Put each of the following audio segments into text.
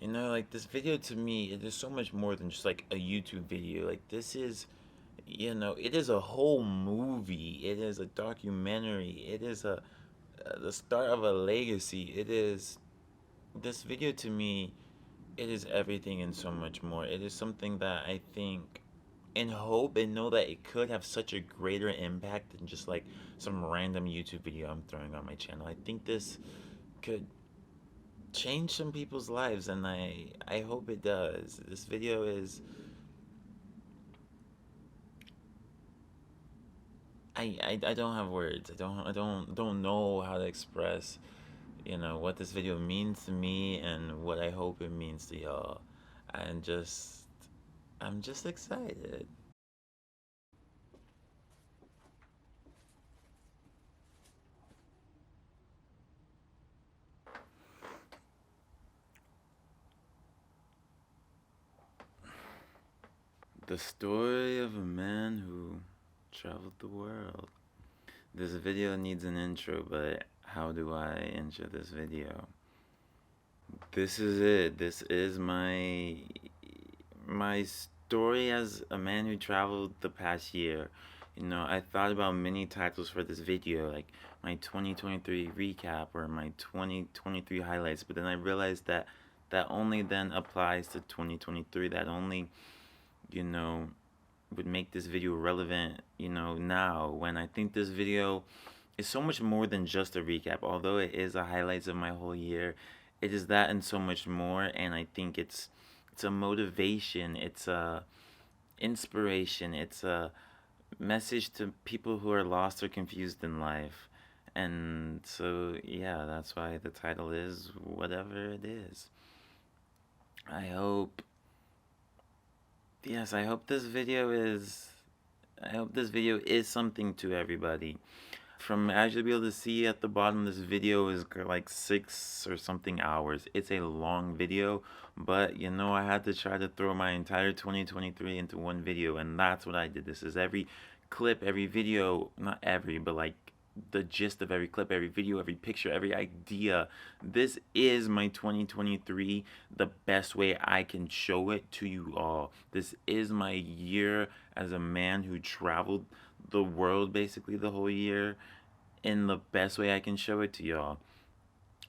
Like this video to me, it is so much more than just like a YouTube video. Like this is, it is a whole movie. It is a documentary. It is the start of a legacy. It is this video to me. It is everything and so much more. It is something that I think and hope and know that it could have such a greater impact than just like some random YouTube video I'm throwing on my channel. I think this could change some people's lives, and I hope it does. This video is I don't have words. I don't know how to express, what this video means to me and what I hope it means to y'all. And just I'm just excited. The story of a man who traveled the world. This video needs an intro, but how do I intro this video? This is it. This is my story as a man who traveled the past year. I thought about many titles for this video, like my 2023 recap or my 2023 highlights, but then I realized that that only then applies to 2023. That only, you know, would make this video relevant, now, when I think this video is so much more than just a recap. Although it is a highlights of my whole year, it is that and so much more. And I think it's a motivation, it's a inspiration, it's a message to people who are lost or confused in life. And so, yeah, that's why the title is whatever it is. I hope, yes, I hope this video is something to everybody. From as you'll be able to see at the bottom, this video is like 6 or something hours. It's a long video, but I had to try to throw my entire 2023 into one video, and that's what I did. This is every clip, every video, not every, but like the gist of every clip, every video, every picture, every idea. This is my 2023, the best way I can show it to you all. This is my year as a man who traveled the world basically the whole year in the best way I can show it to y'all.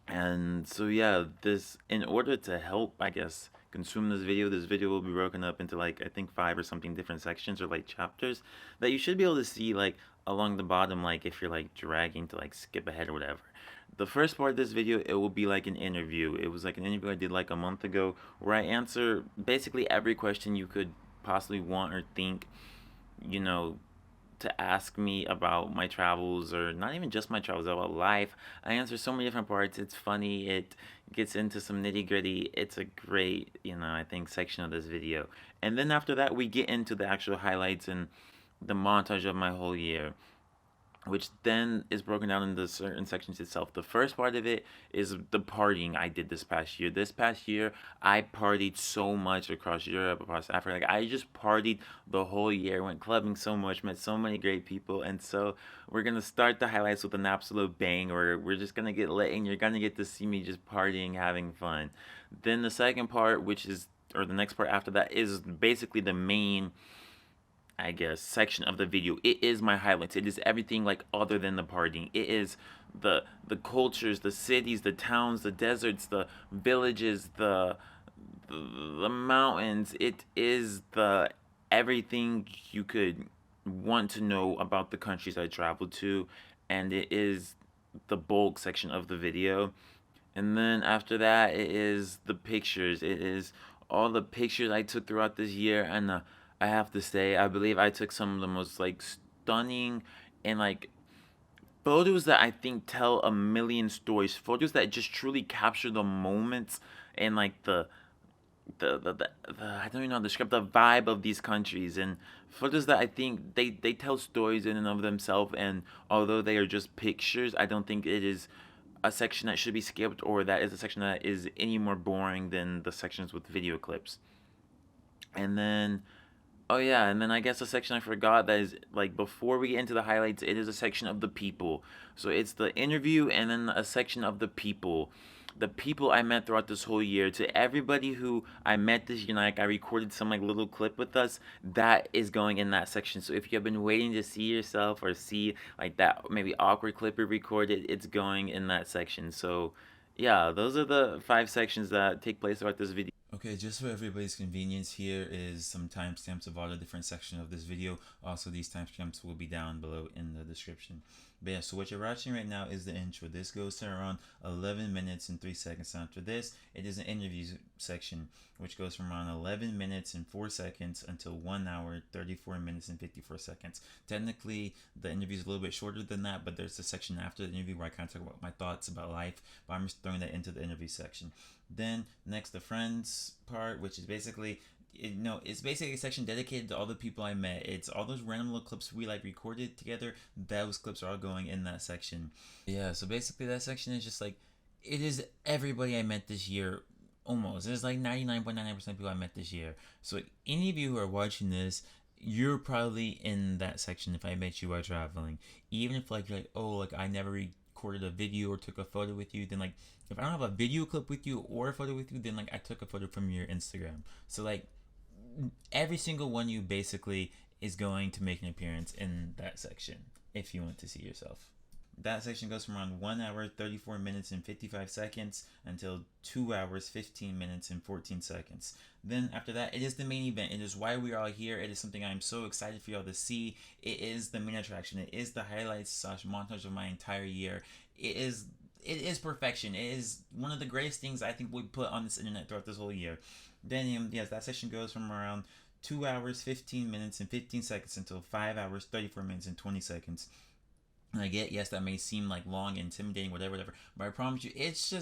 And so yeah, this in order to help, I guess, consume this video will be broken up into like I think five or something different sections or like chapters that you should be able to see like along the bottom, like if you're like dragging to like skip ahead or whatever. The first part of this video, it will be like an interview. It was like an interview I did like a month ago where I answer basically every question you could possibly want or think, you know, to ask me about my travels, or not even just my travels, about life. I answer so many different parts. It's funny. It gets into some nitty gritty. It's a great, I think, section of this video. And then after that, we get into the actual highlights and the montage of my whole year, which then is broken down into certain sections itself. The first part of it is the partying I did this past year. This past year, I partied so much across Europe, across Africa. Like, I just partied the whole year, went clubbing so much, met so many great people. And so we're going to start the highlights with an absolute bang, where we're just going to get lit and you're going to get to see me just partying, having fun. Then the second part, or the next part after that, is basically the main, I guess, section of the video. It is my highlights. It is everything like other than the partying. It is the cultures, the cities, the towns, the deserts, the villages, the mountains. It is the everything you could want to know about the countries I traveled to, and it is the bulk section of the video. And then after that, it is the pictures. It is all the pictures I took throughout this year, and I have to say, I believe I took some of the most like stunning and like photos that I think tell a million stories. Photos that just truly capture the moments and like the I don't even know how to describe the vibe of these countries, and photos that I think they tell stories in and of themselves. And although they are just pictures, I don't think it is a section that should be skipped, or that is a section that is any more boring than the sections with video clips. And then, oh yeah, and then I guess a section I forgot that is like before we get into the highlights, it is a section of the people. So it's the interview and then a section of the people. the people I met throughout this whole year, to everybody who I met this year, like I recorded some like little clip with us, that is going in that section. So if you have been waiting to see yourself or see like that maybe awkward clip we recorded, it's going in that section. So yeah, those are the 5 sections that take place throughout this video. Okay, just for everybody's convenience, here is some timestamps of all the different sections of this video. Also, these timestamps will be down below in the description. But yeah, so what you're watching right now is the intro. This goes to around 11 minutes and 3 seconds. After this, it is an interview section, which goes from around 11 minutes and 4 seconds until 1 hour, 34 minutes and 54 seconds. Technically, the interview is a little bit shorter than that, but there's a section after the interview where I kind of talk about my thoughts about life, but I'm just throwing that into the interview section. Then next, the friends part, which is basically it's basically a section dedicated to all the people I met. It's all those random little clips we like recorded together. Those clips are all going in that section. Yeah, so basically that section is just like, it is everybody I met this year. Almost. It's like 99.99% of people I met this year. So any of you who are watching this, you're probably in that section if I met you while traveling. Even if like you're like, oh, like I never recorded a video or took a photo with you, then like if I don't have a video clip with you or a photo with you, then like I took a photo from your Instagram. So like every single one of you basically is going to make an appearance in that section if you want to see yourself. That section goes from around 1 hour, 34 minutes and 55 seconds until 2 hours, 15 minutes and 14 seconds. Then after that, it is the main event. It is why we are all here. It is something I'm so excited for y'all to see. It is the main attraction. It is the highlights / montage of my entire year. It is perfection. It is one of the greatest things I think we put on this internet throughout this whole year. Then yes, that section goes from around 2 hours, 15 minutes and 15 seconds until 5 hours, 34 minutes and 20 seconds. And I get, yes, that may seem like long, intimidating, whatever, but I promise you, it's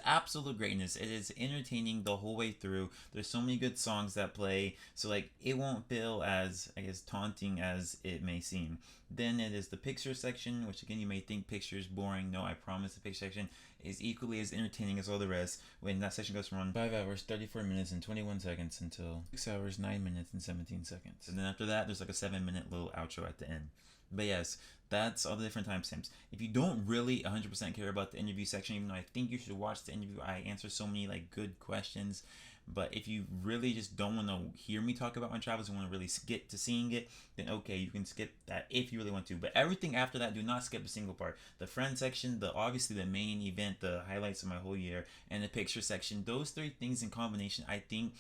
absolute greatness. It is entertaining the whole way through. There's so many good songs that play, so like it won't feel as, I guess, taunting as it may seem. Then it is the picture section, which again, you may think pictures boring. No, I promise the picture section is equally as entertaining as all the rest. When that section goes from around 5 hours, 34 minutes and 21 seconds until 6 hours, 9 minutes and 17 seconds. And then after that, there's like a 7-minute little outro at the end. But yes, that's all the different timestamps. If you don't really 100% care about the interview section, even though I think you should watch the interview, I answer so many like good questions. But if you really just don't want to hear me talk about my travels and want to really get to seeing it, then okay, you can skip that if you really want to. But everything after that, do not skip a single part. The friend section, obviously the main event, the highlights of my whole year, and the picture section. Those 3 things in combination, I think,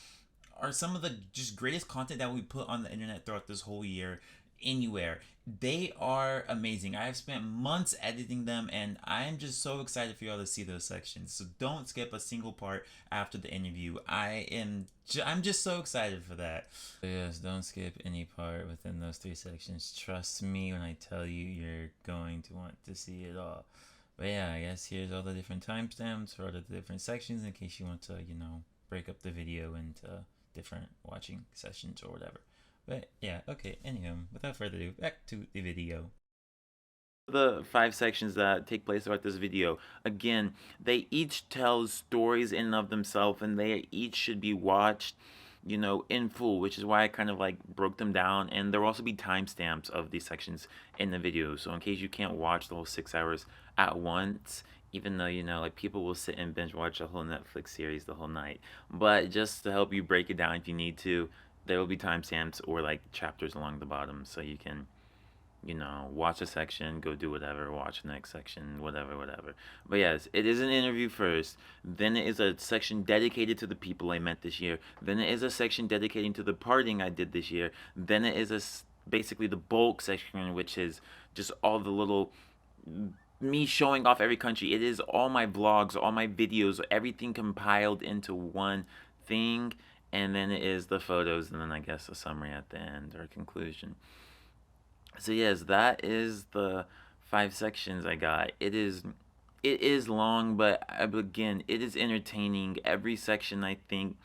are some of the just greatest content that we put on the internet throughout this whole year. Anywhere. They are amazing. I have spent months editing them, and I'm just so excited for y'all to see those sections. So don't skip a single part after the interview. I'm just so excited for that. So yes, don't skip any part within those 3 sections. Trust me when I tell you, you're going to want to see it all. But yeah, I guess here's all the different timestamps for all the different sections in case you want to, break up the video into different watching sessions or whatever. But yeah, okay, anyway, without further ado, back to the video. The 5 sections that take place throughout this video, again, they each tell stories in and of themselves, and they each should be watched, in full, which is why I kind of like broke them down. And there will also be timestamps of these sections in the video, so in case you can't watch the whole 6 hours at once, even though like people will sit and binge watch a whole Netflix series the whole night, but just to help you break it down if you need to, there will be timestamps or like chapters along the bottom, so you can watch a section, go do whatever, watch the next section, whatever. But yes, it is an interview first, then it is a section dedicated to the people I met this year, then it is a section dedicating to the partying I did this year, then it is basically the bulk section, which is just all the little me showing off every country. It is all my vlogs, all my videos, everything compiled into one thing. And then it is the photos, and then I guess a summary at the end or a conclusion. So yes, that is the 5 sections I got. It is long, but again, it is entertaining. Every section, I think,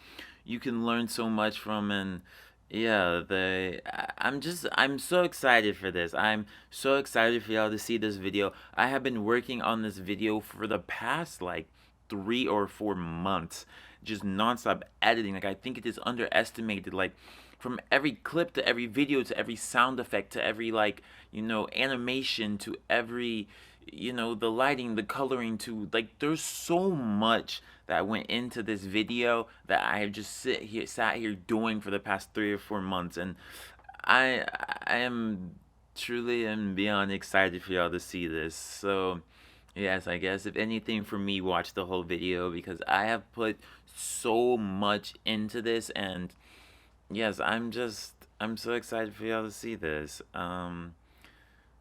you can learn so much from, and yeah, I'm so excited for this. I'm so excited for y'all to see this video. I have been working on this video for the past like 3 or 4 months, just nonstop editing. Like I think it is underestimated. Like from every clip to every video to every sound effect to every like animation to every the lighting, the coloring too. Like there's so much that went into this video that I have just sat here doing for the past 3 or 4 months, and I I am truly and beyond excited for y'all to see this. So yes, I guess if anything for me, watch the whole video because I have put so much into this, and yes, I'm so excited for y'all to see this.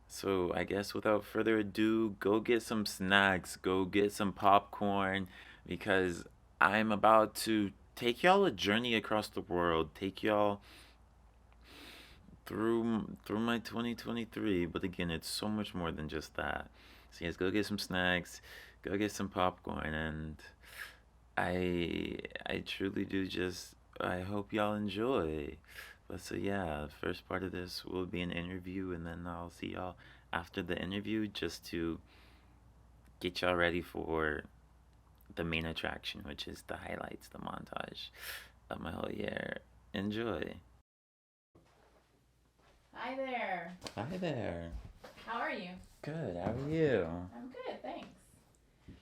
So I guess without further ado, go get some snacks, go get some popcorn, because I'm about to take y'all a journey across the world, take y'all through my 2023. But again, it's so much more than just that. So yes, go get some snacks, go get some popcorn, and I truly do just I hope y'all enjoy. But so yeah, the first part of this will be an interview, and then I'll see y'all after the interview just to get y'all ready for the main attraction, which is the highlights, the montage of my whole year. Enjoy. Hi there. Hi there. How are you? Good. How are you? I'm good, thanks.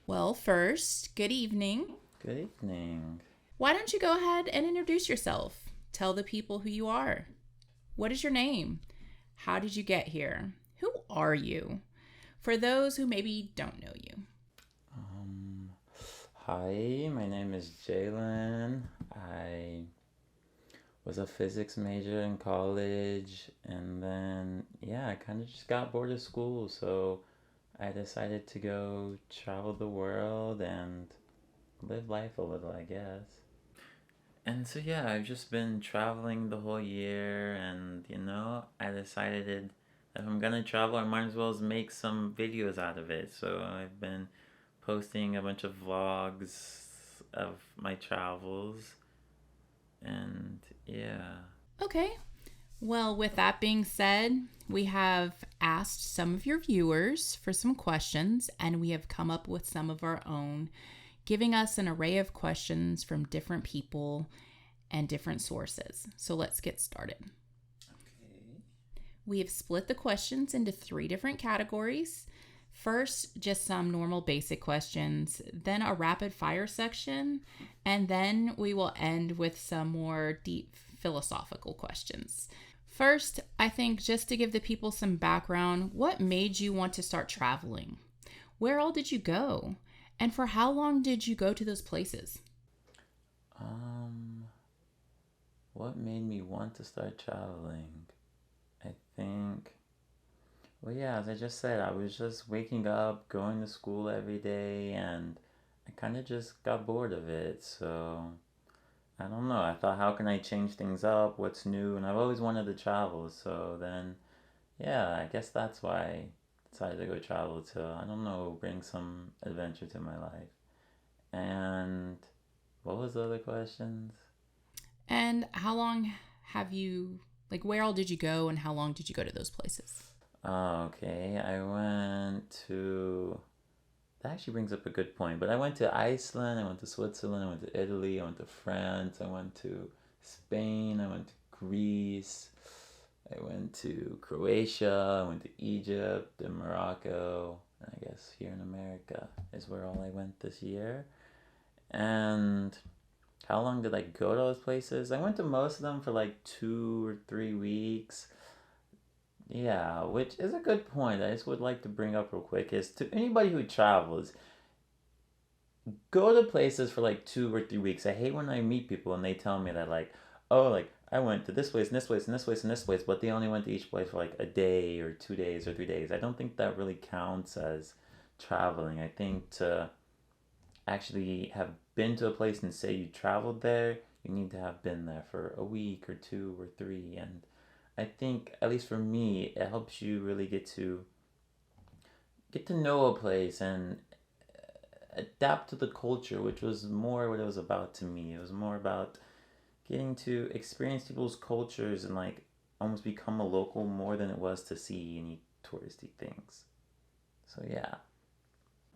Well, first, good evening. Good evening. Why don't you go ahead and introduce yourself? Tell the people who you are. What is your name? How did you get here? Who are you? For those who maybe don't know you. Hi, my name is Jalen. I was a physics major in college, and then yeah, I kind of just got bored of school, so I decided to go travel the world and live life a little, I guess. And so yeah, I've just been traveling the whole year, and I decided that if I'm gonna travel, I might as well make some videos out of it. So I've been posting a bunch of vlogs of my travels, and yeah. Okay. Well, with that being said, we have asked some of your viewers for some questions, and we have come up with some of our own, giving us an array of questions from different people and different sources. So let's get started. Okay. We have split the questions into 3 different categories. First, just some normal basic questions, then a rapid fire section, and then we will end with some more deep philosophical questions. First, I think just to give the people some background, what made you want to start traveling? Where all did you go? And for how long did you go to those places? What made me want to start traveling? I think, well, yeah, as I just said, I was just waking up, going to school every day, and I kind of just got bored of it. So, I don't know. I thought, how can I change things up? What's new? And I've always wanted to travel. So then, yeah, I guess that's why I decided to go travel to, I don't know, bring some adventure to my life. And what was the other questions? And how long have you, like, where all did you go and how long did you go to those places? Oh, okay. I went to. That actually brings up a good point. But I went to Iceland, I went to Switzerland, I went to Italy, I went to France, I went to Spain, I went to Greece, I went to Croatia, I went to Egypt and Morocco. And I guess here in America is where all I went this year. And how long did I go to those places? I went to most of them for like 2 or 3 weeks. Yeah, which is a good point. I just would like to bring up real quick is to anybody who travels, go to places for like 2 or 3 weeks. I hate when I meet people and they tell me that like, oh, like I went to this place and this place and this place and this place, but they only went to each place for like a day or 2 days or 3 days. I don't think that really counts as traveling. I think to actually have been to a place and say you traveled there, you need to have been there for a week or 2 or 3. And I think, at least for me, it helps you really get to know a place and adapt to the culture, which was more what it was about to me. It was more about getting to experience people's cultures and like almost become a local more than it was to see any touristy things. So yeah.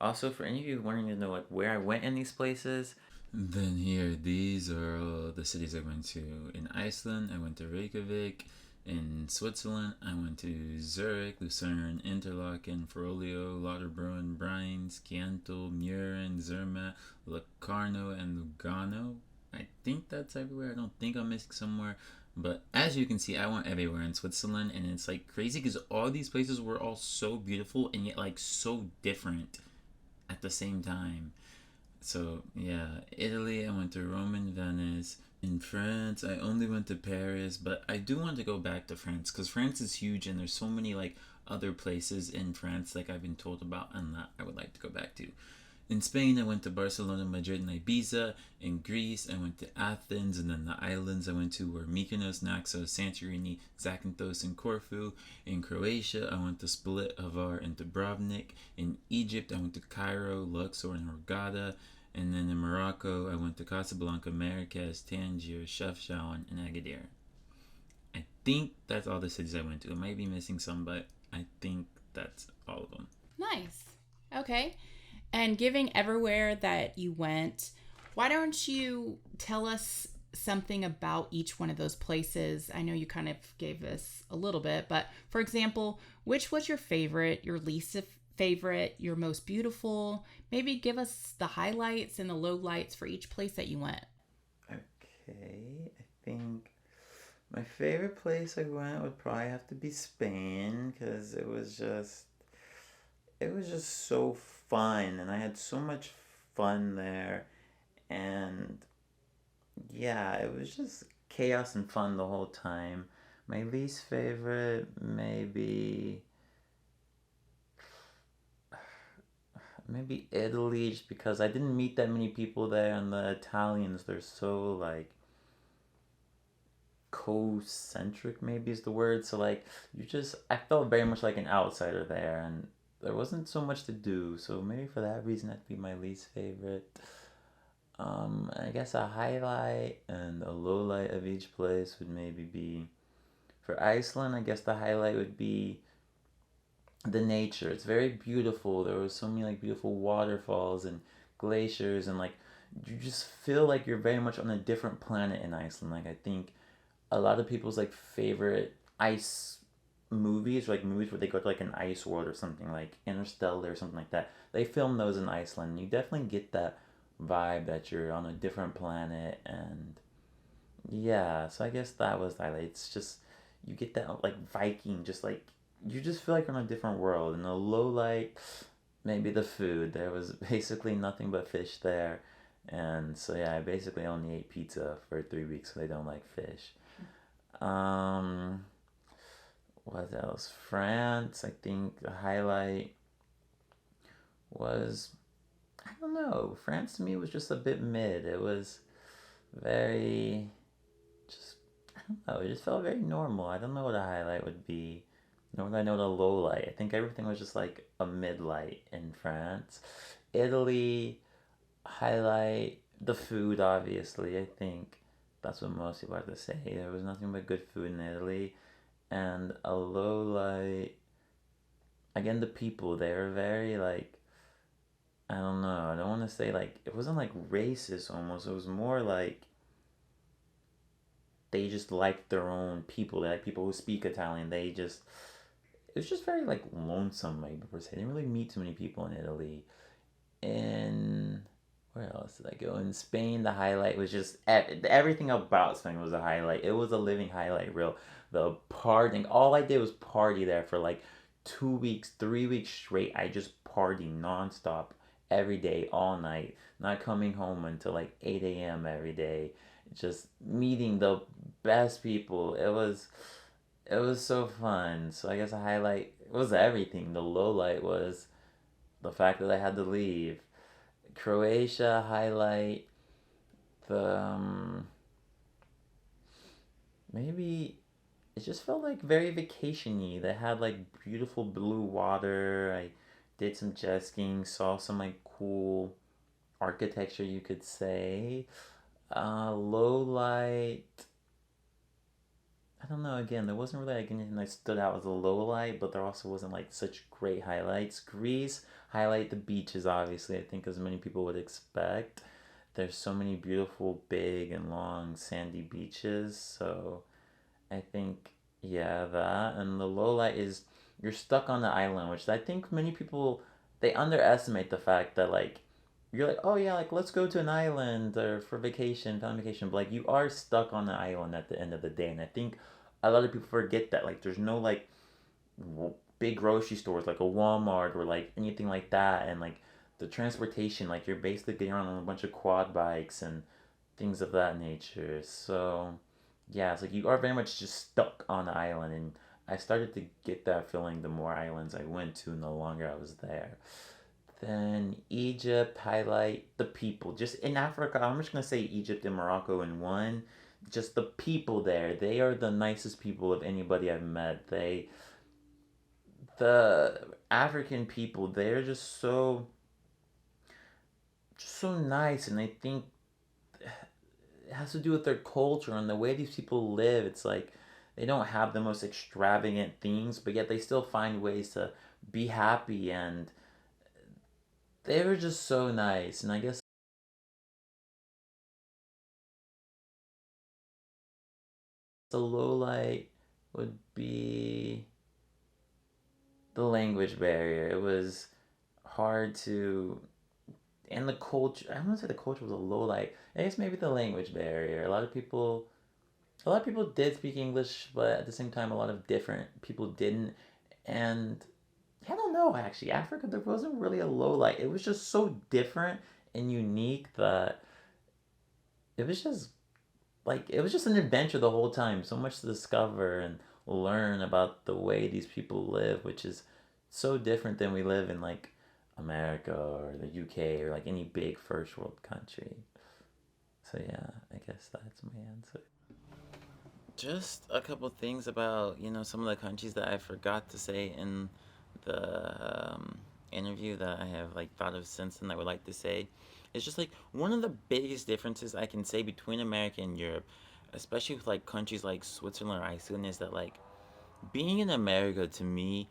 Also, for any of you wanting to know like where I went in these places, Then here, these are all the cities I went to. In Iceland, I went to Reykjavik. In Switzerland, I went to Zurich, Lucerne, Interlaken, Ferolio, Lauterbrunnen, Breins, Chianto, Meuren, Zermatt, Locarno, and Lugano. I think that's everywhere. I don't think I'm missing somewhere. But as you can see, I went everywhere in Switzerland, and it's like crazy because all these places were all so beautiful and yet like so different at the same time. So yeah, Italy, I went to Rome and Venice. In France, I only went to Paris, but I do want to go back to France because France is huge and there's so many like other places in France like I've been told about and that I would like to go back to. In Spain, I went to Barcelona, Madrid, and Ibiza. In Greece, I went to Athens, and then the islands I went to were Mykonos, Naxos, Santorini, Zakynthos, and Corfu. In Croatia, I went to Split, Hvar, and Dubrovnik. In Egypt, I went to Cairo, Luxor, and Hurghada. And then in Morocco, I went to Casablanca, Marrakesh, Tangier, Chefchaouen, and Agadir. I think that's all the cities I went to. I might be missing some, but I think that's all of them. Nice. Okay. And giving everywhere that you went, why don't you tell us something about each one of those places? I know you kind of gave us a little bit, but for example, which was your favorite, your least favorite, your most beautiful? Maybe give us the highlights and the lowlights for each place that you went. Okay, I think my favorite place I went would probably have to be Spain because it was just so fun and I had so much fun there and yeah, it was just chaos and fun the whole time. My least favorite maybe Italy just because I didn't meet that many people there and the Italians they're so like co-centric maybe is the word. So like I felt very much like an outsider there and there wasn't so much to do. So maybe for that reason that'd be my least favorite. I guess a highlight and a low light of each place would maybe be for Iceland. I guess the highlight would be the nature. It's very beautiful. There was so many like beautiful waterfalls and glaciers and like you just feel like you're very much on a different planet in Iceland. Like I think a lot of people's like favorite ice movies, like movies where they go to like an ice world or something like Interstellar or something like that. They film those in Iceland. You definitely get that vibe that you're on a different planet and yeah, so I guess that was the highlight. It's just you get that like Viking, just like you just feel like you're on a different world. And the low light, maybe the food. There was basically nothing but fish there, and so yeah, I basically only ate pizza for 3 weeks because I don't like fish. Um, what else? France. I think the highlight was I don't know. France to me was just a bit mid. It was very just I don't know. It just felt very normal. I don't know what a highlight would be. Nor do I know the low light. I think everything was just like a mid light in France. Italy highlight the food obviously. I think that's what most people have to say. There was nothing but good food in Italy. And a low light again the people. They were very like I don't know. I don't want to say like it wasn't like racist almost. It was more like they just liked their own people. They like people who speak Italian. It was just very like lonesome, like per se. I didn't really meet too many people in Italy. In where else did I go? In Spain, the highlight was just everything about Spain was a highlight. It was a living highlight reel. The partying, all I did was party there for like 2 weeks, 3 weeks straight. I just party nonstop every day, all night, not coming home until like 8 a.m. every day. Just meeting the best people. It was so fun. So I guess a highlight was everything. The low light was the fact that I had to leave. Croatia highlight the maybe it just felt like very vacationy. They had like beautiful blue water. I did some jet skiing, saw some like cool architecture you could say. Low light. I don't know. Again, there wasn't really like anything that stood out as a low light, but there also wasn't like such great highlights. Greece highlight the beaches, obviously. I think as many people would expect. There's so many beautiful, big and long sandy beaches. So I think Yeah, that and the low light is you're stuck on the island, which I think many people they underestimate the fact that like you're like, oh yeah, like let's go to an island or for vacation, family vacation, but like you are stuck on the island at the end of the day, and I think a lot of people forget that like there's no like big grocery stores like a Walmart or like anything like that, and like the transportation, like you're basically getting on a bunch of quad bikes and things of that nature. So yeah, it's like you are very much just stuck on the island, and I started to get that feeling the more islands I went to and the longer I was there. Then Egypt, highlight the people. Just in Africa, I'm just gonna say Egypt and Morocco in one. Just the people there. They are the nicest people of anybody I've met. The African people, they're just so nice, and I think it has to do with their culture and the way these people live. It's like they don't have the most extravagant things, but yet they still find ways to be happy, and they were just so nice. And I guess the low light would be the language barrier. It was hard to, and the culture. I don't want to say the culture was a low light. I guess maybe the language barrier. A lot of people did speak English, but at the same time, a lot of different people didn't. And I don't know, actually, Africa, there wasn't really a low light. It was just so different and unique that it was just it was just an adventure the whole time. So much to discover and learn about the way these people live, which is so different than we live in like America or the UK or like any big first world country. So yeah, I guess that's my answer. Just a couple things about, some of the countries that I forgot to say in the interview that I have like thought of since and I would like to say. It's just like one of the biggest differences I can say between America and Europe, especially with like countries like Switzerland or Iceland, is that like being in America to me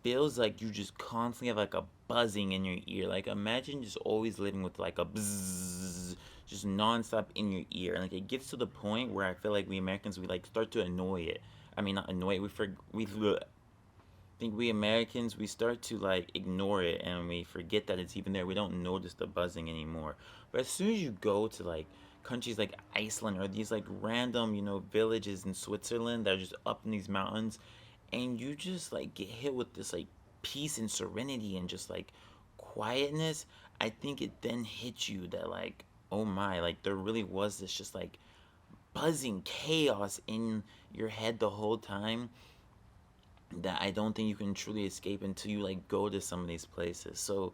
feels like you just constantly have like a buzzing in your ear. Like imagine just always living with like a bzzz, just nonstop in your ear, and like it gets to the point where I feel like we Americans we like start to annoy it. I mean, not annoy it. We think we Americans we start to like ignore it and we forget that it's even there. We don't notice the buzzing anymore. But as soon as you go to like countries like Iceland or these like random villages in Switzerland that are just up in these mountains, and you just like get hit with this like peace and serenity and just like quietness, I think it then hits you that like, oh my, like there really was this just like buzzing chaos in your head the whole time that I don't think you can truly escape until you like go to some of these places. So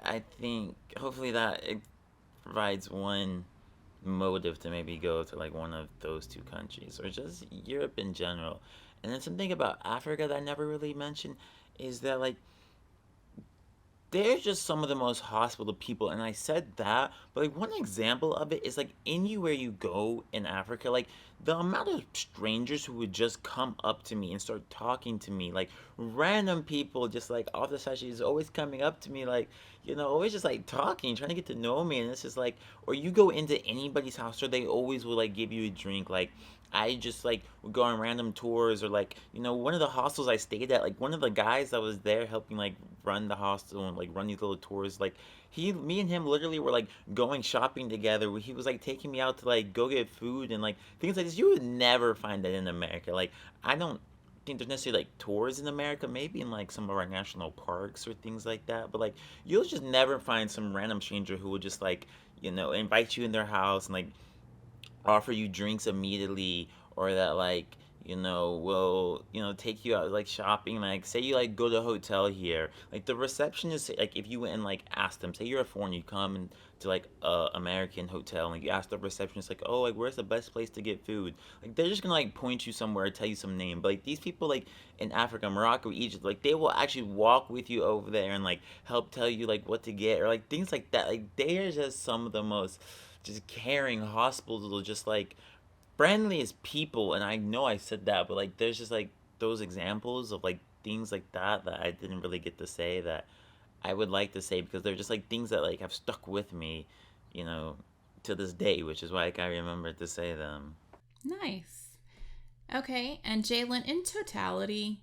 I think hopefully that it provides one motive to maybe go to like one of those two countries or just Europe in general. And then something about Africa that I never really mentioned is that like they're just some of the most hospitable people, and I said that, but like one example of it is like anywhere you go in Africa, like the amount of strangers who would just come up to me and start talking to me, like random people just like off the side is always coming up to me, like always just like talking, trying to get to know me. And it's just like, or you go into anybody's house or they always will like give you a drink. Like I just like would go on random tours, or like one of the hostels I stayed at, like one of the guys that was there helping like run the hostel and like run these little tours, like me and him literally were like going shopping together. He was like taking me out to like go get food and like things like this. You would never find that in America. Like I don't think there's necessarily like tours in America, maybe in like some of our national parks or things like that. But like you'll just never find some random stranger who would just like invite you in their house and like offer you drinks immediately, or that like will take you out like shopping. Like say you like go to a hotel here, like the receptionist, like if you went and like asked them, say you're a foreigner, you come to like a American hotel and like you ask the receptionist like, oh, like where's the best place to get food, like they're just gonna like point you somewhere, tell you some name. But like these people like in Africa, Morocco, Egypt, like they will actually walk with you over there and like help tell you like what to get or like things like that. Like they are just some of the most just caring, hospitable, just like friendliest people. And I know I said that, but like there's just like those examples of like things like that I didn't really get to say that I would like to say, because they're just like things that like have stuck with me, you know, to this day, which is why like, I remember to say them. Nice. Okay, and Jalen, in totality,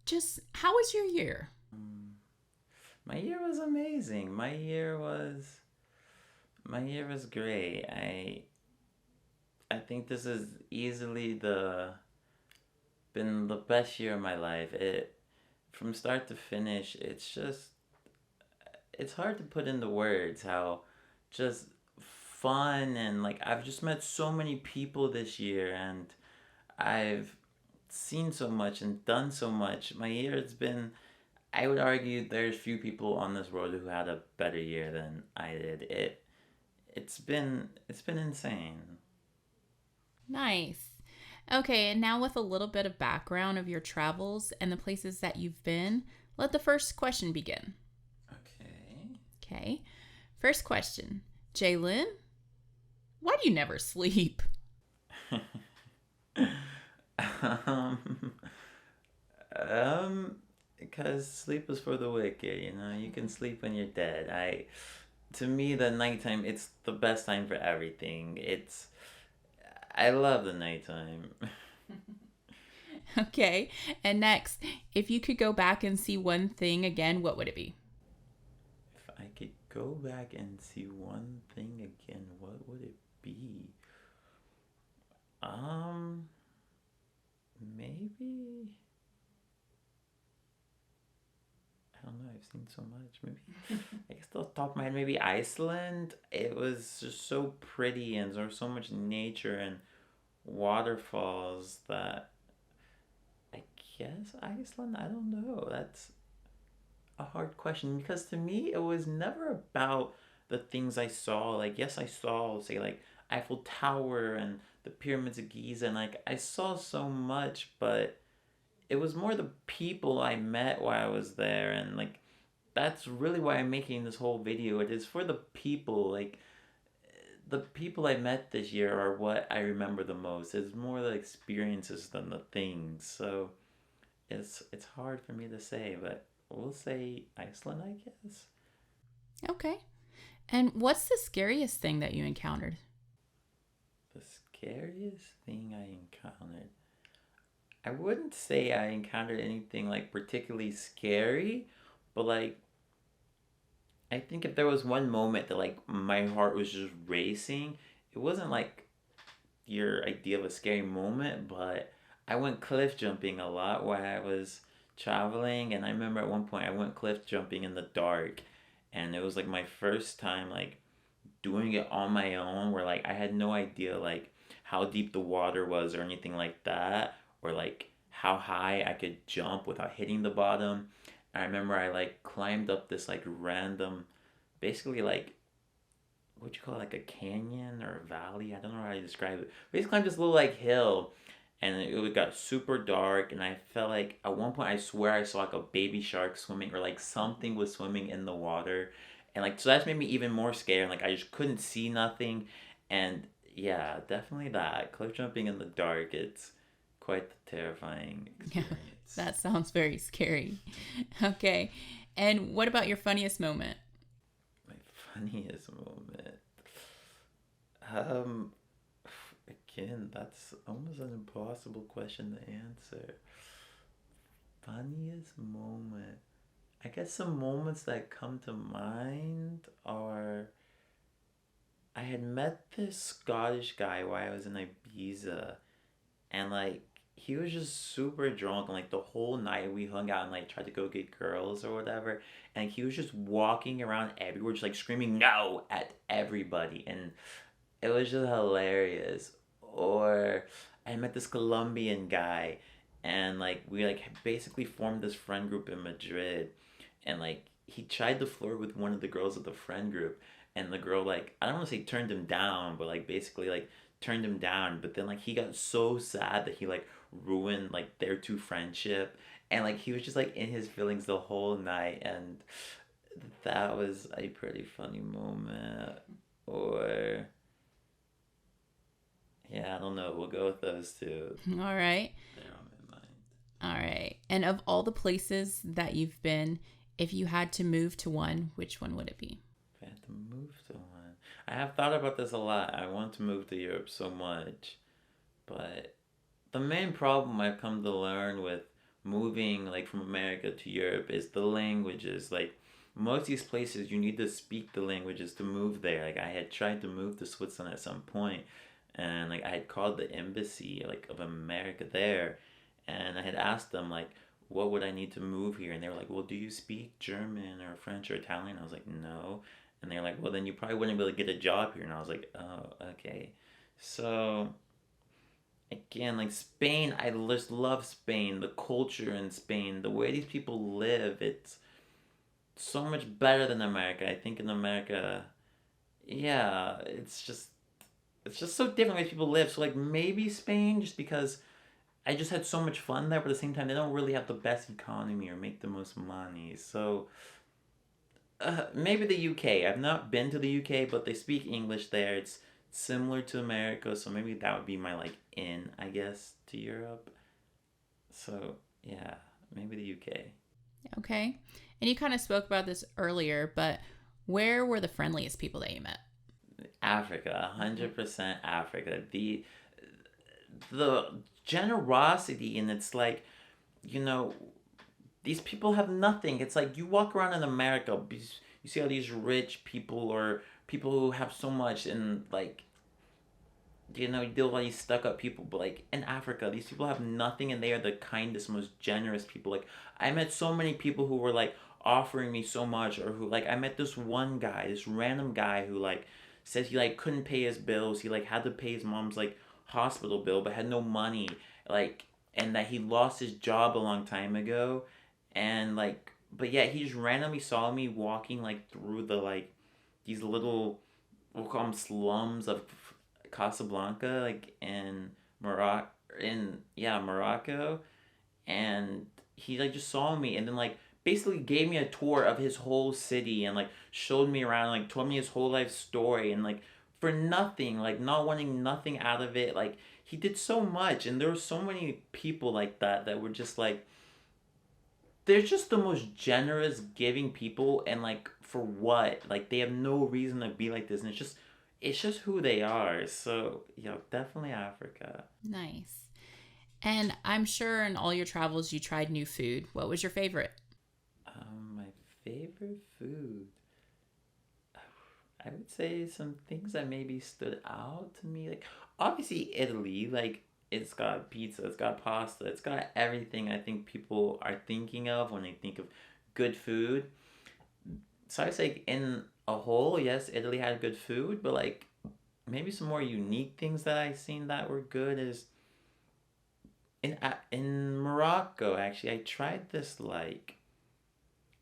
just how was your year? Mm, My year was amazing. My year was great. I think this is easily the been the best year of my life. It from start to finish, it's hard to put into words how just fun and like I've just met so many people this year and I've seen so much and done so much. My year has been I would argue there's few people on this world who had a better year than I did. It's been insane. Nice. Okay, and now with a little bit of background of your travels and the places that you've been, let the first question begin. Okay. Okay. First question. Jalen, why do you never sleep? um, um, because sleep is for the wicked. You can sleep when you're dead. To me, the nighttime, it's the best time for everything. I love the nighttime. Okay. And next, if you could go back and see one thing again, what would it be? If I could go back and see one thing again, what would it be? Um, maybe I don't know. I've seen so much. Maybe I guess off the top of my head, maybe Iceland. It was just so pretty and there was so much nature and waterfalls that I guess Iceland. I don't know. That's a hard question because to me it was never about the things I saw. Like yes, I saw say like Eiffel Tower and the pyramids of Giza and like I saw so much, but it was more the people I met while I was there and like that's really why I'm making this whole video. It is for the people. Like the people I met this year are what I remember the most. It's more the experiences than the things. So it's hard for me to say, but we'll say Iceland, I guess. Okay. And what's the scariest thing that you encountered? The scariest thing I encountered. I wouldn't say I encountered anything like particularly scary, but like I think if there was one moment that like my heart was just racing, it wasn't like your idea of a scary moment, but I went cliff jumping a lot while I was traveling, and I remember at one point I went cliff jumping in the dark, and it was like my first time like doing it on my own, where like I had no idea like how deep the water was or anything like that, or like how high I could jump without hitting the bottom. I remember I like climbed up this like random, basically like what you call it, like a canyon or a valley. I don't know how to describe it. Basically, climbed this little like hill, and it got super dark. And I felt like at one point I swear I saw like a baby shark swimming or like something was swimming in the water, and like so that's made me even more scared. Like I just couldn't see nothing, and yeah, definitely that cliff jumping in the dark. It's quite the terrifying experience. That sounds very scary. Okay. And what about your funniest moment? My funniest moment. Um, Again, that's almost an impossible question to answer. Funniest moment. I guess some moments that come to mind are I had met this Scottish guy while I was in Ibiza, and like he was just super drunk, and like the whole night we hung out and like tried to go get girls or whatever, and he was just walking around everywhere, just like screaming no at everybody, and it was just hilarious. Or I met this Colombian guy and like we like basically formed this friend group in Madrid and like he tried to flirt with one of the girls of the friend group and the girl like I don't want to say turned him down but like basically like turned him down but then like he got so sad that he like ruined like their two friendship and like he was just like in his feelings the whole night and that was a pretty funny moment. Or yeah, I don't know. We'll go with those two. All right. They're on my mind. All right. And of all the places that you've been, if you had to move to one, which one would it be? If I had to move to one, I have thought about this a lot. I want to move to Europe so much, but the main problem I've come to learn with moving like from America to Europe is the languages. Like most of these places you need to speak the languages to move there. Like I had tried to move to Switzerland at some point and like I had called the embassy like of America there and I had asked them like what would I need to move here and they were like, "Well, do you speak German or French or Italian?" I was like, "No." And they're like, "Well, then you probably wouldn't be able to get a job here." And I was like, "Oh, okay." So again, like Spain, I just love Spain, the culture in Spain, the way these people live. It's so much better than America. I think in America, yeah, it's just so different ways people live. So like maybe Spain, just because I just had so much fun there, but at the same time, they don't really have the best economy or make the most money. So maybe the UK. I've not been to the UK, but they speak English there. It's similar to America, so maybe that would be my like in, I guess, to Europe. So yeah, maybe the UK. Okay. And you kind of spoke about this earlier, but where were the friendliest people that you met? Africa, 100% Africa. The generosity and it's like, you know, these people have nothing. It's like you walk around in America, you see all these rich people or people who have so much and like you deal with all these stuck up people, but like in Africa, these people have nothing and they are the kindest, most generous people. Like I met so many people who were like offering me so much, or who like I met this one guy, this random guy who like said he like couldn't pay his bills. He like had to pay his mom's like hospital bill, but had no money. Like and that he lost his job a long time ago, and like but yeah, he just randomly saw me walking like through the like these little we'll call them slums of Casablanca, like in Morocco, Morocco, and he like just saw me, and then like basically gave me a tour of his whole city, and like showed me around, like told me his whole life story, and like for nothing, like not wanting nothing out of it, like he did so much, and there were so many people like that that were just like they're just the most generous, giving people, and like for what? Like they have no reason to be like this, and it's just who they are. So definitely Africa. Nice. And I'm sure in all your travels you tried new food. What was your favorite? My favorite food. I would say some things that maybe stood out to me. Like obviously Italy, like it's got pizza, it's got pasta, it's got everything I think people are thinking of when they think of good food. So I'd say in a whole, yes, Italy had good food, but like maybe some more unique things that I seen that were good is in Morocco. Actually, I tried this like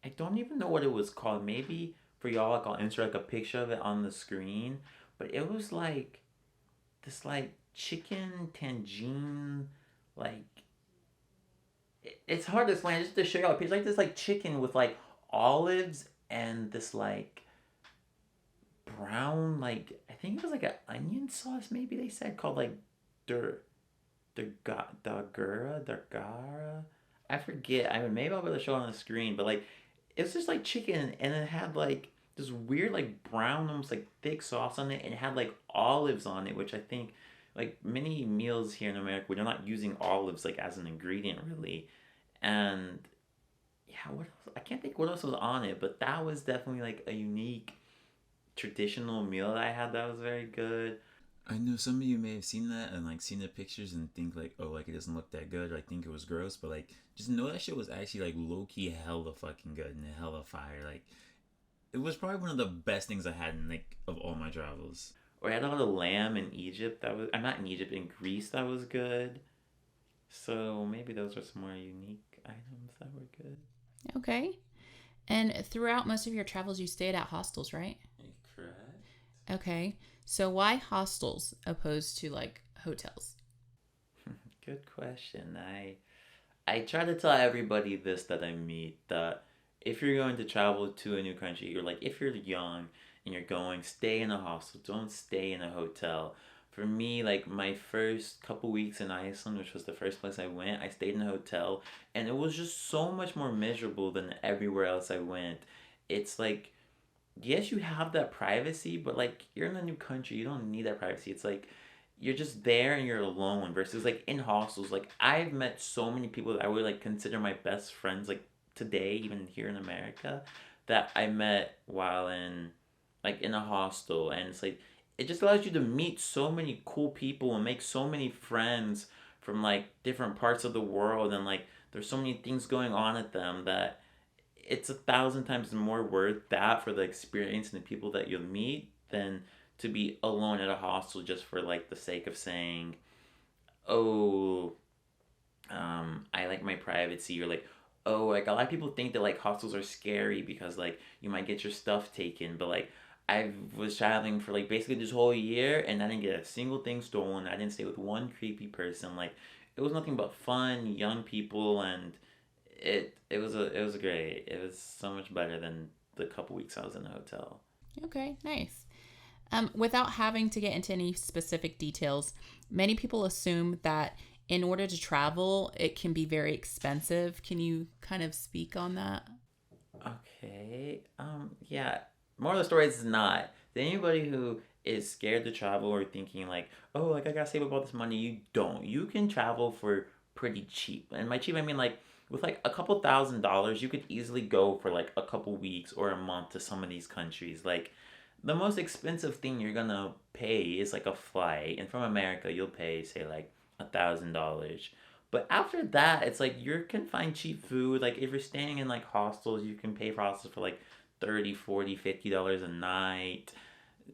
I don't even know what it was called. Maybe for y'all, like I'll insert like a picture of it on the screen. But it was like this like chicken tangine, like it's hard to explain. Just to show y'all a picture, like this like chicken with like olives and this like brown like I think it was like an onion sauce. Maybe they said called like dur Dargara. I forget. I mean, maybe I'll be able to show it on the screen, but like it was just like chicken, and it had like this weird like brown, almost like thick sauce on it, and it had like olives on it, which I think like many meals here in America, we're not using olives like as an ingredient really, and yeah, what else? I can't think what else was on it, but that was definitely like a unique traditional meal that I had that was very good. I know some of you may have seen that and like seen the pictures and think like, oh, like it doesn't look that good, or I think it was gross, but like just know that shit was actually like low key hella fucking good and hella fire. Like it was probably one of the best things I had in like of all my travels. Or I had a lot of lamb in Egypt that was I'm not in Egypt, in Greece that was good. So maybe those are some more unique items that were good. Okay. And throughout most of your travels, you stayed at hostels, right? Correct. Okay. So why hostels opposed to like hotels? Good question. I try to tell everybody this that I meet that if you're going to travel to a new country, you're like if you're young and you're going, stay in a hostel. Don't stay in a hotel. For me, like my first couple weeks in Iceland, which was the first place I went, I stayed in a hotel and it was just so much more miserable than everywhere else I went. It's like yes, you have that privacy, but like you're in a new country, you don't need that privacy. It's like you're just there and you're alone versus like in hostels. Like I've met so many people that I would like consider my best friends like today, even here in America, that I met while in like in a hostel, and it's like it just allows you to meet so many cool people and make so many friends from like different parts of the world, and like there's so many things going on at them that it's 1,000 times more worth that for the experience and the people that you'll meet than to be alone at a hostel just for like the sake of saying, oh, I like my privacy, or like, oh, like a lot of people think that like hostels are scary because like you might get your stuff taken, but like I was traveling for like basically this whole year and I didn't get a single thing stolen. I didn't stay with one creepy person. Like it was nothing but fun, young people, and it was great. It was so much better than the couple weeks I was in a hotel. Okay, nice. Without having to get into any specific details, many people assume that in order to travel, it can be very expensive. Can you kind of speak on that? Okay. Yeah. More of the story is not. To anybody who is scared to travel or thinking like, oh, like I gotta save up all this money, you don't. You can travel for pretty cheap. And by cheap, I mean like with like a couple $1,000s, you could easily go for like a couple weeks or a month to some of these countries. Like the most expensive thing you're gonna pay is like a flight, and from America, you'll pay say like $1,000. But after that, it's like you can find cheap food. Like if you're staying in like hostels, you can pay for hostels for like 30, 40, $50 a night.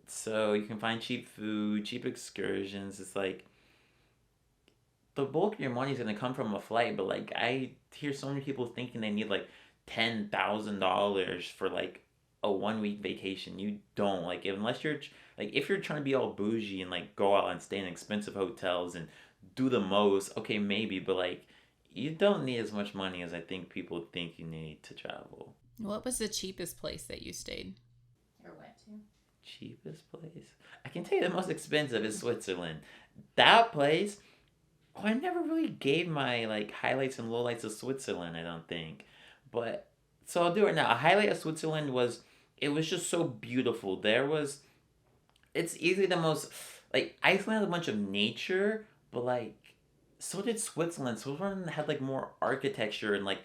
So you can find cheap food, cheap excursions. It's like the bulk of your money is gonna come from a flight, but like I hear so many people thinking they need like $10,000 for like a 1 week vacation. You don't like unless you're like if you're trying to be all bougie and like go out and stay in expensive hotels and do the most. Okay, maybe, but like you don't need as much money as I think people think you need to travel. What was the cheapest place that you stayed or went to? Cheapest place? I can tell you the most expensive is Switzerland. That place, oh, I never really gave my like highlights and lowlights of Switzerland, I don't think. But so I'll do it now. A highlight of Switzerland was it was just so beautiful. It's easily the most like Iceland had a bunch of nature, but like so did Switzerland. Switzerland had like more architecture, and like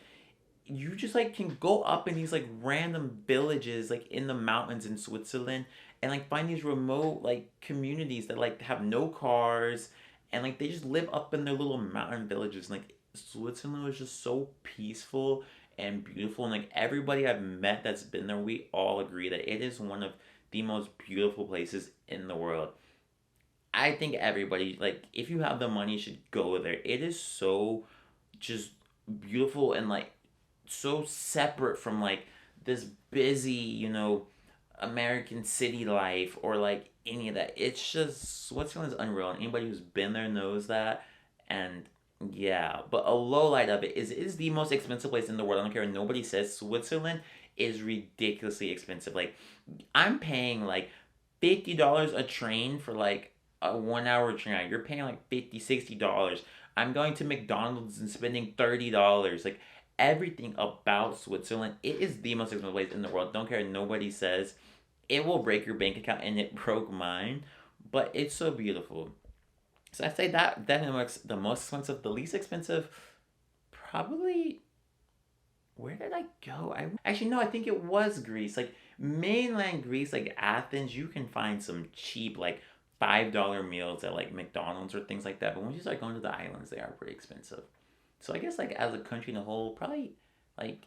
you just like can go up in these like random villages like in the mountains in Switzerland and like find these remote like communities that like have no cars, and like they just live up in their little mountain villages. And, like Switzerland was just so peaceful and beautiful, and like everybody I've met that's been there, we all agree that it is one of the most beautiful places in the world. I think everybody like if you have the money should go there. It is so just beautiful and like so separate from like this busy, American city life or like any of that. It's just Switzerland's unreal, and anybody who's been there knows that. And yeah, but a low light of it is the most expensive place in the world. I don't care what nobody says. Switzerland is ridiculously expensive. Like I'm paying like $50 a train for like a 1 hour train ride. You're paying like $50, $60. I'm going to McDonald's and spending $30. Like everything about Switzerland, it is the most expensive place in the world. Don't care what nobody says. It will break your bank account, and it broke mine. But it's so beautiful. So I say that definitely makes the most expensive. The least expensive, probably. Where did I go? I actually no. I think it was Greece. Like mainland Greece, like Athens, you can find some cheap like $5 meals at like McDonald's or things like that. But once you start going to the islands, they are pretty expensive. So I guess like as a country in a whole, probably like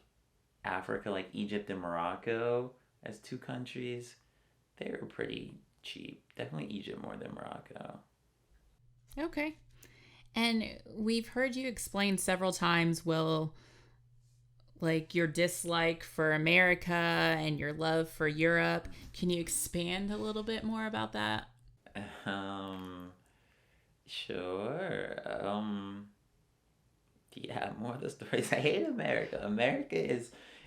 Africa, like Egypt and Morocco as two countries, they were pretty cheap. Definitely Egypt more than Morocco. Okay. And we've heard you explain several times, Will, like your dislike for America and your love for Europe. Can you expand a little bit more about that? Um, sure. Yeah, more of the stories. I hate America.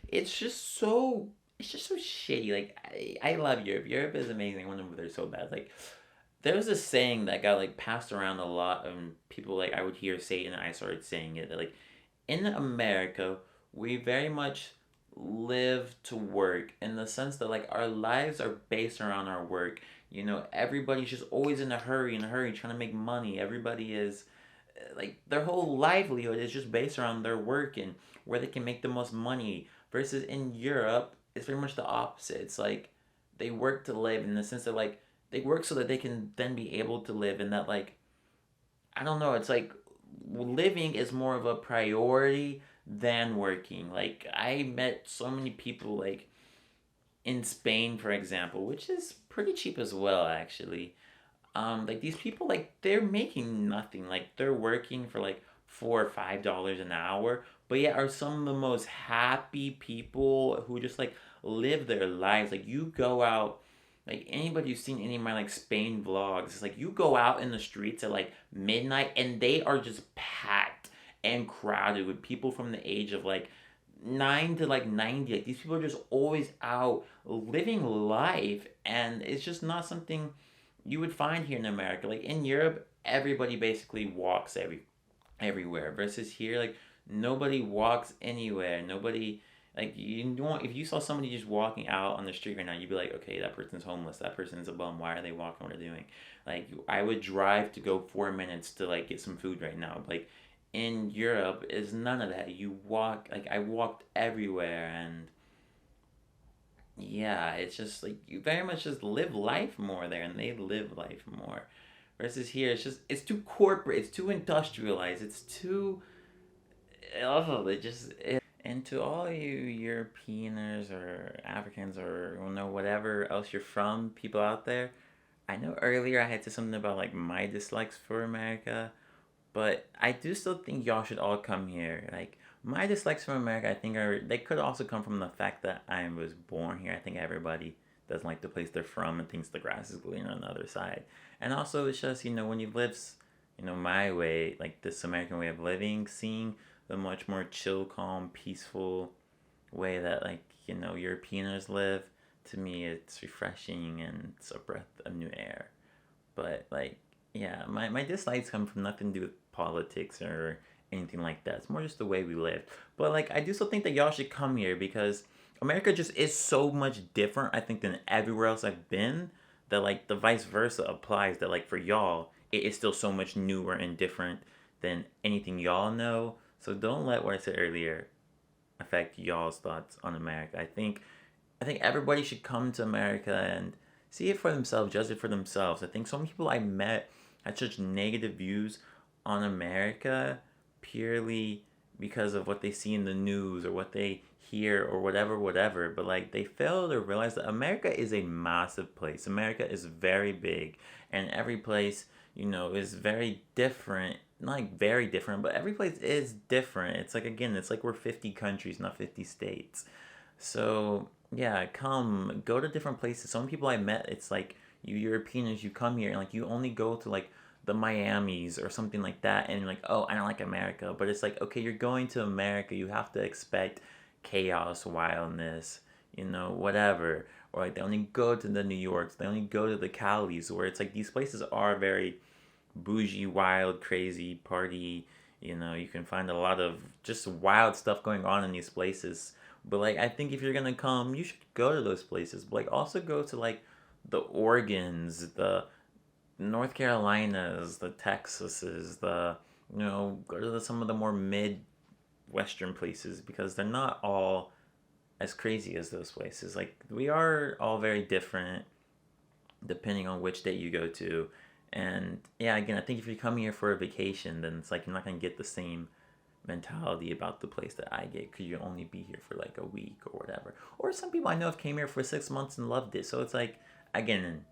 It's just so shitty. Like I love Europe. Europe is amazing. I wonder if they're so bad. Like there was this saying that got like passed around a lot, and people like I would hear say it, and I started saying it. That like in America, we very much live to work in the sense that like our lives are based around our work. everybody's just always in a hurry, trying to make money. Everybody is like their whole livelihood is just based around their work and where they can make the most money. Versus in Europe, it's very much the opposite. It's like they work to live in the sense that like they work so that they can then be able to live, and that like I don't know, it's like living is more of a priority than working. Like I met so many people like in Spain, for example, which is pretty cheap as well, actually. Like these people, like they're making nothing. Like they're working for like $4 or $5 an hour, but yet are some of the most happy people who just like live their lives. Like you go out, like anybody who's seen any of my like Spain vlogs, it's like you go out in the streets at like midnight and they are just packed and crowded with people from the age of like 9 to like 90. Like these people are just always out living life, and it's just not something you would find here in America. Like in Europe, everybody basically walks everywhere. Versus here, like nobody walks anywhere. Nobody like you don't. If you saw somebody just walking out on the street right now, you'd be like, okay, that person's homeless. That person's a bum. Why are they walking? What are they doing? Like I would drive to go 4 minutes to like get some food right now. Like in Europe, is none of that. You walk. Like I walked everywhere, and yeah, it's just like you very much just live life more there, and they live life more. Versus here, it's too corporate, it's too industrialized, it's too oh, it just and to all you Europeaners or Africans or whatever else you're from, people out there, I know earlier I had said something about like my dislikes for America, but I do still think y'all should all come here. Like my dislikes from America, I think are they could also come from the fact that I was born here. I think everybody doesn't like the place they're from and thinks the grass is greener on the other side. And also, it's just when you live, my way, like this American way of living, seeing the much more chill, calm, peaceful way that like Europeans live. To me, it's refreshing and it's a breath of new air. But like, yeah, my dislikes come from nothing to do with politics or anything like that. It's more just the way we live. But like, I do still think that y'all should come here because America just is so much different, I think, than everywhere else I've been. That like the vice versa applies. That like for y'all, it is still so much newer and different than anything y'all know. So don't let what I said earlier affect y'all's thoughts on America. I think everybody should come to America and see it for themselves, judge it for themselves. I think so many people I met had such negative views on America purely because of what they see in the news or what they hear or whatever. But like they fail to realize that America is a massive place. America is very big, and every place, is very different. Not like very different, but every place is different. It's like again, it's like we're 50 countries, not 50 states. So yeah, come go to different places. Some people I met, it's like you Europeans, you come here and like you only go to like the Miamis or something like that, and you're like, oh, I don't like America. But it's like, okay, you're going to America, you have to expect chaos, wildness, whatever. Or like they only go to the New Yorks, they only go to the Calis, where it's like these places are very bougie, wild, crazy, party. You can find a lot of just wild stuff going on in these places. But like I think if you're gonna come, you should go to those places. But like also go to like the Oregons, the North Carolinas, the Texases, go to some of the more mid Western places because they're not all as crazy as those places. Like we are all very different depending on which state you go to. And yeah, again, I think if you're coming here for a vacation, then it's like you're not gonna get the same mentality about the place that I get because you only be here for like a week or whatever. Or some people I know have came here for 6 months and loved it. So it's like again,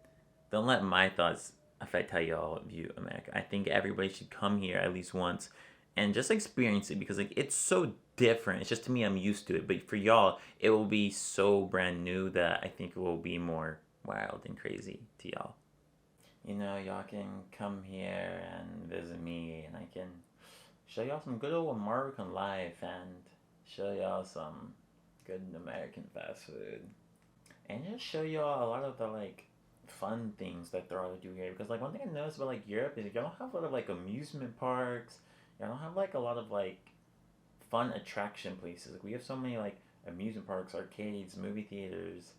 don't let my thoughts affect how y'all view America. I think everybody should come here at least once and just experience it because like it's so different. It's just to me I'm used to it, but for y'all it will be so brand new that I think it will be more wild and crazy to y'all. Y'all can come here and visit me and I can show y'all some good old American life and show y'all some good American fast food. And just show y'all a lot of the like fun things that there are to do here. Because like one thing I noticed about like Europe is y'all don't have a lot of like amusement parks. Y'all don't have like a lot of like fun attraction places. Like we have so many like amusement parks, arcades, movie theaters,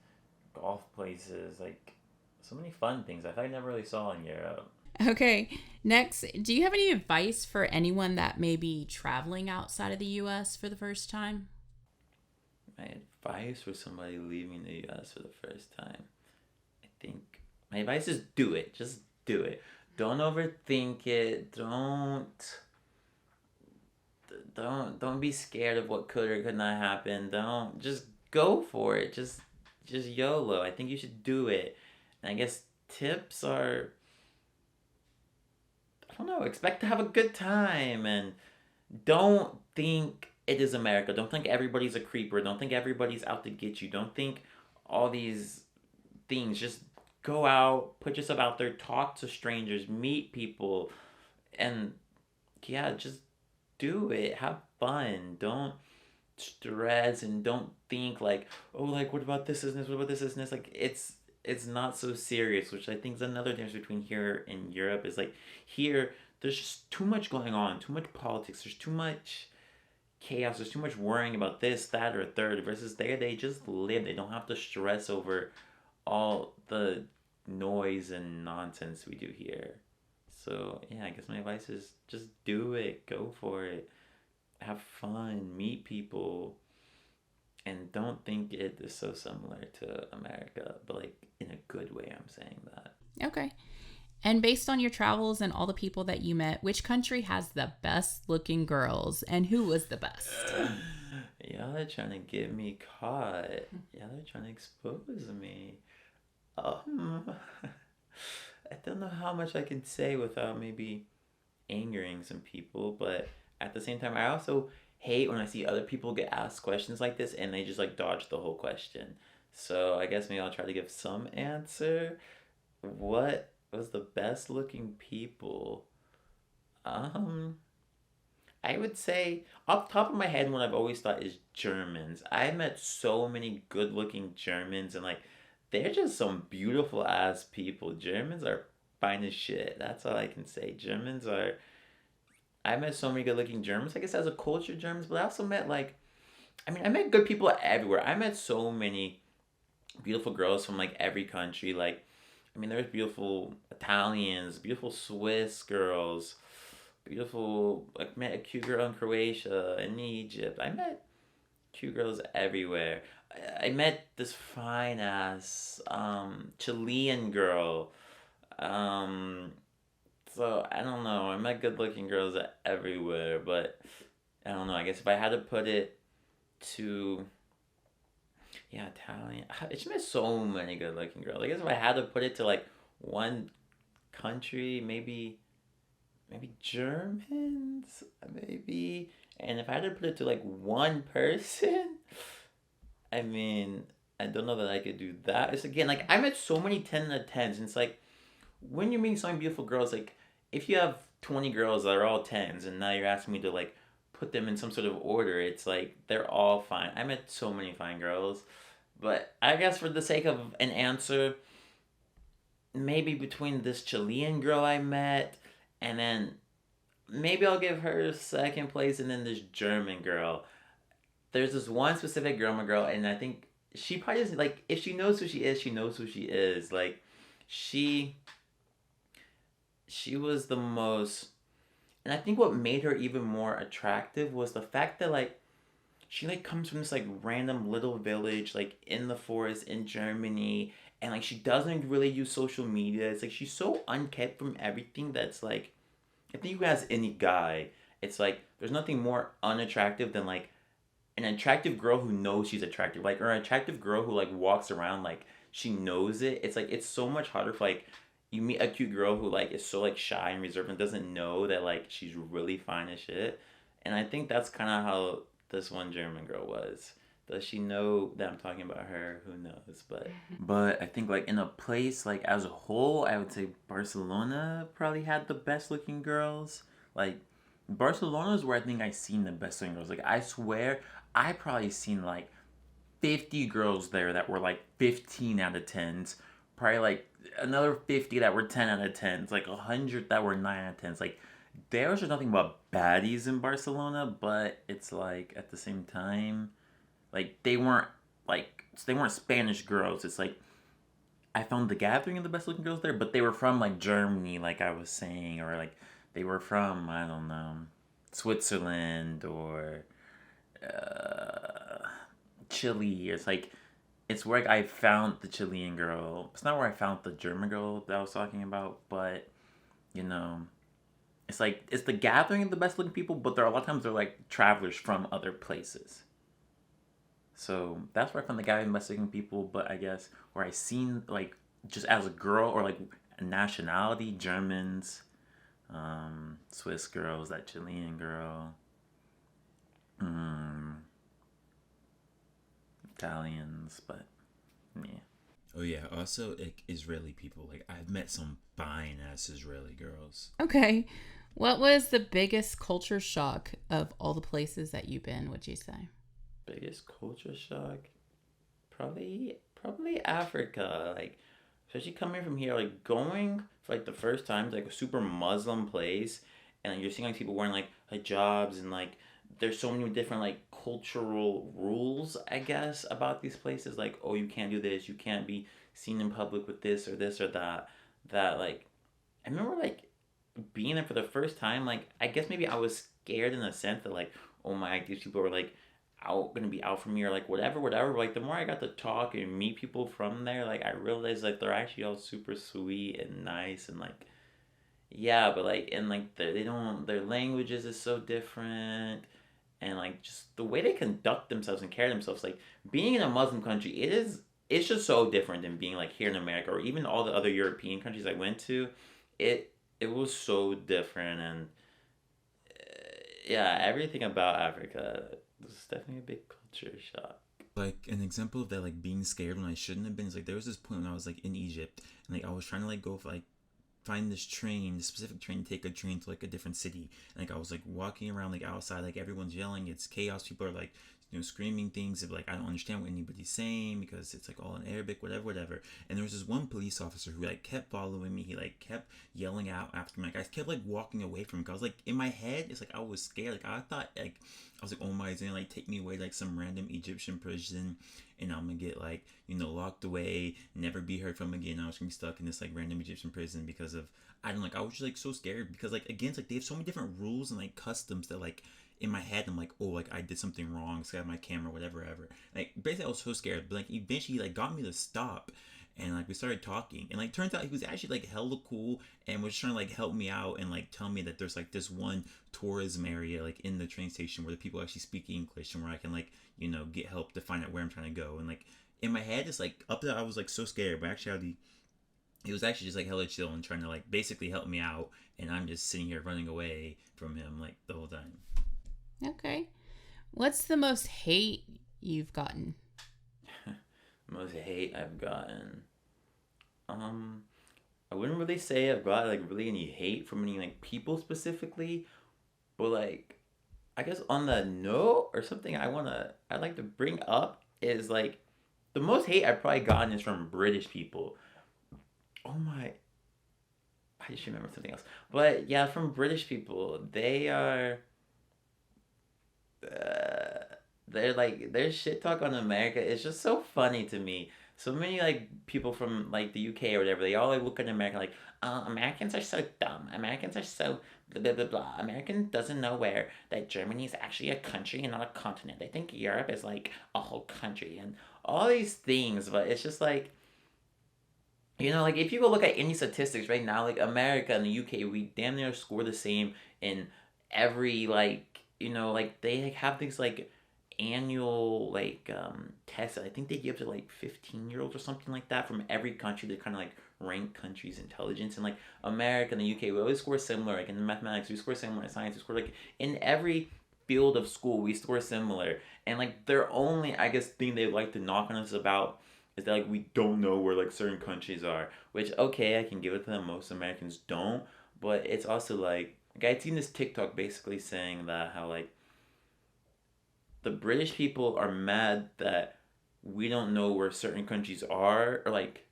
golf places. Like So many fun things I never really saw in Europe. Okay, next, do you have any advice for anyone that may be traveling outside of the US for the first time? My advice for somebody leaving the U.S. for the first time, I think my advice is do it. Just do it. Don't overthink it. Don't be scared of what could or could not happen. Don't just go for it. Just YOLO. I think you should do it. And I guess tips are, I don't know, expect to have a good time and don't think it is America. Don't think everybody's a creeper. Don't think everybody's out to get you. Don't think all these things. Just go out, put yourself out there, talk to strangers, meet people, and yeah, just do it. Have fun. Don't stress and don't think like, oh, like what about this and this? What about this and this? Like it's not so serious, which I think is another difference between here and Europe. Is like here there's just too much going on, too much politics. There's too much chaos. There's too much worrying about this, that, or third. Versus there, they just live. They don't have to stress over all the noise and nonsense we do here. So yeah, I guess my advice is just do it, go for it, have fun, meet people, and don't think it is so similar to America, but like in a good way. I'm saying that. Okay. And based on your travels and all the people that you met, which country has the best looking girls and who was the best? Y'all are trying to get me caught. Y'all are trying to expose me. Um, I don't know how much I can say without maybe angering some people, but at the same time, I also hate when I see other people get asked questions like this and they just like dodge the whole question. So I guess maybe I'll try to give some answer. What was the best looking people? Um, I would say off the top of my head, what I've always thought is Germans. I met so many good looking Germans and like they're just some beautiful ass people. Germans are fine as shit. That's all I can say. Germans are, I met so many good looking Germans, I guess as a culture Germans, but I also met like, I mean, I met good people everywhere. I met so many beautiful girls from like every country. Like, I mean, there's beautiful Italians, beautiful Swiss girls, beautiful, like, met a cute girl in Croatia and Egypt. I met cute girls everywhere. I met this fine ass Chilean girl. Um, so I don't know. I met good looking girls everywhere, but I don't know. I guess if I had to put it to, yeah, Italian. I just met so many good looking girls. I guess if I had to put it to like one country, maybe Germans, maybe. And if I had to put it to like one person, I mean, I don't know that I could do that. It's again like I met so many 10 out of 10s, and it's like when you're meeting so many beautiful girls, like if you have 20 girls that are all 10s, and now you're asking me to like put them in some sort of order, it's like they're all fine. I met so many fine girls, but I guess for the sake of an answer, maybe between this Chilean girl I met, and then maybe I'll give her second place, and then this German girl. There's this one specific German girl, and I think she probably doesn't like if she knows who she is, she knows who she is. Like she she was the most, and I think what made her even more attractive was the fact that like she like comes from this like random little village like in the forest in Germany, and like she doesn't really use social media. It's like she's so unkept from everything that's like, I think you ask any guy, it's like there's nothing more unattractive than like an attractive girl who knows she's attractive, like, or an attractive girl who like walks around like she knows it. It's like it's so much harder for like you meet a cute girl who like is so like shy and reserved and doesn't know that like she's really fine as shit. And I think that's kind of how this one German girl was. Does she know that I'm talking about her? Who knows? But I think like in a place like as a whole, I would say Barcelona probably had the best looking girls. Like Barcelona is where I think I seen the best looking girls. Like I swear I probably seen like 50 girls there that were like 15 out of 10s. Probably like another 50 that were 10 out of 10s. Like 100 that were 9 out of 10s. Like there was just nothing but baddies in Barcelona, but it's like at the same time, like they weren't Spanish girls. It's like I found the gathering of the best looking girls there, but they were from like Germany, like I was saying, or like they were from, I don't know, Switzerland or uh, Chile. It's like it's where like, I found the Chilean girl. It's not where I found the German girl that I was talking about, but you know, it's like it's the gathering of the best looking people, but there are a lot of times they're like travelers from other places. So that's where I found the gathering of the best looking people. But I guess where I seen like just as a girl or like a nationality, Germans, Swiss girls, that Chilean girl, um, Italians, but yeah. Oh yeah, also like Israeli people. Like I've met some fine ass Israeli girls. Okay. What was the biggest culture shock of all the places that you've been, would you say? Biggest culture shock, probably Africa. Like especially coming from here, like going for like the first time to like a super Muslim place, and like, you're seeing like people wearing like hijabs and like there's so many different like cultural rules, I guess, about these places. Like, oh, you can't do this, you can't be seen in public with this or that. That like I remember like being there for the first time. Like I guess maybe I was scared in a sense that like oh my these people are like out gonna be out from me or like whatever. But, like the more I got to talk and meet people from there, like I realized like they're actually all super sweet and nice and like yeah, but like and like they don't their languages is so different and like just the way they conduct themselves and carry themselves like being in a Muslim country it's just so different than being like here in America or even all the other European countries I went to. It was so different and yeah, everything about Africa was definitely a big culture shock. Like an example of that, like being scared when I shouldn't have been, is like there was this point when I was like in Egypt and like I was trying to like go for like find this train, this specific train, take a train to like a different city. And like I was like walking around like outside, like everyone's yelling, it's chaos. People are like screaming things. Of, like I don't understand what anybody's saying because it's like all in Arabic, whatever. And there was this one police officer who like kept following me. He like kept yelling out after me. Like I kept like walking away from him. Cause I was like in my head, it's like I was scared. Like I thought like I was like, oh my, he's gonna like take me away to, like some random Egyptian prison, and I'm gonna get like locked away, never be heard from again. I was gonna be stuck in this like random Egyptian prison because of I don't like I was just like so scared because like again it's like they have so many different rules and like customs that like in my head I'm like oh like I did something wrong, so I have my camera whatever ever. Like basically I was so scared, but like eventually he like got me to stop. And like we started talking, and like turns out he was actually like hella cool, and was trying to like help me out and like tell me that there's like this one tourism area like in the train station where the people actually speak English and where I can like get help to find out where I'm trying to go. And like in my head, it's like up there I was like so scared, but actually he was actually just like hella chill and trying to like basically help me out, and I'm just sitting here running away from him like the whole time. Okay. What's the most hate you've gotten? Most hate I've gotten. I wouldn't really say I've got like really any hate from any like people specifically, but like I guess on the note or something I'd like to bring up is like the most hate I've probably gotten is from British people. Oh my, I just remember something else. But yeah, from British people, uh, they're like their shit talk on America is just so funny to me. So many like people from like the UK or whatever, they all like look at America like, Americans are so dumb. Americans are so blah blah blah blah. American doesn't know where that Germany is actually a country and not a continent. They think Europe is like a whole country and all these things, but it's just like like if you go look at any statistics right now, like America and the UK, we damn near score the same in every like like they like, have these like annual like tests that I think they give to like 15-year-olds or something like that from every country to kind of like rank countries' intelligence. And like America and the UK, we always score similar. Like in mathematics, we score similar. In science, we score like in every field of school, we score similar. And like their only I guess thing they like to knock on us about is that like we don't know where like certain countries are, which okay, I can give it to them. Most Americans don't, but it's also like I'd seen this TikTok basically saying that how like the British people are mad that we don't know where certain countries are, or like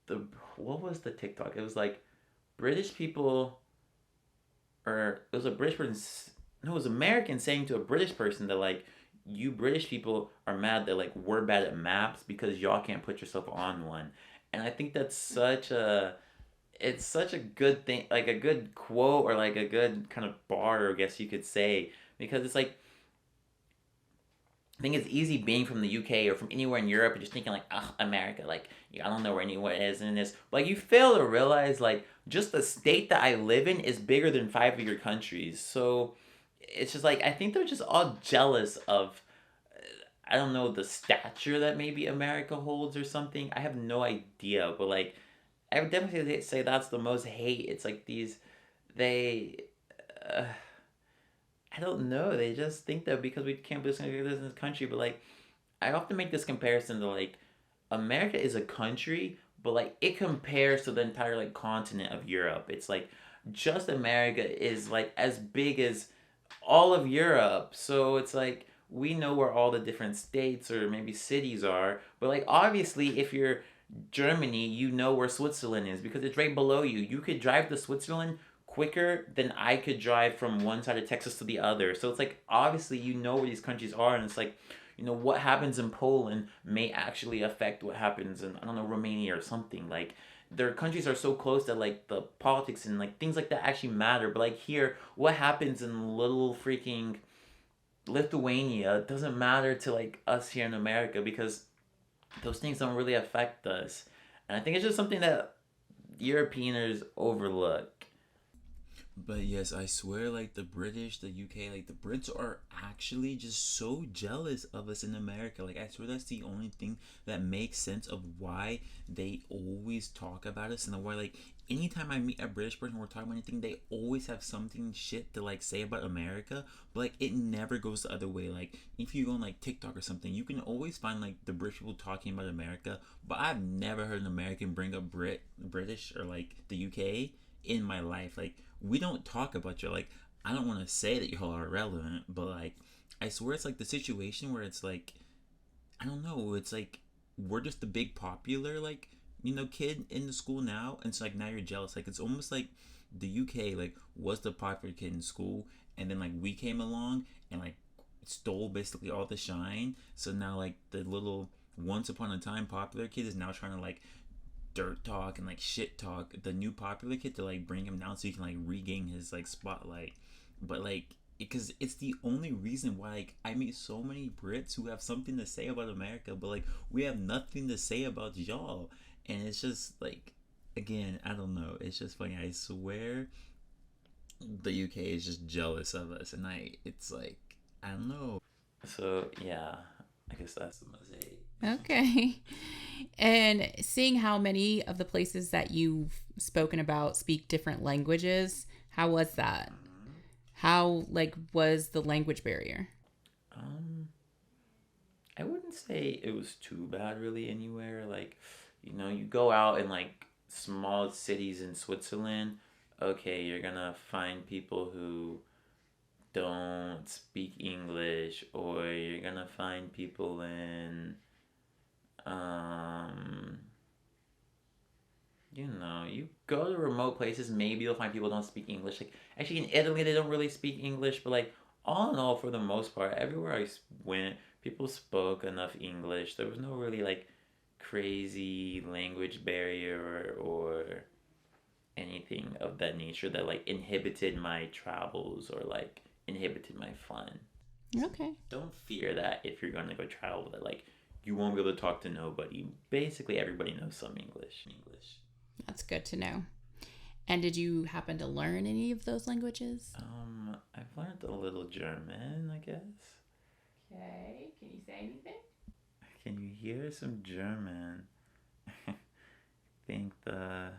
the what was the TikTok? It was like British people, or it was a British person. No, it was American saying to a British person that like you British people are mad that like we're bad at maps because y'all can't put yourself on one. And I think that's such a it's such a good thing, like a good quote or like a good kind of bar, I guess you could say, because it's like I think it's easy being from the UK or from anywhere in Europe and just thinking like, ugh, America, like I don't know where anyone is in this. But like you fail to realize like just the state that I live in is bigger than five of your countries. So it's just like I think they're just all jealous of I don't know the stature that maybe America holds or something. I have no idea, but like I would definitely say that's the most hate. It's like these they. Uh, I don't know. They just think that because we can't live in this country, but like I often make this comparison to like America is a country, but like it compares to the entire like continent of Europe. It's like just America is like as big as all of Europe. So it's like we know where all the different states or maybe cities are, but like obviously if you're Germany, you know where Switzerland is because it's right below you. You could drive to Switzerland quicker than I could drive from one side of Texas to the other. So it's like obviously you know where these countries are, and it's like what happens in Poland may actually affect what happens in I don't know Romania or something. Like their countries are so close that like the politics and like things like that actually matter. But like here, what happens in little freaking Lithuania doesn't matter to like us here in America because those things don't really affect us. And I think it's just something that Europeans overlook. But yes, I swear, like the British, the UK, like the Brits are actually just so jealous of us in America. Like, I swear that's the only thing that makes sense of why they always talk about us and why, like, anytime I meet a British person or we're talking about anything, they always have something shit to, like, say about America. But, like, it never goes the other way. Like, if you go on, like, TikTok or something, you can always find, like, the British people talking about America. But I've never heard an American bring up British, or, like, the UK in my life. Like, we don't talk about you. Like, I don't want to say that y'all are irrelevant, but like I swear it's like the situation where it's like I don't know, it's like we're just the big popular like kid in the school now, and it's like now you're jealous. Like it's almost like the UK like was the popular kid in school, and then like we came along and like stole basically all the shine. So now like the little once upon a time popular kid is now trying to like dirt talk and like shit talk the new popular kid to like bring him down so he can like regain his like spotlight. But like because it's the only reason why like I meet so many Brits who have something to say about America, but like we have nothing to say about y'all. And it's just like again, I don't know, it's just funny. I swear the UK is just jealous of us, and it's like I don't know. So yeah, I guess that's the mosaic. Okay. And seeing how many of the places that you've spoken about speak different languages, how was that? How like was the language barrier? Um, I wouldn't say it was too bad really anywhere. Like, you go out in like small cities in Switzerland. Okay, you're gonna find people who don't speak English, or you're gonna find people in um you go to remote places, maybe you'll find people don't speak English. Like actually in Italy they don't really speak English, but like all in all, for the most part, everywhere went, people spoke enough English. There was no really like crazy language barrier or anything of that nature that like inhibited my travels or like inhibited my fun. Okay. Don't fear that if you're gonna go travel that like you won't be able to talk to nobody. Basically everybody knows some English. That's good to know. And did you happen to learn any of those languages? I've learned a little German, I guess. Okay. Can you say anything? Can you hear some German? I think the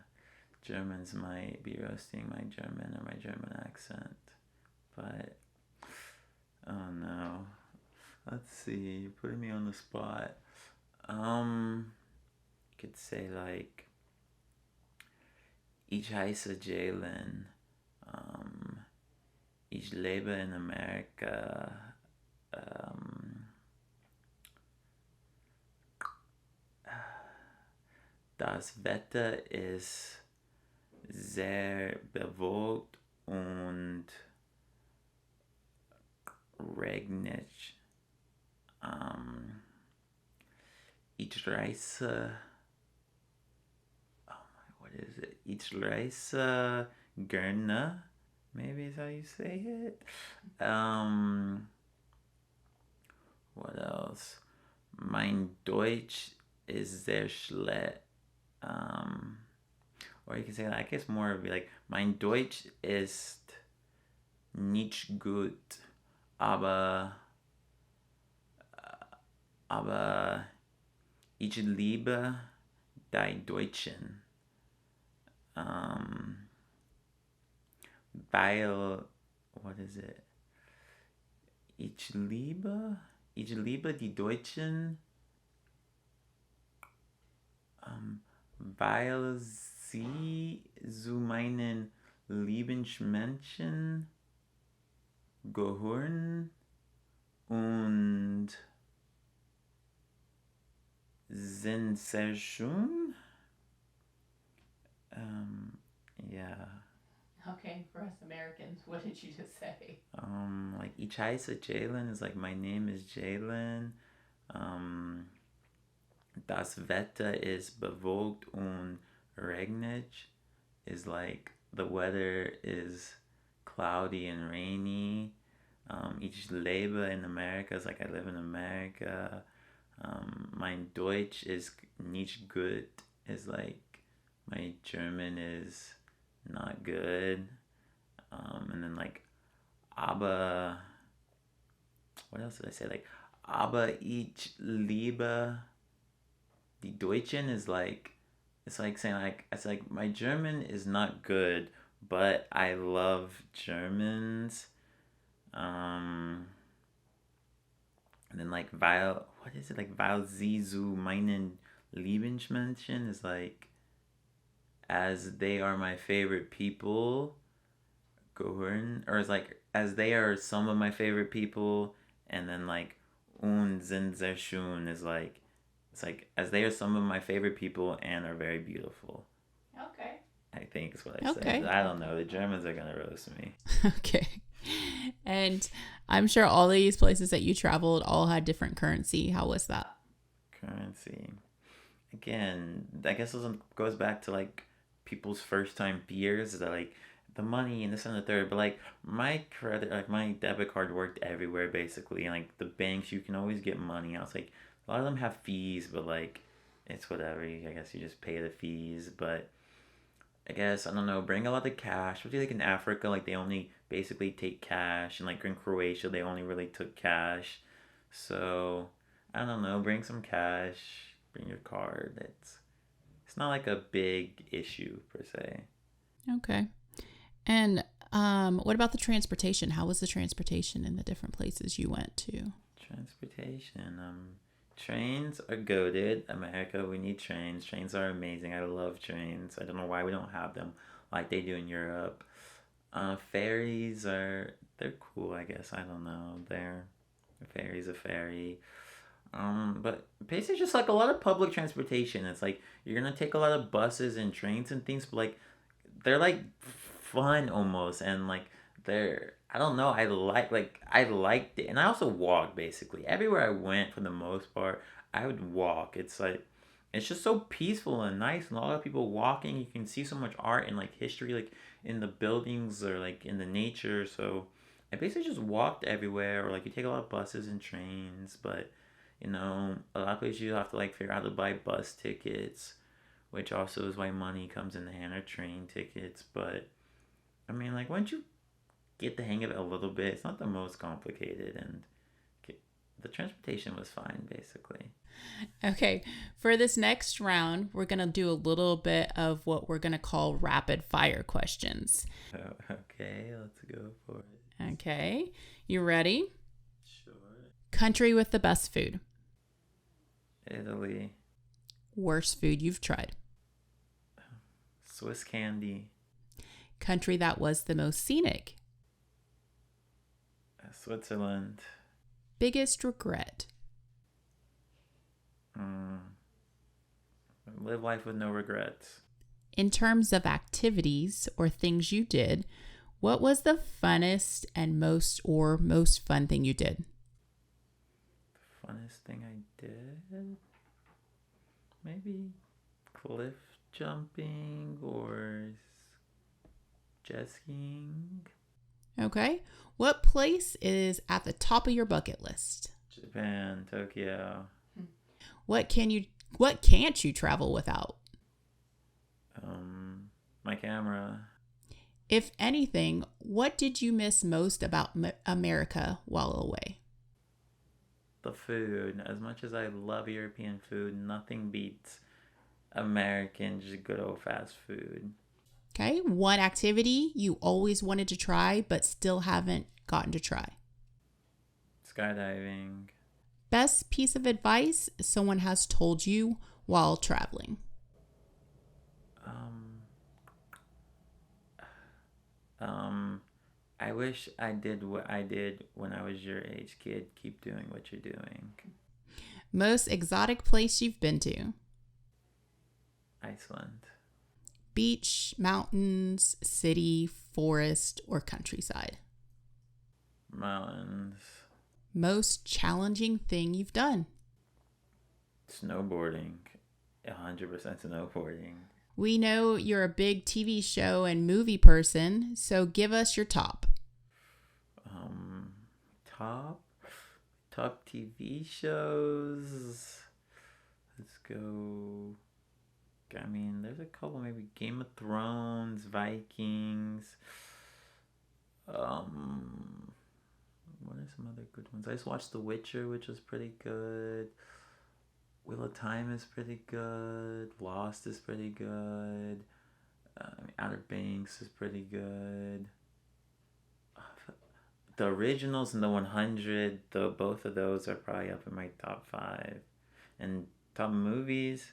Germans might be roasting my German or my German accent. But, oh no. Let's see, you're putting me on the spot. Could say like, ich heiße Jalen. Ich lebe in Amerika. Das Wetter ist sehr bewölkt und regnet. Ich reise what is it? Ich reise gerne. Maybe is how you say it. What else? Mein Deutsch ist sehr schlecht. Or you can say, I guess more would be like, mein Deutsch ist nicht gut, aber, aber ich liebe die Deutschen. Weil, what is it? Ich liebe die Deutschen, weil sie zu meinen Lieblingsmenschen gehören und sind sehr schön. Yeah. Okay, for us Americans, what did you just say? Like ich heiße Jalen is like my name is Jalen. Das Wetter ist bewölkt und regnet is like the weather is cloudy and rainy. Ich lebe in America is like I live in America. Mein Deutsch is nicht gut is like my German is not good. And then like aber what else did I say? Like aber ich liebe die Deutschen is like it's like saying like it's like my German is not good, but I love Germans. And then like weil what is it like weil sie zu meinen Lieblingsmenschen is like as they are my favorite people gehören or it's like as they are some of my favorite people and then like und sind sehr schön is like it's like as they are some of my favorite people and are very beautiful. Okay. I think is what I Okay. said. I don't know. The Germans are gonna roast me. Okay. And I'm sure all these places that you traveled all had different currency. How was that? Currency. Again, I guess this goes back to like people's first time fears that like the money and this and the third. But like my credit, like my debit card worked everywhere basically. And like the banks, you can always get money out. It's like a lot of them have fees, but like it's whatever. I guess you just pay the fees. But I guess I don't know. Bring a lot of cash. Especially like in Africa, like they only basically take cash, and like in Croatia, they only really took cash. So I don't know. Bring some cash. Bring your card. It's not like a big issue per se. Okay. And what about the transportation? How was the transportation in the different places you went to? Transportation. Trains are goated. America, we need trains. Trains are amazing. I love trains. I don't know why we don't have them like they do in Europe. Ferries they're cool, I guess. I don't know. A ferry's a ferry. But basically just like a lot of public transportation. It's like you're gonna take a lot of buses and trains and things, but like they're like fun almost and like they're I don't know, I liked it. And I also walked basically. Everywhere I went for the most part, I would walk. It's like it's just so peaceful and nice and a lot of people walking. You can see so much art and like history like in the buildings or like in the nature. So I basically just walked everywhere or like you take a lot of buses and trains, but a lot of places you have to like figure out how to buy bus tickets, which also is why money comes in the hand or train tickets. But I mean, like once you get the hang of it a little bit, it's not the most complicated, and the transportation was fine, basically. Okay, for this next round, we're going to do a little bit of what we're going to call rapid fire questions. Okay, let's go for it. Okay, you ready? Sure. Country with the best food. Italy. Worst food you've tried. Swiss candy. Country that was the most scenic. Switzerland. Biggest regret. Live life with no regrets. In terms of activities or things you did, what was the funnest and most fun thing you did? The funnest thing I did? Maybe cliff jumping or jet skiing. Okay. What place is at the top of your bucket list? Japan, Tokyo. What can't you travel without? My camera. If anything, what did you miss most about America while away? The food. As much as I love European food, nothing beats American, just good old fast food. Okay. One activity you always wanted to try but still haven't gotten to try. Skydiving. Best piece of advice someone has told you while traveling. I wish I did what I did when I was your age, kid. Keep doing what you're doing. Most exotic place you've been to. Iceland. Beach, mountains, city, forest, or countryside. Mountains. Most challenging thing you've done. Snowboarding. 100% snowboarding. We know you're a big TV show and movie person, so give us your top. Top TV shows. Let's go. I mean, there's a couple. Maybe Game of Thrones, Vikings. What are some other good ones? I just watched The Witcher, which was pretty good. Wheel of Time is pretty good. Lost is pretty good. Outer Banks is pretty good. The originals and the 100, both of those are probably up in my top 5. And top movies,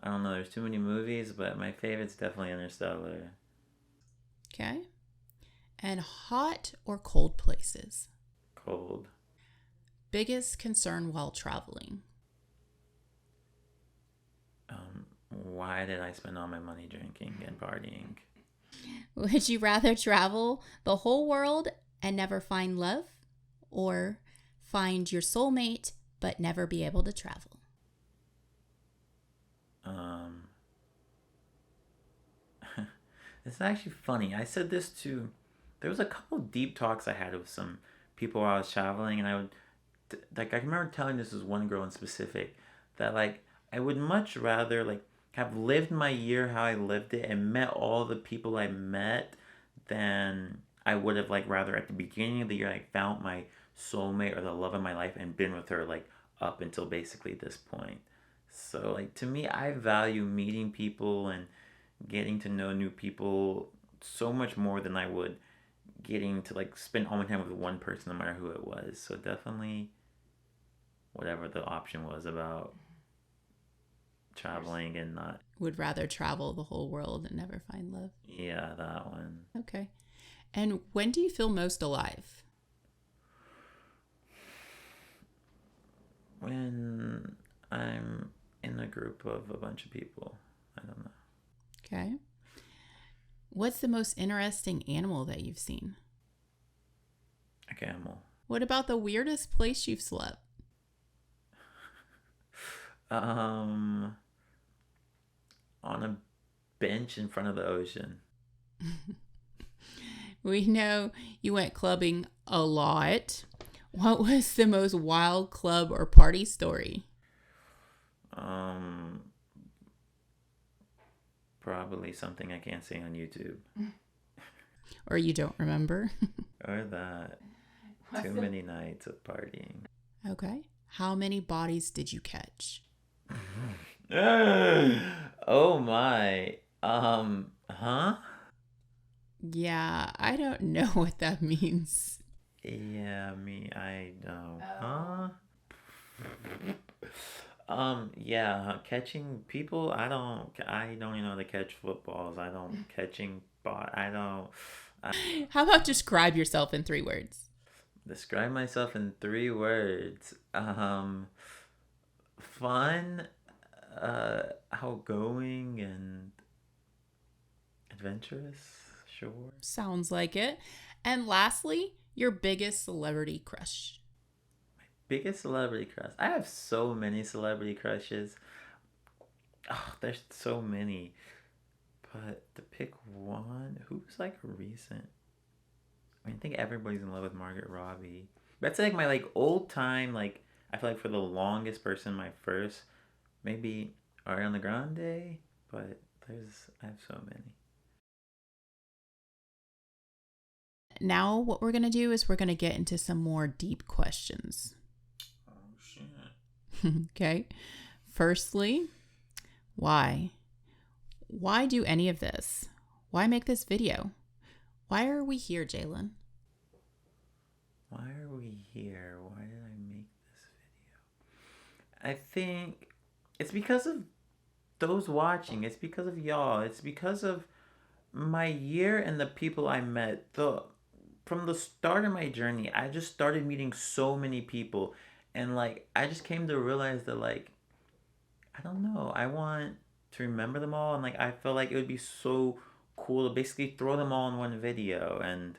I don't know, there's too many movies, but my favorite's definitely Interstellar. Okay. And hot or cold places? Cold. Biggest concern while traveling? Why did I spend all my money drinking and partying? Would you rather travel the whole world and never find love, or find your soulmate but never be able to travel? It's actually funny. I said this to, there was a couple deep talks I had with some people while I was traveling, and I remember telling this one girl in specific that, like, I would much rather, like, have lived my year how I lived it and met all the people I met than I would have, like, rather at the beginning of the year I found my soulmate or the love of my life and been with her, like, up until basically this point. So, like, to me, I value meeting people and getting to know new people so much more than I would getting to, like, spend all my time with one person, no matter who it was. So definitely whatever the option was about traveling and not. Would rather travel the whole world and never find love. Yeah, that one. Okay. And when do you feel most alive? When I'm in a group of a bunch of people. I don't know. Okay. What's the most interesting animal that you've seen? A camel. What about the weirdest place you've slept? On a bench in front of the ocean. We know you went clubbing a lot. What was the most wild club or party story? Probably something I can't say on YouTube. Or you don't remember? Or that. Too many nights of partying. Okay. How many bodies did you catch? Oh my. Huh? Yeah, I don't know what that means. Yeah, I don't. Huh? Yeah, catching people, I don't even know how to catch footballs. I don't How about describe yourself in 3 words? describe myself in 3 words. Fun, outgoing, and adventurous, sure. Sounds like it. And lastly, your biggest celebrity crush. Biggest celebrity crush. I have so many celebrity crushes. Oh, there's so many. But to pick one, who's like recent? I mean, I think everybody's in love with Margaret Robbie. That's like my like old time like I feel like for the longest person my first maybe Ariana Grande, but there's I have so many. Now, what we're going to do is we're going to get into some more deep questions. Oh shit. Okay. Firstly, why? Why do any of this? Why make this video? Why are we here, Jalen? Why are we here? Why did I make this video? I think it's because of those watching. It's because of y'all. It's because of my year and the people I met. The From the start of my journey, I just started meeting so many people, and like I just came to realize that like I don't know, I want to remember them all, and like I felt like it would be so cool to basically throw them all in one video. And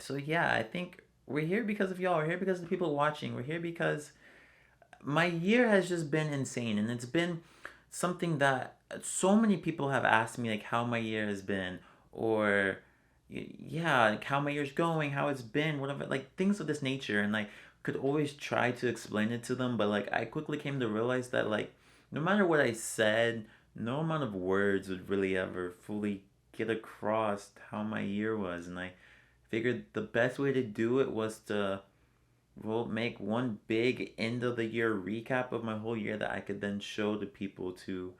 so yeah, I think we're here because of y'all. We're here because of the people watching. We're here because my year has just been insane, and it's been something that so many people have asked me like how my year has been, or yeah, like how my year's going, how it's been, whatever, like things of this nature. And like could always try to explain it to them, but like I quickly came to realize that like no matter what I said, no amount of words would really ever fully get across how my year was. And I figured the best way to do it was to we'll make one big end of the year recap of my whole year that I could then show to people to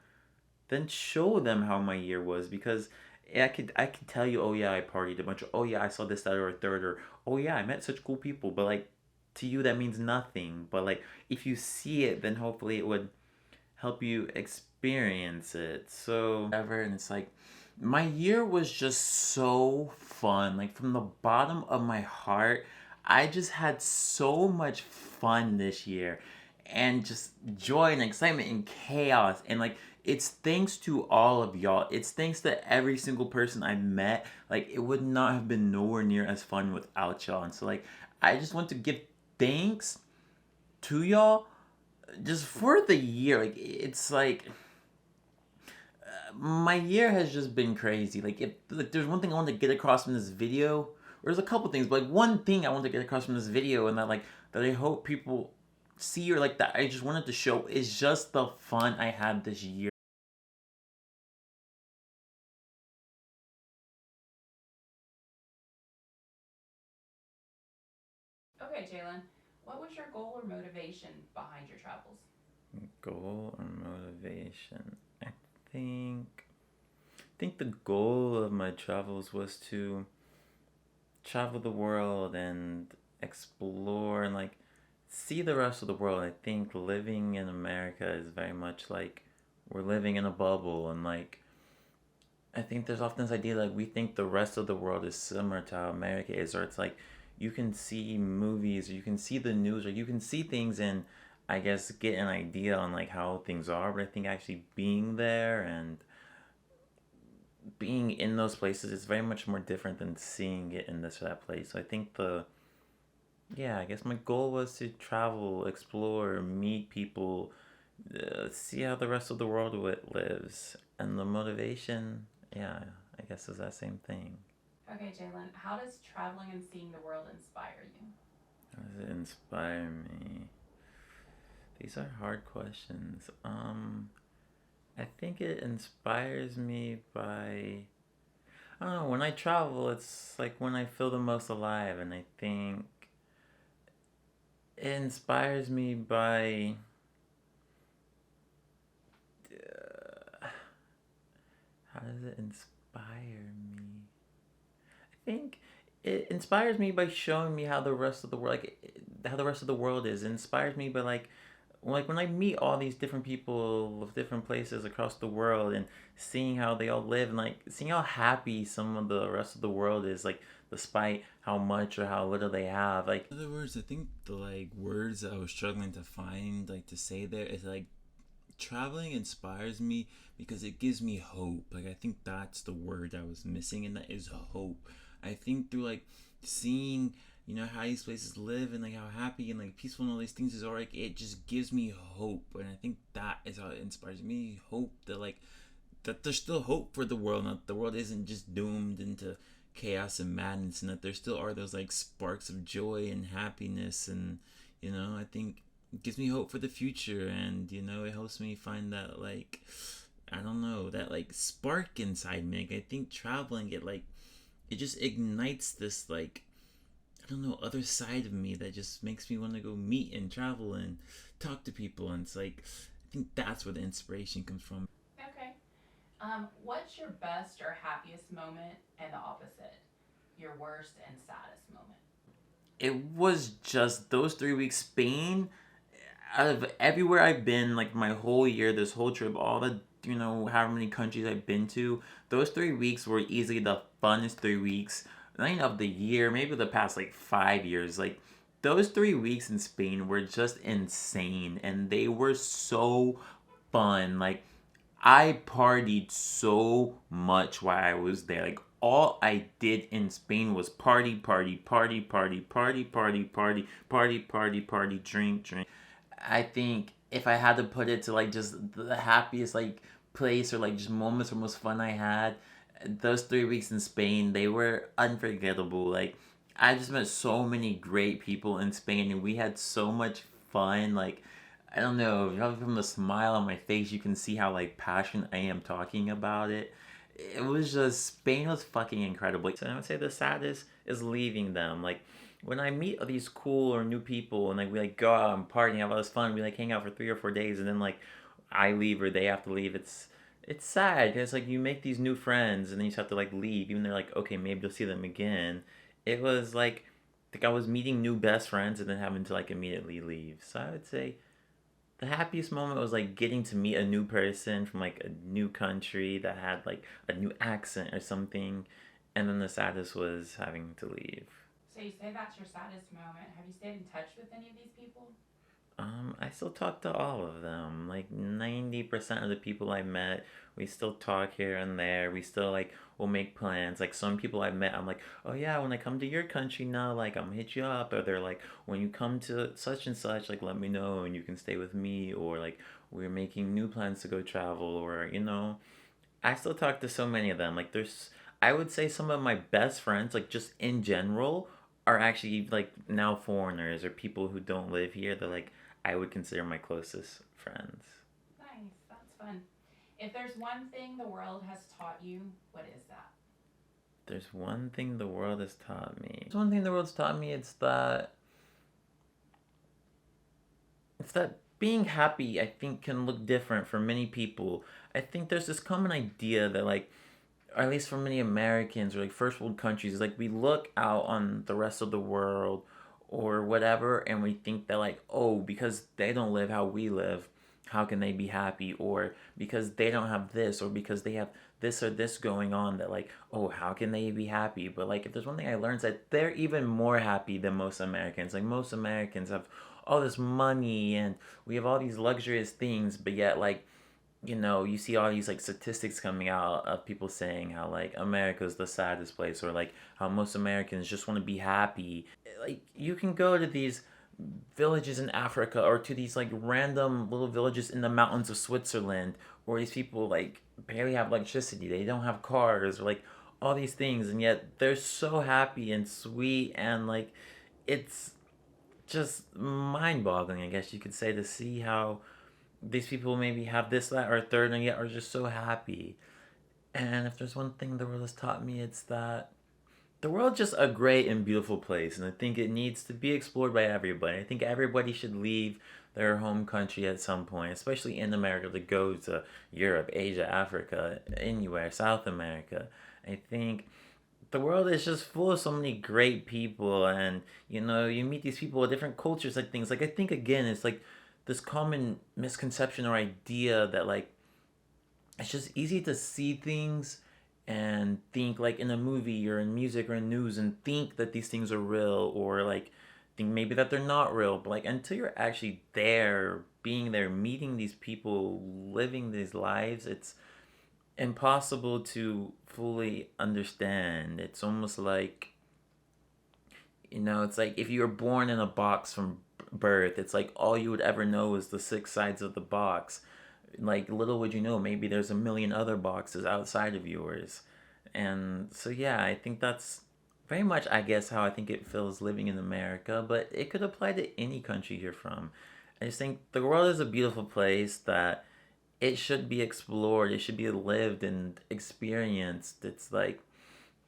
then show them how my year was. Because I could tell you, oh yeah, I partied a bunch, of oh yeah, I saw this, that, or a third, or oh yeah, I met such cool people, but like to you that means nothing. But like if you see it, then hopefully it would help you experience it. So ever, and it's like my year was just so fun. Like from the bottom of my heart, I just had so much fun this year, and just joy and excitement and chaos. And like it's thanks to all of y'all. It's thanks to every single person I met. Like it would not have been nowhere near as fun without y'all. And so like I just want to give thanks to y'all just for the year. Like it's like my year has just been crazy. Like if like there's one thing I want to get across from this video, or there's a couple things, but like one thing I want to get across from this video, and that like that I hope people see, or like that I just wanted to show, is just the fun I had this year. Okay, Jalen, what was your goal or motivation behind your travels? Goal or motivation? Think I think the goal of my travels was to travel the world and explore and like see the rest of the world. I think living in America is very much like we're living in a bubble, and like I think there's often this idea like we think the rest of the world is similar to how America is, or it's like you can see movies, or you can see the news, or you can see things and I guess get an idea on like how things are. But I think actually being there and being in those places is very much more different than seeing it in this or that place. So I think the yeah, I guess my goal was to travel, explore, meet people, see how the rest of the world lives, and the motivation, yeah, I guess is that same thing. Okay, Jalen, how does traveling and seeing the world inspire you? How does it inspire me? These are hard questions. I think it inspires me by I don't know, when I travel, it's like when I feel the most alive, and I think it inspires me by how does it inspire me? I think it inspires me by showing me how the rest of the world, like how the rest of the world is. It inspires me by like when I meet all these different people of different places across the world, and seeing how they all live, and like seeing how happy some of the rest of the world is, like despite how much or how little they have. Like In other words, I think the like words that I was struggling to find like to say there is like traveling inspires me because it gives me hope. Like I think that's the word I was missing, and that is hope. I think through like seeing you know, how these places live and like how happy and like peaceful and all these things is, or like it just gives me hope. And I think that is how it inspires me, hope that like that there's still hope for the world, that the world isn't just doomed into chaos and madness, and that there still are those like sparks of joy and happiness. And you know, I think it gives me hope for the future, and you know, it helps me find that like, I don't know, that like spark inside me. Like, I think traveling, it just ignites this like, I don't know, other side of me that just makes me want to go meet and travel and talk to people. And it's like, I think that's where the inspiration comes from. Okay. What's your best or happiest moment, and the opposite, your worst and saddest moment? It was just those 3 weeks. Spain, out of everywhere I've been, like my whole year, this whole trip, all the, you know, however many countries I've been to, those 3 weeks were easily the funnest 3 weeks, not even of the year, maybe the past like 5 years. Like those 3 weeks in Spain were just insane, and they were so fun. Like I partied so much while I was there. Like all I did in Spain was party, party, party, party, party, party, party, party, party, party, drink, drink. I think if I had to put it to like just the happiest like place or like just moments or most fun I had, those 3 weeks in Spain, they were unforgettable. Like I just met so many great people in Spain, and we had so much fun. Like I don't know, probably from the smile on my face, you can see how like passionate I am talking about it. It was just, Spain was fucking incredible. So I would say the saddest is leaving them. Like when I meet these cool or new people and like we like go out and party and have all this fun, we like hang out for 3 or 4 days, and then like I leave or they have to leave. It's sad because like you make these new friends and then you just have to like leave, even though they're like, okay, maybe you'll see them again. It was like I was meeting new best friends and then having to like immediately leave. So I would say the happiest moment was like getting to meet a new person from like a new country that had like a new accent or something, and then the saddest was having to leave. So you say that's your saddest moment. Have you stayed in touch with any of these people? I still talk to all of them. Like 90% of the people I met, we still talk here and there. We still like will make plans. Like some people I met, I'm like, oh yeah, when I come to your country now, like I'm gonna hit you up. Or they're like, when you come to such and such, like let me know and you can stay with me. Or like we're making new plans to go travel. Or you know, I still talk to so many of them. Like there's, I would say some of my best friends, like just in general, are actually like now foreigners or people who don't live here. They're like I would consider my closest friends. Nice, that's fun. If there's one thing the world has taught you, what is that? There's one thing the world has taught me. There's one thing the world's taught me. It's that being happy, I think, can look different for many people. I think there's this common idea that like, or at least for many Americans or like first world countries, like we look out on the rest of the world or whatever, and we think that like, oh, because they don't live how we live, how can they be happy? Or because they don't have this, or because they have this or this going on, that like, oh, how can they be happy? But like, if there's one thing I learned, is that they're even more happy than most Americans. Like most Americans have all this money and we have all these luxurious things, but yet like, you know, you see all these like statistics coming out of people saying how like America's the saddest place, or like how most Americans just want to be happy. Like you can go to these villages in Africa or to these like random little villages in the mountains of Switzerland, or these people like barely have electricity, they don't have cars, or like all these things, and yet they're so happy and sweet, and like it's just mind-boggling, I guess you could say, to see how these people maybe have this, that, or third, and yet are just so happy. And if there's one thing the world has taught me, it's that the world's just a great and beautiful place, and I think it needs to be explored by everybody. I think everybody should leave their home country at some point, especially in America, to go to Europe, Asia, Africa, anywhere, South America. I think the world is just full of so many great people, and you know, you meet these people with different cultures and things. Like I think again, it's like this common misconception or idea that like it's just easy to see things and think like in a movie or in music or in news and think that these things are real, or like think maybe that they're not real, but like until you're actually there, being there, meeting these people, living these lives, it's impossible to fully understand. It's almost like You know, it's like if you were born in a box from birth, it's like all you would ever know is the six sides of the box. Like little would you know, maybe there's a million other boxes outside of yours. And so yeah, I think that's very much I guess how I think it feels living in America, but it could apply to any country you're from. I just think the world is a beautiful place that it should be explored, it should be lived and experienced. It's like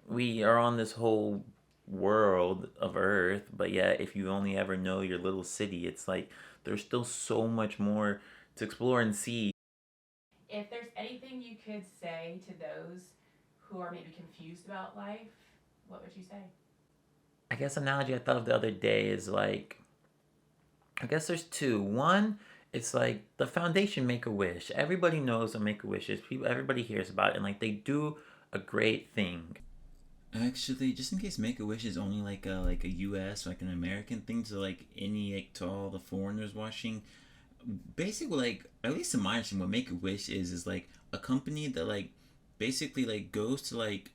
we are on this whole world of earth, but yet if you only ever know your little city, it's like there's still so much more to explore and see. If there's anything you could say to those who are maybe confused about life, what would you say? I guess analogy I thought of the other day is like I guess there's two. One, it's like the foundation Make a Wish. Everybody knows what Make a Wish is. People, everybody hears about it, and like they do a great thing. Actually, just in case Make a Wish is only like a U.S. like an American thing to like any like to all the foreigners watching, basically like at least in my understanding, what Make a Wish is like a company that like basically like goes to like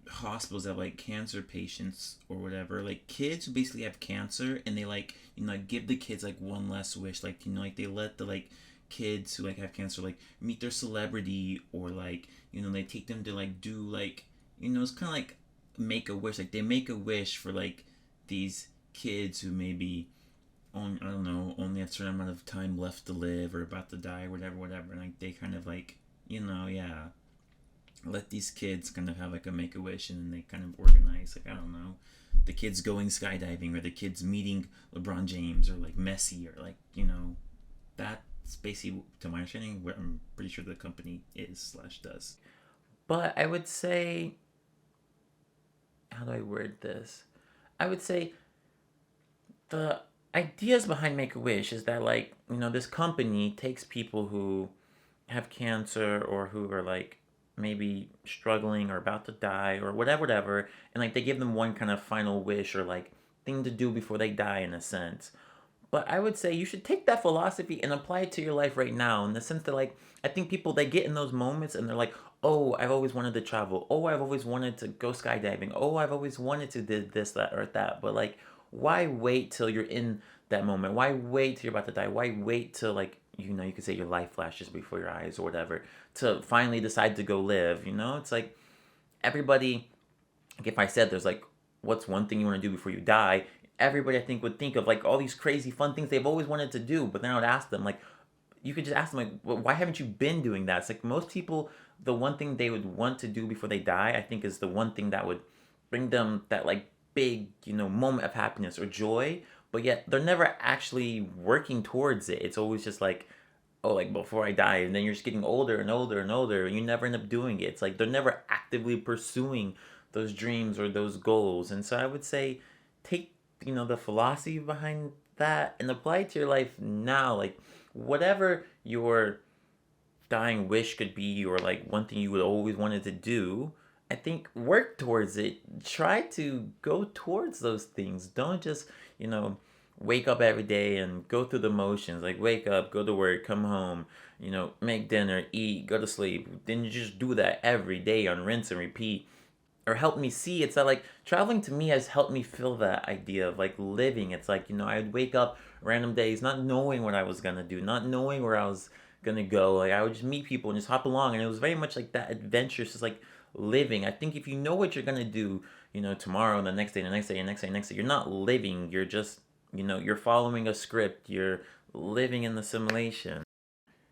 hospitals that have like cancer patients or whatever, like kids who basically have cancer, and they like like give the kids like one last wish, like like they let the like kids who like have cancer like meet their celebrity, or like they take them to like do like it's kind of like make a wish, like they make a wish for like these kids who maybe I don't know, only have a certain amount of time left to live or about to die or whatever, and like they kind of like yeah, let these kids kind of have like a make a wish, and then they kind of organize like I don't know, the kids going skydiving, or the kids meeting LeBron James, or like Messi, or like that's basically, to my understanding, what I'm pretty sure the company is slash does. But I would say, how do I word this? I would say the ideas behind Make a Wish is that like this company takes people who have cancer or who are like maybe struggling or about to die or whatever, and like they give them one kind of final wish or like thing to do before they die in a sense. But I would say you should take that philosophy and apply it to your life right now, in the sense that like I think people, they get in those moments and they're like, oh, I've always wanted to travel, oh, I've always wanted to go skydiving, oh, I've always wanted to do this, that, or that. But like, why wait till you're in that moment? Why wait till you're about to die? Why wait till like you could say your life flashes before your eyes or whatever, to finally decide to go live? It's like everybody, like if I said there's like, what's one thing you want to do before you die, everybody I think would think of like all these crazy fun things they've always wanted to do. But then I would ask them like, you could just ask them like, well, why haven't you been doing that? It's like most people, the one thing they would want to do before they die, I think, is the one thing that would bring them that like big moment of happiness or joy. But yet they're never actually working towards it. It's always just like, oh, like before I die, and then you're just getting older and older and older, and you never end up doing it. It's like they're never actively pursuing those dreams or those goals. And so I would say take the philosophy behind that and apply it to your life now. Like whatever your dying wish could be, or like one thing you would always wanted to do, I think work towards it. Try to go towards those things. Don't just wake up every day and go through the motions. Like wake up, go to work, come home, make dinner, eat, go to sleep. Then you just do that every day on rinse and repeat. Or help me see, it's that like traveling to me has helped me feel that idea of like living. It's like I'd wake up random days not knowing what I was gonna do, not knowing where I was gonna go. Like I would just meet people and just hop along, and it was very much like that adventure. It's just like living. I think if you know what you're gonna do, tomorrow and the next day, the next day, and next day, next day, you're not living. You're just you're following a script. You're living in the simulation.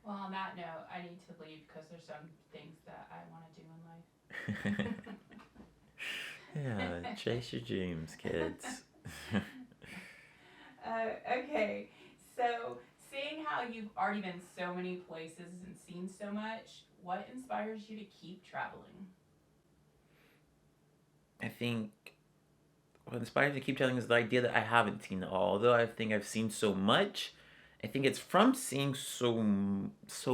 Well, on that note, I need to leave because there's some things that I want to do in life. Yeah, chase your dreams, kids. Okay, so seeing how you've already been so many places and seen so much, what inspires you to keep traveling? I think what inspires me to keep traveling is the idea that I haven't seen it all. Although I think I've seen so much, I think it's from seeing so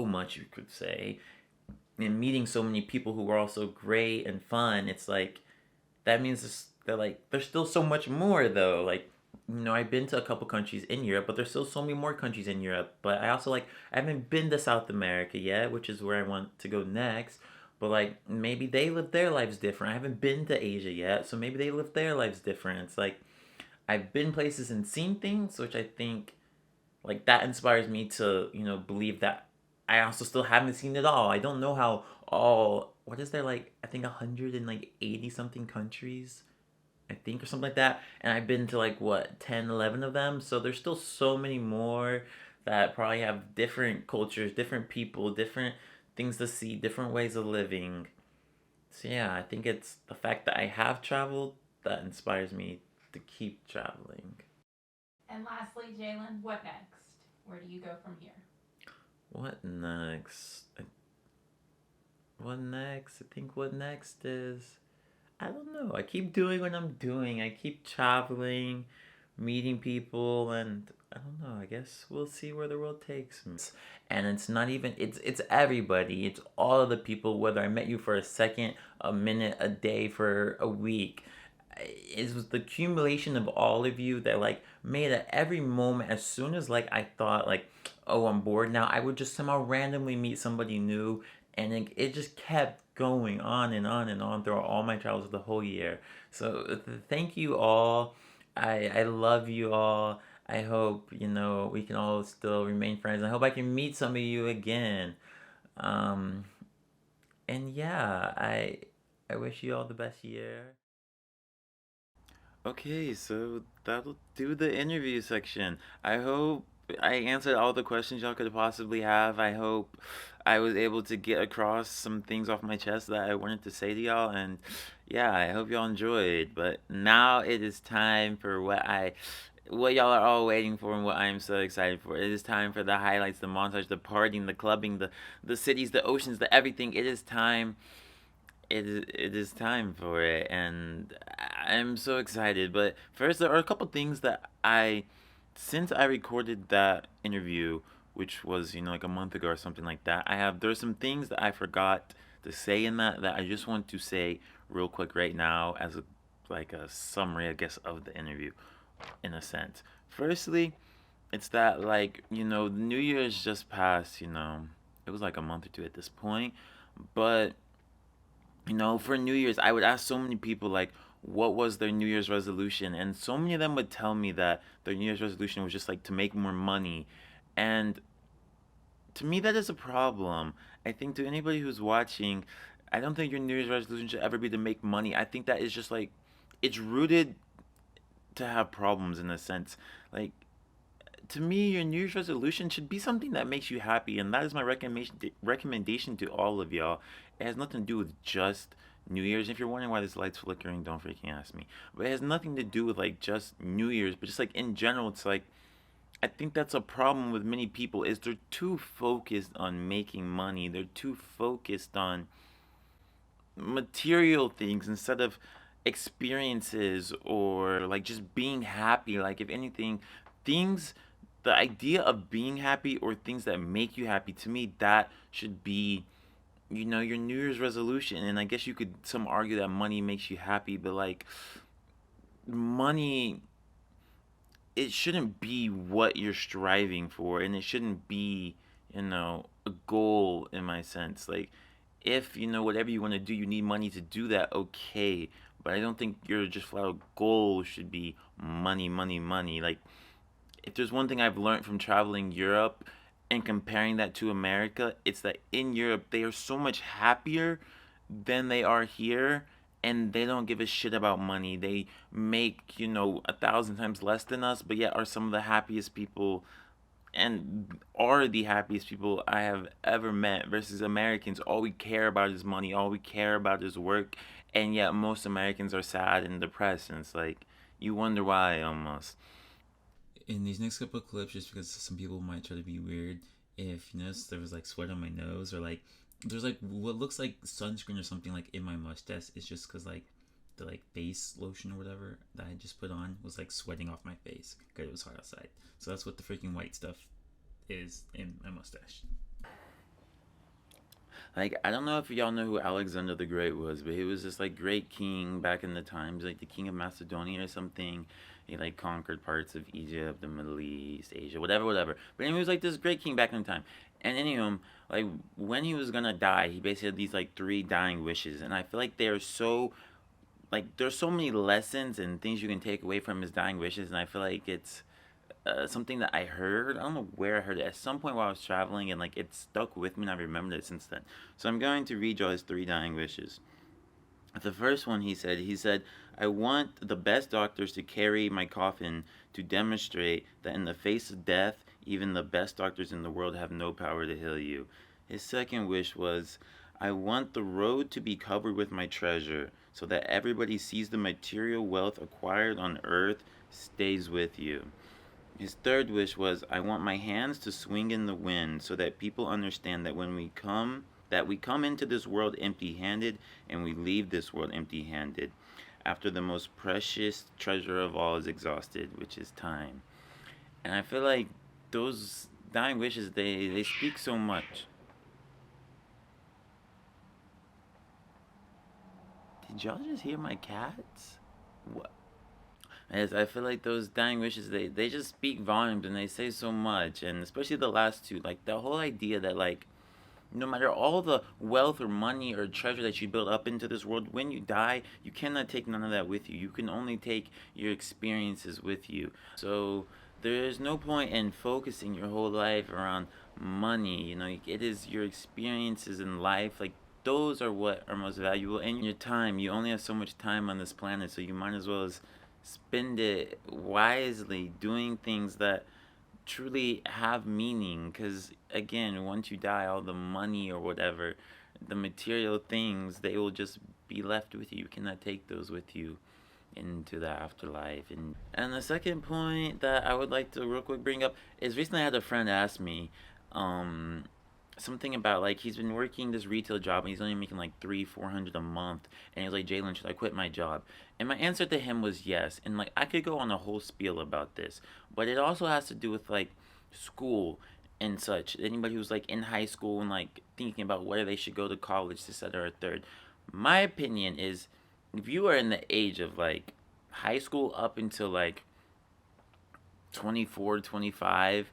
much, you could say, and meeting so many people who are also great and fun. It's like that means that like there's still so much more though. Like I've been to a couple countries in Europe, but there's still so many more countries in Europe. But I also like I haven't been to South America yet, which is where I want to go next. but like maybe they live their lives different. I haven't been to Asia yet, so maybe they live their lives different. It's like I've been places and seen things, which I think like that inspires me to believe that I also still haven't seen it all. I don't know how all what is there like I think 180 something countries I think or something like that, and I've been to like what 10, 11 of them. So there's still so many more that probably have different cultures, different people, different things to see, different ways of living. So yeah, I think it's the fact that I have traveled that inspires me to keep traveling. And lastly, Jalen, what next? Where do you go from here? What next? What next? I think what next is I don't know. I keep doing what I'm doing. I keep traveling, meeting people, and I don't know. I guess we'll see where the world takes me. And it's not even it's everybody. It's all of the people. Whether I met you for a second, a minute, a day, for a week. It was the accumulation of all of you that like made at every moment. As soon as like I thought like, oh, I'm bored now, I would just somehow randomly meet somebody new, and it just kept going on and on and on throughout all my travels of the whole year. So thank you all. I love you all. I hope we can all still remain friends. I hope I can meet some of you again. Um, and yeah, I wish you all the best year. Okay, so that'll do the interview section. I hope I answered all the questions y'all could possibly have. I hope I was able to get across some things off my chest that I wanted to say to y'all. And yeah, I hope y'all enjoyed. But now it is time for what y'all are all waiting for and what I am so excited for. It is time for the highlights, the montage, the partying, the clubbing, the cities, the oceans, the everything. It is time for it, and I'm so excited. But first, there are a couple things that since I recorded that interview, which was like a month ago or something like that, there's some things that I forgot to say in that I just want to say real quick right now as a summary, I guess, of the interview, in a sense. Firstly, it's that New Year's just passed. It was like a month or two at this point, but for New Year's, I would ask so many people like, what was their New Year's resolution, and so many of them would tell me that their New Year's resolution was just like to make more money, and to me that is a problem. I think to anybody who's watching, I don't think your New Year's resolution should ever be to make money. I think that is just like it's rooted to have problems in a sense. Like to me, your New Year's resolution should be something that makes you happy, and that is my recommendation to all of y'all. It has nothing to do with just New Year's. If you're wondering why this light's flickering, don't freaking ask me. But it has nothing to do with like just New Year's, but just like in general, it's like I think that's a problem with many people is they're too focused on making money. They're too focused on material things instead of experiences or like just being happy. Like if anything, things the idea of being happy or things that make you happy, to me that should be your New Year's resolution. And I guess you could some argue that money makes you happy, but like money, it shouldn't be what you're striving for, and it shouldn't be a goal in my sense. Like if whatever you want to do, you need money to do that, okay, but I don't think your just flat out goal should be money, money, money. Like if there's one thing I've learned from traveling Europe and comparing that to America, it's that in Europe they are so much happier than they are here, and they don't give a shit about money. They make 1,000 times less than us, but yet are some of the happiest people and are the happiest people I have ever met. Versus Americans, all we care about is money, all we care about is work, and yet most Americans are sad and depressed, and it's like you wonder why almost. In these next couple of clips, just because some people might try to be weird, if you notice there was like sweat on my nose, or like there's like what looks like sunscreen or something like in my mustache, it's just because like the like face lotion or whatever that I just put on was like sweating off my face because it was hot outside. So that's what the freaking white stuff is in my mustache. Like I don't know if y'all know who Alexander the Great was, but he was this like great king back in the times, like the king of Macedonia or something. He like conquered parts of Egypt, the Middle East, Asia, whatever, whatever. But anyway, he was like this great king back in the time. And anyway, like when he was gonna die, he basically had these like three dying wishes, and I feel like they're so like there's so many lessons and things you can take away from his dying wishes, and I feel like it's something that I heard. I don't know where I heard it. At some point while I was traveling, and like it stuck with me, and I've remembered it since then. So I'm going to read you all his three dying wishes. The first one he said, I want the best doctors to carry my coffin to demonstrate that in the face of death, even the best doctors in the world have no power to heal you. His second wish was, I want the road to be covered with my treasure so that everybody sees the material wealth acquired on earth stays with you. His third wish was, I want my hands to swing in the wind so that people understand that we come into this world empty-handed and we leave this world empty-handed after the most precious treasure of all is exhausted, which is time. And I feel like those dying wishes they speak so much. Did y'all just hear my cats? What? As I feel like those dying wishes, they just speak volumes and they say so much, and especially the last two, like the whole idea that like no matter all the wealth or money or treasure that you build up into this world, when you die, you cannot take none of that with you. You can only take your experiences with you. So there is no point in focusing your whole life around money. You know, it is your experiences in life, like those are what are most valuable, and your time. You only have so much time on this planet, so you might as well as spend it wisely doing things that truly have meaning, because again, once you die, all the money or whatever, the material things, they will just be left with you. You cannot take those with you into the afterlife. And the second point that I would like to real quick bring up is recently I had a friend ask me um something about like he's been working this retail job and he's only making like 300-400 a month, and he's like, Jalen, should I quit my job? And my answer to him was yes. And like I could go on a whole spiel about this, but it also has to do with like school and such. Anybody who's like in high school and like thinking about whether they should go to college, this, that, or a third. My opinion is, if you are in the age of like high school up until like 24, 25,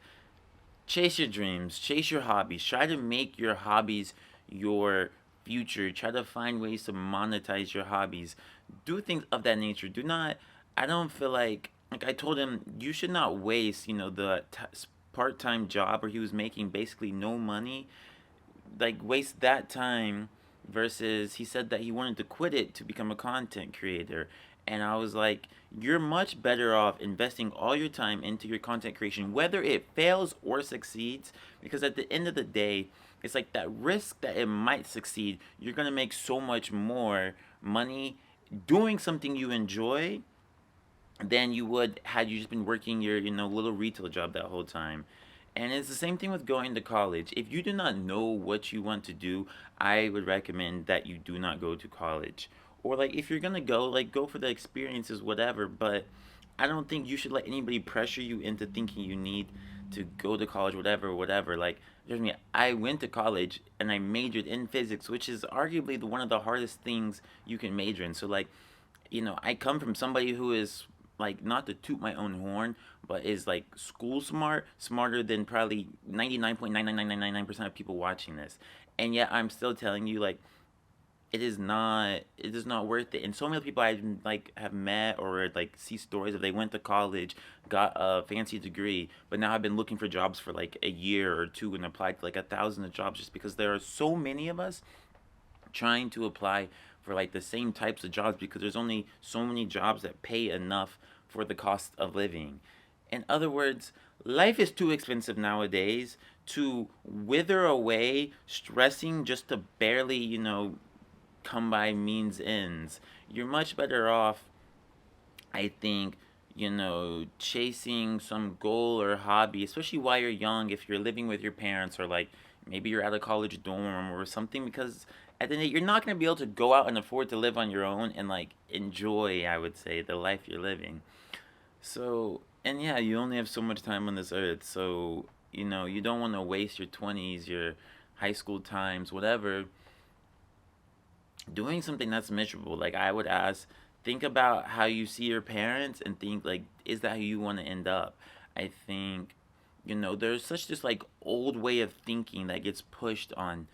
chase your dreams, chase your hobbies, try to make your hobbies your future, try to find ways to monetize your hobbies, do things of that nature. Do not, I don't feel like I told him, you should not waste, the part-time job where he was making basically no money, like waste that time, versus he said that he wanted to quit it to become a content creator. And I was like, you're much better off investing all your time into your content creation, whether it fails or succeeds, because at the end of the day, it's like that risk that it might succeed, you're going to make so much more money doing something you enjoy than you would had you just been working your little retail job that whole time. And it's the same thing with going to college. If you do not know what you want to do, I would recommend that you do not go to college. Or like if you're gonna go, like go for the experiences, whatever. But I don't think you should let anybody pressure you into thinking you need to go to college, whatever, whatever. Like, there's me. I went to college and I majored in physics, which is arguably one of the hardest things you can major in. So like, I come from somebody who is like, not to toot my own horn, but is like school smart, smarter than probably 99.99999% of people watching this. And yet I'm still telling you, like, it is not worth it. And so many people I like have met or like see stories of, they went to college, got a fancy degree, but now I've been looking for jobs for like a year or two and applied to like 1,000 of jobs, just because there are so many of us trying to apply for like the same types of jobs, because there's only so many jobs that pay enough for the cost of living. In other words, life is too expensive nowadays to wither away stressing just to barely, come by means ends. You're much better off, I think, chasing some goal or hobby, especially while you're young, if you're living with your parents, or like maybe you're at a college dorm or something, because at the end, you're not going to be able to go out and afford to live on your own and like enjoy, I would say, the life you're living. So, and yeah, you only have so much time on this earth. So, you don't want to waste your 20s, your high school times, whatever, doing something that's miserable. Like I would ask, think about how you see your parents and think like, is that how you want to end up? I think You know, there's such this like old way of thinking that gets pushed on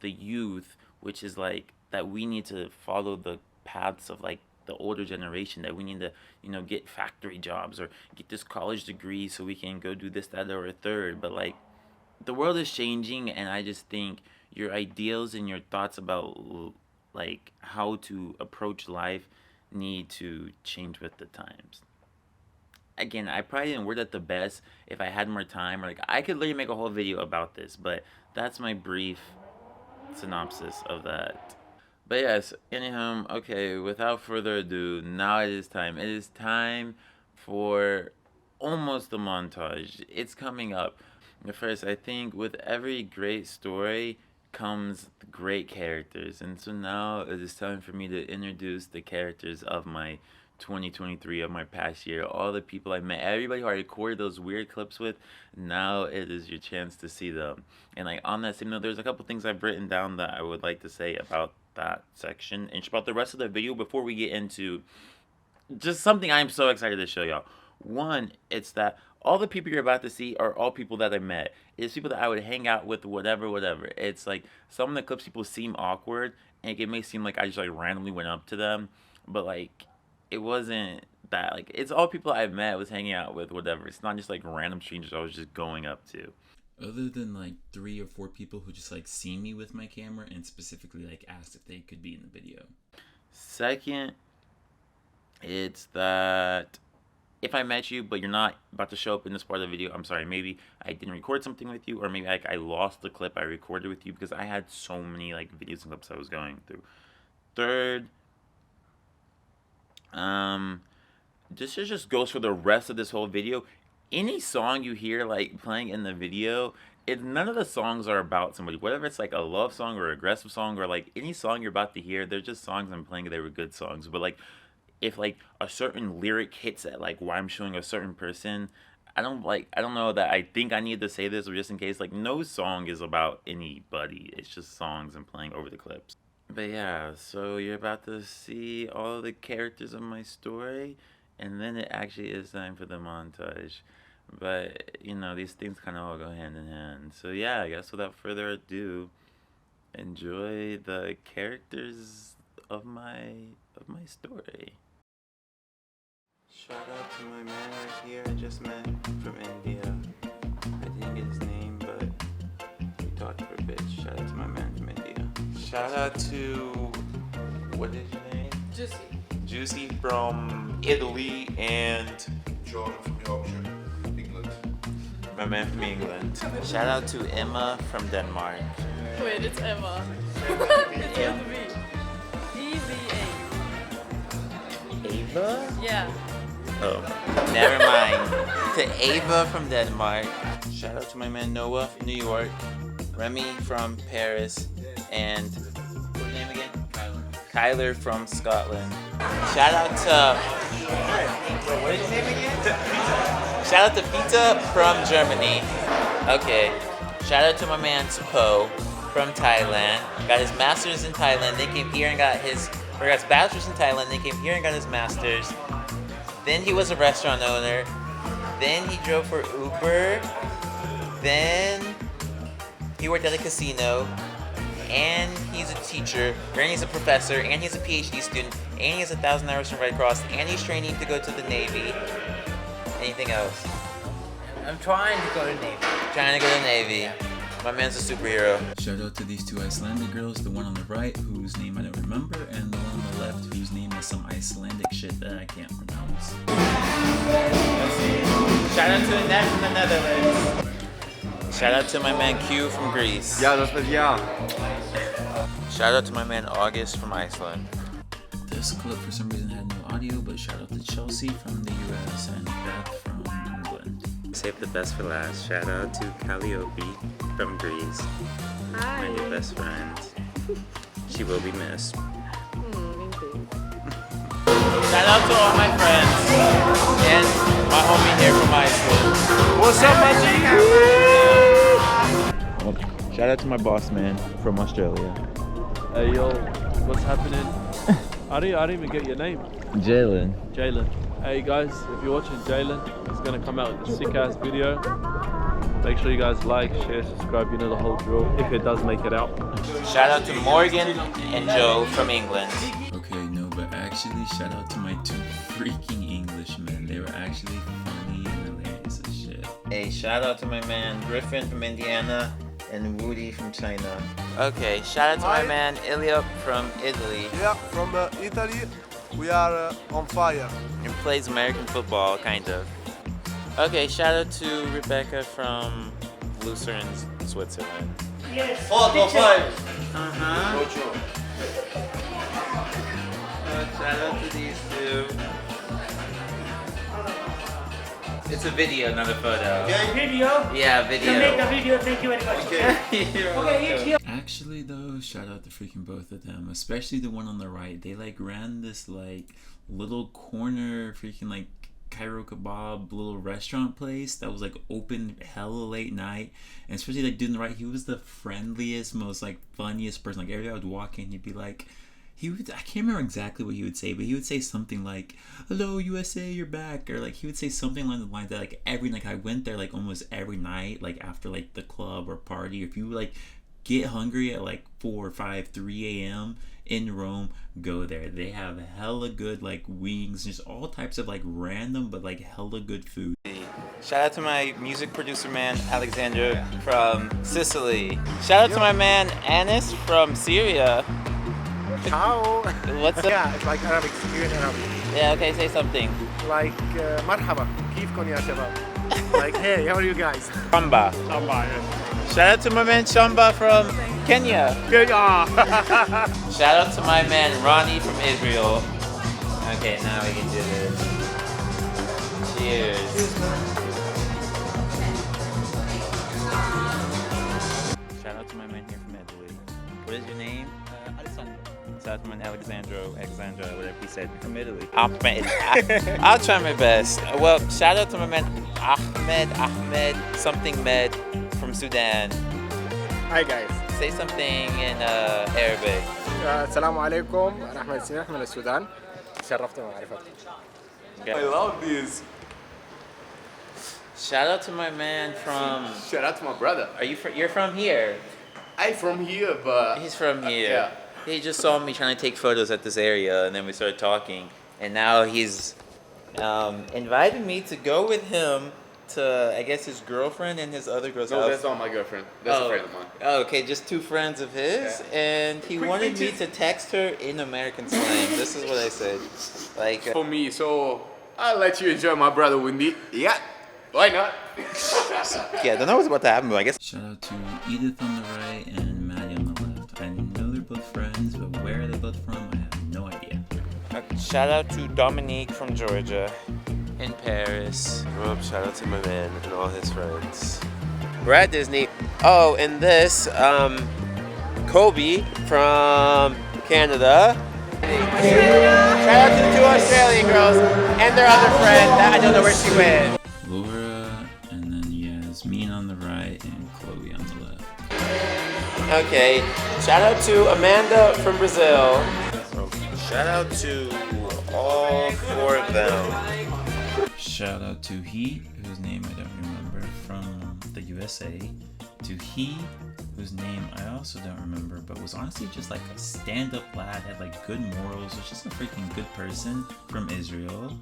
the youth, which is like that we need to follow the paths of like the older generation, that we need to, you know, get factory jobs or get this college degree so we can go do this, that, or a third. But like the world is changing, and I just think your ideals and your thoughts about like how to approach life need to change with the times. Again, I probably didn't word it the best. If I had more time, or like I could literally make a whole video about this, but that's my brief synopsis of that. But yes, anyhow, okay, without further ado, now it is time. It is time for almost the montage. It's coming up. But first, I think with every great story comes great characters. And so now it is time for me to introduce the characters of my 2023, of my past year, all the people I met, everybody who I recorded those weird clips with. Now it is your chance to see them. And like on that same note, there's a couple things I've written down that I would like to say about that section and about the rest of the video before we get into just something I'm so excited to show y'all. One, it's that all the people you're about to see are all people that I met. It's people that I would hang out with, whatever. It's like some of the clips people seem awkward, and it may seem like I just like randomly went up to them, but like it wasn't that. Like it's all people I've met, was hanging out with, whatever. It's not just like random strangers I was just going up to. Other than like 3 or 4 people who just like see me with my camera and specifically like asked if they could be in the video. Second, it's that if I met you but you're not about to show up in this part of the video, I'm sorry. Maybe I didn't record something with you, or maybe like I lost the clip I recorded with you, because I had so many like videos and clips I was going through. Third, this just goes for the rest of this whole video. Any song you hear like playing in the video, none of the songs are about somebody. Whether it's like a love song or aggressive song, or like any song you're about to hear, they're just songs I'm playing. They were good songs. But like if like a certain lyric hits at like why I'm showing a certain person, I don't know that I think I need to say this, or just in case, like no song is about anybody. It's just songs I'm playing over the clips. But yeah, so you're about to see all the characters of my story, and then it actually is time for the montage. But you know, these things kind of all go hand in hand. So yeah, I guess without further ado, enjoy the characters of my story. Shout out to my man right here I just met from India. I didn't get his name, but we talked for a bit. Shout out to my man from India. Shout out to, what is your name? Juicy from Italy, and John from Yorkshire, England. my man from England. Shout out to Emma from Denmark. Wait, it's Emma. It's with a V. E-V-A. Ava? Yeah. Oh, never mind. To Ava from Denmark. Shout out to my man Noah from New York. Remy from Paris. And what's your name again? Kyler from Scotland. Shout out to... What is your name again? Shout out to Pizza from Germany. Okay. Shout out to my man Supo from Thailand. Got his master's in Thailand. Then came here and got his bachelor's in Thailand. Then came here and got his master's. Then he was a restaurant owner. Then he drove for Uber. Then he worked at a casino. And he's a teacher, and he's a professor, and he's a PhD student, and he has 1,000 hours from Red Cross, and he's training to go to the Navy. Anything else? I'm trying to go to Navy. Trying to go to the Navy. My man's a superhero. Shout out to these 2 Icelandic girls, the one on the right whose name I don't remember, and the one on the left whose name is some Icelandic shit that I can't pronounce. Shout out to Annette from the Netherlands. Shout out to my man Q from Greece. Ja, dat ben ja. Shout out to my man August from Iceland. This clip for some reason had no audio, but shout out to Chelsea from the US and Beth from England. Save the best for last. Shout out to Calliope from Greece. Hi. My new best friend. She will be missed. Shout out to all my friends and my homie here from Iceland. What's up, my G? Shout out to my boss man from Australia. Hey yo, what's happening? I didn't even get your name. Jalen. Jalen. Hey guys, if you're watching Jalen, he's gonna come out with a sick ass video. Make sure you guys like, share, subscribe. You know the whole drill. If it does make it out. Shout out to Morgan and Joe from England. Okay, no, but actually, shout out to my two freaking Englishmen. They were actually funny and hilarious as shit. Hey, shout out to my man Griffin from Indiana and Woody from China. Okay, shout out to my man Ilya from Italy. Yeah, from Italy. We are on fire. He plays American football, kind of. Okay, shout out to Rebecca from Lucerne, Switzerland. Yes. Shout out to these two. It's a video, not a photo. Video. Yeah, To video. make the video, thank you very much. Okay, Actually, though, shout out to freaking both of them, especially the one on the right. They like ran this like little corner freaking like Cairo kebab little restaurant place that was like open hella late night, and especially like dude on the right, he was the friendliest, most like funniest person. Like every time I would walk in, he'd be like, I can't remember exactly what he would say, but he would say something like, "Hello USA, you're back," or like he would say something along the lines that like every like I went there like almost every night, like after like the club or party. If you like get hungry at like 4 or 5, 3 a.m. in Rome, go there. They have hella good like wings, just all types of like random but like hella good food. Shout out to my music producer man Alexander from Sicily. Shout out to my man Anis from Syria. Ciao. What's up? Yeah, it's like Arabic. Syrian Arabic. Yeah, okay, say something. Like مرحبا. كيفكم يا شباب? Like hey, how are you guys? Shamba. Shout out to my man Shamba from Kenya. Shout out to my man Ronnie from Israel. Okay, now we can do this. Cheers. Shout out to my man here from Italy. What is your name? Alessandro. Shout out to my man Alexandra, whatever he said, from Italy. Ahmed. I'll try my best. Well, shout out to my man Ahmed, something Med from Sudan. Hi guys. Say something in Arabic. السلام عليكم. أنا أحمد سميح من السودان. تشرفت بمعرفتكم. I love this. Shout out to my man from. Shout out to my brother. Are you? You're from here. I'm from here, but He's from here. yeah. He just saw me trying to take photos at this area, and then we started talking. And now he's invited me to go with him to, I guess, his girlfriend and his other girl's No, house. that's not my girlfriend. That's a friend of mine. Oh, okay, just two friends of his, and he wanted me to text her in American slang. This is what I said. Like, For me, so I'll let you enjoy my brother Wendy. Yeah, why not? yeah, I don't know what's about to happen, but I guess. Shout out to Edith on the right and Maddie on the left. I know they're both friends, but where are they both from? I have no idea. Shout out to Dominique from Georgia in Paris. Shout out to my man and all his friends. We're at Disney. Oh, and this, Kobe from Canada. Shout out to the two Australian girls and their other friend that I don't know where she went. Laura, and then Yasmin on the right and Chloe on the left. Okay, shout out to Amanda from Brazil. Shout out to all four of them. Shout out to He, whose name I don't remember, from the USA. To He, whose name I also don't remember, but was honestly just like a stand-up lad, had like good morals, was just a freaking good person, from Israel.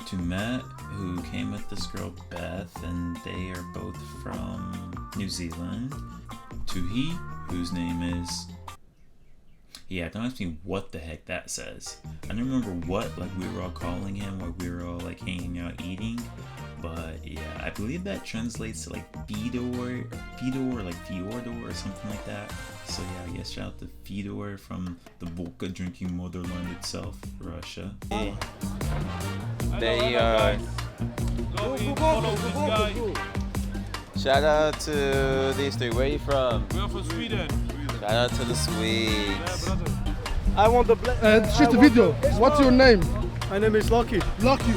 To Matt, who came with this girl Beth, and they are both from New Zealand. To He, whose name is... Yeah, don't ask me what the heck that says. I don't remember what like we were all calling him while we were all like hanging out eating. But yeah, I believe that translates to like Fedor, or like Fyodor or something like that. So yeah, I guess shout out to Fedor from the vodka drinking motherland itself, Russia. They are. Shout out to these three. Where are you from? We're from Sweden. Shout out to the Swedes. I want the shoot the video. What's your name? My name is Lucky. Lucky.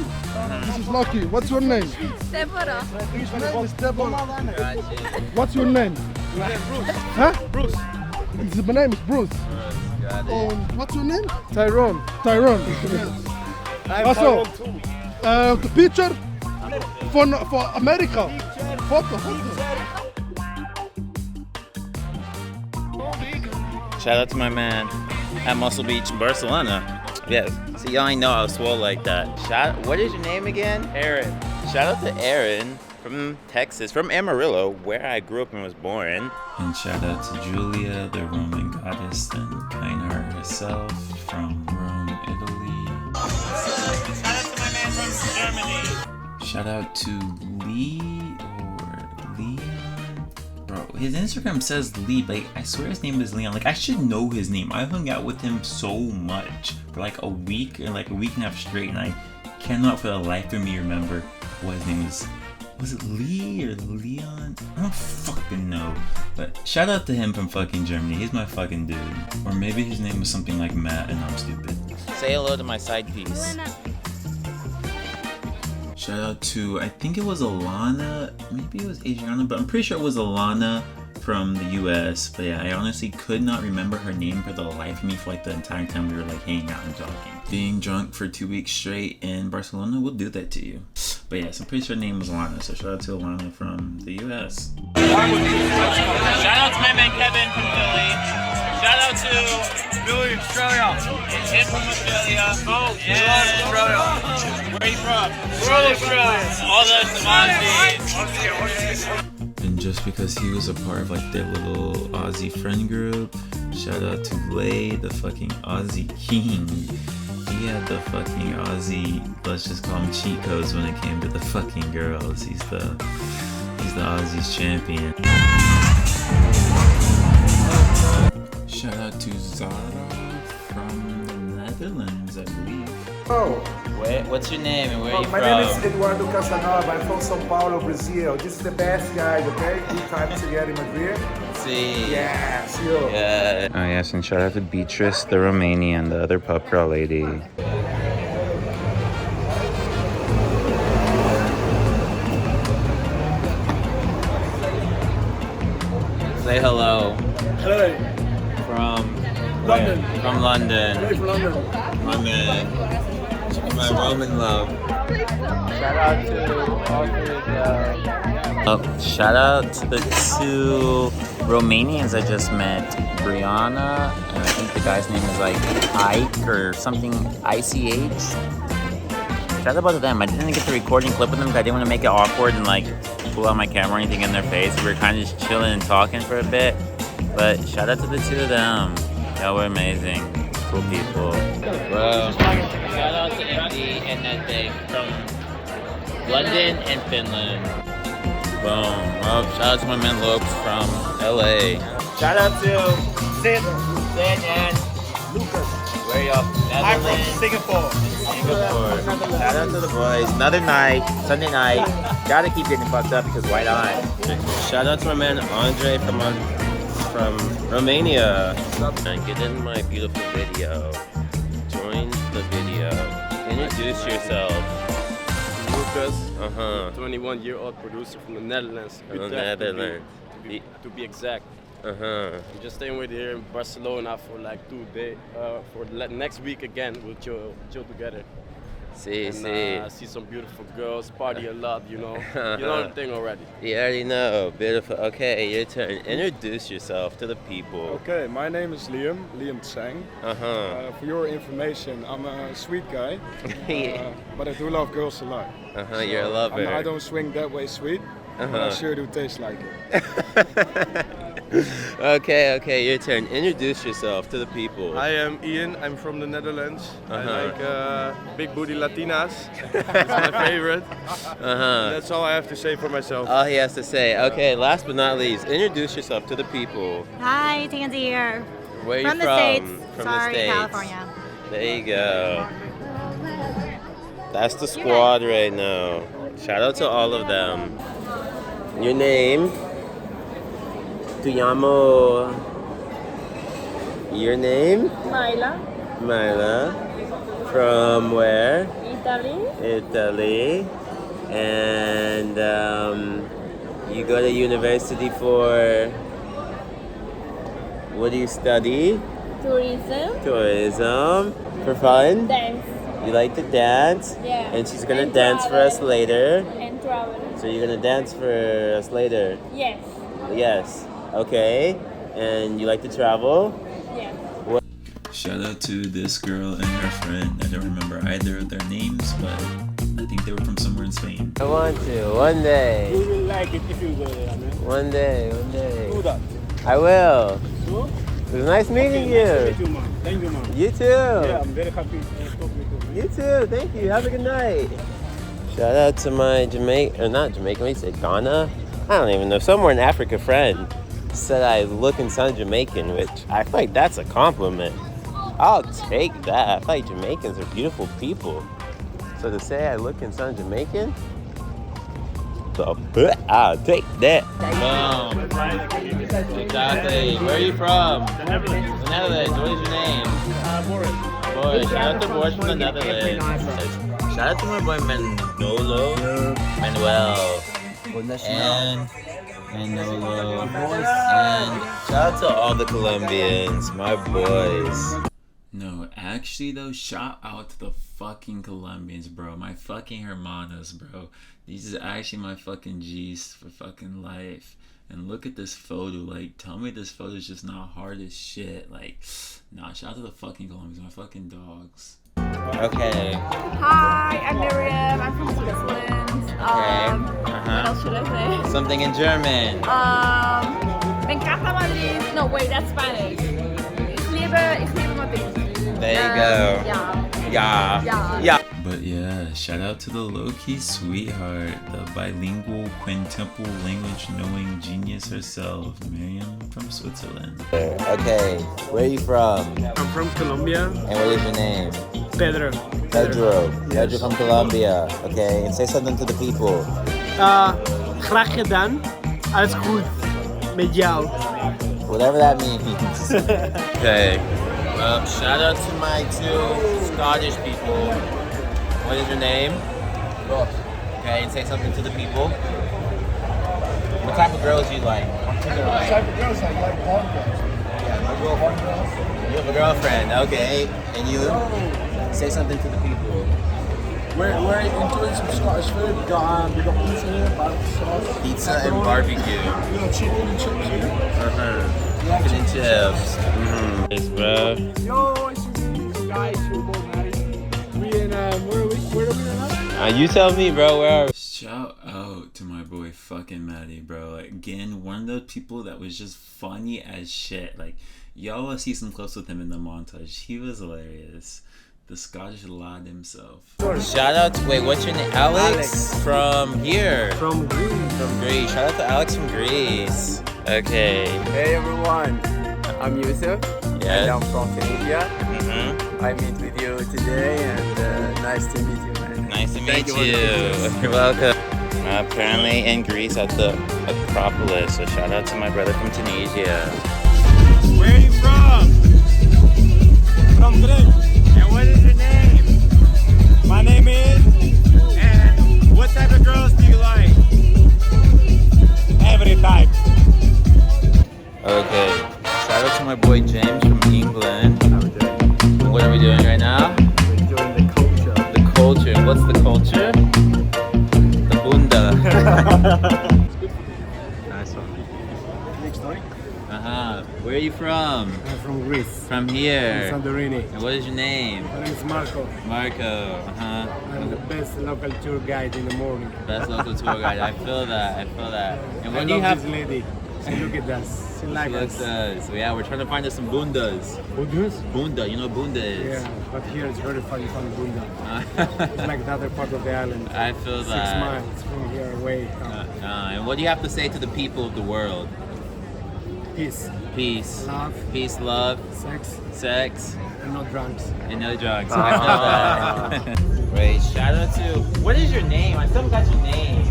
This is Lucky. What's your name? Deborah. His name is Deborah. What's your name? Bruce. Huh? Bruce. His name is Bruce. What's your name? Tyrone. Tyrone. I'm Also, Tyrone too. the picture for America. Photo. Shout out to my man at Muscle Beach, Barcelona. Yes. See, y'all ain't know I was swole like that. What is your name again? Aaron. Shout out to Aaron from Texas, from Amarillo, where I grew up and was born. And shout out to Julia, the Roman goddess and kind heart herself from Rome, Italy. Shout out to my man from Germany. Shout out to Lee or Leon. Bro, his Instagram says Lee, but I swear his name is Leon. Like, I should know his name. I hung out with him so much for like a week and a week and a half straight, and I cannot for the life of me remember what his name is. Was it Lee or Leon? I don't fucking know. But shout out to him from fucking Germany. He's my fucking dude. Or maybe his name was something like Matt and I'm stupid. Say hello to my side piece. Shout out to, I think it was Alana. Maybe it was Adriana, but I'm pretty sure it was Alana from the US. But yeah, I honestly could not remember her name for the life of me for the entire time we were hanging out and talking. Being drunk for 2 weeks straight in Barcelona will do that to you. But yes, I'm pretty sure her name was Alana, so shout out to Alana from the US. Shout out to my man Kevin from Philly. Shout out to Billy, Australia. Him from Australia. Oh, yeah. Australia. Where are you from? Australia. All the Aussies. And just because he was a part of their little Aussie friend group, shout out to Lay, the fucking Aussie king. He had the fucking Aussie, let's just call him cheat codes when it came to the fucking girls. He's the Aussie's champion. Shout out to Zara from the Netherlands, I believe. Oh, What's your name and where are you my from? name is Eduardo Casanova. I'm from São Paulo, Brazil. This is the best guy, okay? Good time together in Madrid. See. Yes, you. Yeah. Oh yes, and shout out to Beatrice, the Romanian, the other pub crawl lady. Say hello. Hello. From London. where? From London. Hey, from London. My man. My Roman love. Shout out to shout out to the two Romanians I just met, Brianna, and I think the guy's name is Ike or something, ICH. Shout out to them. I didn't get the recording clip with them because I didn't want to make it awkward and pull out my camera or anything in their face. We were kind of just chilling and talking for a bit. But shout out to the two of them. Y'all were amazing. Cool people. Bro. Shout out to MD and that thing from London and Finland. Boom. Well, shout out to my man Lopes from LA. Shout out to Sid and Lucas. Where y'all? I'm from Singapore. Shout out to the boys. Another night, Sunday night. Gotta keep getting fucked up because why not? Shout out to my man Andre from Romania. And get in my beautiful video. Join the video. Introduce yourself. Lucas, 21-year-old producer from the Netherlands. From the Netherlands. To be exact. I'm just staying with here in Barcelona for 2 days. For next week again, we'll chill together. See some beautiful girls, party a lot, you know. You know the thing already. You already know. Beautiful. Okay, your turn. Introduce yourself to the people. Okay, my name is Liam Tsang. For your information, I'm a sweet guy, but I do love girls a lot. So you're a lover. I don't swing that way sweet, but I sure do taste like it. Okay, your turn. Introduce yourself to the people. I am Ian, I'm from the Netherlands. I like big booty Latinas. It's my favorite. That's all I have to say for myself. All he has to say. Okay, last but not least, introduce yourself to the people. Hi, Tansy here. Where are you from? The States. From Sorry, the States. California. There you go. That's the squad right now. Shout out to all of them. Your name? Tu llamo. Your name? Myla. From where? Italy. And you go to university for. What do you study? Tourism. For fun? Dance. You like to dance? Yeah. And she's gonna And dance for us later. And travel. So you're gonna dance for us later? Yes. Yes. Okay. And you like to travel? Yeah. Shout out to this girl and her friend. I don't remember either of their names, but I think they were from somewhere in Spain. I want to, one day. You will like it if you go there, man. One day, one day. Do that. I will. So? It was nice meeting you. Nice to meet you, man. Thank you, man. You too. Yeah, I'm very happy to talk with you. You too. Thank you. Have a good night. Shout out to my Jamaican, or not Jamaican, what do you say, Ghana? I don't even know. Somewhere in Africa friend said I look and sound Jamaican, which I feel like that's a compliment. I'll take that. I feel like Jamaicans are beautiful people. So to say I look and sound Jamaican, I'll take that. Boom. Exactly. Where are you from? The Netherlands. The Netherlands. What is your name? Boris. Boris. Shout out to Boris from the Netherlands. Shout out to my boy Manolo. Manuel. And Manolo. And shout out to all the Colombians, my boys. No, actually though, shout out to the fucking Colombians, bro. My fucking hermanos, bro. These are actually my fucking G's for fucking life. And look at this photo. Like, tell me this photo is just not hard as shit. Like, nah, shout out to the fucking Colombians, my fucking dogs. Okay. Hi, I'm Miriam. I'm from Switzerland. What else should I say? Something in German. Me encanta Madrid. No, wait, that's Spanish. Ich liebe Madrid. There you go. Yeah. But yeah, shout out to the low-key sweetheart, the bilingual quintuple language knowing genius herself, Miriam from Switzerland. Okay, where are you from? I'm from Colombia. And what is your name? Pedro. Pedro from Colombia. Okay, and say something to the people. Graag gedaan. Alles goed. Met jou. Whatever that means. Okay. Shout out to my two Scottish people. What is your name? Ross. Okay, and say something to the people. What type of girls do you like? What type of girls I like? Yeah, my girlfriend. You have a girlfriend, okay. And you? Say something to the people. We're enjoying some Scottish food. We got pizza here, barbecue sauce. Pizza and barbecue. We got chicken and chips here. Chicken and chips. Thanks, bro. Yo, it's you guys who both married. We in, where are we now? You tell me, bro, where are we? Shout out to my boy fucking Maddie, bro. Again, one of those people that was just funny as shit. Like, y'all will see some clips with him in the montage. He was hilarious. The Scottish lad himself. Shout out to, wait, what's your name? Alex. From here. From Greece. From Greece. Shout out to Alex from Greece. Okay. Hey everyone, I'm Yusuf. Yes. And I'm from Tunisia. I meet with you today and nice to meet you, man. Nice to meet you. you. You're welcome. Apparently in Greece at the Acropolis. So shout out to my brother from Tunisia. Where are you from? From Greece. And what is your name? My name is. And what type of girls do you like? Every type. Okay. Shout out to my boy James from England. And what are we doing right now? We're enjoying the culture. The culture. What's the culture? The bunda. Nice one. Next story. Where are you from? I'm from Greece. From here. From Santorini. And what is your name? My name is Marco. Marco. I'm the best local tour guide in the morning. Best local tour guide. I feel that. I feel that. And I when do you love have this lady. She look at us. She like us. So yeah, we're trying to find us some bundas. Bundas? Bunda, you know what bunda is? Yeah, but here it's very funny bunda. It's like the other part of the island. I feel 6 that. miles from here away. And what do you have to say to the people of the world? Peace. Peace. Love. Peace, love. Sex. Sex. And no drunks. And no drugs. I feel that. Wait, shout out to, what is your name? I still got your name.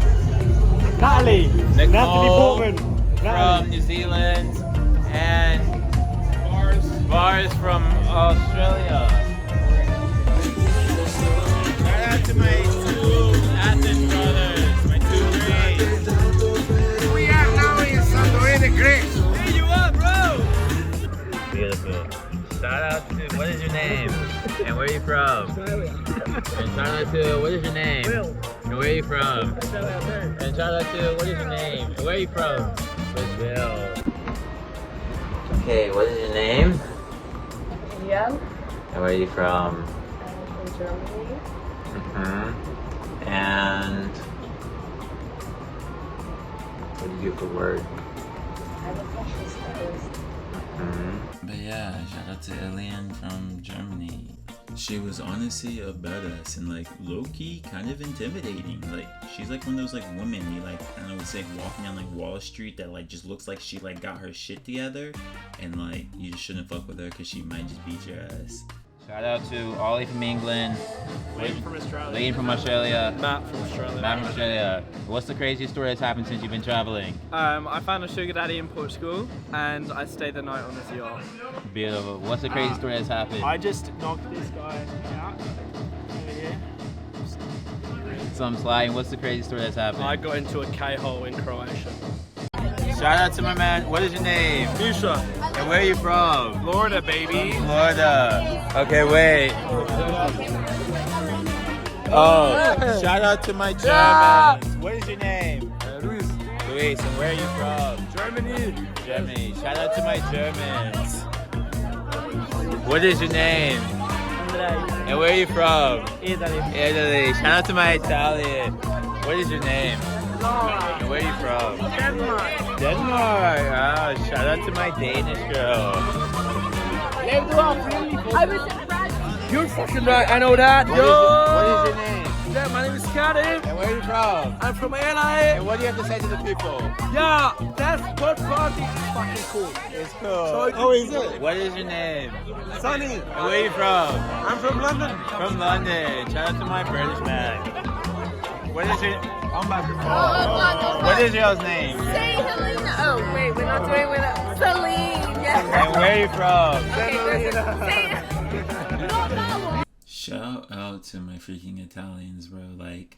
Natalie. Natalie Nicole Bowman. from New Zealand and Bars from Australia. Shout out to my two Athens brothers, my two Greys. We are now in Santorini, Greece. Hey, you up, bro? Beautiful. Shout out to, what is your name? And where are you from? And shout out to, what is your name? Will. And where are you from? And shout out to, what is your name? And where are you from? Brazil. Okay, what is your name? Belgium. And where are you from? I'm from Germany. And what do you do for work? I'm a fashion stylist. But yeah, shout out to Elian from Germany. She was honestly a badass and like low-key kind of intimidating. Like she's like one of those like women you like, I don't know, it's like walking down like Wall Street that like just looks like she like got her shit together, and like you just shouldn't fuck with her because she might just beat your ass. Shout out to Ollie from England. Layden from Australia. Layden from Australia. Matt from Australia. Matt from Australia. What's the craziest story that's happened since you've been traveling? I found a sugar daddy in Portugal and I stayed the night on his yacht. Beautiful. What's the craziest story that's happened? I just knocked this guy out over here. Some sliding. What's the craziest story that's happened? I got into a K-hole in Croatia. Shout out to my man. What is your name? Misha. And where are you from? Florida, baby. Florida. Okay, wait. Oh, shout out to my Germans. What is your name? Luis. Luis. And where are you from? Germany. Germany. Shout out to my Germans. What is your name? And where are you from? Italy. Italy. Shout out to my Italian. What is your name? And where are you from? Denmark. Denmark. Oh, shout out to my Danish girl. I was in France. You're fucking right, I know that. What is your name? Yeah, my name is Scotty. And where are you from? I'm from LA. And what do you have to say to the people? Yeah, that's what party is fucking cool. It's cool. Is it? What is your name? Sunny. And where are you from? I'm from London. From London. Shout out to my British man. What is your... I'm about to Oh, What is your name? Say Helena. Oh, wait, we're not doing with it. Celine. Yeah. And where are you from? Shout out to my freaking Italians, bro. Like,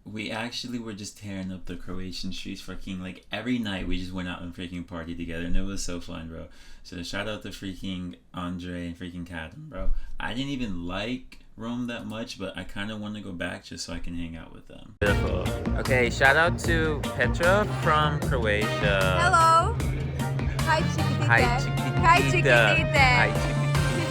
we actually were just tearing up the Croatian streets freaking, like, every night we just went out and freaking partied together, and it was so fun, bro. So shout out to freaking Andre and freaking Kadam, bro. I didn't even like Rome that much, but I kind of want to go back just so I can hang out with them. Beautiful. Okay, shout out to Petra from Croatia. Hello. Hi, Chiquitita. Hi, Chiquitita. Hi, Chiquitita. Hi,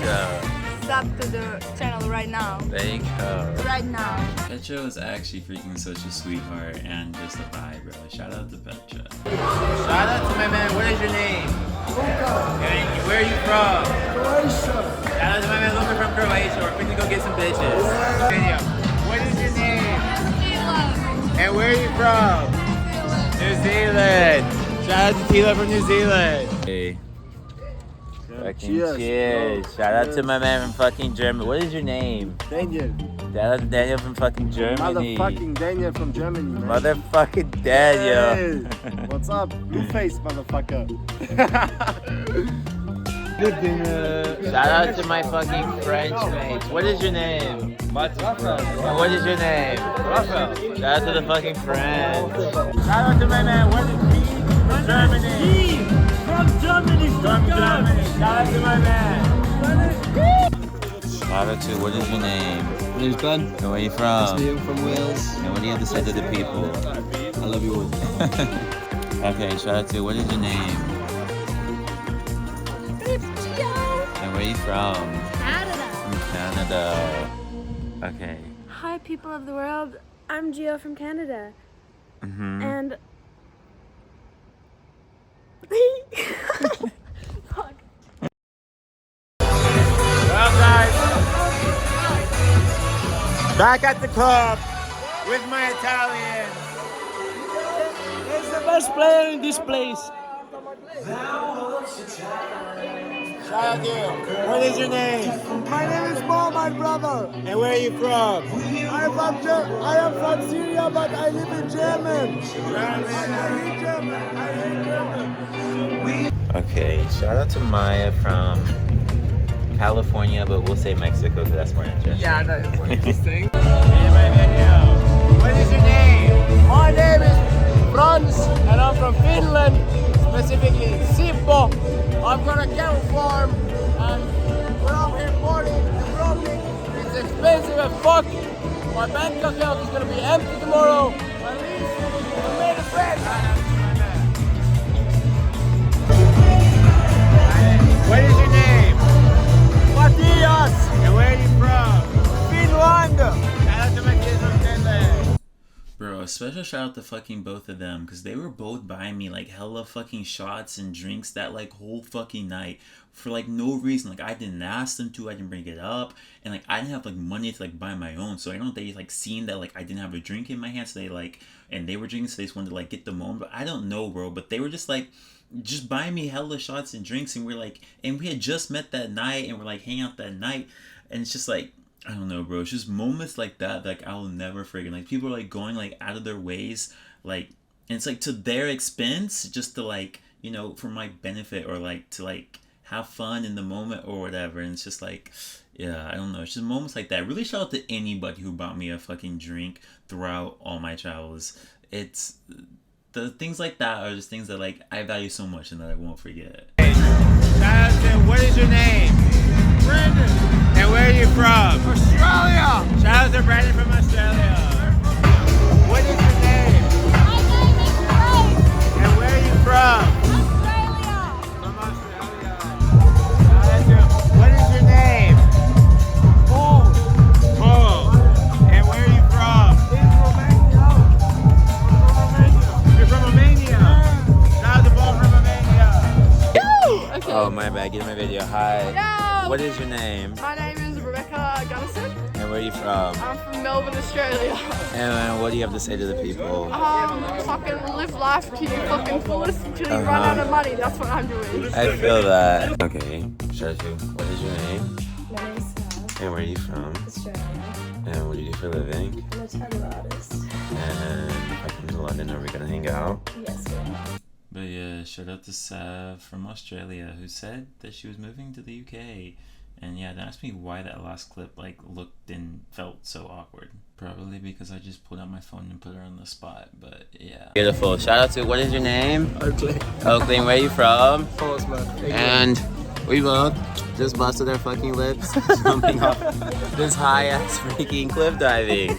Chiquitita. Sub to the channel right now. There you go. Right now. Petra was actually freaking such a sweetheart and just a vibe, bro. Shout out to Petra. Shout out to my man. What is your name? Luca. Where are you from? Croatia. Shout out to my man Luca from Croatia. We're finna go get some bitches. Video. What is your name? And where are you from? New Zealand. Shout out to Tila from New Zealand. Hey. Fucking cheers. Shout out to my man from fucking Germany. What is your name? Daniel. Shout out to Daniel from fucking Germany. Motherfucking Daniel from Germany, man. Motherfucking Daniel. Hey, what's up? Blue face, motherfucker. Shout out to my fucking French mates. What is your name? Rafael. And what is your name? Rafael. Shout out to the fucking friends. Shout out to my man. What is he? From Germany. From Germany. From Germany. Shout out to my man. Shout out to, what is your name? My name's Ben. And where are you from? I'm from Wales. And what do you have to say to the people? I love you all. Okay, shout out to, what is your name? And where are you from? Canada. From Canada. Okay. Hi, people of the world. I'm Gio from Canada. Mm-hmm. And. Fuck. Well, guys, back at the club with my Italians. He's the best player in this place. Shout out to you. What is your name? My name is Mo, my brother. And where are you from? I am from Syria, but I live in Germany. Okay, shout out to Maya from California, but we'll say Mexico because that's more interesting. Yeah, that is more interesting. What is your name? My name is Franz, and I'm from Finland, specifically Sippo. I've got a cattle farm, and we're out here partying and rocking. It's expensive as fuck. My bank account is gonna be empty tomorrow. At least we made a friend. What is your name? What is And where are you from? Finland. Shout out to my kids from Finland. Bro, a special shout out to fucking both of them, because they were both buying me like hella fucking shots and drinks that like whole fucking night for like no reason. Like I didn't ask them to, I didn't bring it up, and like I didn't have like money to like buy my own. So I don't know if they like seen that like I didn't have a drink in my hand, so they like, and they were drinking, so they just wanted to like get the moment. But I don't know, bro. But they were just like just buying me hella shots and drinks, and we're like, and we had just met that night, and we're like hanging out that night, and it's just like, I don't know, bro. It's just moments like that like I will never forget. Like people are like going like out of their ways, like, and it's like to their expense, just to like, you know, for my benefit, or like to like have fun in the moment or whatever. And it's just like, yeah, I don't know. It's just moments like that. Really shout out to anybody who bought me a fucking drink throughout all my travels. It's the things like that are just things that like I value so much and that I won't forget. Shout out to, what is your name? Brandon. And where are you from? Australia. Shout out to Brandon from Australia. What is your name? My name is Grace. And where are you from? Australia. From Australia. Shout out to, what is your name? Paul. Paul. And where are you from? Romania. You're from Romania. Shout out to Paul from Romania. Okay. Oh, my bad. Get in my video. Hi. Yeah. What is your name? My name is Rebecca Gunnison. And where are you from? I'm from Melbourne, Australia. And what do you have to say to the people? Fucking live life to your fucking fullest until you run out of money. That's what I'm doing. I feel that. Okay, Shartu, what is your name? My name's Sav. And where are you from? Australia. And what do you do for a living? I'm a tattoo artist. And if I come to London, are we gonna hang out? Yes, we are. But yeah, shout out to Sav from Australia, who said that she was moving to the UK. And yeah, they asked me why that last clip like looked and felt so awkward. Probably because I just pulled out my phone and put her on the spot, but yeah. Beautiful. Shout out to, what is your name? Oakley. Oakley, where are you from? Portsmouth. And we both just busted our fucking lips jumping off this high-ass freaking cliff diving.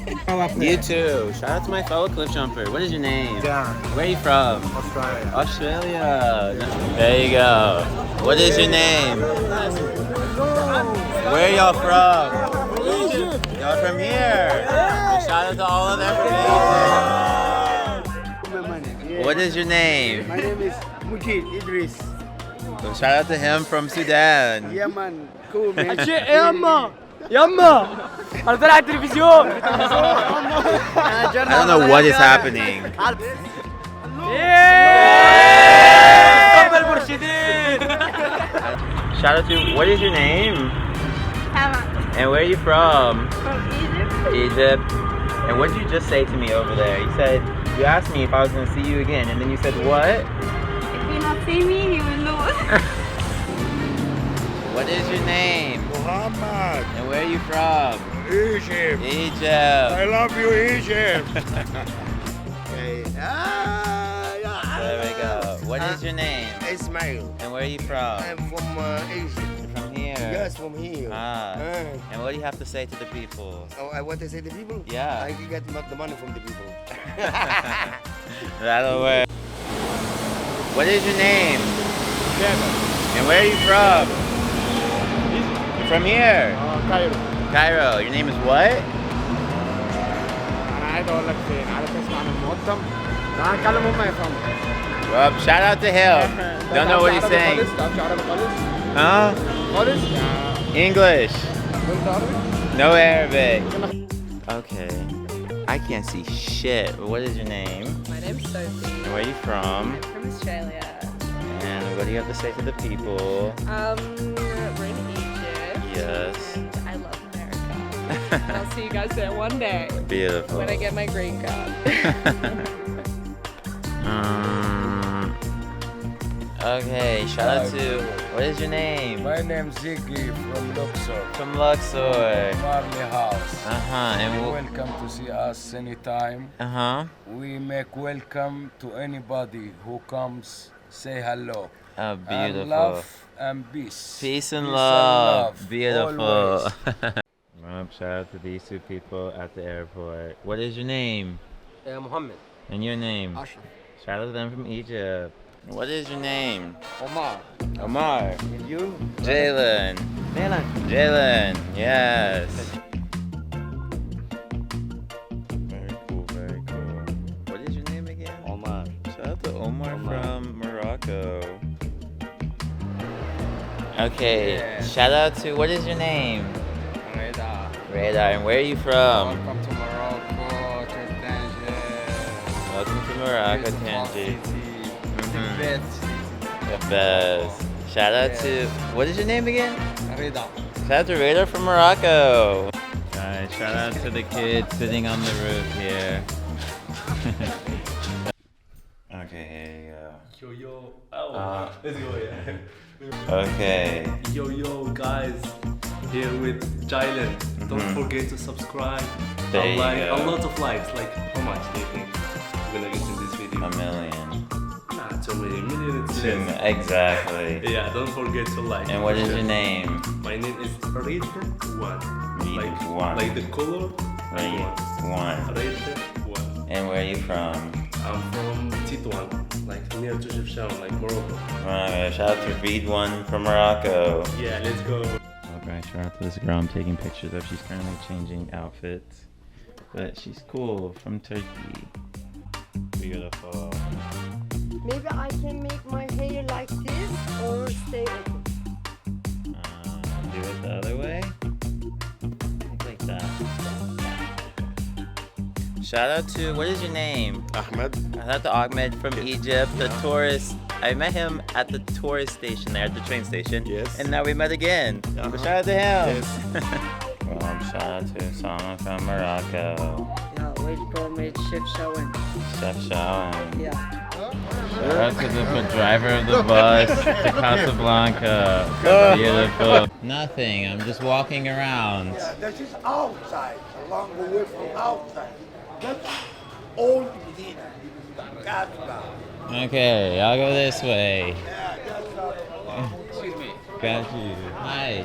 You too. Shout out to my fellow cliff jumper. What is your name? Darren. Where are you from? Australia. Australia. There you go. What is your name? Where y'all from? Y'all from here. Shout out to all of them from Egypt. What is your name? My name is Mujid Idris. So shout out to him from Sudan. Yeah, man. Cool, man. يما يما انا طلع على التلفزيون I don't know what is happening. Shout out to, what is your name? Emma. And where are you from? From Egypt. Egypt. And what did you just say to me over there? You said, you asked me if I was going to see you again, and then you said what? If you not see me, you will lose. What is your name? Muhammad. And where are you from? Egypt. Egypt. I love you, Egypt. Okay. There we go. What is your name? Ismail. And where are you from? I'm from Egypt. From here? Yes, from here. Ah. And what do you have to say to the people? Oh, I want to say the people? Yeah. I can get the money from the people. That'll work. What is your name? Kevin. And where are you from? You're from here? Cairo. Cairo. Your name is what? أنا عايز أقول لك فين؟ عارف اسمع عن المقطم؟ تعال نتكلم أمي يفهموا. Well, shout out to him. Don't know what he's saying. Huh? English. No Arabic. Okay. I can't see shit. What is your name? My name's Sophie. And where are you from? I'm from Australia. And what do you have to say to the people? We're in Egypt. Yes. I love America. I'll see you guys there one day. Beautiful. When I get my green card. Okay, shout out to, what is your name? My name's Ziggy from Luxor. From Luxor. Marley House. And you're welcome to see us anytime. We make welcome to anybody who comes, say hello. Oh, beautiful. And love and peace. Peace and love. Beautiful. Always. Shout out to these two people at the airport. What is your name? Muhammad. And your name? Ashraf. Shout out to them from Egypt. What is your name? Omar. Omar. And you? Jalen. Jalen, yes. Very cool, very cool. What is your name again? Omar. Shout out to Omar from Morocco. Okay, shout out to, what is your name? Reda. Reda, and where are you from? Welcome to Morocco, to Tangier. Welcome to Morocco, Tangier. The best. The best. Shout out to, what is your name again? Reda. Shout out to Reda from Morocco. Alright, shout out to the kids sitting on the roof here. Okay, here you go. Yo. Oh, let's go, yeah. Okay. Yo, guys. Here with Jalen. Don't forget to subscribe. There you go. A lot of likes. Like, how much do you think we're gonna get in this video? 1 million. Nah, 2 million. Million it's less. Exactly. Yeah, don't forget to like. And what is your name? My name is Read One. Read One. Like the color. Read One. Read One. And where are you from? I'm from Titouan, like near to Chefchaouen, like Morocco. Shout out to Read One from Morocco. Yeah, let's go. Okay, shout out to this girl I'm taking pictures of. She's currently changing outfits. But she's cool, from Turkey. Beautiful. Maybe I can make my hair like this or stay open. Do it the other way. Like that. Shout out to, what is your name? Ahmed. Shout out to Ahmed from Egypt, the tourist. I met him at the tourist station there, at the train station. Yes. And now we met again. So shout out to him. Yes. Shout out to someone from Morocco. Yeah, wait for me, Chefchaouen. Chefchaouen. Yeah. Shout out to the driver of the bus to Casablanca. Beautiful. Nothing, I'm just walking around. Yeah, this is outside, a long way from outside. That's old Medina. Casbah. Okay, I'll go this way. Excuse me. Got you. Hi.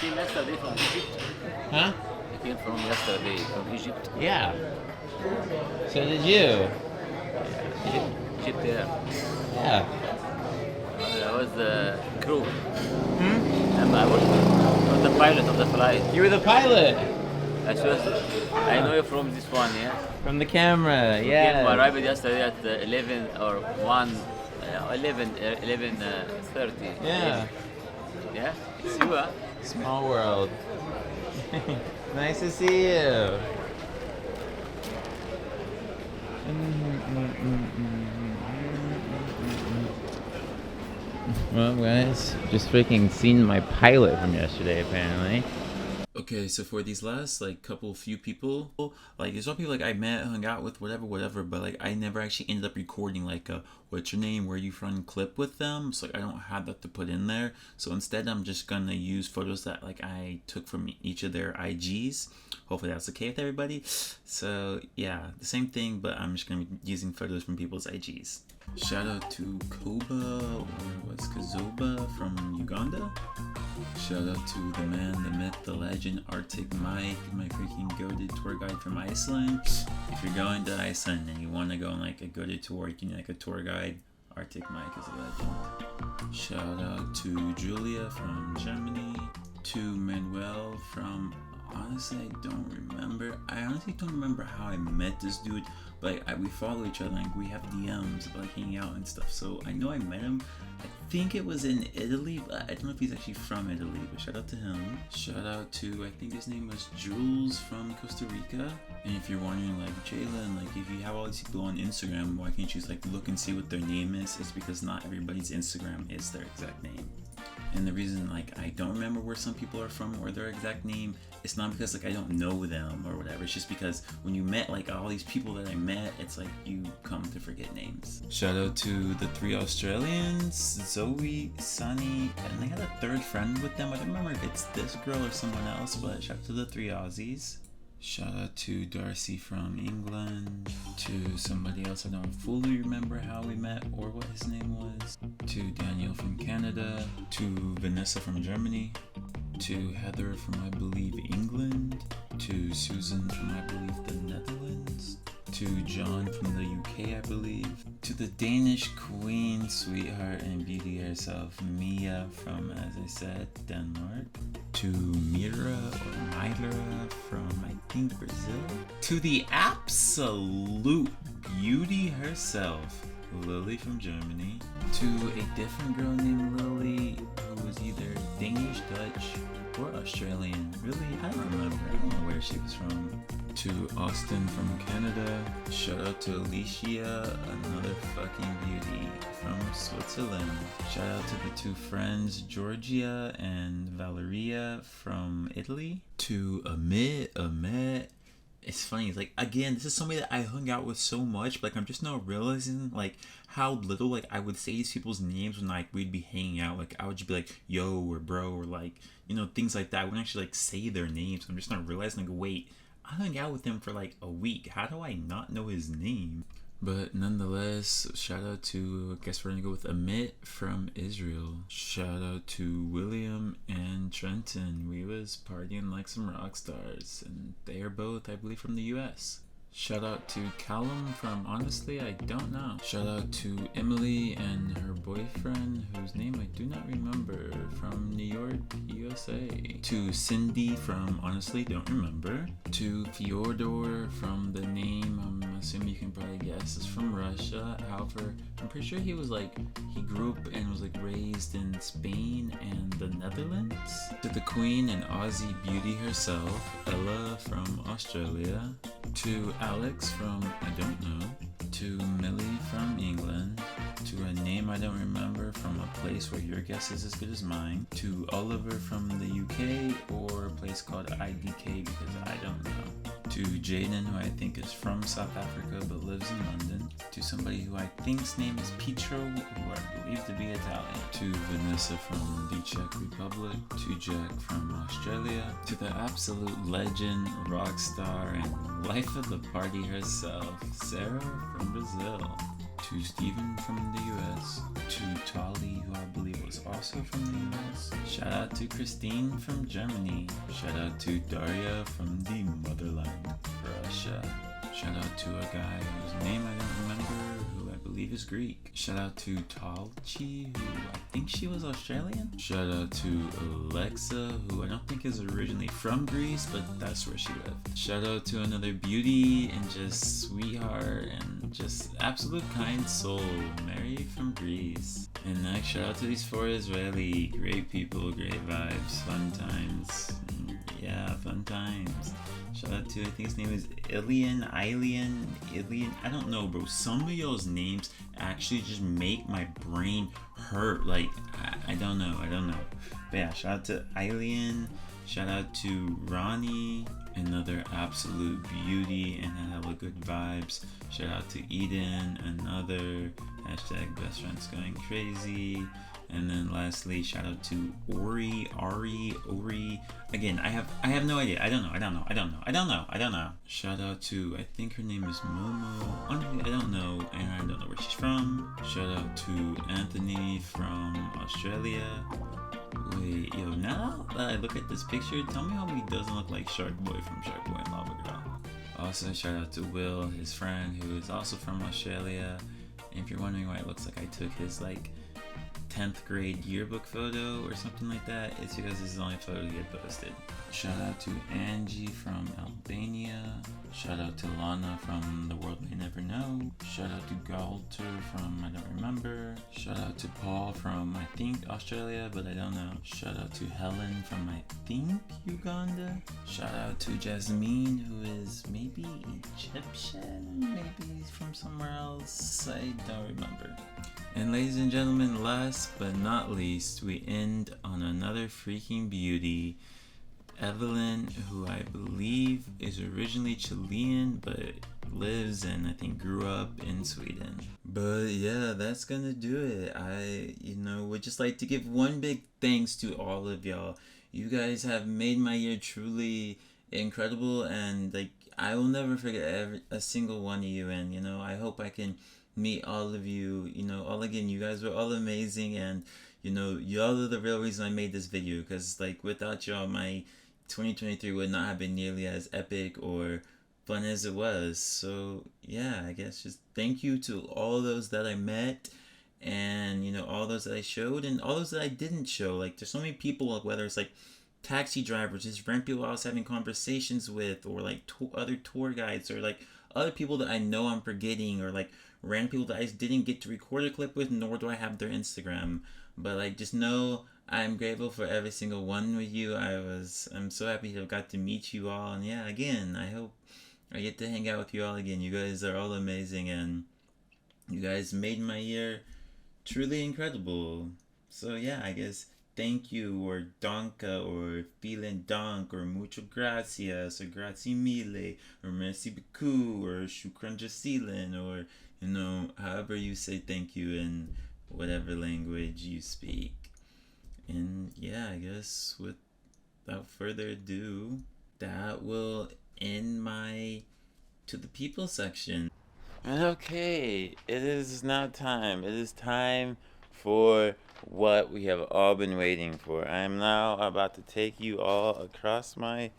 Came yesterday from Egypt. Huh? You came from yesterday from Egypt. Yeah. So did you. Egypt, yeah. Yeah. I was the crew. And I was the pilot of the flight. You were the pilot. I know you from this one, yeah? From the camera, yeah. I arrived yesterday at 11 or 11:30. Yeah. Yeah? It's you, huh? Small world. Nice to see you. Well, guys, just freaking seen my pilot from yesterday, apparently. Okay, so for these last few people, like there's all people like I met, hung out with, whatever, but like I never actually ended up recording like a what's your name, where you from clip with them. So like I don't have that to put in there. So instead I'm just gonna use photos that like I took from each of their IGs. Hopefully that's okay with everybody. So yeah, the same thing, but I'm just gonna be using photos from people's IGs. Shout out to Koba, or what's Kazoba from Uganda. Shout out to the man, the myth, the legend, Arctic Mike, my freaking goated tour guide from Iceland. If you're going to Iceland and you want to go on like a goated tour, you need like a tour guide, Arctic Mike is a legend. Shout out to Julia from Germany, to Manuel from, honestly I don't remember. I honestly don't remember how I met this dude, but we follow each other and we have DMs like hanging out and stuff. So I know I met him. I think it was in Italy, but I don't know if he's actually from Italy, but shout out to him. Shout out to, I think his name was Jules from Costa Rica. And if you're wondering like, Jalen, like if you have all these people on Instagram, why can't you just like look and see what their name is? It's because not everybody's Instagram is their exact name. And the reason like I don't remember where some people are from or their exact name, it's not because like I don't know them or whatever. It's just because when you met like all these people that I met, it's like you come to forget names. Shout out to the 3 Australians, Zoe, Sunny, and they had a third friend with them. I don't remember if it's this girl or someone else, but shout out to the 3 Aussies. Shout out to Darcy from England, to somebody else I don't fully remember how we met or what his name was, to Daniel from Canada, to Vanessa from Germany, to Heather from I believe England, to Susan from I believe the Netherlands, To John from the UK, I believe. To the Danish queen, sweetheart, and beauty herself, Mia from, as I said, Denmark. To Mira or Myra from, I think, Brazil. To the absolute beauty herself, Lily from Germany. To a different girl named Lily who was either Danish, Dutch, or Australian. Really, I don't remember. I don't know where she was from. To Austin from Canada. Shout out to Alicia, another fucking beauty from Switzerland. Shout out to the two friends, Georgia and Valeria from Italy. To Amit. It's funny, it's like, again, this is somebody that I hung out with so much, but like, I'm just now realizing like how little like I would say these people's names when like we'd be hanging out. Like I would just be like yo or bro or like, you know, things like that. I wouldn't actually like say their names. I'm just not realizing like, wait, I hung out with him for like a week. How do I not know his name? But nonetheless, shout out to, I guess we're gonna go with Amit from Israel. Shout out to William and Trenton. We was partying like some rock stars, and they are both, I believe, from the US. Shout out to Callum from, honestly, I don't know. Shout out to Emily and her boyfriend, whose name I do not remember, from New York, USA. To Cindy from, honestly, don't remember. To Fyodor from the name, I'm assuming you can probably guess, is from Russia. However, I'm pretty sure he was like, he grew up and was like raised in Spain and the Netherlands. To the queen and Aussie beauty herself, Ella from Australia. To Alex from, I don't know. To Millie from England. To a name I don't remember from a place where your guess is as good as mine. To Oliver from the UK or a place called IDK because I don't know. To Jaden, who I think is from South Africa but lives in London. To somebody who I think's name is Pietro, who I believe to be Italian. To Vanessa from the Czech Republic. To Jack from Australia. To the absolute legend, rock star, and life of the party herself, Sarah from Brazil. To Stephen from the US. To Tali, who I believe was also from the US. Shout out to Christine from Germany. Shout out to Daria from the motherland, Russia. Shout out to a guy whose name I don't remember, who I believe is Greek. Shout out to Talchi, who I think she was Australian. Shout out to Alexa, who I don't think is originally from Greece, but that's where she lived. Shout out to another beauty and just sweetheart and just absolute kind soul, Mary from Greece. And next, shout out to these 4 Israeli, great people, great vibes, fun times. Yeah, fun times. Shout out to, I think his name is Ilian, I don't know, bro. Some of y'all's names actually just make my brain hurt. Like, I don't know. But yeah, shout out to Ilian. Shout out to Ronnie, another absolute beauty and hella good vibes. Shout out to Eden, another hashtag best friends going crazy. And then lastly, shout out to Ori. Again, I have no idea. I don't know. Shout out to, I think her name is Momo. Honestly, I don't know, and I don't know where she's from. Shout out to Anthony from Australia. Wait, yo, now that I look at this picture, tell me how he doesn't look like Shark Boy from Shark Boy and Lava Girl. Also, shout out to Will, his friend, who is also from Australia. And if you're wondering why it looks like I took his, like, 10th grade yearbook photo or something like that, it's because this is the only photo he had posted. Shout out to Angie from Albania. Shout out to Lana from The World May Never Know. Shout out to Galter from I don't remember. Shout out to Paul from I think Australia, but I don't know. Shout out to Helen from I think Uganda. Shout out to Jasmine, who is maybe Egyptian, maybe from somewhere else, I don't remember. And ladies and gentlemen, last but not least, we end on another freaking beauty, Evelyn, who I believe is originally Chilean, but lives and I think grew up in Sweden. But yeah, that's gonna do it. I would just like to give one big thanks to all of y'all. You guys have made my year truly incredible, and like I will never forget a single one of you. And I hope I can meet all of you. All again, you guys were all amazing, and y'all are the real reason I made this video, because like without y'all, my 2023 would not have been nearly as epic or fun as it was. So yeah, I guess just thank you to all those that I met, and you know, all those that I showed, and all those that I didn't show. Like there's so many people, like whether it's like taxi drivers, just rent people I was having conversations with, or like other tour guides, or like other people that I know I'm forgetting, or like random people that I just didn't get to record a clip with, nor do I have their Instagram. But like, just know I'm grateful for every single one of you. I'm so happy to have got to meet you all, and yeah, again, I hope I get to hang out with you all again. You guys are all amazing, and you guys made my year truly incredible. So yeah, I guess thank you, or danke, or vielen dank, or mucho gracias, or grazie mille, or merci beaucoup, or shukran jazilan, or you know, however you say thank you in whatever language you speak. And yeah, I guess without further ado, that will end my To the People section. Okay, it is now time. It is time for what we have all been waiting for. I am now about to take you all across my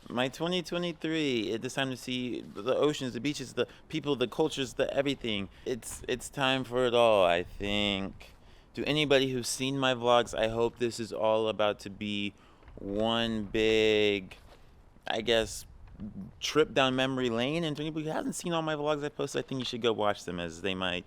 2023. It is time to see the oceans, the beaches, the people, the cultures, the everything. It's time for it all, I think. To anybody who's seen my vlogs, I hope this is all about to be one big, I guess, trip down memory lane. And to anybody who hasn't seen all my vlogs I posted, I think you should go watch them, as they might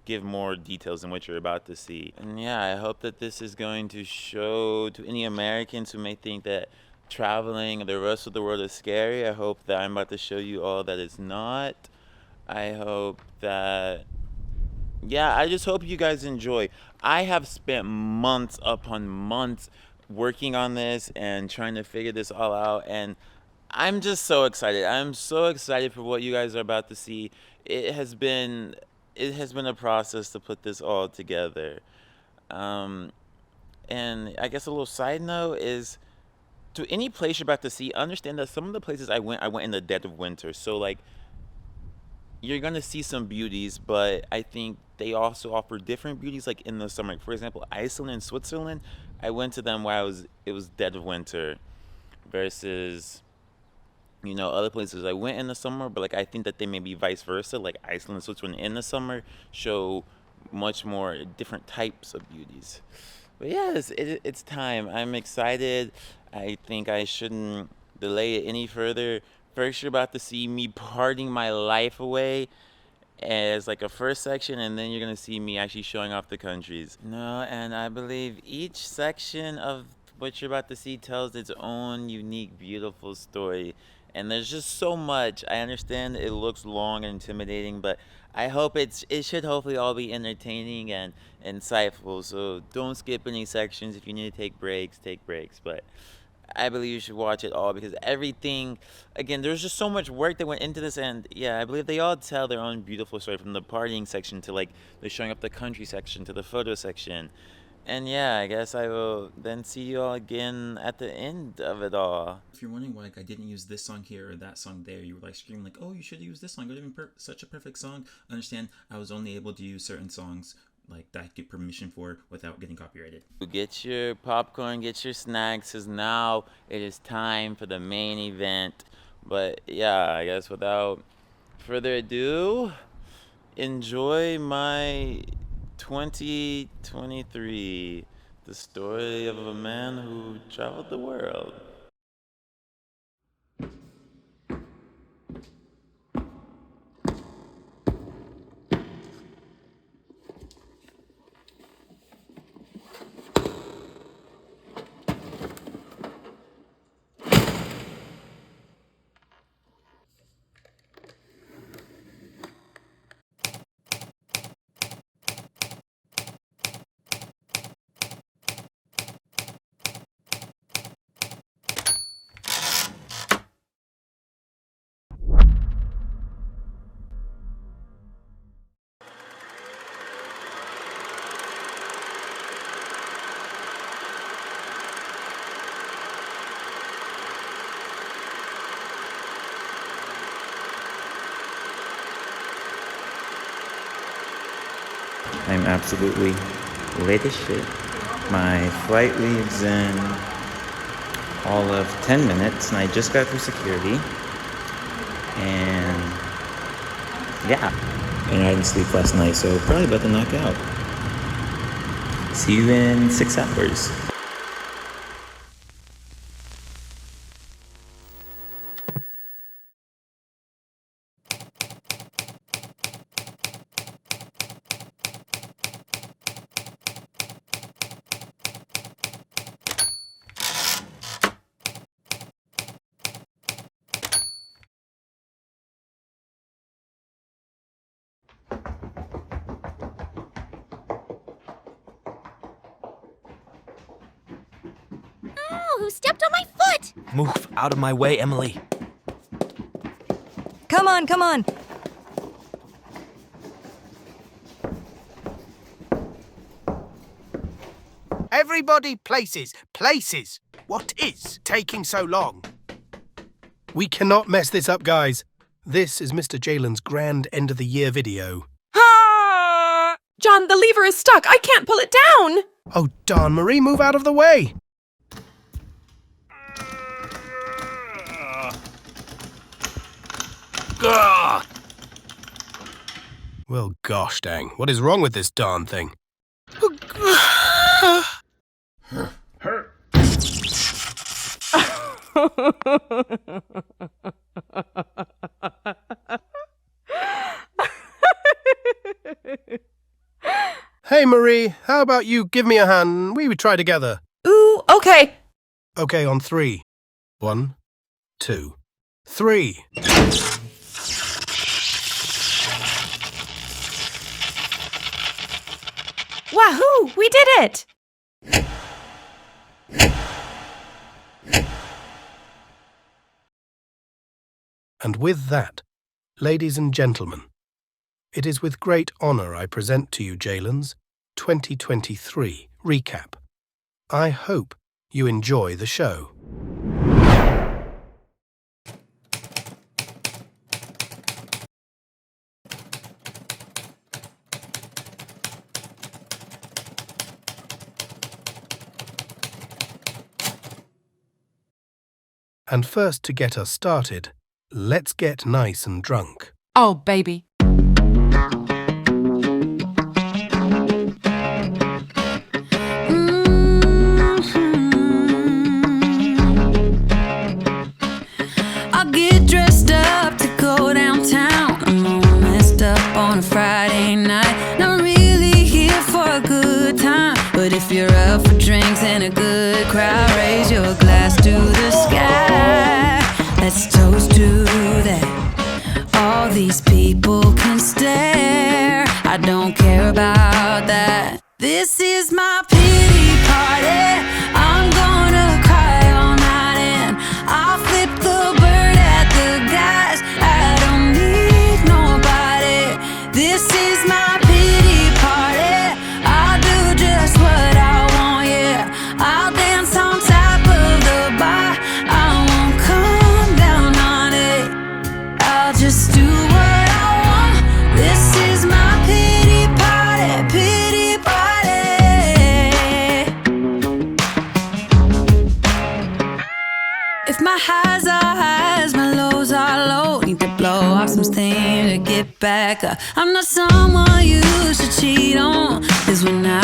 give more details than what you're about to see. And yeah, I hope that this is going to show to any Americans who may think that traveling the rest of the world is scary. I hope that I'm about to show you all that it's not. I hope that, yeah, I just hope you guys enjoy. I have spent months upon months working on this and trying to figure this all out, and I'm just so excited. I'm so excited for what you guys are about to see. It has been a process to put this all together. And I guess a little side note is, to any place you're about to see, understand that some of the places I went in the dead of winter. So like, you're gonna see some beauties, but I think they also offer different beauties, like in the summer. For example, Iceland and Switzerland, I went to them while it was dead of winter, versus, you know, other places I went in the summer, but like I think that they may be vice versa. Like Iceland and Switzerland in the summer show much more different types of beauties. But yes, it's time. I'm excited. I think I shouldn't delay it any further. First, you're about to see me partying my life away as like a first section, and then you're gonna see me actually showing off the countries. No, and I believe each section of what you're about to see tells its own unique, beautiful story. And there's just so much. I understand it looks long and intimidating, but I hope it should hopefully all be entertaining and insightful. So don't skip any sections. If you need to take breaks, take breaks. But I believe you should watch it all, because everything, again, there's just so much work that went into this, and yeah, I believe they all tell their own beautiful story, from the partying section to like the showing up the country section to the photo section. And yeah, I guess I will then see you all again at the end of it all. If you're wondering why like I didn't use this song here or that song there, you were like screaming like, oh, you should use this song, it would have been such a perfect song. Understand, I was only able to use certain songs like that I get permission for without getting copyrighted. Get your popcorn, get your snacks, because now it is time for the main event. But yeah, I guess without further ado, enjoy my 2023, the story of a man who traveled the world. I'm absolutely late as shit. My flight leaves in all of 10 minutes, and I just got through security. And yeah. And I didn't sleep last night, so probably about to knock out. See you in 6 hours. Who stepped on my foot? Move out of my way, Emily. Come on, come on. Everybody, places, places. What is taking so long? We cannot mess this up, guys. This is Mr. Jalen's grand end of the year video. Ah! John, the lever is stuck. I can't pull it down. Oh, darn, Marie, move out of the way. Ugh. Well, gosh dang, what is wrong with this darn thing? Hey, Marie, how about you give me a hand? We would try together. Ooh, okay. Okay, on 3. 1, 2, 3. Wahoo! We did it! And with that, ladies and gentlemen, it is with great honor I present to you Jalen's 2023 recap. I hope you enjoy the show. And first, to get us started, let's get nice and drunk. Oh, baby. I get dressed up to go downtown. I'm all messed up on a Friday night. Not really here for a good time, but if you're up for drinks and a good crowd, raise your glass to the sky. Let's toast to that. All these people can stare. I don't care about that. This is my pity party. I'm gonna cry all night and I'll flip the bird at the guys. I don't need nobody. This is my pity party. I'll do just what I want, yeah. I'll dance on top of the bar. I won't come down on it. I'll just do what I want. This is my pity party, pity party. If my highs are highs, my lows are low. Need to blow off some steam to get back up. I'm not someone you should cheat on, 'cause when I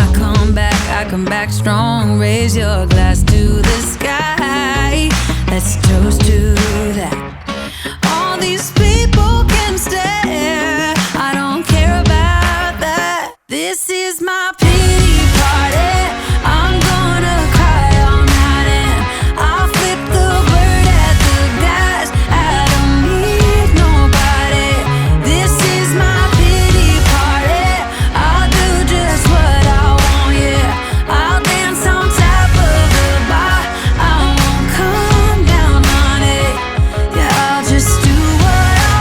come back strong. Raise your glass to the sky. Let's toast to that. All these people can stare. I don't care about that. This is my pity party. I'm gonna cry all night and I'll flip the bird at the guys. I don't need nobody. This is my pity party. I'll do just what I want, yeah. I'll dance on top of the bar. I won't come down on it. Yeah, I'll just do what I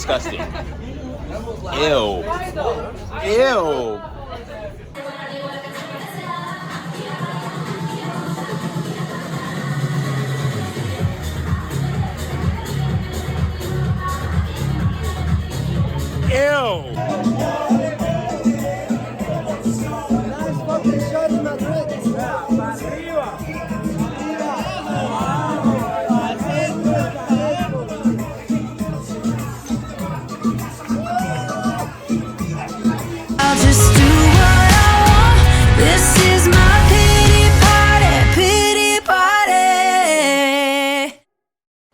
disgusting. Ew. Ew. I'll just do what I want. This is my pity party.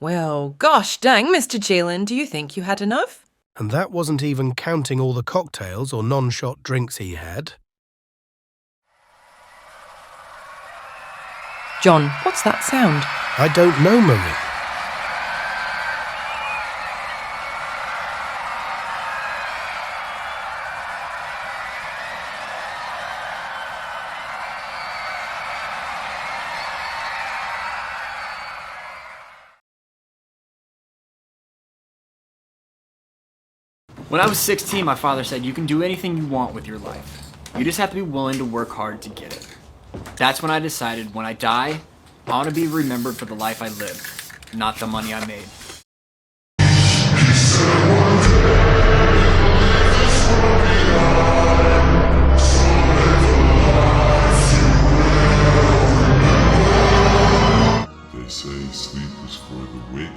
Well, gosh dang, Mr. Jalen, do you think you had enough? And that wasn't even counting all the cocktails or non-shot drinks he had. John, what's that sound? I don't know, Marie. When I was 16, my father said, you can do anything you want with your life. You just have to be willing to work hard to get it. That's when I decided when I die, I want to be remembered for the life I lived, not the money I made. They say sleep is for the wicked.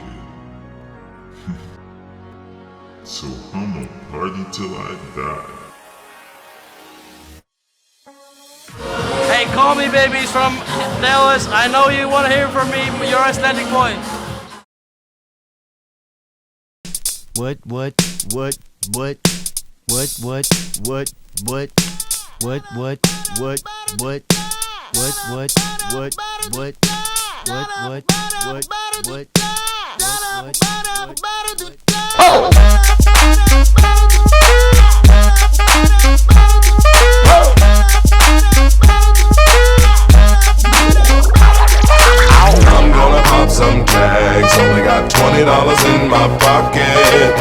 So I'ma party till I die. Hey, call me babies from Dallas. I know you want to hear from me, but you're Icelandic boy. What? I'm gonna pop some tags. Only got $20 in my pocket.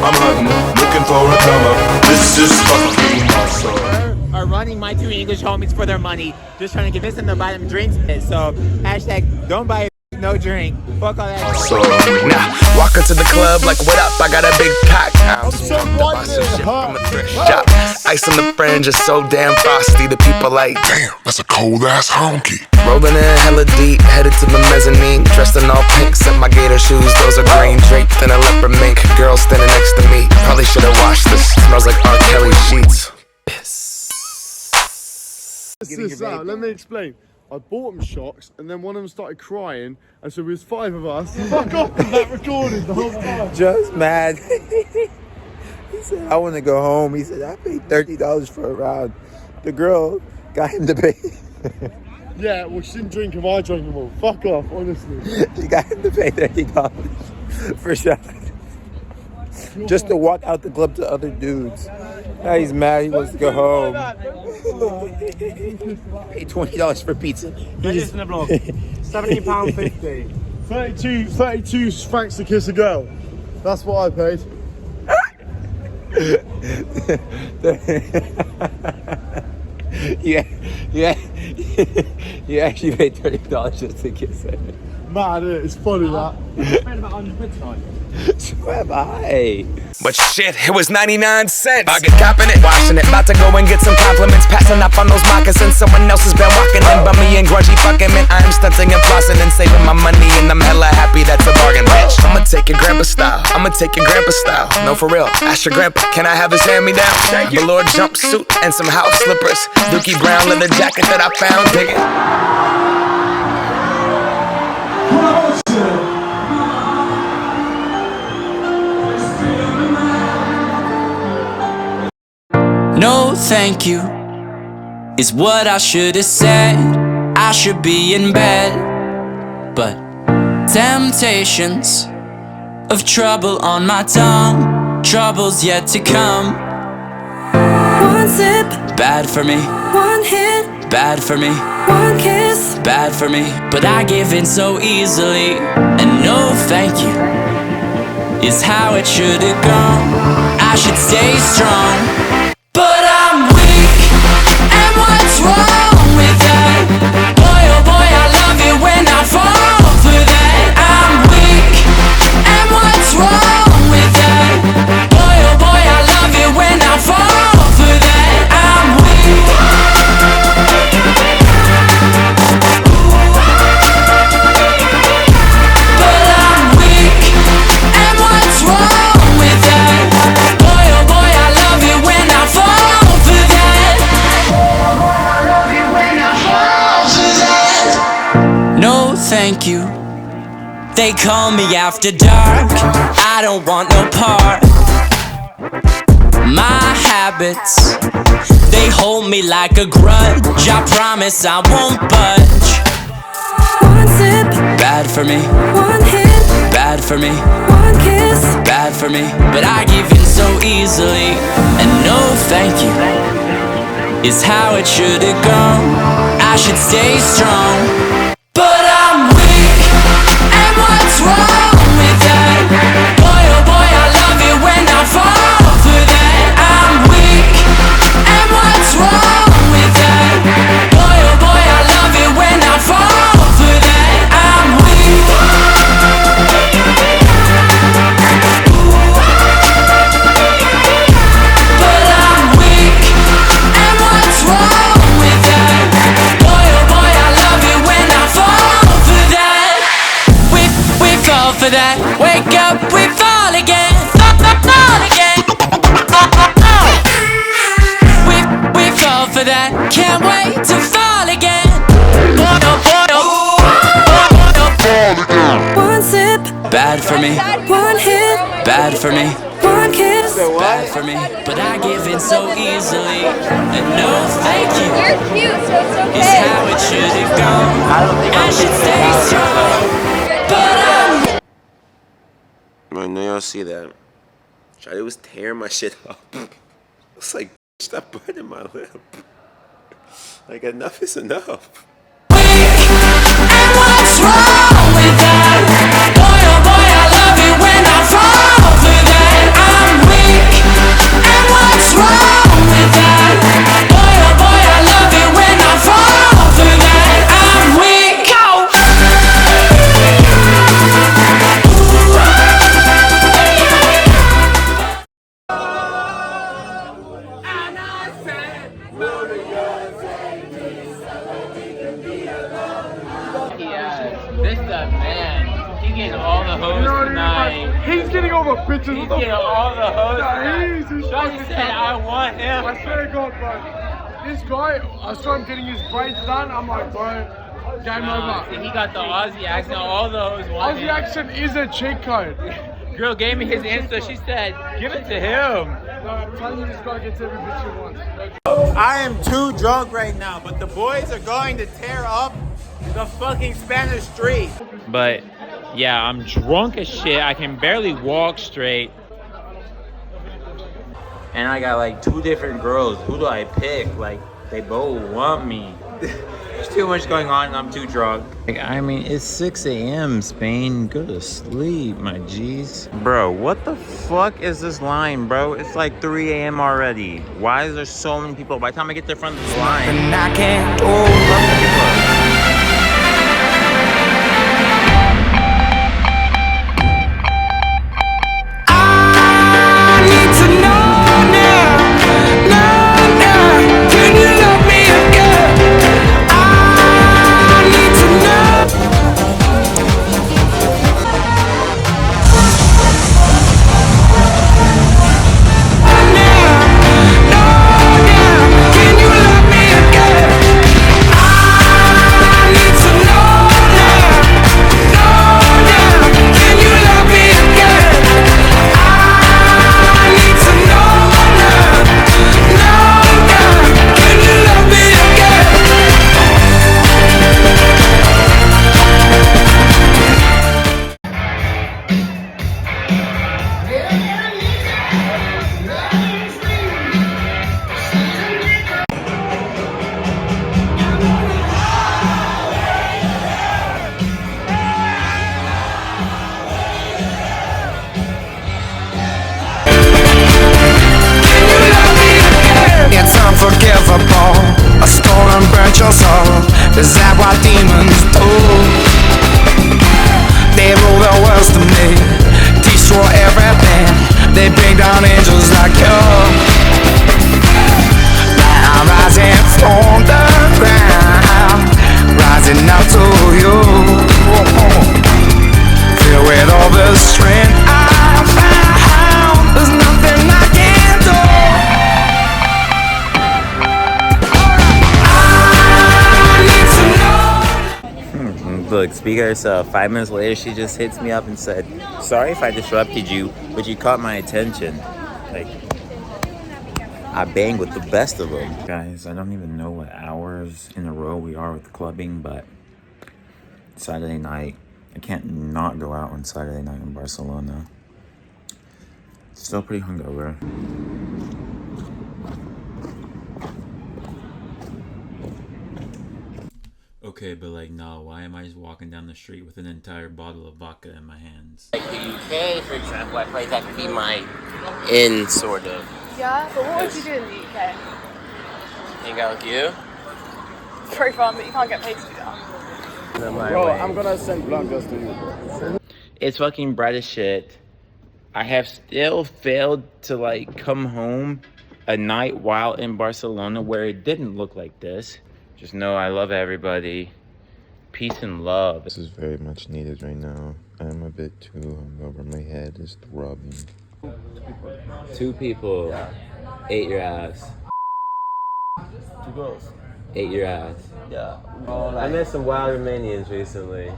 I'm hunting, looking for a come up. This is fucking awesome. Are running my two English homies for their money, just trying to convince them to buy them drinks. So hashtag don't buy no drink. Fuck all that. So now walk into the club like, what up? I got a big cock. I'm so from a thrift shop. Ice on the fringe is so damn frosty. The people like, damn, that's a cold ass honky. Rolling in hella deep, headed to the mezzanine. Dressed in all pink, set my gator shoes. Those are green, draped in a leopard mink. Girl standing next to me. Probably should have washed this. Smells like R. Kelly sheets. Let me explain. I bought them shocks, and then one of them started crying, and so there was 5 of us. Fuck off with that recording the whole time. Just mad. He said, I want to go home. He said, I paid $30 for a round. The girl got him to pay. Yeah, well, she didn't drink them, I drank them all. Fuck off, honestly. She got him to pay $30 for a shot. Just to walk out the club to other dudes. Now he's mad, he wants to go home. Paid $20 for pizza. He's in the blog. £17.50. 32 francs to kiss a girl. That's what I paid. Yeah. You actually paid $30 just to kiss her. Mad, isn't it? It's funny that. Swear by. But shit, it was 99 cents. I get copping it, washing it. About to go and get some compliments. Passing up on those moccasins. Someone else has been walking in by me and grungy fucking man. I am stunting and flossing and saving my money, and I'm hella happy that's a bargain, bitch. I'ma take your grandpa style. No, for real. Ask your grandpa, can I have his hand-me-down? Velour jumpsuit and some house slippers. Dookie brown leather jacket that I found. Dig it. No thank you is what I should have said. I should be in bed, but temptations of trouble on my tongue, trouble's yet to come. One sip, bad for me. One hit, bad for me. One kiss, bad for me. But I give in so easily, and no thank you is how it should have gone. I should stay strong, but I'm weak, and what's wrong with that? Boy, oh boy, I love it when I fall for that. I'm weak, and what's wrong with that? Boy, oh boy, I love it when I fall for that. I'm weak. Thank you. They call me after dark. I don't want no part. My habits, they hold me like a grudge. I promise I won't budge. One sip, bad for me. One hit, bad for me. One kiss, bad for me. But I give in so easily. And no thank you is how it should have gone. I should stay strong, but I'm weak, and what's wrong with that? Boy, oh boy, I love it when I fall for that. I'm weak, and what's wrong with that? Boy, oh boy, I love it when I fall for that. I'm weak. But I'm weak, and what's wrong with that? Boy, oh boy, I love it when I fall for that. We fall for that. Wake up, we fall again. Fall again. We fall for that. Can't wait to fall again. One sip, bad for me. One hit, bad for me. One kiss, bad for me. But I give in so easily. And no thank you. You're cute, so it's okay. Is how it should have gone. I should stay strong, but I'm. I know y'all see that. Charlie was tearing my shit up. It's like, stop biting my lip. Like, enough is enough. What's wrong with that? Boy, oh boy, I love it when I fall for that. I'm weak, and what's wrong with that? Boy, oh boy, I love it when I fall for that. I'm weak. This the man. He getting all the hoes tonight. He's getting all the bitches. He's getting all the hoes tonight. He's Shawty said, I want him. I swear to God, bro. This guy, I saw him getting his braids done. I'm like, bro, game over. See, he got the Aussie accent. All the hoes want Aussie him. accent is a cheat code. Girl gave me his Insta. She said, give it to him. No, I'm telling you, this guy gets every bitch he wants. I am too drunk right now, but the boys are going to tear up the fucking Spanish street. But yeah, I'm drunk as shit. I can barely walk straight. And I got like 2 different girls. Who do I pick? Like, they both want me. There's too much going on and I'm too drunk. Like, I mean, it's 6 a.m. Spain. Go to sleep, my G's. Bro, what the fuck is this line, bro? It's like 3 a.m. already. Why is there so many people? By the time I get to the front of this line. And I can't my demons pull. They rule the world to me, destroy everything. They bring down angels like you. Now I'm rising from the ground, rising up to you. Filled with all the strength I found, there's nothing I can't do. Look, speak of herself. 5 minutes later, she just hits me up and said, "Sorry if I disrupted you, but you caught my attention." Like, I bang with the best of them. Guys, I don't even know what hours in a row we are with clubbing, but Saturday night, I can't not go out on Saturday night in Barcelona. Still pretty hungover. Okay, but like, no, why am I just walking down the street with an entire bottle of vodka in my hands? Like the UK, for example, I feel like that could be my in, sort of. Yeah, but what would you do in the UK? Hang out with you? It's very fun, but you can't get paid to do that. Bro, I'm gonna send blancas to you. It's fucking bright as shit. I have still failed to like come home a night while in Barcelona where it didn't look like this. Just know I love everybody. Peace and love. This is very much needed right now. I'm a bit too hungover. My head is throbbing. 2 people. Yeah. Ate your ass. 2 girls. Ate your ass. Yeah. I met some wild Romanians recently.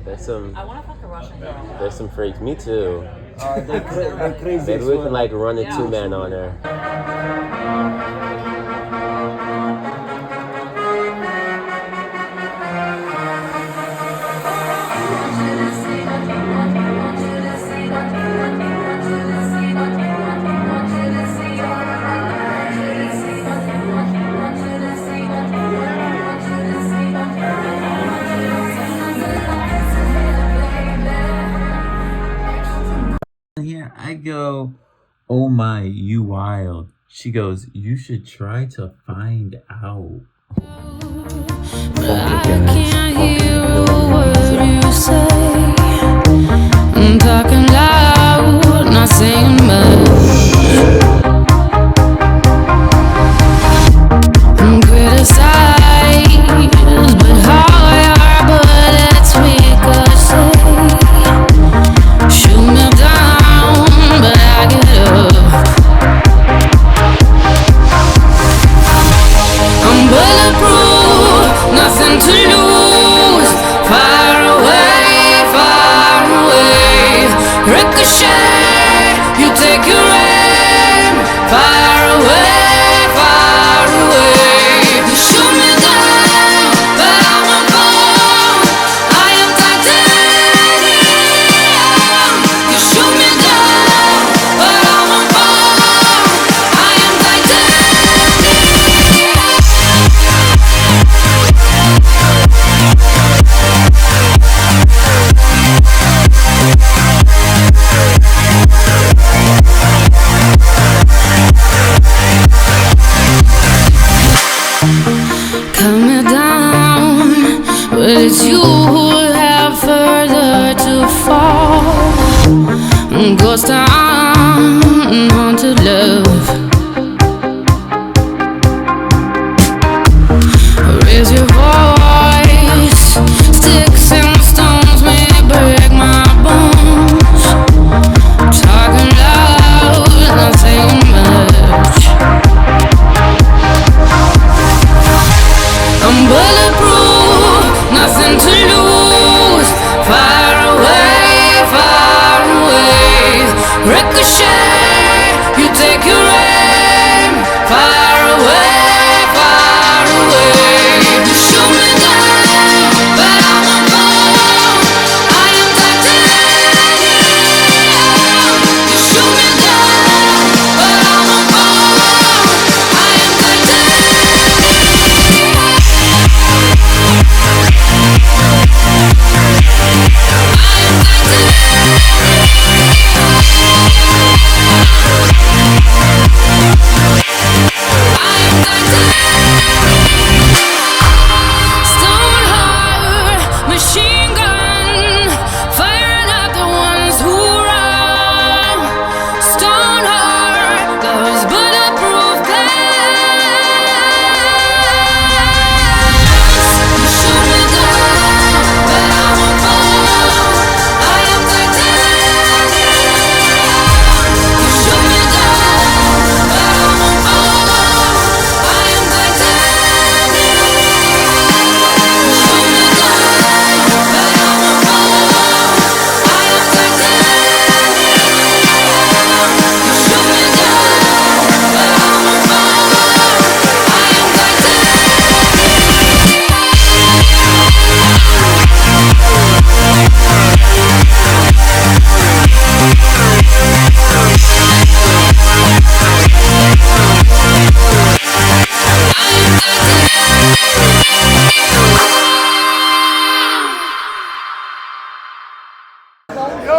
There's some. I want to fuck a Russian girl. There's some freaks. Me too. They're crazy. Maybe we can like run a 2-man on her. Here I go, "Oh my, you wild." She goes, "You should try to find out." I can't hear a word you say. I'm talking loud, not saying much. I'm criticized, but higher bullets ricochet. Shoot me down, but I get up. I'm bulletproof, nothing to lose. Far away, ricochet. You take your aim. Far away. You shoot me down, but I won't fall. I am titanium. You shoot me down, but I won't fall. I am titanium.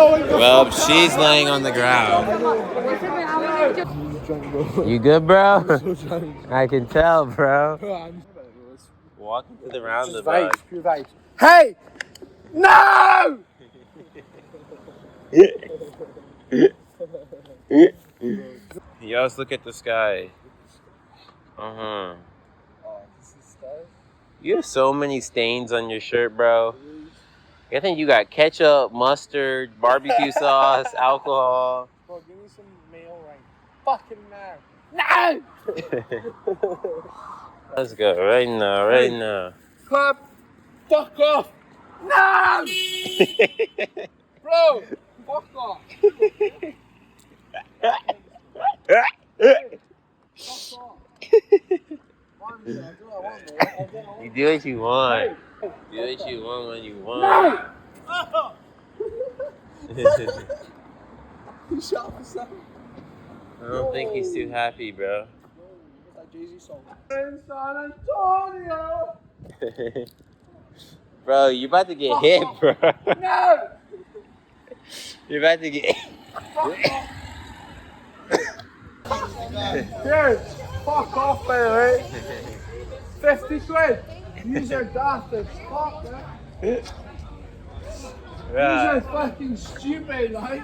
Well, she's laying on the ground. You good, bro? I can tell, bro. Walking to the roundabout. Pure vibes. Hey! No! Yo, let's look at the sky. You have so many stains on your shirt, bro. I think you got ketchup, mustard, barbecue sauce, alcohol. Bro, give me some mayo right fucking now. No! Let's go right now, right now. Clap. Fuck off. No! Bro, fuck off. You do what you want. Do what you want when you want. He shot himself. I don't think he's too happy, bro. That Jay-Z song. In San Antonio. Bro, you're about to get hit, bro. No! You're about to get Dude, fuck off, by the way. 50 quid. Use your bastards. Fuck, man. These are fucking stupid, like.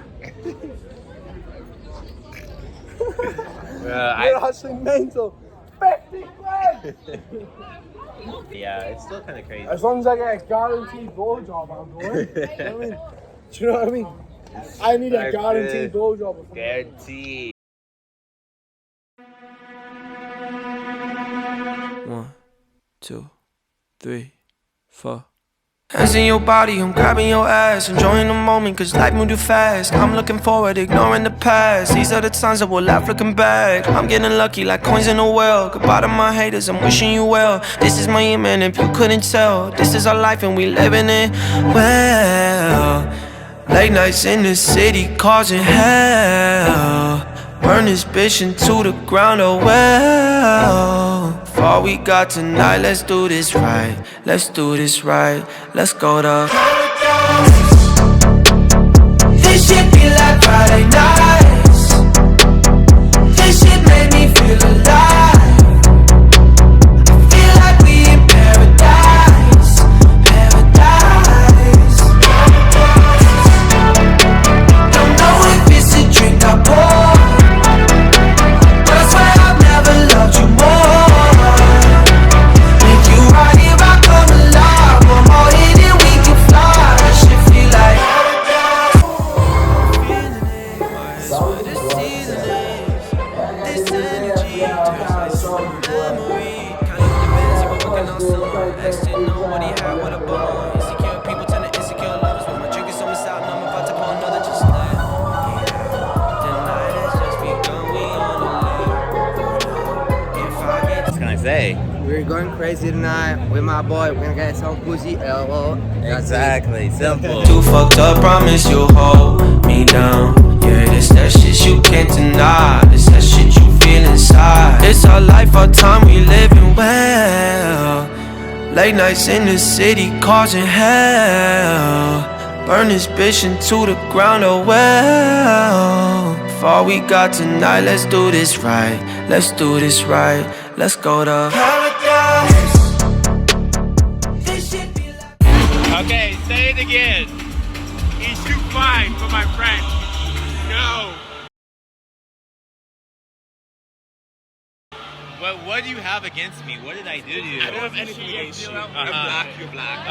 You're actually mental. 50 quid! Yeah, it's still kind of crazy. As long as I get a guaranteed blowjob, I'm going. You know what I mean? Do you know what I mean? I need a guaranteed blowjob. Guaranteed. 1, 2, 3, 4. Hands in your body, I'm grabbing your ass, enjoying the moment cause life moved too fast. I'm looking forward, ignoring the past. These are the times that we'll laugh looking back. I'm getting lucky like coins in a well. Goodbye to my haters, I'm wishing you well. This is my aim, and if you couldn't tell, this is our life and we living it well. Late nights in the city causing hell. Burn this bitch into the ground, oh well. For all we got tonight, let's do this right. Let's do this right. Let's go to paradise. This shit be like Friday nights. This shit made me feel alive. I feel like we in paradise. Paradise. Don't know if it's a drink I pour, but I swear I've never loved you more. Make you right here, I come alive. One more hit and we can fly. That shit feel like feeling it, what this season is. This energy turns like some memory. Kind of depends if we're working on some next to nobody had with a bone. Insecure people turn to insecure lovers. When my drink is almost out and I'm about to pull another, just let me out. The night has just begun, we on the if I get What can I say? We're going crazy tonight with my boy. We're gonna get some pussy. Exactly, simple. too fucked up, promise you'll hold me down. Yeah, this that shit you can't deny. This that shit you feel inside. It's our life, our time, we living well. Late nights in the city causing hell. Burn this bitch into the ground, oh well. For all we got tonight, let's do this right. Let's do this right. Let's go to paradise. Okay, say it again. He's too fine for my friend. No. What do you have against me? What did I do to you? I don't have anything against you. I'm black, you're black.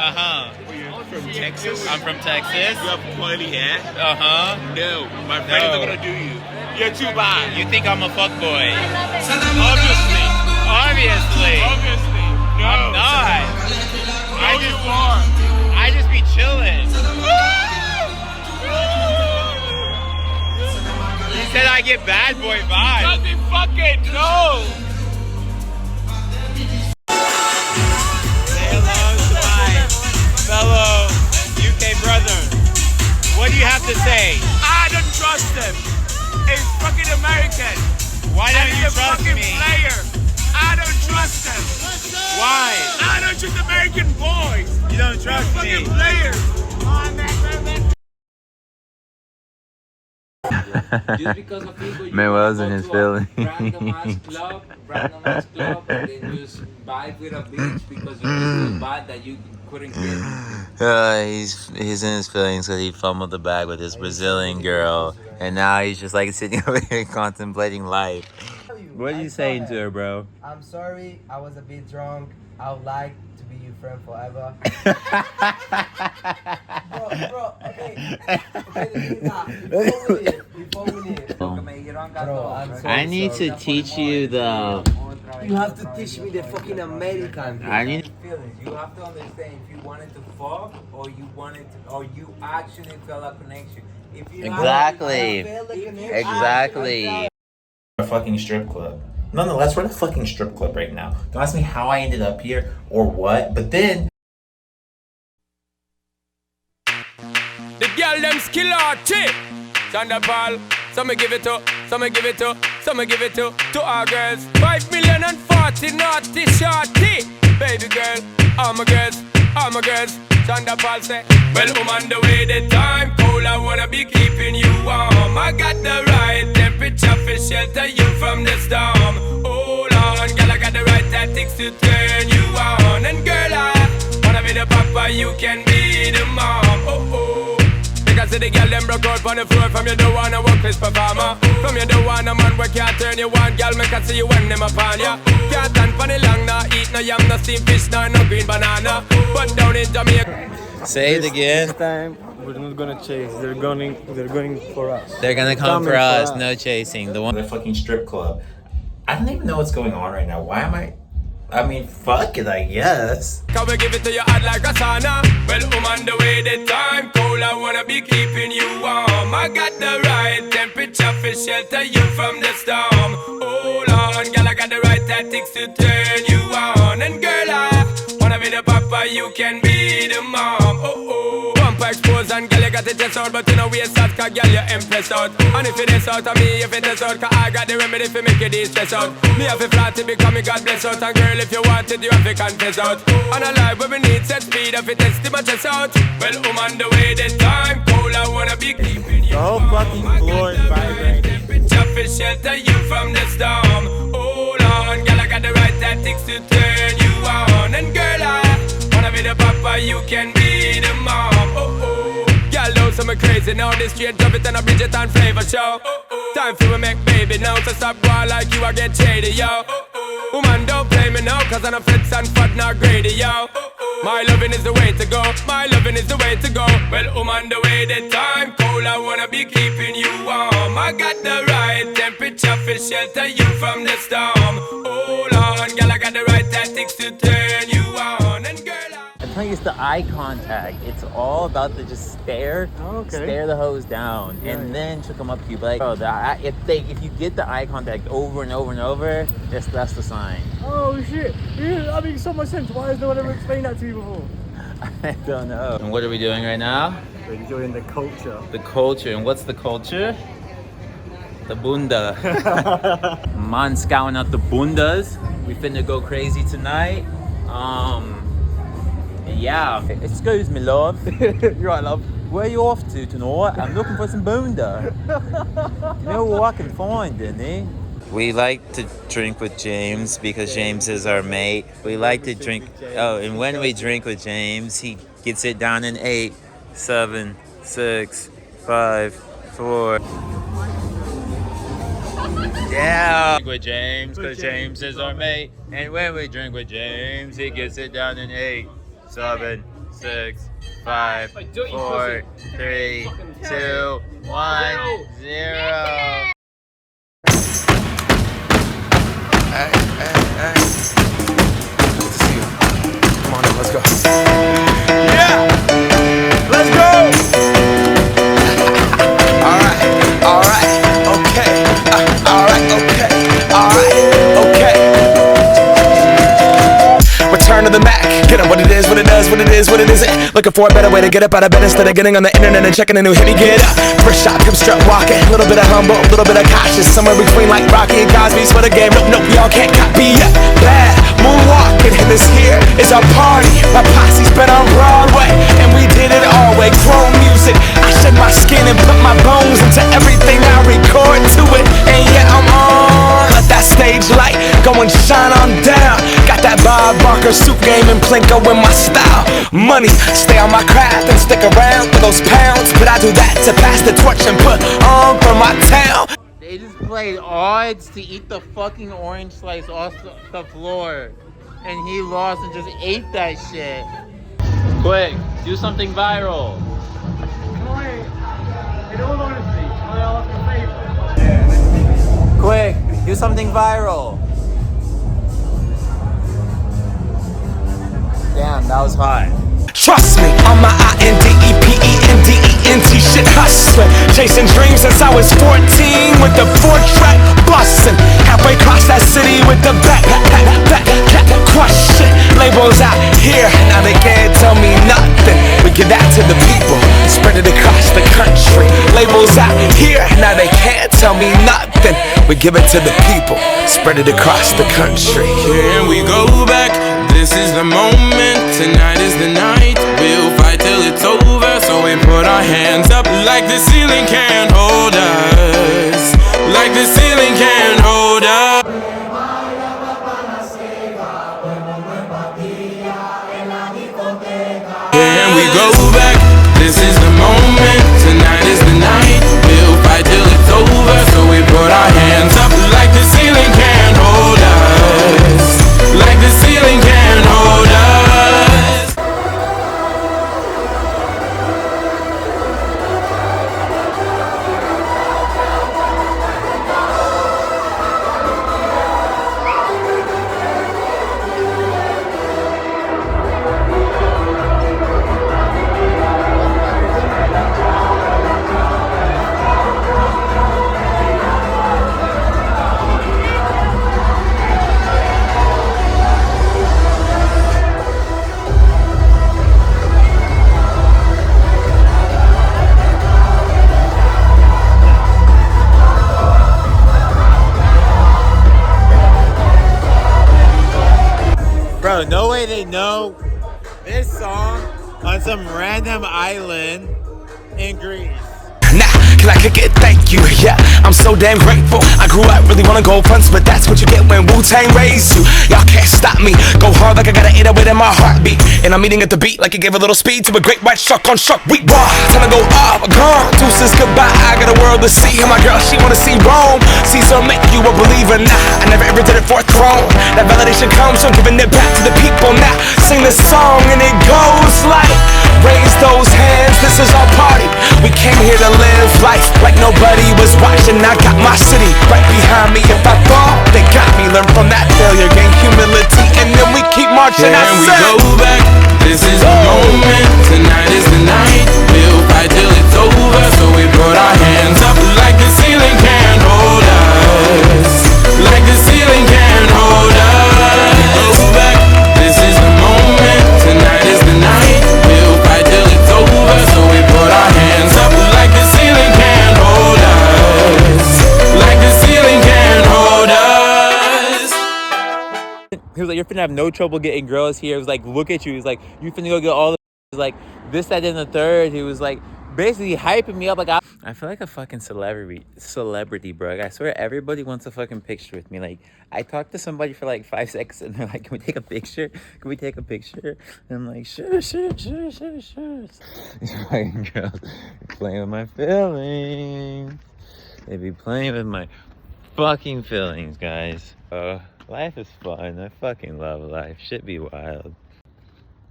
Where you from Texas? I'm from Texas. You have quality hair? No, my friend isn't gonna do you. You're too bad. You think I'm a fuckboy? Obviously. Obviously. No. I'm not. I just be chilling. You said I get bad boy vibes. Nothing fucking no. Say hello to my fellow UK brother. What do you have to say? I don't trust him. He's fucking American. Why don't you He's a trust fucking me? player. I don't trust him. Why? I don't trust American boys. You don't trust He's a me. fucking player. Just because of people you Manuel's in go his to a feelings. randomized club, and then just vibe with a bitch because you just feel bad that you couldn't get. He's in his feelings because he fumbled the bag with his Brazilian girl, and now he's just like sitting over here contemplating life. What are you saying to her, bro? I'm sorry, I was a bit drunk. I would like to be your friend forever. bro, okay. Before we leave. Bro, I'm so I need sorry. to teach you the. You have to teach me the fucking American thing. I need. Feelings. You have to understand if you wanted to fuck or you wanted to, or you actually felt a connection. If you Exactly. Exactly. A fucking strip club. Nonetheless, we're at a fucking strip club right now. Don't ask me how I ended up here or what, but then. The girl them skill arty. Thunderball. Some give it to, some give it to, some give it to our girls. 5 million and 40 naughty shorty. Baby girl, all my girls, all my girls. Thunderball say, well, I'm on the way, the time cold, I wanna be keeping you warm. I got the right temperature for shelter you from the storm. Hold on, girl, I got the right tactics to turn you on. And girl, I wanna be the papa, you can be the mom. Oh, oh. Because the girl them broke out on the floor. From you don't wanna work this performer. From you don't want a man where can't turn you on. Girl, me can see you when them upon ya. Can't stand for the long, nah eat no yam, no steamed fish, no green banana. But down in Jamaica. Say it again. This time we're not gonna chase. They're going for us. They're gonna come for us. No chasing. The one. The fucking strip club. I don't even know what's going on right now. Why am I mean, fuck it, I guess. Can we give it to you hot like a sauna? Well, I'm on the way, the time cold, I wanna be keeping you warm. I got the right temperature for shelter you from the storm. Hold on, girl, I got the right tactics to turn you on. And girl, I wanna be the papa, you can be the mom. Oh, oh. Bumper exposed and girl, you got it test out, but you know we start, cause girl, you impressed out. And if it is out of me, if it is out, cause I got the remedy for make it stress out. Me have a flat to become me God bless out. And girl, if you want it, you have to confess out. And a life where we need set speed, if it is to my chest out. Well, I'm on the way, the time cold, I wanna be keeping you. The whole fucking floor is vibrating. Temperature for shelter you from the storm. Hold on, girl, I got the right tactics to turn you on. And girl, I wanna be the papa, you can be the mom. Oh, oh. Girl, those some crazy now. This straight drop it and a Bridget and flavor show. Time for we make baby now. So stop going like you, I get shady, yo. Woman, don't play me now, cause I'm a fits and fat, not greedy, yo. My loving is the way to go. My loving is the way to go. Well, I'm on the way, the time cold, I wanna be keeping you warm. I got the right temperature for shelter you from the storm. Hold on, girl, I got the right tactics to turn you on. And girl, I'm telling you, it's the eye contact. It's all about the just stare, stare the hose down, and then she'll come up to you. But like, if you get the eye contact over and over and over, that's the sign. Oh shit! Yeah, that makes so much sense. Why has no one ever explained that to me before? I don't know. And what are we doing right now? We're enjoying the culture. The culture. And what's the culture? The bunda. Man scouting out the bundas. We finna go crazy tonight. Yeah. Excuse me, love. You're right, love. Where are you off to tonight? I'm looking for some bunda. You know what I can find, didn't he? We like to drink with James because James is our mate. We like to drink. Oh, and when we drink with James, he gets it down in 8, 7, 6, 5, 4. Yeah. Drink with James because James is our mate. And when we drink with James, he gets it down in 8, 7, 6, 5, 4, 3, 2, 1, 0. Hey. Good to see you. Come on in, let's go. Yeah! Let's go! Alright, okay. Alright, okay. Return to the Mac. Get up what it is, what it does, what it is, what it isn't. Looking for a better way to get up out of bed instead of getting on the internet and checking a new hit. Me get up. First shot, come strut walking. A little bit of humble, a little bit of cautious. Somewhere between like Rocky and Cosby's for the game. Nope, y'all can't copy yet. Bad moonwalking, and this here is our party. My posse's been on Broadway, and we did it all way. Grown music. I shed my skin and put my bones into everything I Parker suit game and Plinko in my style. Money, stay on my craft and stick around for those pounds. But I do that to pass the torch and put on for my town. They just played odds to eat the fucking orange slice off the floor. And he lost and just ate that shit. Quick, do something viral. Quick, do something viral. Damn, that was hot. Trust me, on my INDEPENDENT shit hustling. Chasing dreams since I was 14 with the 4-track bustin'. Halfway across that city with the back crush shit. Labels out here, now they can't tell me nothing. We give that to the people, spread it across the country. Labels out here, now they can't tell me nothing. We give it to the people, spread it across the country. Here we go back, this is the moment, tonight is the night. We'll fight till it's over, so we put our hands up like the ceiling can't hold us. Like the ceiling can't hold us. Here we go back, this is the moment, tonight is the night. We'll fight till it's over, so we put our hands up like the ceiling can't hold us. Like the ceiling can't hold us. Bro, no way they know this song on some random island in Greece. Nah, can I kick it? Thank you, yeah, I'm so damn grateful. I grew up really wanna go fronts, but that's what you get when Wu-Tang raised you. Y'all can't stop me, go hard like I got an 808 in my heartbeat. And I'm eating at the beat like it gave a little speed to a great white shark on Shark Week. Raw, time to go off, gone, deuces goodbye. I got a world to see, and my girl, she wanna see Rome. Caesar make you a believer, nah, I never ever did it for a throne. That validation comes from giving it back to the people. Now, sing this song and it goes like, raise those hands, this is our party. We came here to live life like nobody was watching. I got my city right behind me. If I fall, they got me. Learn from that failure, gain humility, and then we keep marching. And we go back, this is the moment, tonight is the night. We'll fight till it's over, so we put our hands up like the ceiling can't hold us. Like the ceiling can't hold us. Go back, this is the moment, tonight is the night. We'll fight till it's over, so we put our hands up like the ceiling can't hold us. Like the ceiling can't hold us. He was like, you're finna have no trouble getting girls here. He was like, look at you. He's like, you finna go get all the. He was like, this, that, and the third. He was like, basically hyping me up. Like, I feel like a fucking celebrity, bro. Like, I swear everybody wants a fucking picture with me. Like, I talked to somebody for like 5 seconds and they're like, can we take a picture? Can we take a picture? And I'm like, sure. These fucking girls playing with my feelings. They be playing with my fucking feelings, guys. Life is fun. I fucking love life. Shit be wild.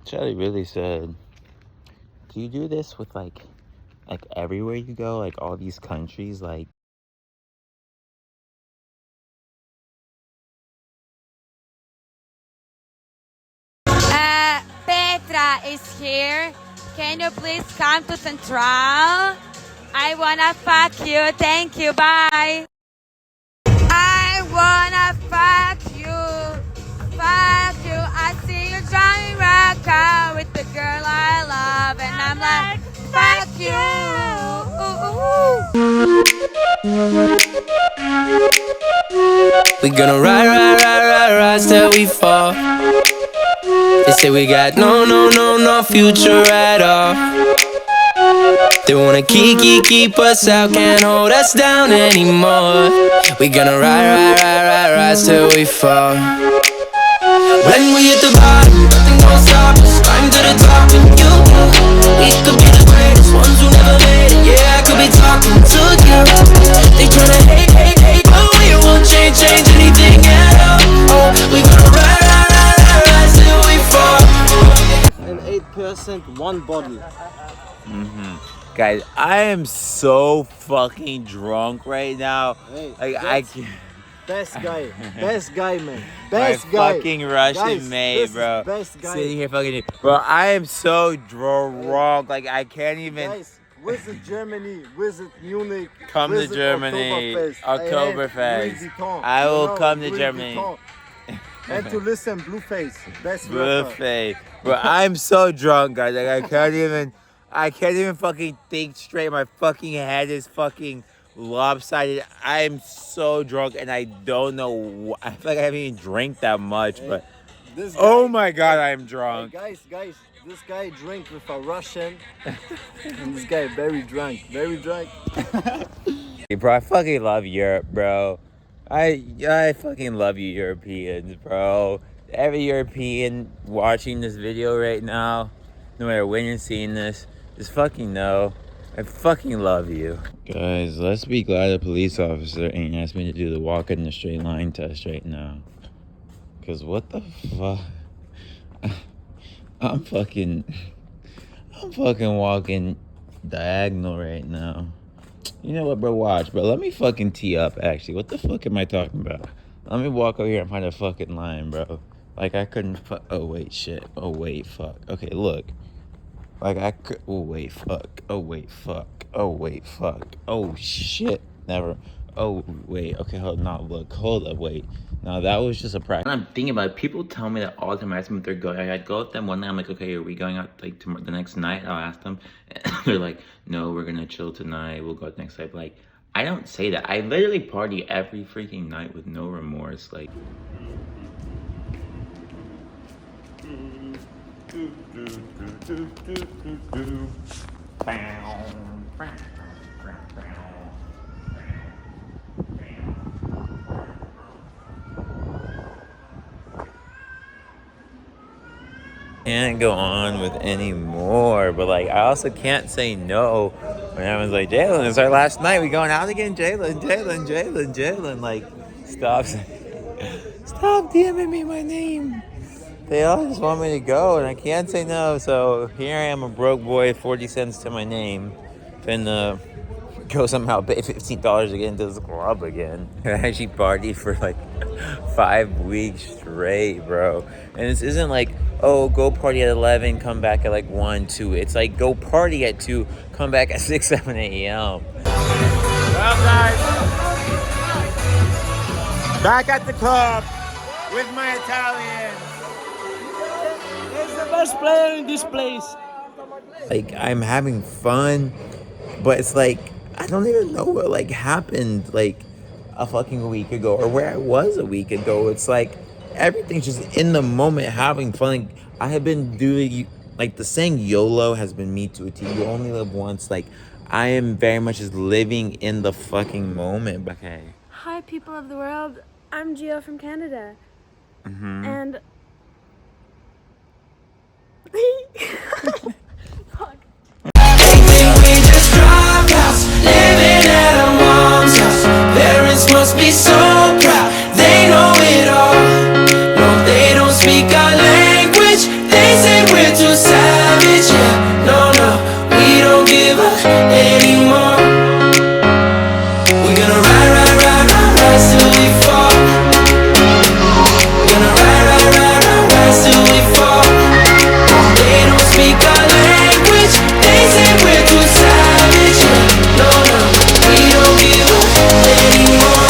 Charlie really said, do you do this with like everywhere you go, like all these countries, like? Petra is here. Can you please come to Central? I wanna fuck you. Thank you. Bye. I wanna fuck you. Fuck you. I see you driving rock car with the girl I love, and I'm like, fuck you. We gonna ride till we fall. They say we got no future at all. They wanna keep us out, can't hold us down anymore. We gonna ride till we fall. When we hit the bottom, nothing gon' stop us. Climb to the top with you. We could be the greatest ones who never made it. Yeah, I could be talking to you. They tryna hate, but we won't change anything at all. Oh, we gonna rise till we fall. And 8%, one bottle. Guys, I am so fucking drunk right now. Hey, like I can't. Best guy, man. My Best guy. fucking Russian Guys, mate, this bro. is best guy. Sitting here fucking. Bro, I am so drunk. Like I can't even. Guys, visit Germany, visit Munich. Come to visit Germany. Oktoberfest. I will come to Germany. And to listen, Blueface. Best rapper. Blueface. Bro, I'm so drunk, guys. Like I can't even fucking think straight. My fucking head is fucking lopsided. I'm so drunk and I don't know. I feel like I haven't even drank that much, but This guy, oh my god, I'm drunk. Hey, guys, this guy drank with a Russian. And this guy very drunk. Hey, bro, I fucking love Europe, bro. I fucking love you Europeans, bro. Every European watching this video right now, no matter when you're seeing this, just fucking know I fucking love you. Guys, let's be glad a police officer ain't asked me to do the walk in the straight line test right now. Cause what the fuck? I'm fucking walking diagonal right now. You know what, bro? Watch, bro. Let me fucking tee up, actually. What the fuck am I talking about? Let me walk over here and find a fucking line, bro. Like, I couldn't oh, wait, shit. Oh, wait, fuck. Okay, look. Like, I could... Oh, wait, fuck. Oh, wait, fuck. Oh, wait, fuck. Oh, shit. Never... Oh, wait. Okay, hold on. No, look. Hold up, wait. No, that was just a practice. I'm thinking about it. People tell me that all the time. I ask them if they're going. I'd go with them one night. I'm like, okay, are we going out like tomorrow, the next night? I'll ask them. And they're like, no, we're gonna chill tonight. We'll go out next night. But like, I don't say that. I literally party every freaking night with no remorse. Like. Can't go on with any more, but like I also can't say no when everyone's like, Jalen, it's our last night, we going out again? Jalen, like stop DMing me my name. They all just want me to go and I can't say no, so here I am, a broke boy, 40 cents to my name, finna go somehow pay $15 to get into this club again. I actually partied for like 5 weeks straight, bro. And this isn't like, oh, go party at 11, come back at like 1, 2. It's like, go party at 2, come back at 6, 7 a.m. Well, guys, back at the club with my Italians. He's the best player in this place. Like, I'm having fun, but it's like, I don't even know what like happened like a fucking week ago or where I was a week ago. It's like everything's just in the moment, having fun. Like, I have been doing, like, the saying YOLO has been me to a T. You only live once. Like, I am very much just living in the fucking moment. Okay. Hi, people of the world. I'm Gio from Canada. And living at our mom's house. Parents must be so proud. They know it all. No, they don't speak our language. They say we're too savage. Yeah, no, we don't give up anymore. We're gonna rise till we fall. We're gonna rise till we fall. They don't speak our language. They say we're too savage. Yeah, no, we don't give up anymore.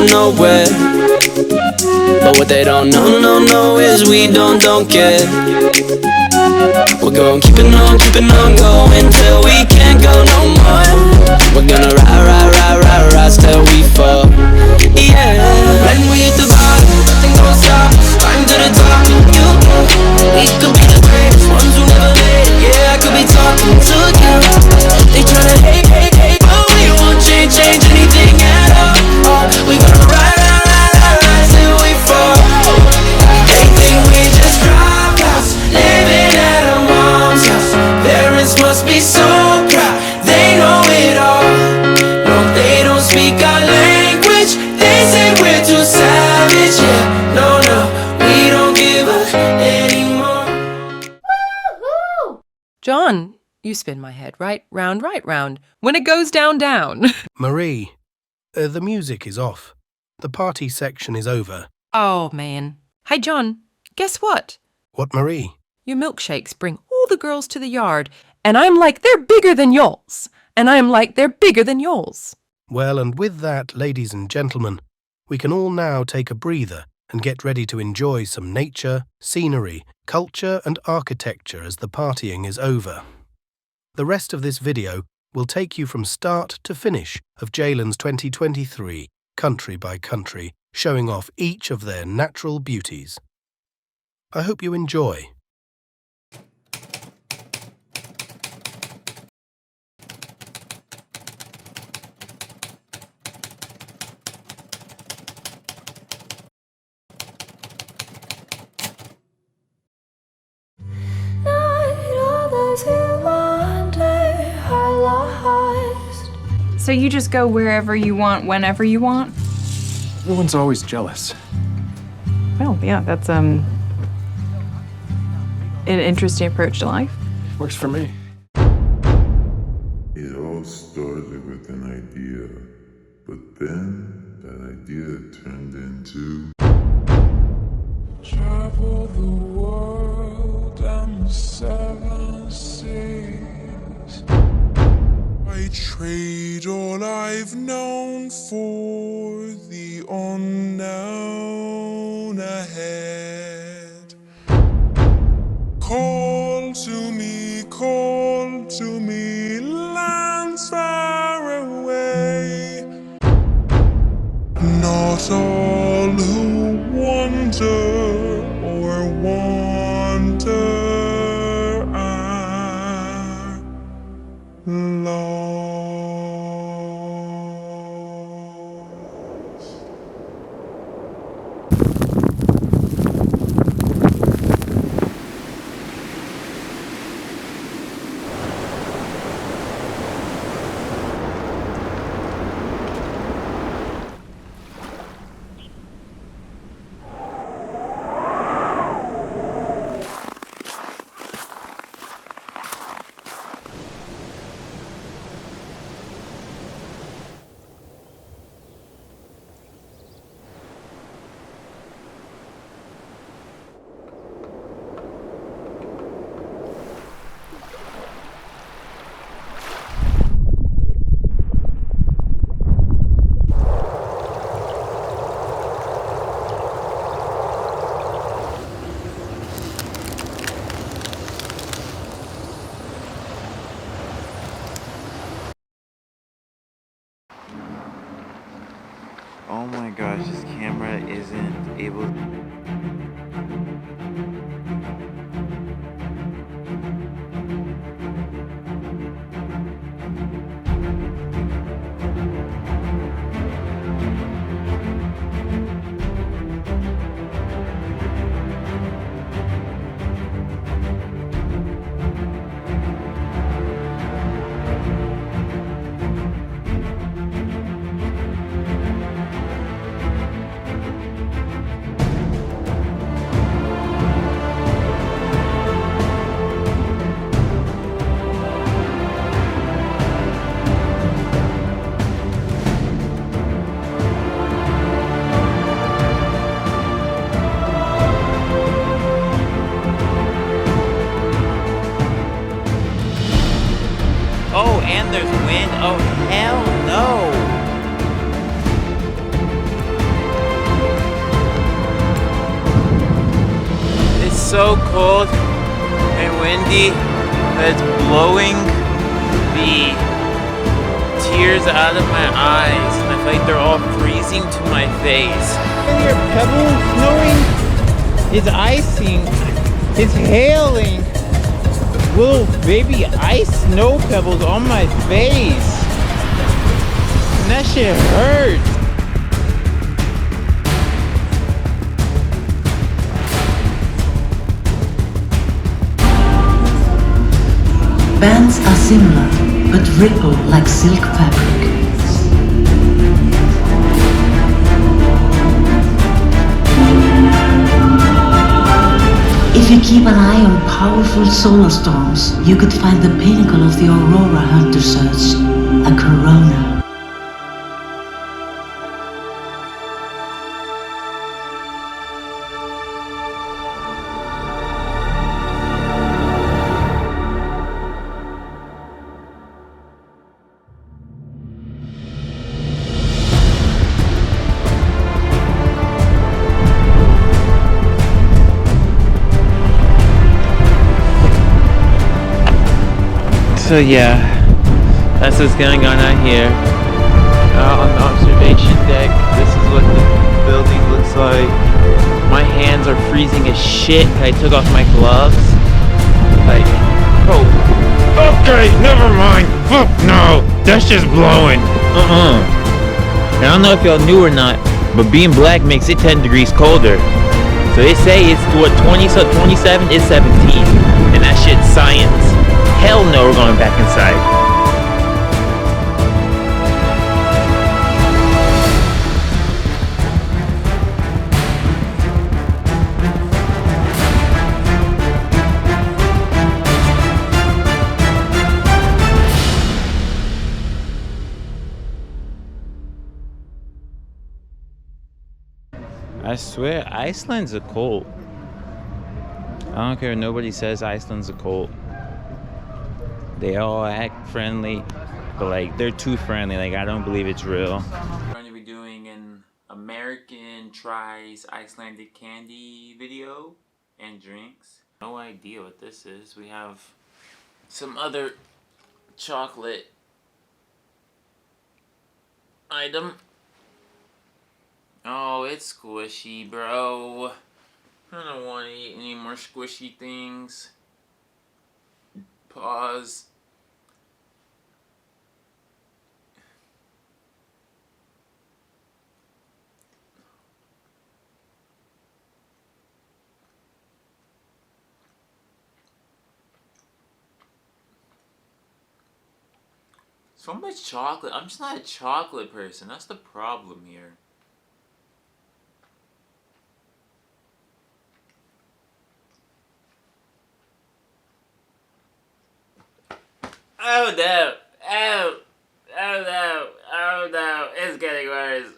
Nowhere. what they don't know is we don't care. We're gonna keep it on going till we can't go no more. We're gonna rise till we fall. Yeah. When we hit the bottom, nothing gon' stop us. Climb to the top, you we could be the greatest ones who never made it. Yeah, I could be talking to you. They tryna hate, but we won't change anything at all. We gonna rise till we fall. They think we just dropped out, living at our mom's house. Parents must be so proud, they know it all. No, they don't speak our language. They say we're too savage. Yeah, no, we don't give up anymore. John, you spin my head right round. When it goes down, down. Marie, the music is off. The party section is over. Oh, man. Hey, John, guess what? What, Marie? Your milkshakes bring all the girls to the yard, and I'm like, they're bigger than y'all's. And I'm like, they're bigger than y'all's. Well, and with that, ladies and gentlemen, we can all now take a breather and get ready to enjoy some nature, scenery, culture and architecture as the partying is over. The rest of this video will take you from start to finish of Jalen's 2023 Country by Country, showing off each of their natural beauties. I hope you enjoy. So you just go wherever you want, whenever you want? Everyone's always jealous. Well, yeah, that's an interesting approach to life. Works for me. It all started with an idea, but then that idea turned into travel the world and the 7 seas. I trade all I've known for the unknown ahead. Call to me, lands far away. Not all who wonder or wander are lost. Oh my gosh, this camera isn't able. Oh, and there's wind. Oh, hell no. so cold and windy that it's blowing the tears out of my eyes, and I feel like they're all freezing to my face. And your pebbles snowing? It's icing. It's hailing. Little baby ice snow pebbles on my face. And that shit hurts. Bands are similar, but ripple like silk fabric. If you keep an eye on powerful solar storms, you could find the pinnacle of the aurora hunter search, a corona. So yeah, that's what's going on out here. On the observation deck, this is what the building looks like. My hands are freezing as shit. I took off my gloves. Like, oh, okay, never mind. Fuck no, that's just blowing. I don't know if y'all knew or not, but being black makes it 10 degrees colder. So they say it's what, 27 is 17, and that shit's science. Hell no, we're going back inside. I swear, Iceland's a cult. I don't care if nobody says Iceland's a cult. They all act friendly, but like they're too friendly. Like I don't believe it's real. We're going to be doing an American tries Icelandic candy video and drinks. No idea what this is. We have some other chocolate item. Oh, it's squishy, bro. I don't want to eat any more squishy things. Pause. So much chocolate. I'm just not a chocolate person. That's the problem here. Oh no! Oh! Oh no! Oh no! It's getting worse.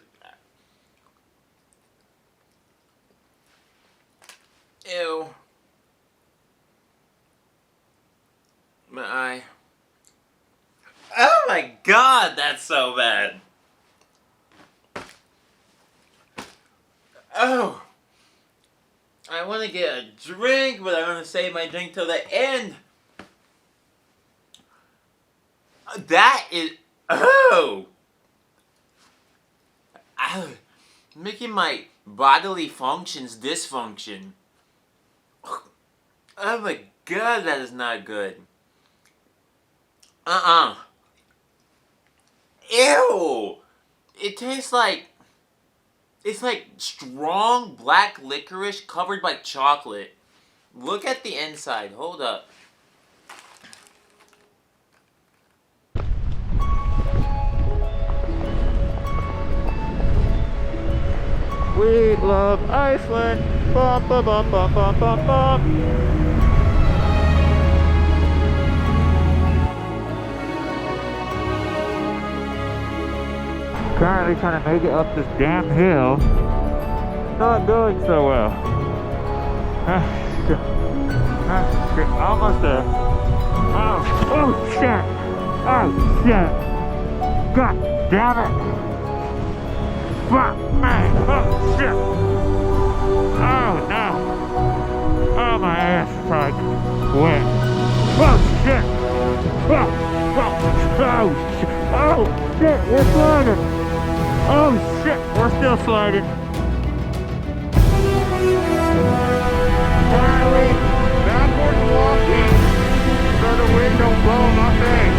Ew. My eye. Oh my god, that's so bad. Oh. I want to get a drink, but I want to save my drink till the end. That is... Oh! Ow. Making my bodily functions dysfunction. Oh my god, that is not good. Ew! It tastes like... It's like strong black licorice covered by chocolate. Look at the inside. Hold up. We love Iceland. Bum, bum, bum, bum, bum, bum, bum. Currently trying to make it up this damn hill. Not going so well. Shit. Almost there. Oh shit! Oh shit! God damn it! Fuck me! Oh shit! Oh no! Oh, my ass is fucking wet. Oh, shit. Oh, shit, we're sliding. Oh, shit, we're still sliding. Finally, backwards walking so the wind don't blow my face.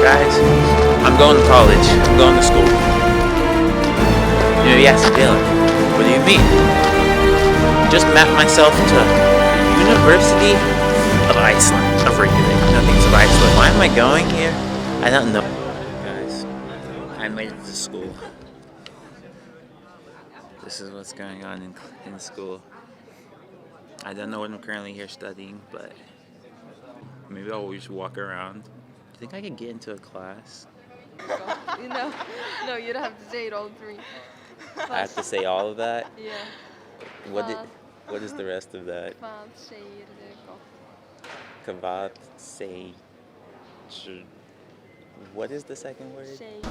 Guys, I'm going to college. I'm going to school. You know, yes, Dylan. What do you mean? Just mapped myself to University of Iceland. Of Reykjavik. Nothing's of Iceland. Why am I going here? I don't know. Guys, I made it to school. This is what's going on in school. I don't know what I'm currently here studying, but maybe I'll just walk around. Do you think I can get into a class? No, you'd have to say it all three. I have to say all of that? Yeah. What is the rest of that? Vad säger du gott? Kavat say. What is the second word? Say. I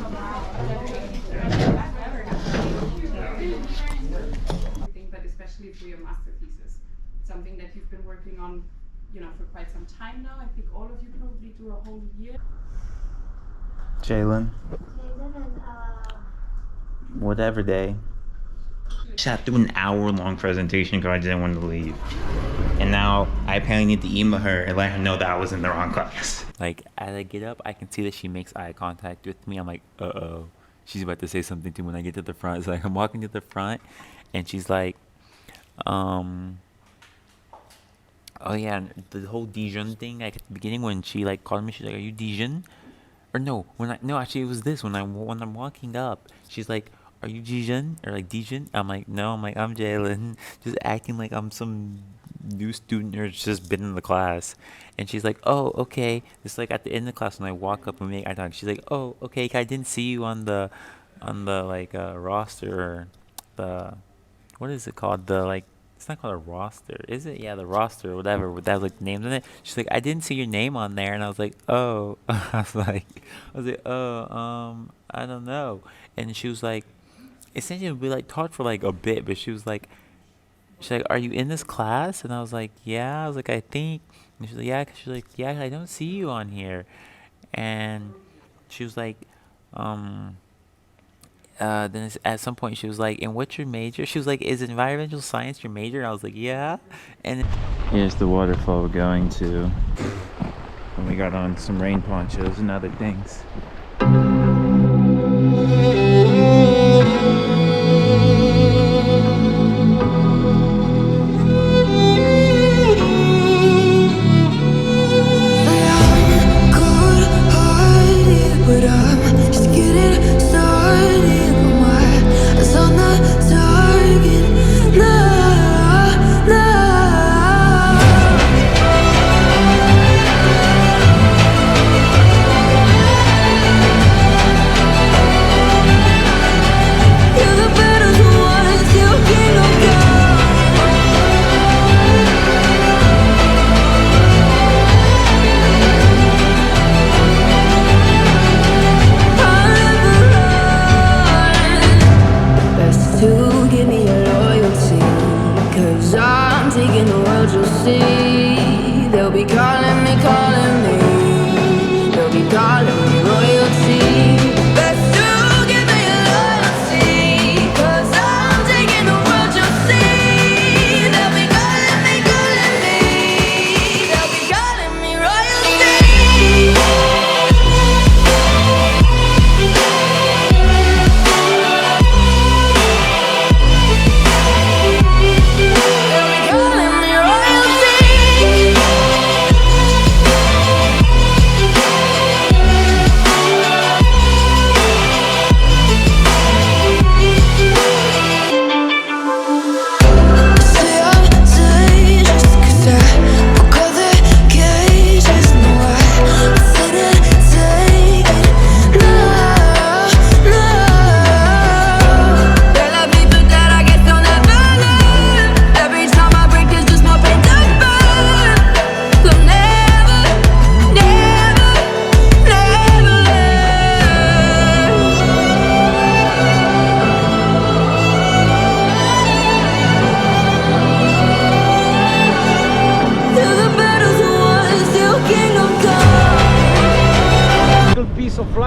think that especially for your masterpieces, something that you've been working on, you know, for quite some time now. I think all of you probably do a whole year. Jalen. Whatever day. Sat through an hour-long presentation because I didn't want to leave. And now I apparently need to email her and let her know that I was in the wrong class. Like, as I get up, I can see that she makes eye contact with me. I'm like, uh-oh. She's about to say something to me when I get to the front. It's like, I'm walking to the front, and she's like, oh yeah, the whole Dijon thing, like at the beginning when she like called me, she's like, are you Dijon? Or no, actually it was this, when I'm walking up, she's like, are you Dijon? Or like Dijon? I'm like, no, I'm Jalen. Just acting like I'm some new student or just been in the class. And she's like, oh, okay. It's like at the end of the class when I walk up and make eye contact, she's like, oh, okay, I didn't see you on the like roster or the, what is it called? The like, it's not called a roster, is it? Yeah, the roster or whatever, with that like names in it. She's like, I didn't see your name on there, and I was like, oh, I was like, oh, I don't know. And she was like, essentially we like talked for like a bit, but she's like, are you in this class? And I was like, yeah. I was like, I think. And she's like, yeah. She's like, yeah, I don't see you on here. And she was like, then at some point she was like, and what's your major? She was like, is environmental science your major? And I was like, yeah. And Here's the waterfall we're going to. And we got on some rain ponchos and other things.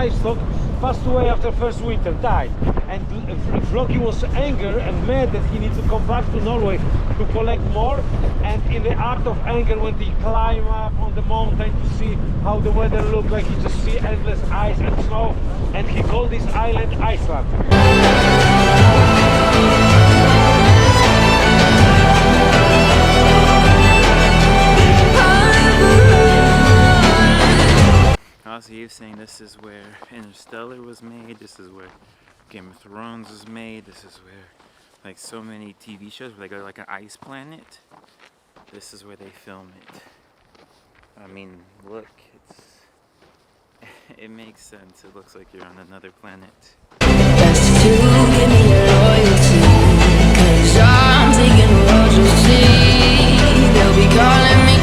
livestock passed away after first winter, died. And Floki was angry and mad that he needs to come back to Norway to collect more. And in the act of anger, when he climbed up on the mountain to see how the weather looked like, he just see endless ice and snow, and he called this island Iceland. Also, he was saying this is where Interstellar was made, this is where Game of Thrones was made, this is where like so many TV shows where they go to like an ice planet. This is where they film it. I mean, look, it makes sense. It looks like you're on another planet. Best to give me your loyalty, 'cause I'm taking the road you'll see. They'll be calling me.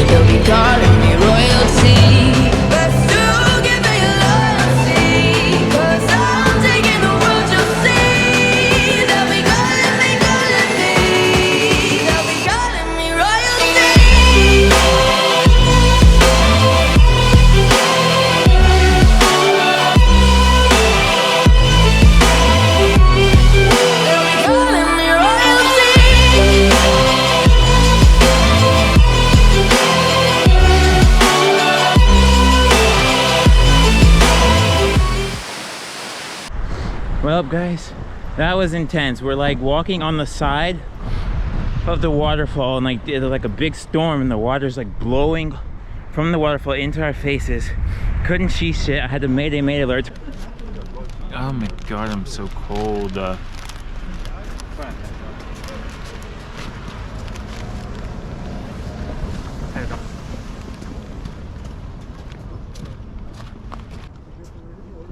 They'll be calling me royalty. Best to give me your loyalty, 'cause I'm taking the road you'll see. They'll be calling me. They'll be calling me royalty. Well, guys, that was intense. We're like walking on the side of the waterfall, and like there's like a big storm, and the water's like blowing from the waterfall into our faces. Couldn't see shit. I had the Mayday alert. Oh my god, I'm so cold.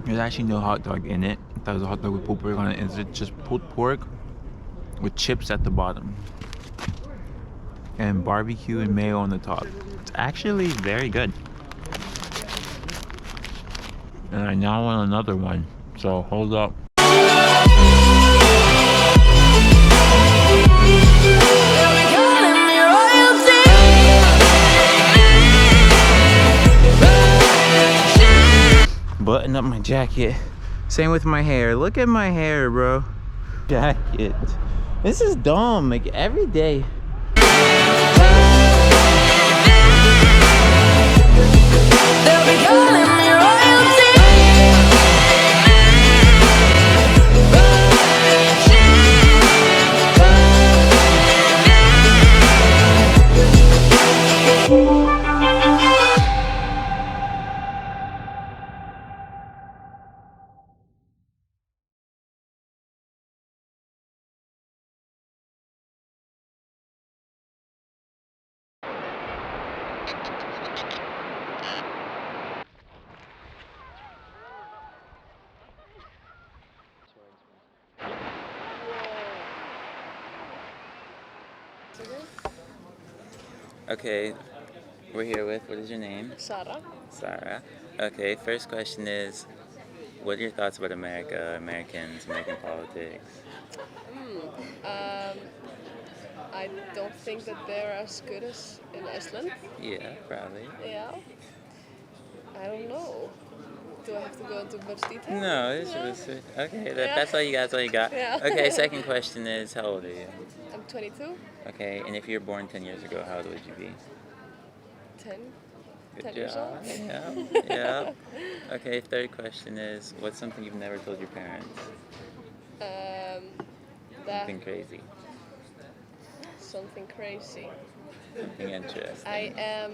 There's actually no hot dog in it. That was a hot dog with pulled pork on it. It's just pulled pork with chips at the bottom and barbecue and mayo on the top. It's actually very good. And I now want another one, so hold up. Button up my jacket. Same with my hair. Look at my hair, bro. Jacket. This is dumb. Like every day. They'll be calling me royalty. Okay, we're here with, what is your name? Sarah. Sarah. Okay, first question is, what are your thoughts about America, Americans, American politics? I don't think that they're as good as in Iceland. Yeah, probably. Yeah. I don't know. Do I have to go into much detail? No, it's just, okay, that's all you got, that's all you got. Yeah. Okay, second question is, how old are you? I'm 22. Okay, and if you were born 10 years ago, how old would you be? 10. Good 10 years job. old. Yeah, yeah. Okay, third question is, what's something you've never told your parents? Something crazy. Something crazy. Something interesting. I am.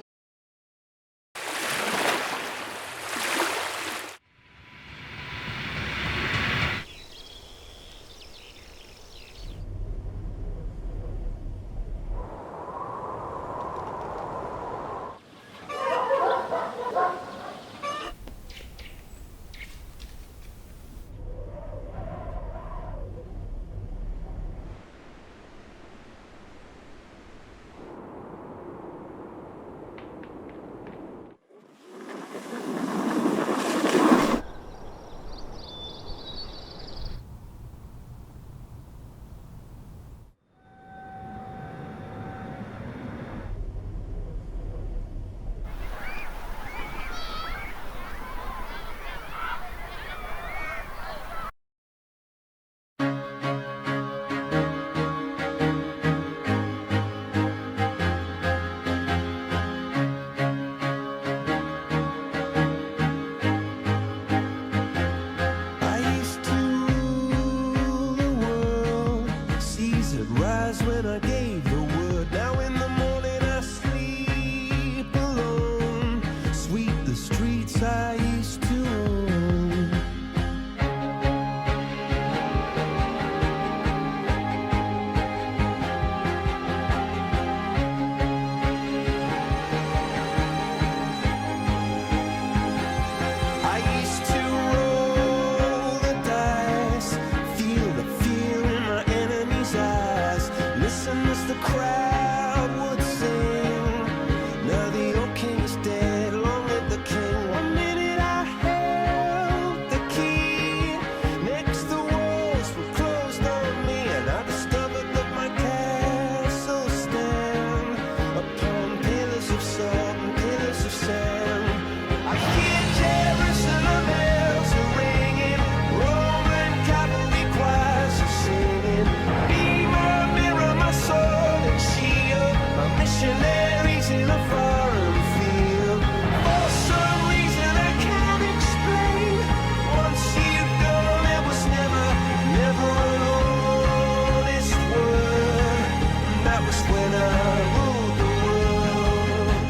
I gave the word. Now in the morning I sleep alone. Sweep the streets I used to own. I used to roll the dice, feel the fear in my enemy's eyes, listen as the crowd would sing. Now the old king is dead, long live the king. One minute I held the key, next the walls were closed on me, and I discovered that my castle stand upon pillars of salt and pillars of sand. I hear Jerusalem bells are ringing, Roman cavalry choirs are singing. Be my mirror, my sword and shield, my missionaries in a foreign field. For some reason I can't explain, once you've gone it was never, never an honest word. And that was when I ruled the world.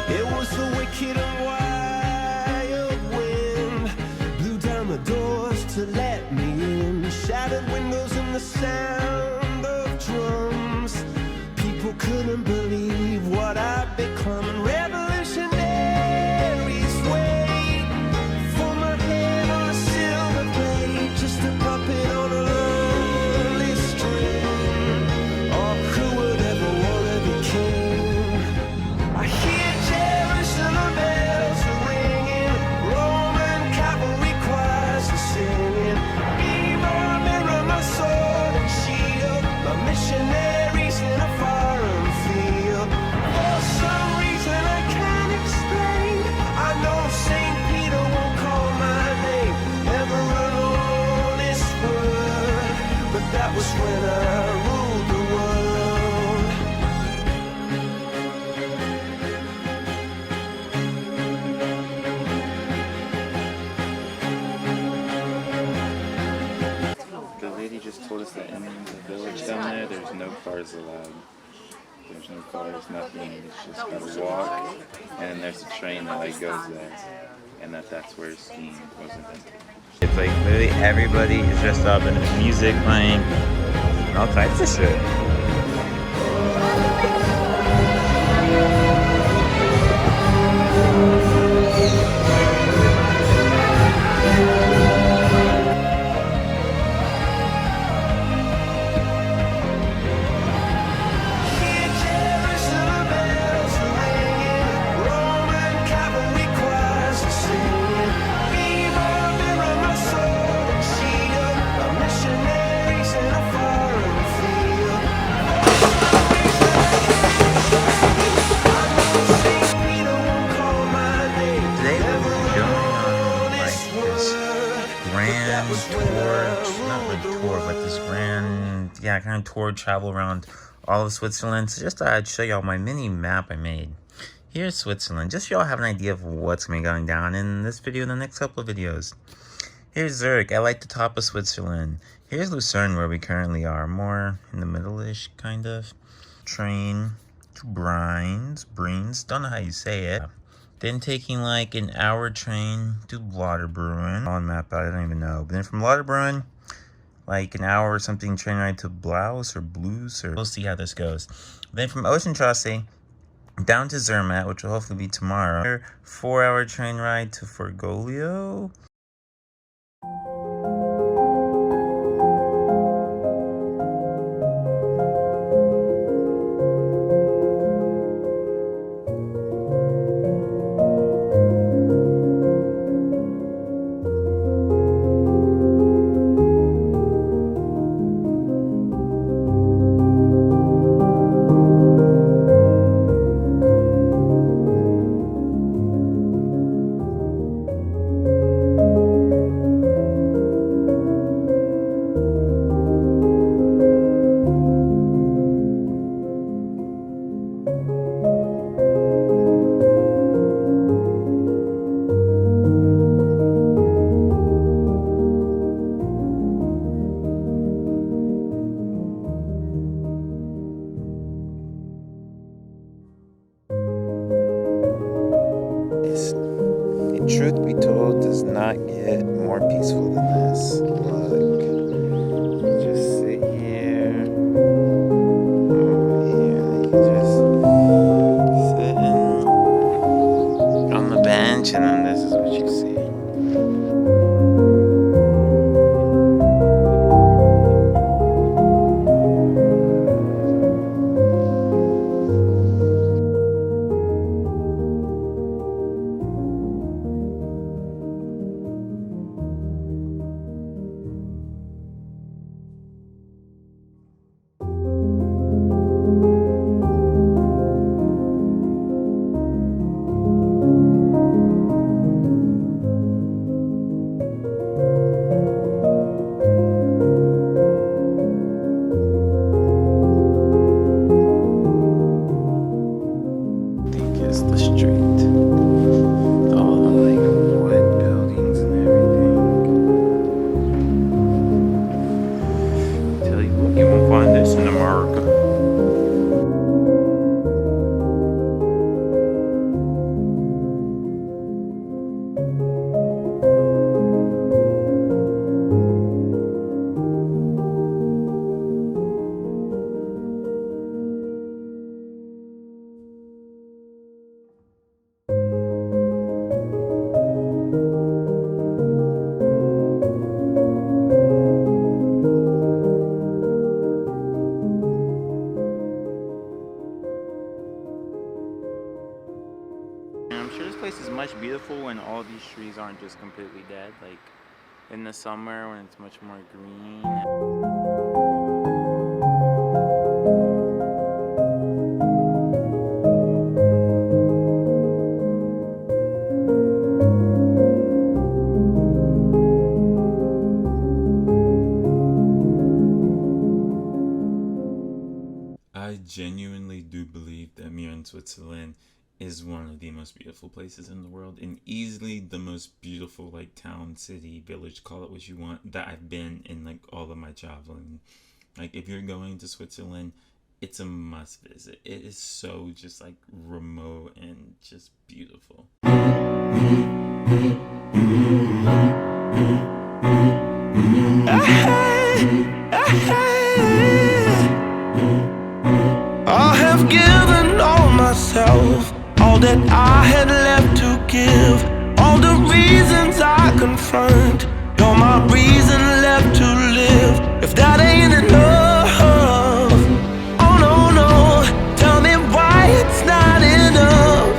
It was the wicked and wild wind, blew down the doors to let me in, shattered windows and the sound of drums. People couldn't believe what I'd become, and revolutionaries wait for my head on a silver blade, just a puppet on a lonely string. Oh, who would ever wanna be king? I hear Jerusalem bells are ringing, Roman cavalry choirs are singing. Be my mirror, my sword and shield, my missionaries in a foreign field. For some reason I can't explain, I know St. Peter won't call my name, never an honest word, but that was when I ruled the world. The lady just told us that in the village down there, there's no cars allowed. There's no cars, nothing. It's just gotta walk, and then there's a train that like goes there, and that's where steam was invented. It's like literally everybody is dressed up and there's music playing and all types of shit. Hear Jerusalem bells are ringing, Roman cavalry choirs are singing. Be my mirror, my sword and shield, my missionaries in a foreign field. St. Peter won't call my name, Today never we're an going on like honest this word. grand tour, not really tour, but this grand, yeah, kind of tour travel around all of Switzerland. So just thought I'd show y'all my mini map I made. Here's Switzerland, just so y'all have an idea of what's going to be going down in this video and the next couple of videos. Here's Zurich, I like the top of Switzerland. Here's Lucerne, where we currently are, more in the middle-ish, kind of. Train to Breens, don't know how you say it. Then taking like an hour train to Lauterbrunnen. On map, I don't even know. But then from Lauterbrunnen, like an hour or something train ride to Blouse or Blues, or we'll see how this goes. Then from Oceanstrasse down to Zermatt, which will hopefully be tomorrow. 4-hour train ride to Forgolio. truth be told, does not get more peaceful than this. Look, you just sit here, over here, you just sitting on the bench, and then this is what you see. Beautiful when all these trees aren't just completely dead, like in the summer when it's much more green. I genuinely do believe that Mira, Switzerland is one of the most beautiful places in the world, and easily the most beautiful, like, town, city, village, call it what you want, that I've been in, like, all of my traveling. Like, if you're going to Switzerland, it's a must visit. It is so just, like, remote and just beautiful. I have given all myself, all that I had left to give, all the reasons I confront, you're my reason left to live. If that ain't enough, oh no, no, tell me why it's not enough.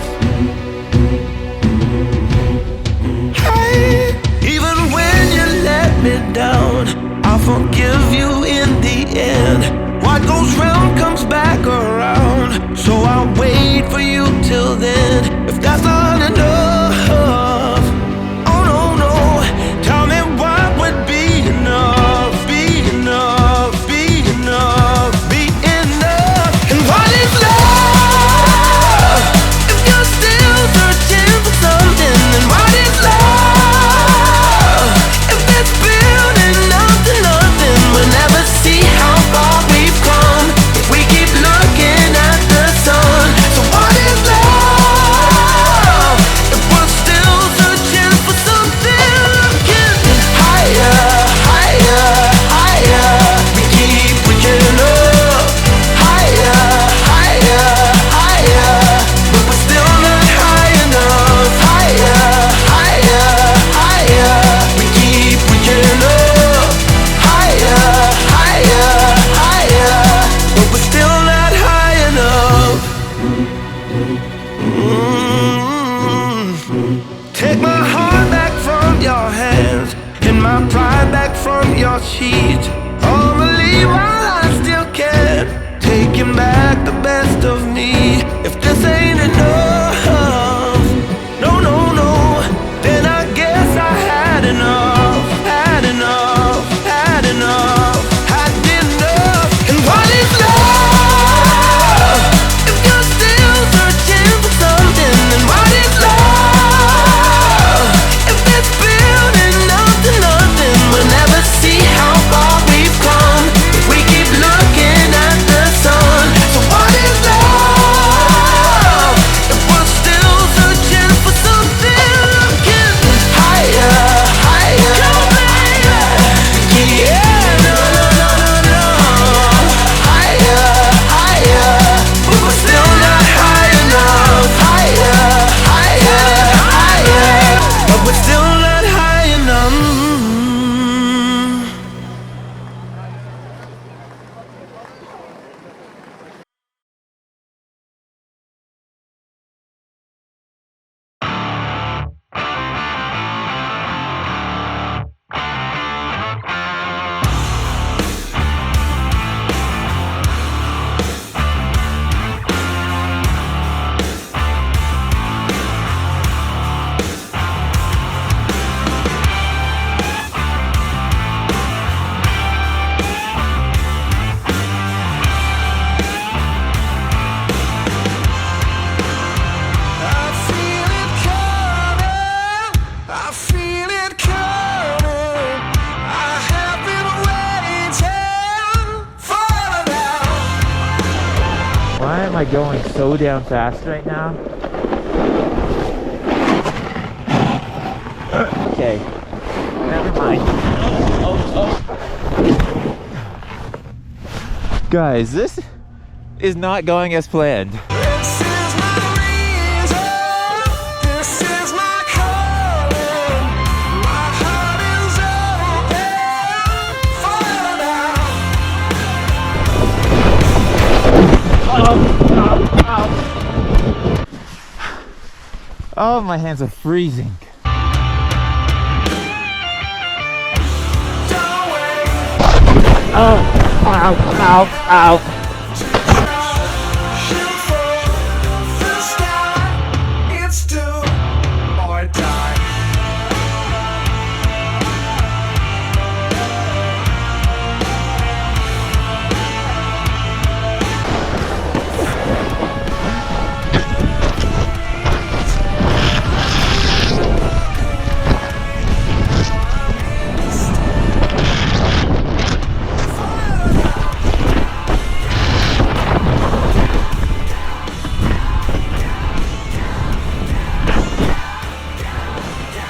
Hey, even when you let me down, I'll forgive you in the end. What goes round comes back around, so I'll wait for you till then. If that's not enough, oh no, no, tell me what would be enough, be enough, be enough, be enough. And what is love if you're still searching for something? And what is love if it's building up to nothing? We'll never see how far we've come if we keep looking at the sun. So what is love if we're still searching for something? Looking higher, higher, higher, we keep reaching up. Higher, higher, higher, but we're still not high enough. Higher, higher, higher, we keep reaching up. Higher, higher, higher, but we're still not high enough. Take my heart back from your hands and my pride back from your sheets. I'ma leave while I still can, taking back the best of me. If this ain't enough, no, no, no, then I guess I had enough, had enough, had enough, had enough. And what is love if you're still searching for something? And what is love if it's building up to nothing? We'll never see how far we've come if we keep looking at the sun. So what is love if I going so damn fast right now? Okay, never mind. Guys, this is not going as planned. Oh, my hands are freezing. Oh, ow, ow, ow.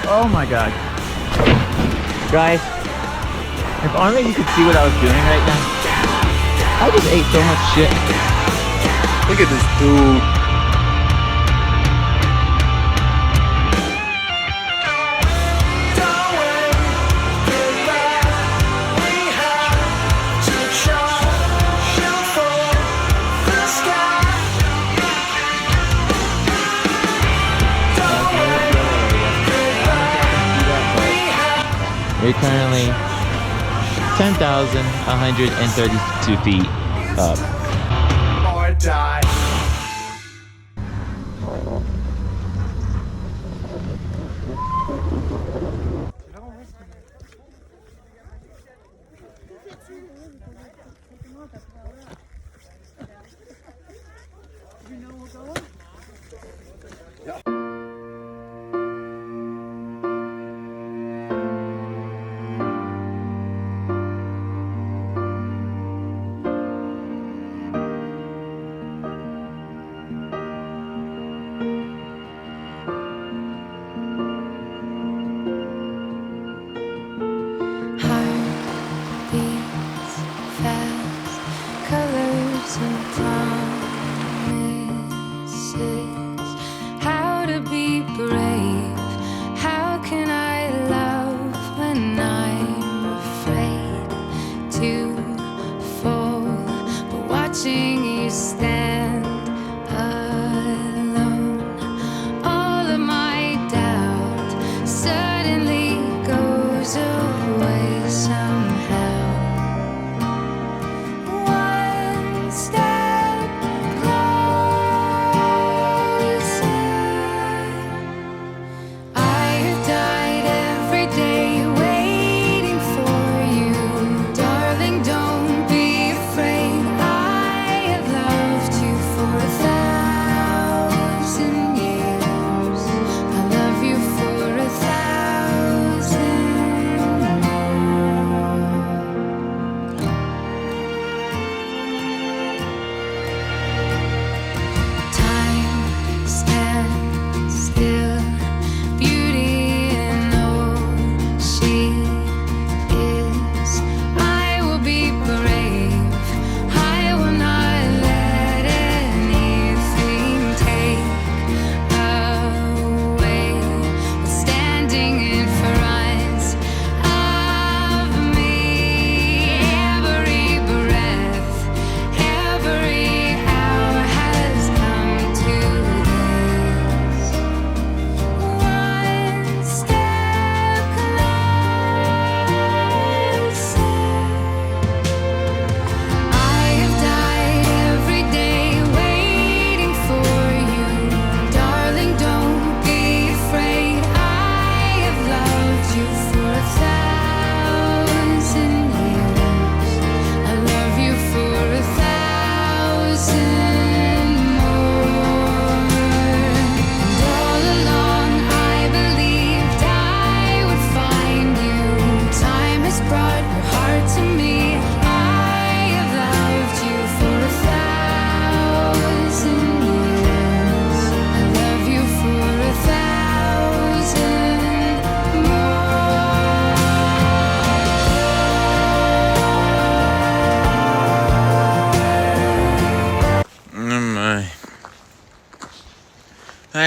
Oh my god. Guys, if only you could see what I was doing right now. I just ate so much shit. Look at this dude. We're currently 10,132 feet up. Or die. Colors and promises, how to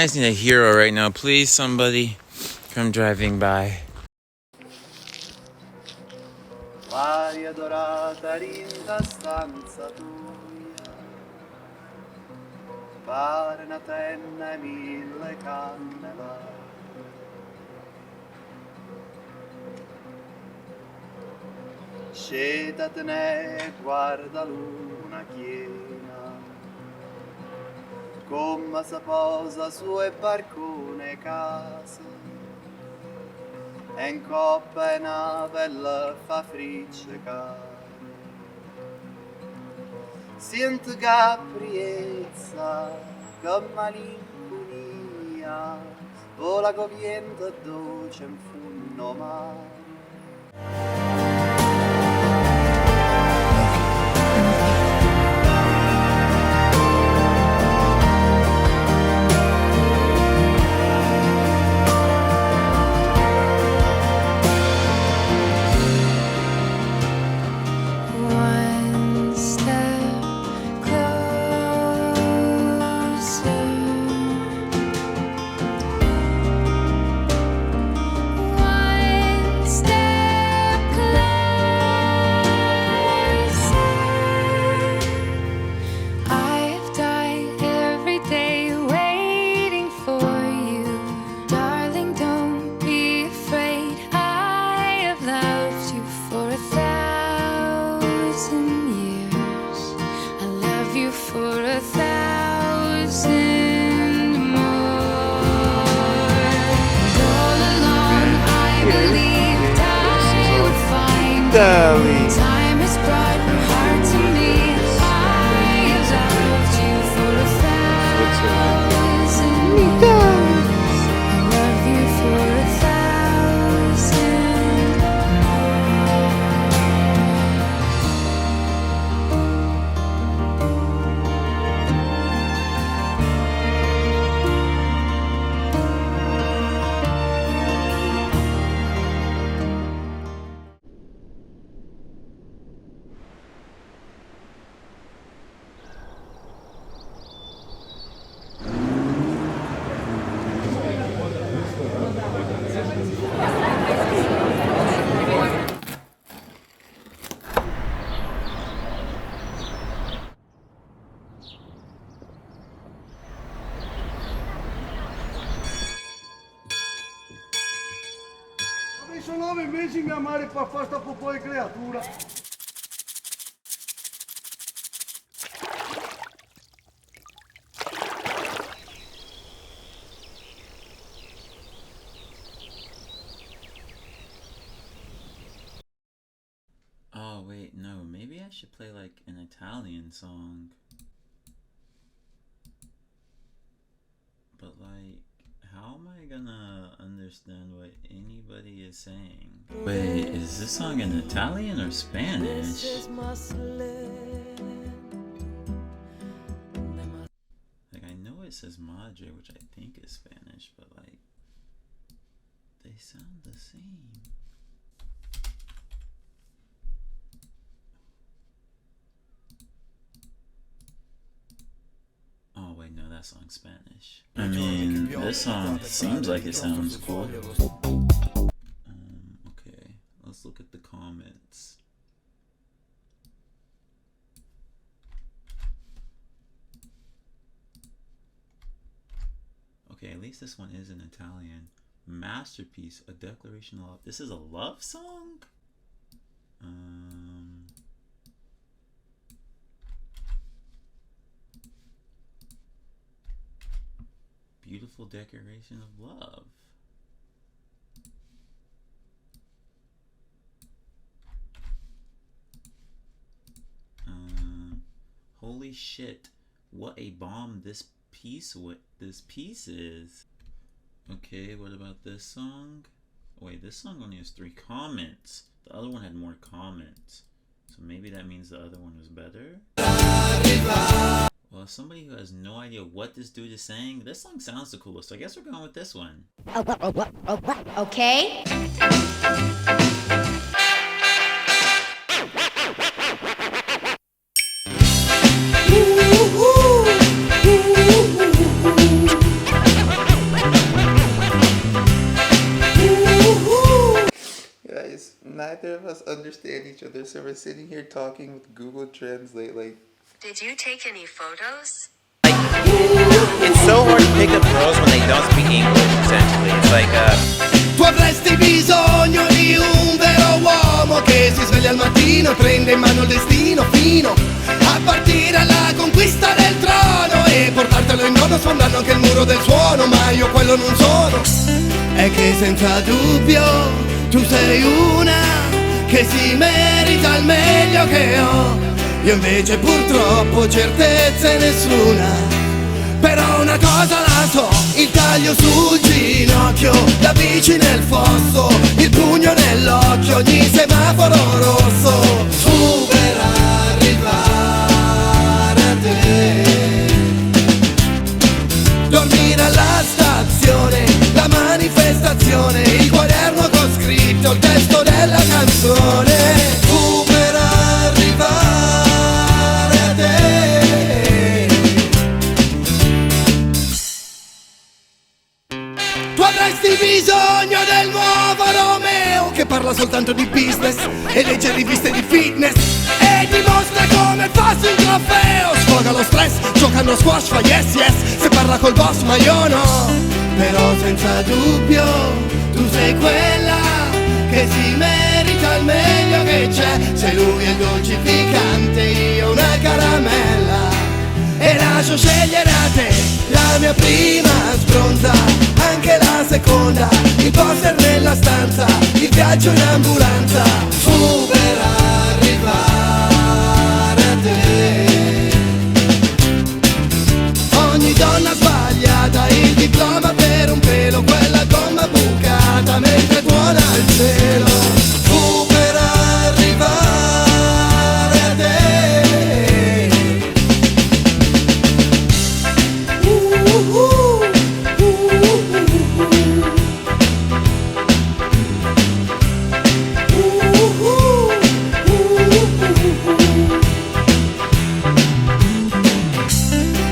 I just need a hero right now. Please, somebody come driving by. L'aria dorata rinda stanza tua, pare una tenna e mille candela. Scetatene e guarda luna chiena, come si posa su e barcone casa, e in coppa e nave la fa friccica. Sento capriezza, che malinconia, o la covienta dolce in funno mare. Darling. Time has brought your heart to me. I have loved you for 1,000 years. I love you for 9 mesi mia madre per fare sta popò di creatura. Oh wait, no, maybe I should play like an Italian song. But like, how am I gonna understand what anybody is saying? Wait, is this song in Italian or Spanish? Like, I know it says madre, which I think is Spanish, but like, they sound the same. Oh wait, no, that song's Spanish. I mean, this song seems like it sounds cool. Okay, let's look at the comments. Okay, at least this one is in Italian. Masterpiece, a declaration of love. This is a love song? Beautiful declaration of love. Holy shit, what a bomb this piece is. Okay, what about this song? Wait, this song only has 3 comments. The other one had more comments. So maybe that means the other one was better? Well, as somebody who has no idea what this dude is saying, this song sounds the coolest, so I guess we're going with this one. Okay. neither of us understand each other, so we're sitting here talking with Google Translate like... Did you take any photos? It's so hard to pick up girls when they don't speak English, essentially. It's like, Tu avresti bisogno di un vero uomo che si sveglia al mattino e prende in mano il destino fino a partire alla conquista del trono e portartelo in dono sfondando anche il muro del suono, ma io quello non sono. È che senza dubbio tu sei una che si merita il meglio che ho. Io invece purtroppo certezze nessuna. Però una cosa la so, il taglio sul ginocchio, la bici nel fosso, il pugno nell'occhio, ogni semaforo rosso. Tu per arrivare a te. Dormire alla stazione, la manifestazione, il quaderno con scritto il testo della canzone. Tu per arrivare a te. Tu avresti bisogno del nuovo Romeo che parla soltanto di business e legge riviste di fitness e dimostra come fosse un trofeo. Sfoga lo stress, giocando a squash, fa yes yes, se parla col boss ma io no. Però senza dubbio tu sei quella che si merita il meglio che c'è. Se lui è il dolcificante, io una caramella. E lascio scegliere a te la mia prima sbronza, anche la seconda, il poster nella stanza, il viaggio in ambulanza. Fu per arrivare a te. Ogni donna sbagliata, il diploma per un pelo, quella gomma bucata mentre tuona il cielo. Fu per arrivare a te.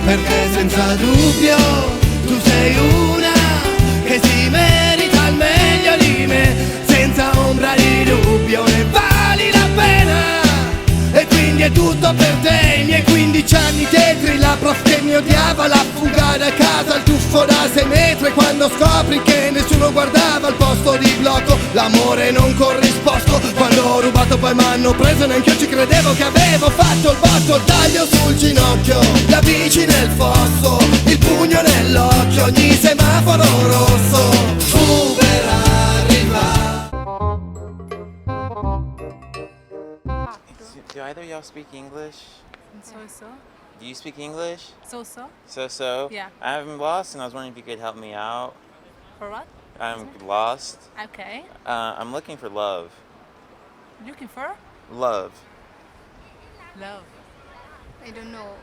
Perché senza dubbio tu sei una che si merita il meglio di me, senza ombra di dubbio ne vali la pena. E quindi è tutto per te, i miei 15 anni tetri, la prof che mi odiava, la fuga da casa, il tuffo da 6 metri, quando scopri che nessuno guardava al posto di blocco, l'amore non corrisposto, quando ho rubato poi m'hanno preso, neanche io ci credevo che avevo fatto il botto, il taglio sul ginocchio, la bici nel fosso, il pugno nell'occhio, ogni semaforo rosso. Fu per arrivare. do either of y'all speak English? So-so. Do you speak English? So-so. So-so? Yeah. I'm lost and I was wondering if you could help me out. For what? I'm lost. Okay. I'm looking for love. Looking for? Love. Love. I don't know.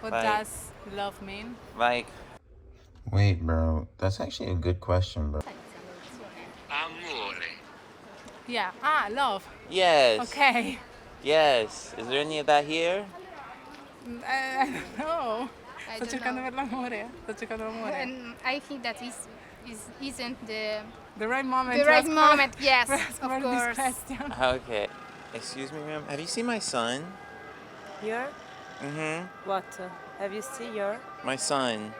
What Like- does love mean? Like, Wait, bro. That's actually a good question, bro. Yeah. Love. yes. Okay. Yes. Is there any of that here? I don't know. I Sto don't cercando know. per l'amore. Sto cercando l'amore. And I think that isn't the right moment. The to right ask moment, for- yes, to ask of for course. This question. Okay. Excuse me, ma'am. Have you seen my son? Your? Mm-hmm. What? Have you seen your? My son.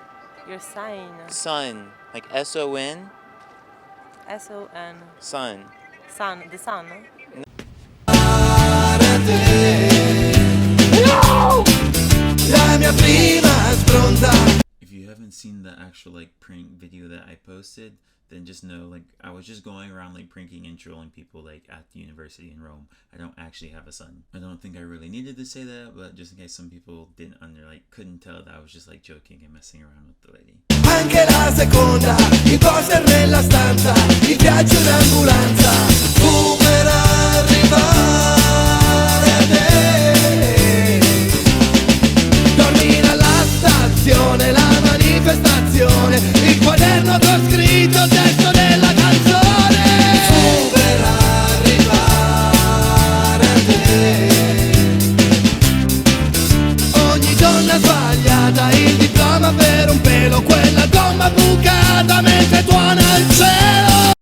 Your sign? Son. Like S-O-N? S-O-N. Son. Sun. The sun? No! La mia prima spronza. If you haven't seen the actual like prank video that I posted, then just know like I was just going around like pranking and trolling people like at the university in Rome. I don't actually have a son. I don't think I really needed to say that, but just in case some people couldn't tell that I was just like joking and messing around with the lady. Anche la seconda, il poster nella stanza, il viaggio in ambulanza. Fu per arrivare a te. Dormire alla stazione, la manifestazione, il quaderno con scritto il testo della canzone. Fu per arrivare a te. Ogni donna sbagliata, il diploma per un pelo, quella gomma bucata mentre tuona il cielo.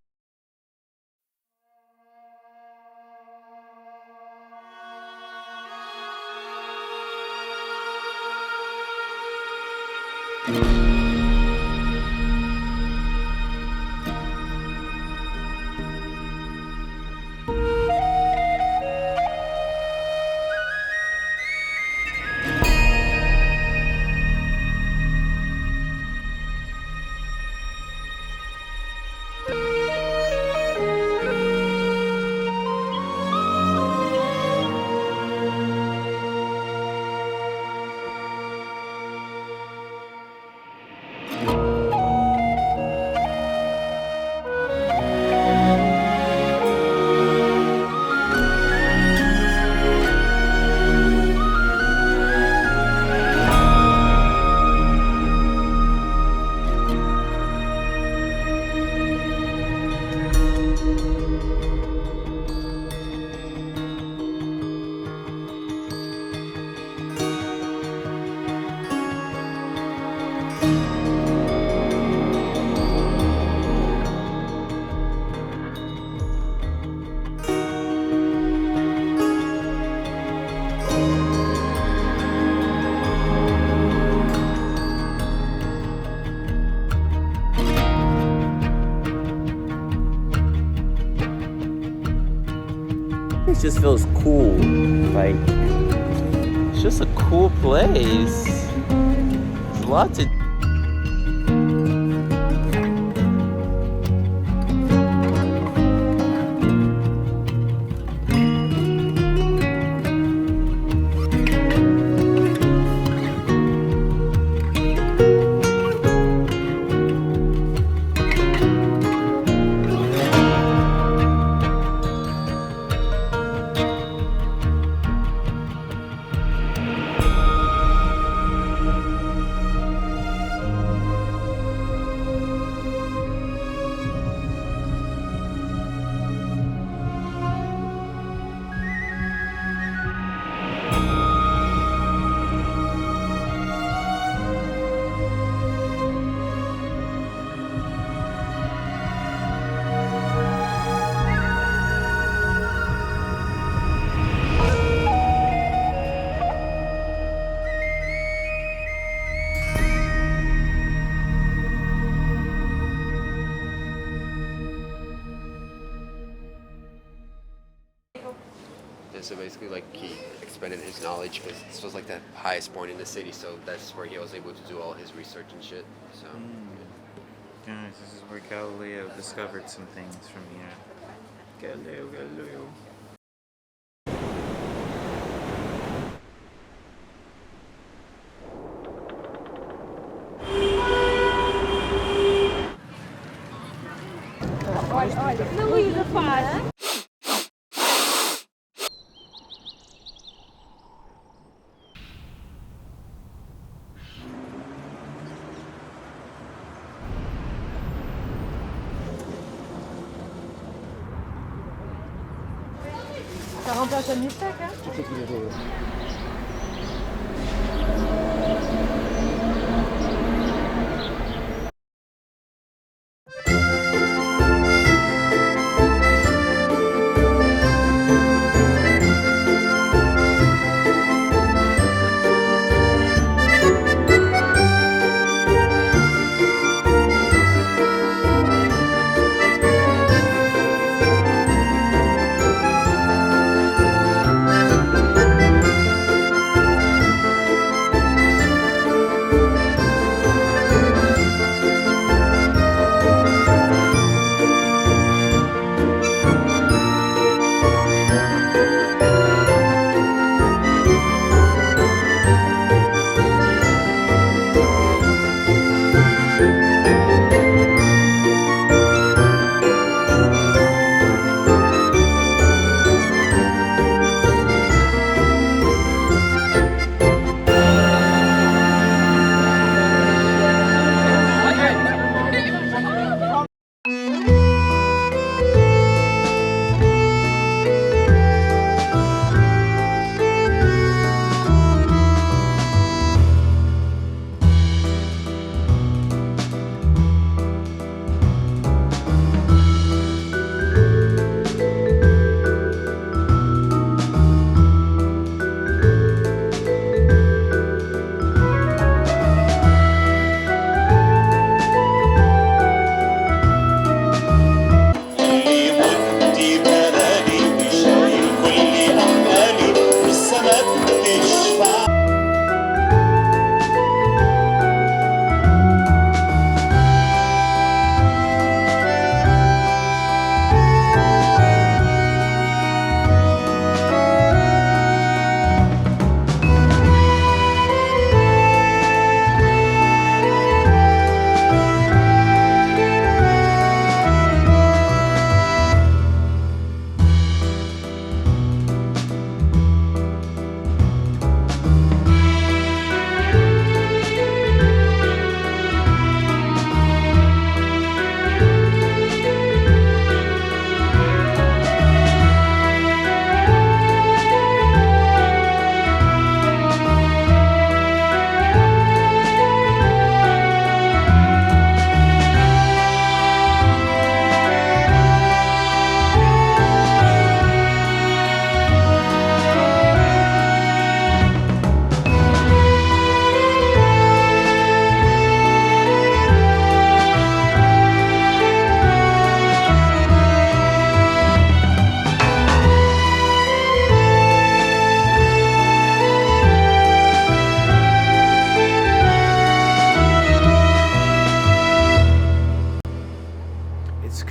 just feels cool. Like, it's just a cool place. There's a lot to So basically, like, he expanded his knowledge because this was like the highest point in the city, so that's where he was able to do all his research and shit. So, Guys, this is where Galileo discovered some things from here. Galileo. Luísa, faz. Ça remplace un mistake, hein?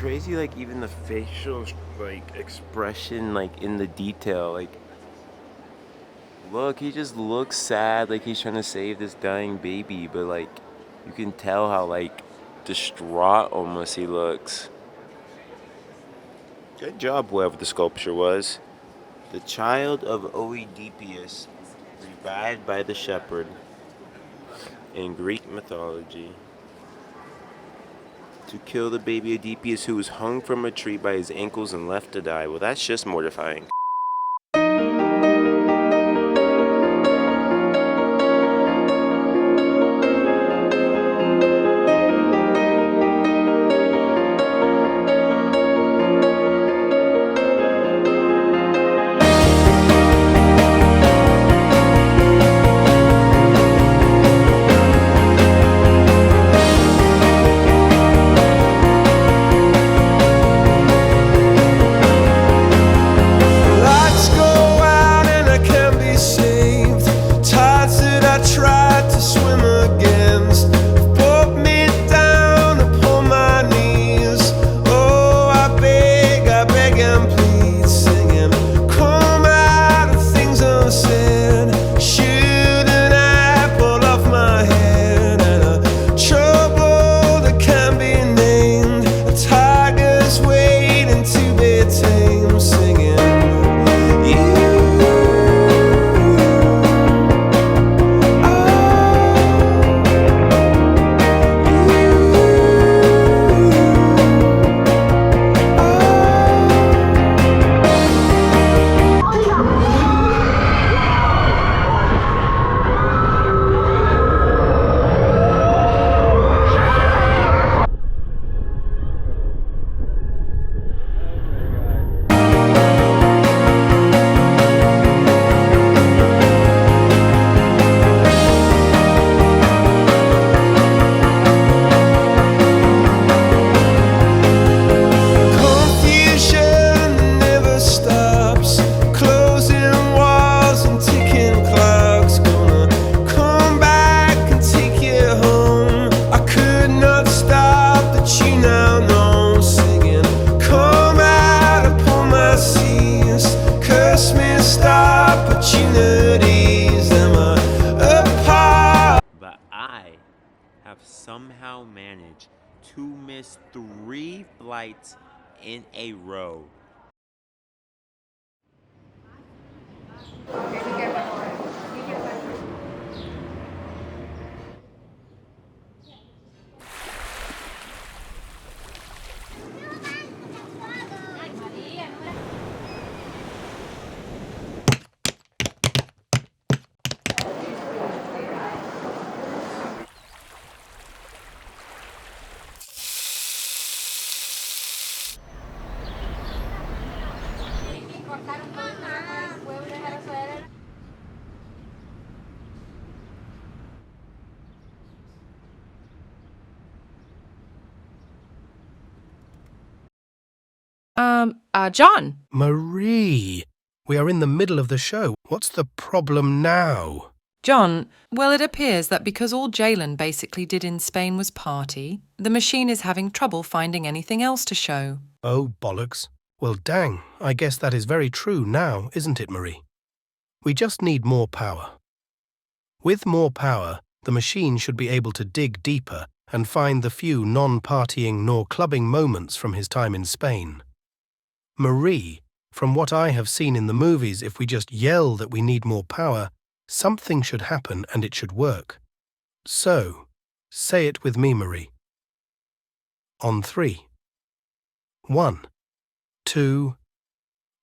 crazy, like even the facial like expression, like in the detail, like look, he just looks sad, like he's trying to save this dying baby, but like you can tell how like distraught almost he looks. Good job, whoever the sculpture was. The child of Oedipus, revived by the shepherd in Greek mythology. To kill the baby Oedipus, who was hung from a tree by his ankles and left to die. Well, that's just mortifying. Somehow managed to miss 3 flights in a row. John. Marie, we are in the middle of the show. What's the problem now? John, well, it appears that because all Jalen basically did in Spain was party, the machine is having trouble finding anything else to show. Oh, bollocks. Well, dang, I guess that is very true now, isn't it, Marie? We just need more power. With more power, the machine should be able to dig deeper and find the few non-partying nor clubbing moments from his time in Spain. Marie, from what I have seen in the movies, if we just yell that we need more power, something should happen and it should work. So, say it with me, Marie. On 3. 1, 2,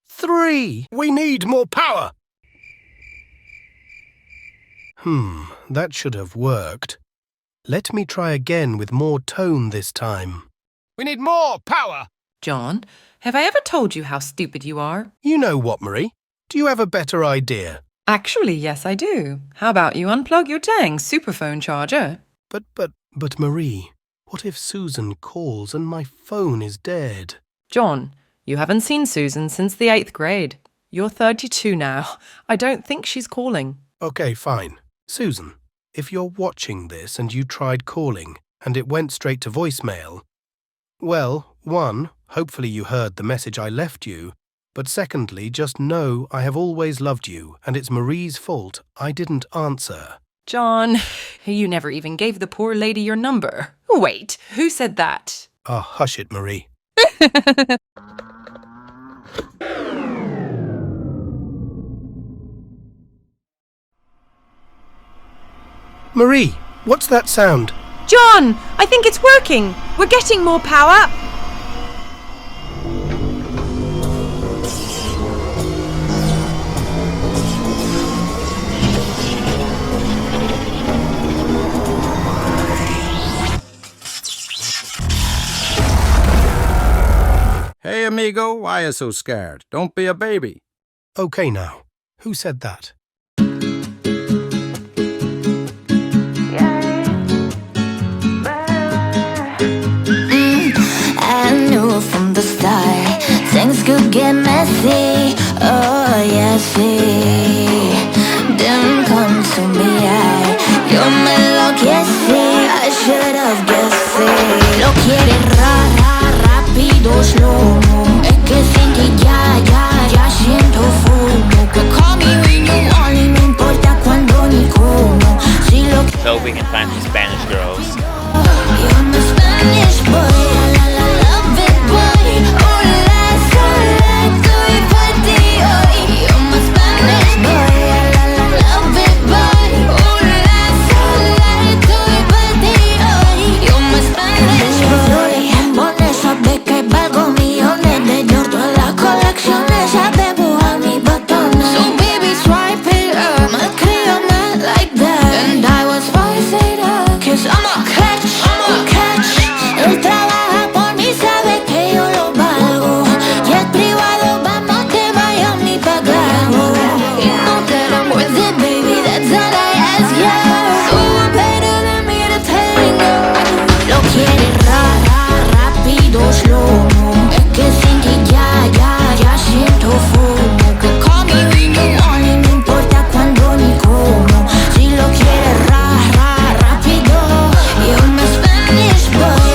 3! We need more power! That should have worked. Let me try again with more tone this time. We need more power! John, have I ever told you how stupid you are? You know what, Marie? Do you have a better idea? Actually, yes, I do. How about you unplug your dang superphone charger? But Marie, what if Susan calls and my phone is dead? John, you haven't seen Susan since the 8th grade. You're 32 now. I don't think she's calling. Okay, fine. Susan, if you're watching this and you tried calling and it went straight to voicemail, Well, one, hopefully you heard the message I left you, but secondly, just know I have always loved you, and it's Marie's fault I didn't answer. John, you never even gave the poor lady your number. Wait, who said that? Ah, hush it, Marie. Marie, what's that sound? John, I think it's working. We're getting more power. Hey, amigo, why are you so scared? Don't be a baby. Okay now, who said that? I knew from the start things could get messy. Oh yeah, see, didn't come to me. Yo me enloquecí. I should have guessed it. Lo quiere rápido, slow mo. Es que sin ti ya siento fumo. Que call me when you want y no importa cuándo ni cómo. Si lo So we can find some Spanish girls. You're my Spanish boy, la love it boy. Hola, sola, estoy para ti hoy. You're my Spanish boy, la love it boy. Hola, sola, estoy para ti hoy. You're my Spanish boy. Lambones, sabe que valgo millones de Dior. Todas las colecciones, sabe bujar mi botones. So baby, swipe it up. Me escríbeme like that. And I was voicing up, 'cause I'm a catch. Él trabaja por mí, sabe que yo lo valgo. Y el privado, vamos de Miami pa' Glasgow. Y no that I'm worth it, baby, that's all I ask, yeah. So I'm better than me to tango. Lo quiere rápido, slow mo. Es que sin ti ya siento fumo. Que call me when you want y no importa cuándo ni cómo. Si lo quiere rápido, you're my Spanish boy.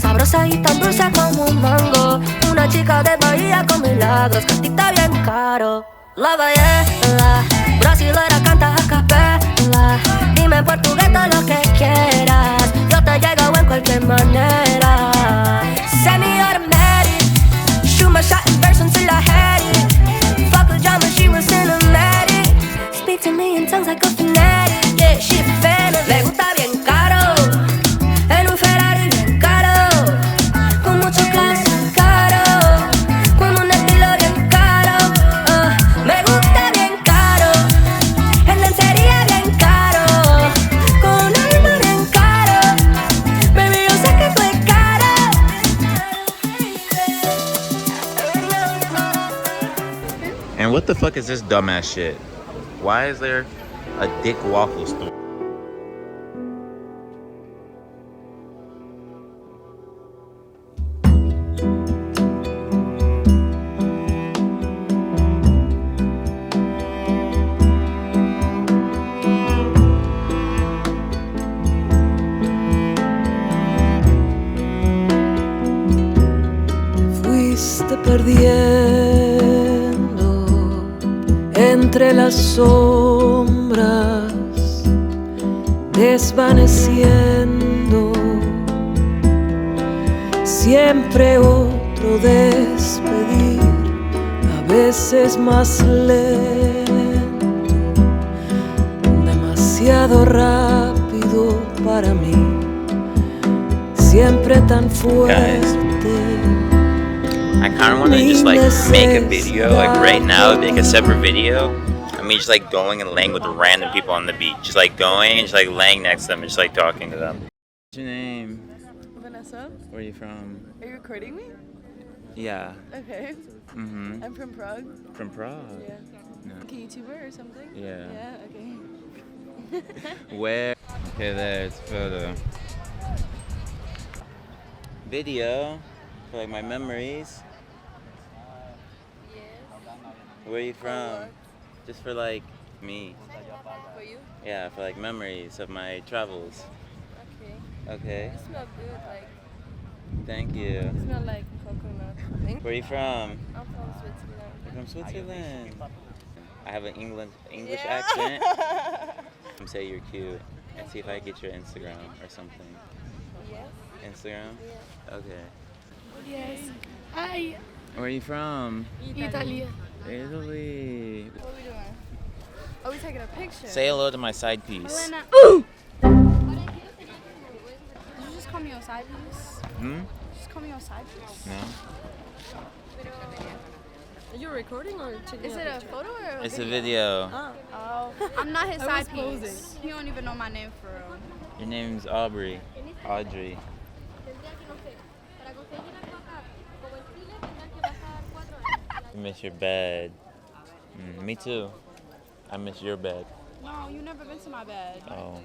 Sabrosa y tan dulce como un mango. Una chica de Bahía con milagros. Cantita bien caro. La ballena brasilera canta a capela. Dime en portugués todo lo que quieras. Yo te llego en cualquier manera. Semi-automatic. Shoot my shot in verse until I had it. Fuck a drama, she was cinematic. Speak to me in tongues like a fanatic. Yeah, she a fan of. Le gusta bien caro. En un Ferrari bien caro. Con mucho clase caro. Con un estilo bien caro. Me gusta bien caro. En lencería bien caro. Con un alma bien caro. Baby, yo sé que tú es caro. And what the fuck is this dumbass shit? Why is there a dick waffle store? Fuiste perdiendo entre las sombras, desvaneciendo. Siempre otro despedir, a veces más lento. demasiado rápido para mí, siempre tan fuerte. I kind of want to just like make a video, like right now, make a separate video. I mean, just like going and laying with random people on the beach. Just like going and just like laying next to them and just like talking to them. What's your name? Vanessa. Where are you from? Are you recording me? Yeah. Okay. Mm-hmm. I'm from Prague. From Prague? Yeah. No. Like a YouTuber or something? Yeah. Yeah, okay. Where? Okay, there's photo. Video for like my memories. Where are you from? Just for like me. For you? Yeah, for like memories of my travels. Okay. Okay. You smell good, like. Thank you. You smell like coconut. Where are you from? I'm from Switzerland. You're from Switzerland. I have an English Yeah. accent. Say you're cute and see if I get your Instagram or something. Yes. Instagram? Yeah. Okay. Yes. Hi. Where are you from? Italy. Italy. What are we doing? Oh, we taking a picture. Say hello to my side piece. Elena. Did you just call me your side piece? Hmm? Just call me your side piece. No? Are you recording or taking Is it a photo or a It's a video? video. Oh. I'm not his I side was piece. posing. He don't even know my name for real. Your name's Aubrey. Audrey. I miss your bed. Me too. I miss your bed. No, you never been to my bed. Oh.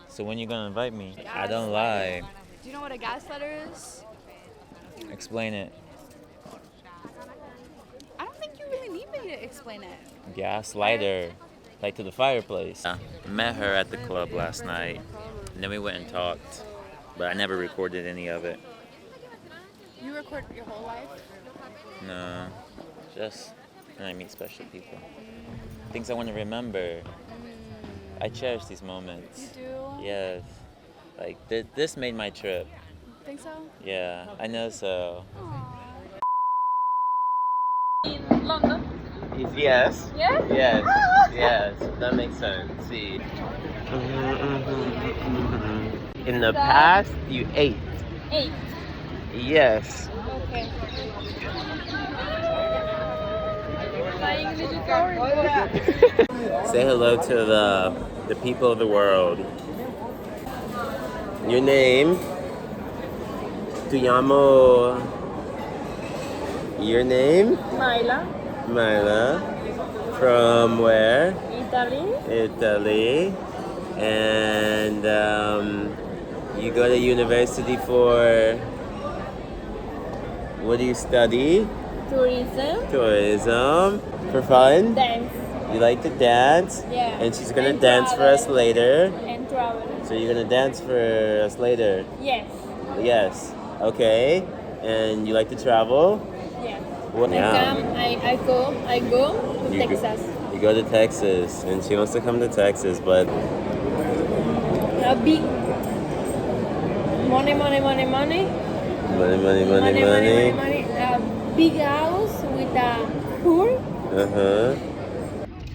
So when you gonna invite me? I Gas don't lie. letter. Do you know what a gas letter is? Explain it. I don't think you really need me to explain it. Gas lighter. Like to the fireplace. Met her at the club last night. And then we went and talked. But I never recorded any of it. You record your whole life? No. Just when I meet special people. Things I want to remember. I cherish these moments. You do? Yes. Like this made my trip. Think so? Yeah, I know so. In London? Yes. Yes? Yes. Yes. That makes sense. See. In the past, you ate. 8. Yes. Okay. My English is horrible. Say hello to the people of the world. Your name? Tu llamo. Your name? Myla. Myla. From where? Italy. Italy. And you go to university for. What do you study? Tourism. Tourism. For fun? Dance. You like to dance? Yeah. And she's gonna And dance for us travel. later. And travel. So you're gonna dance for us later? Yes. Yes. Okay. And you like to travel? Yeah. What? I go to You go- Texas. You go to Texas, and she wants to come to Texas, but A big money. money. A big house with a pool.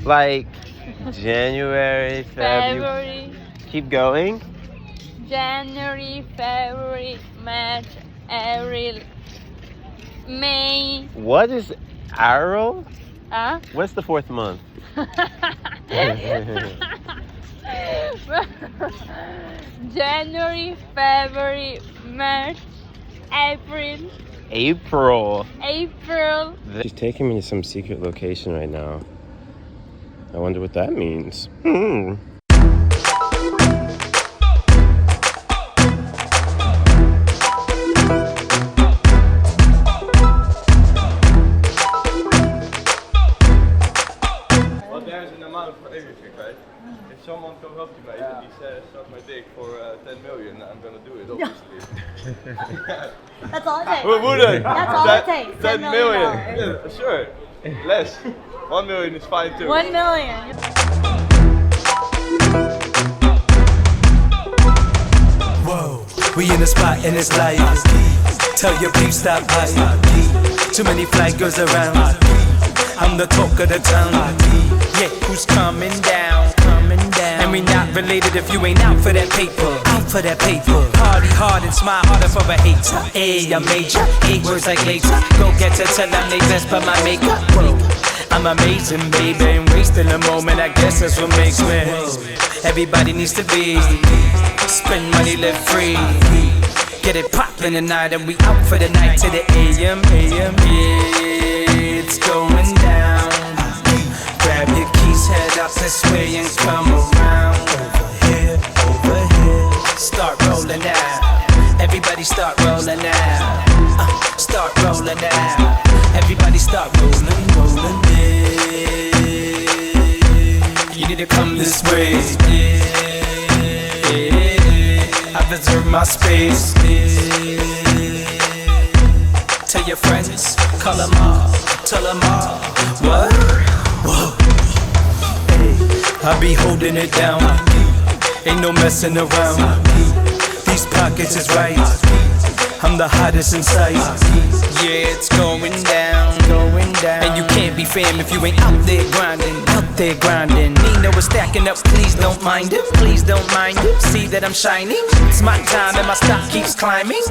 Like January, February. Keep going. January, February, March, April, May. What is April? Huh? What's the fourth month? January, February, March, April. April. April. She's taking me to some secret location right now. I wonder what that means. Well, there's an amount for everything, right? If someone can help you, mate, and he says, suck my dick for 10 million, I'm gonna do it, obviously. That's all it takes. Who wouldn't? That's all it takes. 10 million. Yeah, sure. Less. 1 million is fine too. 1 million. Whoa, we in the spot and it's light. Tell your peeps stop by. Too many fly girls around. I'm the talk of the town. Yeah, who's coming down? And And we not related if you ain't out for that paper. Out for that paper. Party hard and smile harder for a hater. Hey, I'm major. 8 words like later. Go get to tell them they best but my makeup. Whoa. I'm amazing, baby, ain't wasting a moment. I guess that's what makes me. Everybody needs to be. Spend money, live free. Get it poppin' tonight and we out for the night to the AM. It's going down. Grab your keys, head out this way and come around. Over here, start rolling out. Everybody start rolling out. Start rolling out. Everybody start rolling in. You need to come this way. I deserve my space. Tell your friends, call them all, tell them all. What? Whoa. Hey, I be holding it down. Ain't no messing around. These pockets is right. I'm the hottest in sight. Yeah, it's going down, going down. And you can't be fam if you ain't out there grinding, out there grinding. Nino is stacking up, please don't mind him, please don't mind him. See that I'm shining, it's my time and my stock keeps climbing.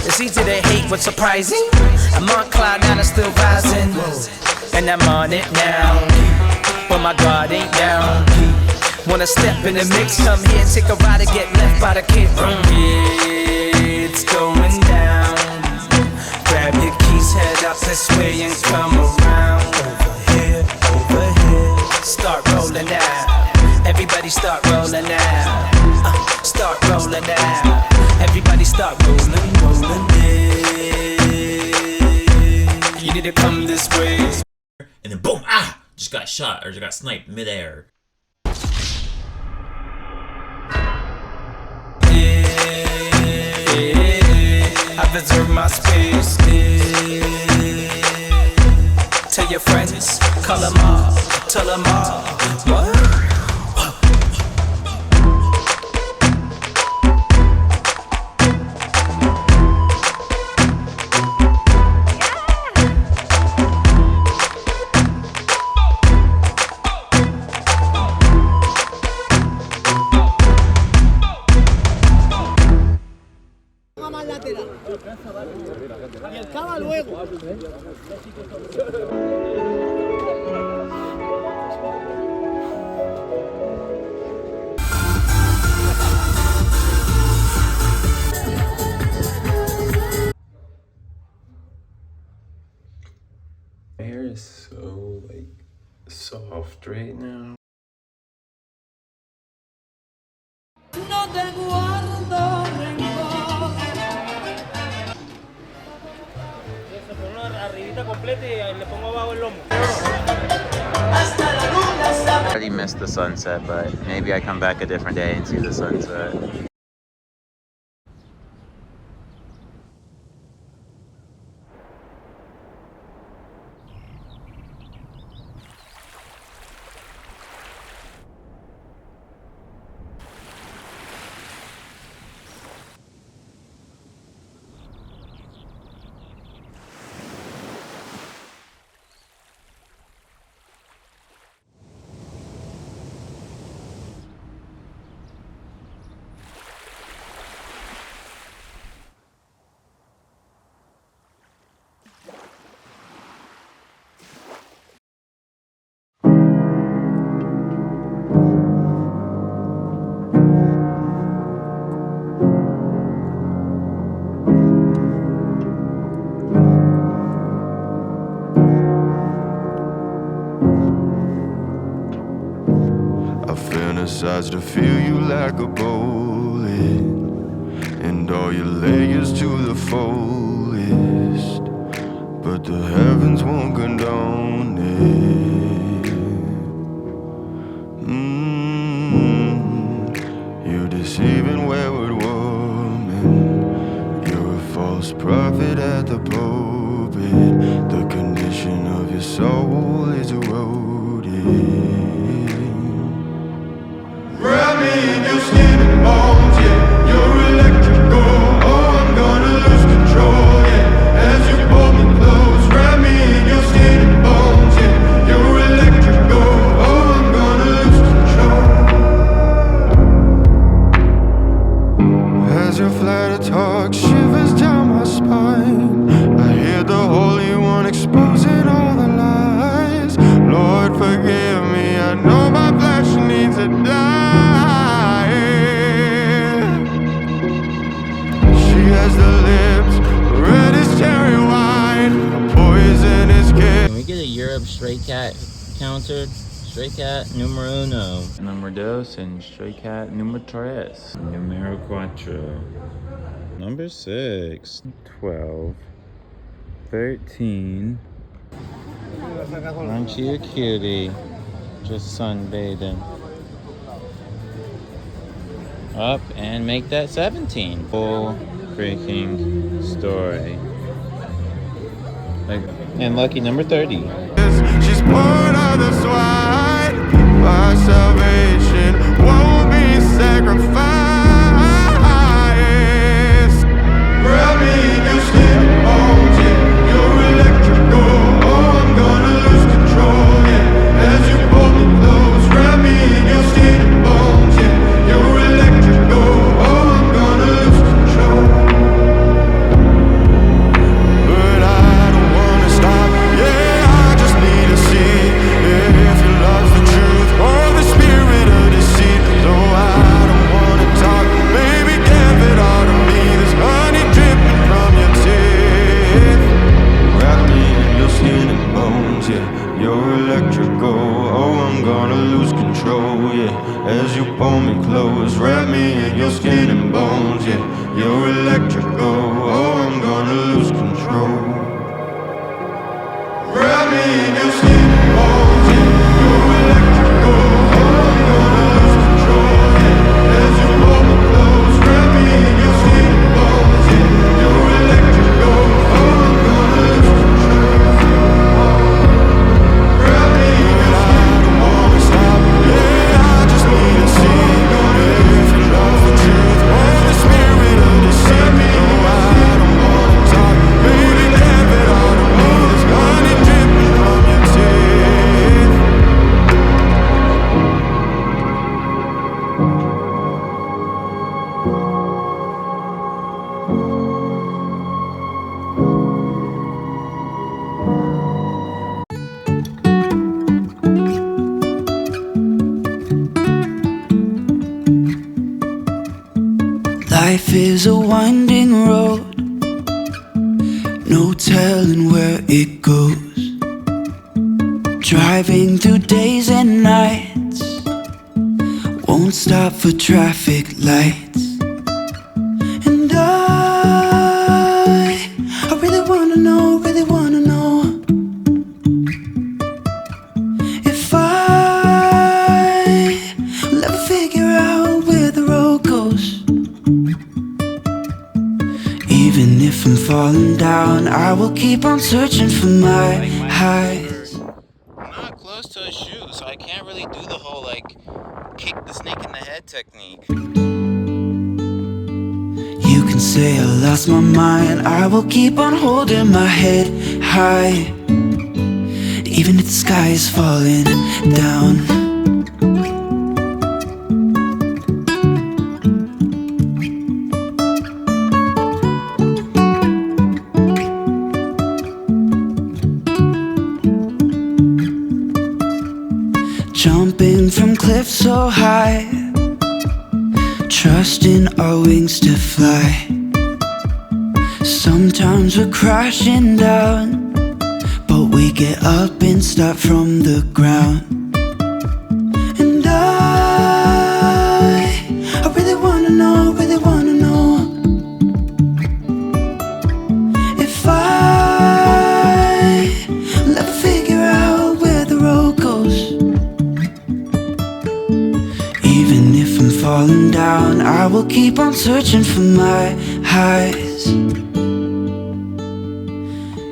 It's easy to hate what's surprising. I'm on cloud nine and still rising, and I'm on it now, but my guard ain't down. Wanna step in the mix, come here, take a ride and get left by the kid. It's going down. Grab your keys, head out this way and come around. Over here, start rolling out. Everybody start rolling out. Start rolling out. Everybody start rolling in. You need to come this way. And then boom, just got shot or just got sniped midair. I deserve my space. Tell your friends, call them all, tell them all. What? Y el cava luego. My hair is so soft right now. No te guardo rencor. Arribita completa y le pongo abajo el lomo. I already missed the sunset, but maybe I come back a different day and see the sunset. fantasize to feel you like a bullet, and all your layers to the fullest, but the heavens won't condone it. You're deceiving wayward woman, you're a false prophet at the pulpit. The condition of your soul is eroded. Wrap me in your skin and bones, yeah. You're electrical, oh, I'm gonna lose control, yeah. As you pull me close, wrap me in your skin and bones, yeah. You're electrical, oh, I'm gonna lose control. cat counter, stray cat numero uno. Numero dos, and stray cat numero tres. Numero cuatro. Number 6. 12. 13. Aren't you a cutie? Just sunbathing. Up and make that 17. Full freaking story. And lucky number 30. She's part of the swine. My salvation won't be sacrificed. Grab me in your skin and bones, yeah. You're electrical. Oh, I'm gonna lose control, yeah. As you pull me close, grab me in your skin and bones, yeah. You're electrical. Oh, I'm gonna lose control. But I don't wanna stop, yeah. I just need to see if your love's the truth or the spirit of deceit. So I don't wanna talk, baby, give it all to me. There's honey dripping from your teeth. Wrap me in your skin and bones, yeah. You're electrical, oh, I'm gonna lose control, yeah. As you pull me close, wrap me in your skin and bones, yeah. You're electrical, oh, I'm gonna lose control. Wrap me in your skin and bones, yeah. You're electrical, oh, I'm gonna lose control, yeah. As you pull me close, wrap me in your skin and bones, yeah. You're electrical, oh, I'm gonna lose control. Wrap me in your skin and bones, stop, yeah. I just need to see if your love's the truth or the spirit of deceit. No, I don't wanna talk, baby, give it all to me. There's honey dripping from your teeth. Life is a winding road, no telling where it goes. Driving through days and nights, won't stop for traffic lights. And I really wanna know, if I'll ever figure out where the road goes. Even if I'm falling down, I will keep on searching for my highs. I'm not close to a shoe, so I can't really do the whole like kick the snake in the head technique. You can say I lost my mind, I will keep on holding my head high. Even if the sky is falling down. Jumping from cliffs so high, trusting our wings to fly. Sometimes we're crashing down, but we get up and start from the ground. And I really wanna know, if I'll ever figure out where the road goes. Even if I'm falling down, I will keep on searching for my highs.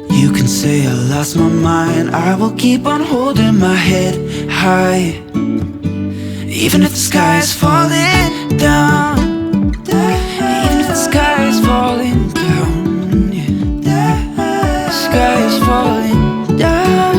You can say I lost my mind, I will keep on holding my head high. Even if the sky is falling down, even if the sky is falling down, yeah. The sky is falling down.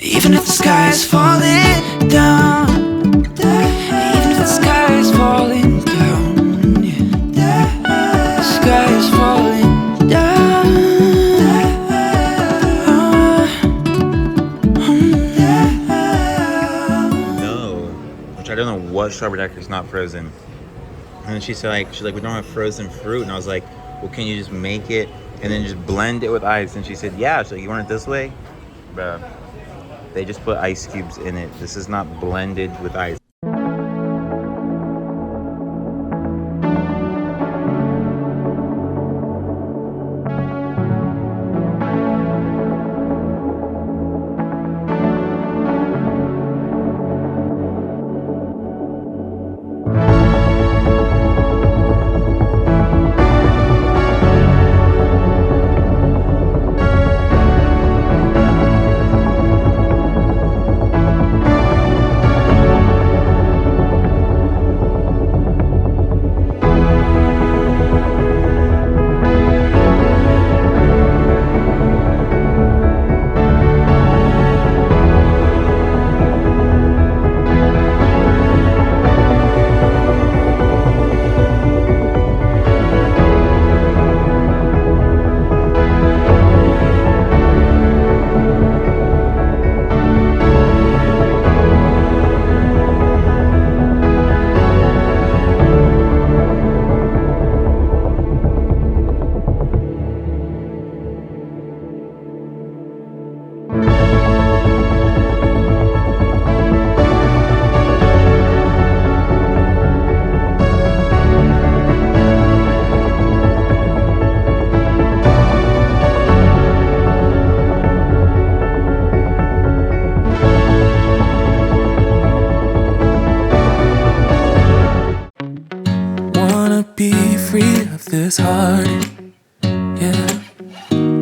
Even if the sky is falling down, even if the sky is falling down, yeah. The sky is falling down. which I don't know what strawberry daiquiri is not frozen. And then she's like, we don't have frozen fruit. And I was like, well, can you just make it and then just blend it with ice? And she said, yeah. She's like, you want it this way? Bruh, they just put ice cubes in it. This is not blended with ice. This heart, yeah.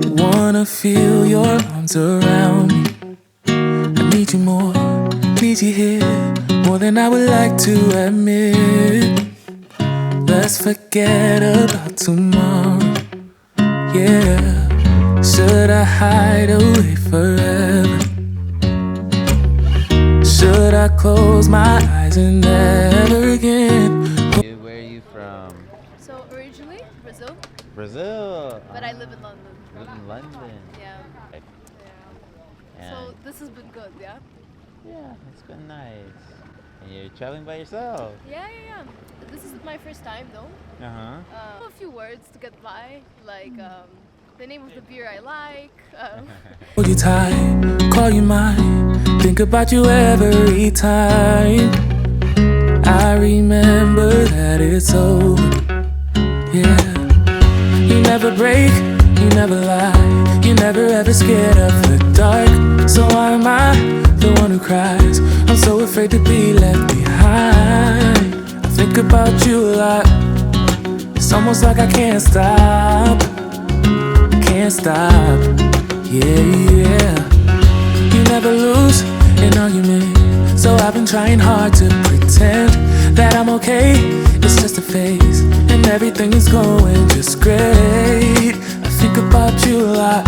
Wanna feel your arms around me. I need you more, need you here, more than I would like to admit. Let's forget about tomorrow, yeah. Should I hide away forever? Should I close my eyes and never again? Where are you from? So originally Brazil, Brazil. but I live in London. You live in London. Yeah. And So this has been good, yeah? yeah, it's been nice. And you're traveling by yourself. Yeah. This is my first time though. Uh-huh. A few words to get by, like the name of the beer I like. Hold you tight, call you mine, think about you every time. I remember that it's over, yeah. You never break, you never lie, you never ever scared of the dark. So why am I the one who cries? I'm so afraid to be left behind. I think about you a lot, it's almost like I can't stop. Can't stop, yeah. You never lose an argument, so I've been trying hard to pretend that I'm okay. It's just a phase, and everything is going just great. I think about you a lot,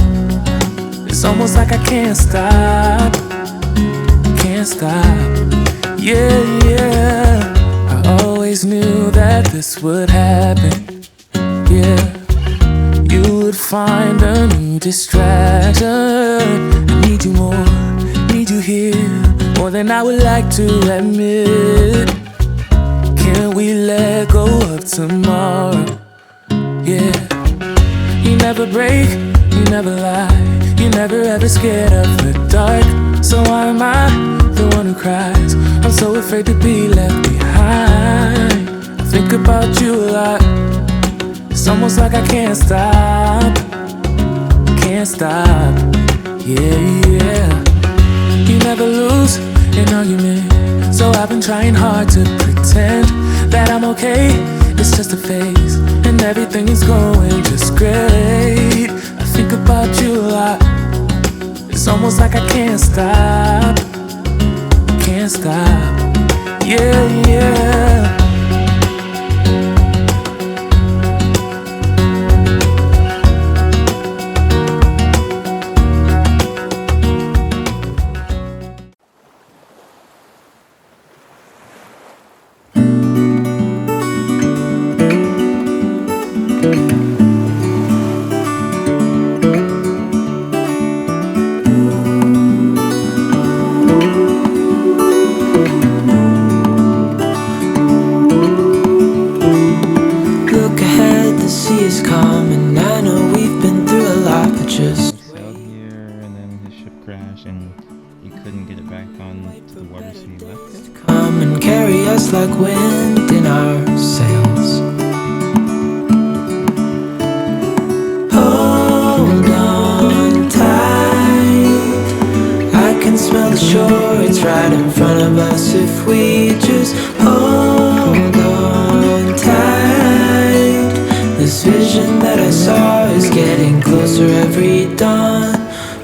it's almost like I can't stop. Can't stop, yeah. I always knew that this would happen, yeah. You would find a new distraction. I need you more, need you here, more than I would like to admit. Can we let go of tomorrow? Yeah. You never break, you never lie, you never ever scared of the dark. So why am I the one who cries? I'm so afraid to be left behind. I think about you a lot, it's almost like I can't stop. Can't stop, yeah. You never lose an argument, so I've been trying hard to pretend that I'm okay. It's just a phase, and everything is going just great. I think about you a lot, it's almost like I can't stop. Can't stop, yeah. like wind in our sails. Hold on tight, I can smell the shore, it's right in front of us. If we just hold on tight, this vision that I saw is getting closer every dawn.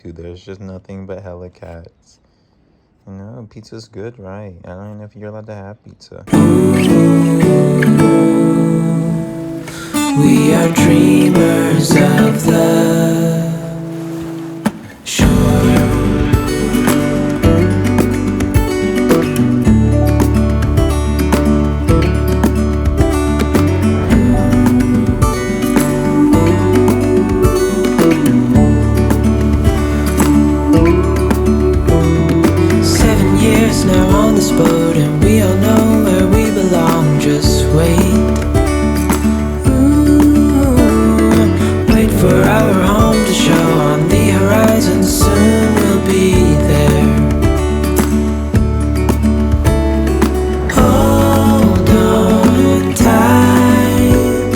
Dude, there's just nothing but hella cats. You know, pizza's good, right? I don't even know if you're allowed to have pizza. We are dreamers of the shore. 7 years now on this boat, and we all know where we belong. Just wait. Wait for our home to show on the horizon. Soon we'll be there. Hold on tight,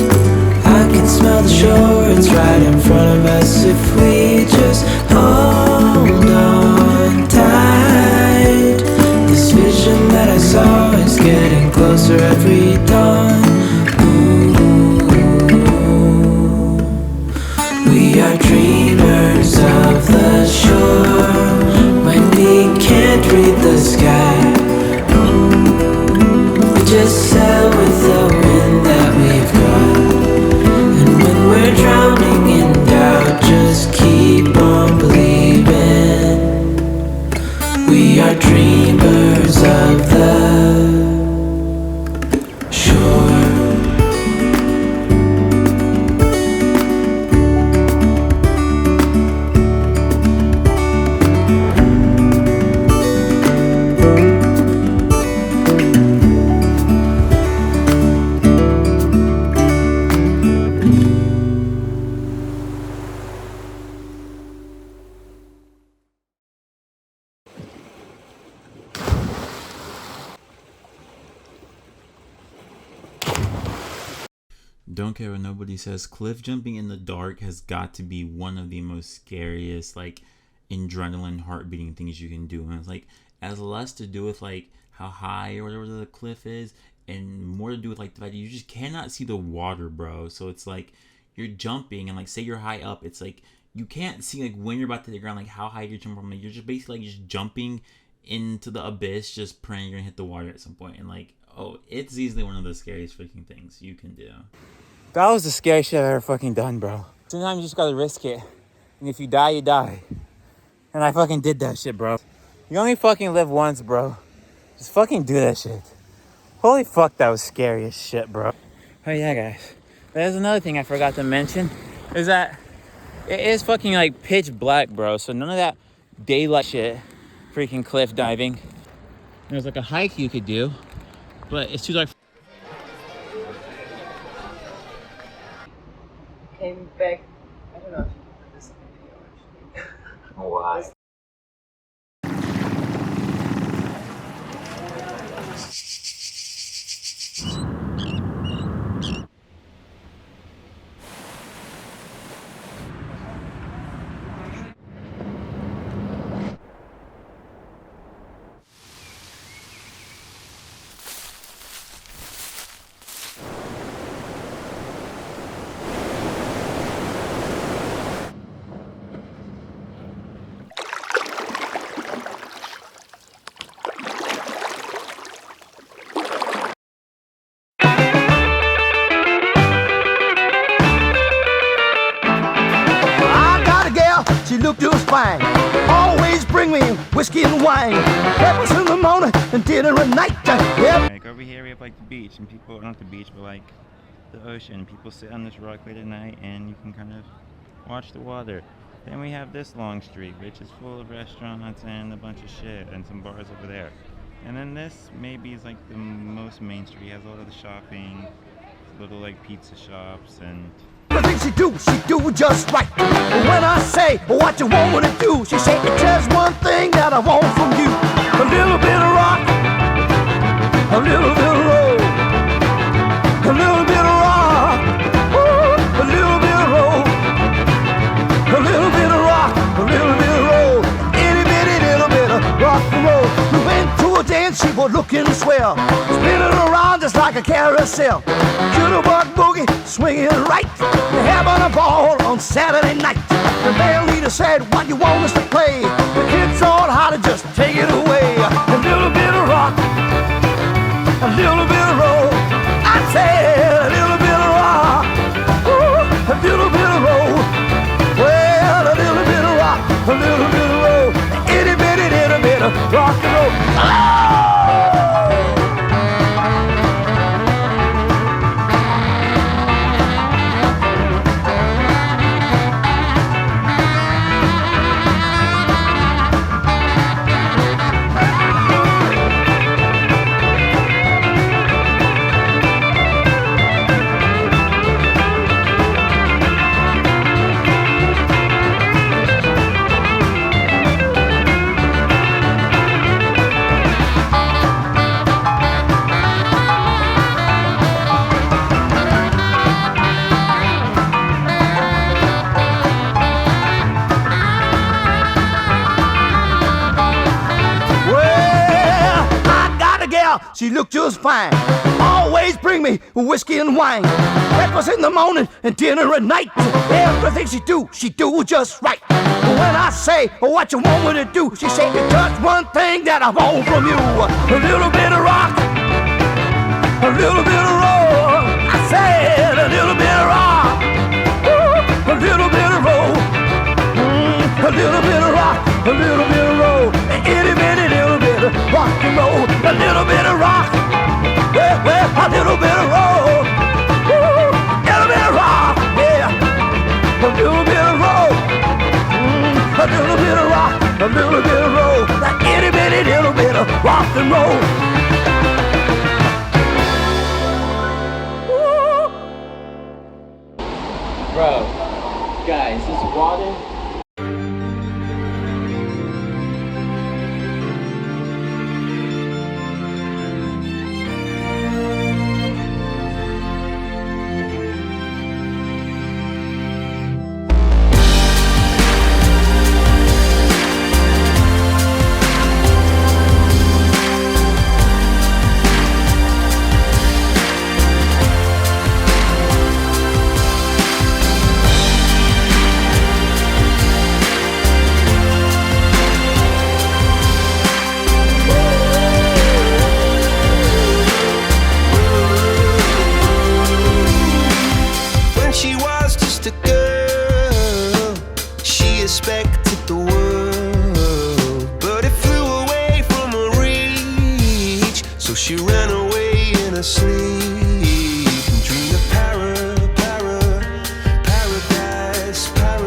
I can smell the shore, it's right in front of us. If we just hold on tight, this vision that I saw is getting closer every dawn. We are dreamers of the shore. When we can't read the sky, we just sail with the wind that we've got. And when we're drowning in doubt, just keep on believing. We are dreamers of the shore. Don't care what nobody says, cliff jumping in the dark has got to be one of the most scariest, like, adrenaline heart beating things you can do. And it's like, as less to do with like how high or whatever the cliff is, and more to do with like the fact that you just cannot see the water, bro. So it's like you're jumping, and like say you're high up, it's like you can't see like when you're about to hit the ground, like how high you're jumping from. Like you're just basically like just jumping into the abyss, just praying you're gonna hit the water at some point. And like, oh, it's easily one of the scariest freaking things you can do. That was the scariest shit I've ever fucking done, bro. Sometimes you just gotta risk it. And if you die, you die. And I fucking did that shit, bro. You only fucking live once, bro. Just fucking do that shit. Holy fuck, that was scary as shit, bro. Oh yeah, guys. There's another thing I forgot to mention. Is that it is fucking like pitch black, bro. So none of that daylight shit. Freaking cliff diving. There's like a hike you could do. But it's too dark. Came back, I don't know if you put this in the video actually. Why? She looked just fine. Always bring me whiskey and wine. Breakfast in the morning and dinner at night. Yep. Like over here we have like the beach, and people, not the beach, but like the ocean. People sit on this rock late at night and you can kind of watch the water. Then we have this long street, which is full of restaurants and a bunch of shit and some bars over there. And then this maybe is like the most main street. It has a lot of the shopping, little like pizza shops, and everything she do just right. But when I say what you want me to do, she say there's one thing that I want from you. A little bit of rock, a little bit of rock. looking swell, spinning around just like a carousel. Jitterbug boogie, swinging right, having a ball on Saturday night. The band leader said, "What you want us to play?" The kids all hollered, "Just take it away." A little bit of rock, a little bit of roll. I said a little bit of rock, ooh, a little bit of roll. Well, a little bit of rock, a little bit of roll. Itty bitty little bit of rock and roll. She looked just fine. Always bring me whiskey and wine. Breakfast in the morning and dinner at night. Everything she do just right. When I say what you want me to do, she say, "Just one thing that I want from you. A little bit of rock, a little bit of roll." I said a little bit of rock, ooh, a little bit of roll. A little bit of rock, a little bit of roll. Itty bitty little bit of rock and roll. A little bit of rock, well, a little bit of roll. Ooh, a little bit of rock, yeah. A little bit of roll. A little bit of rock, a little bit of roll. That itty bitty little bit of rock and roll. Bro, guys, this water. She ran away in her sleep and dreamed of paradise, paradise.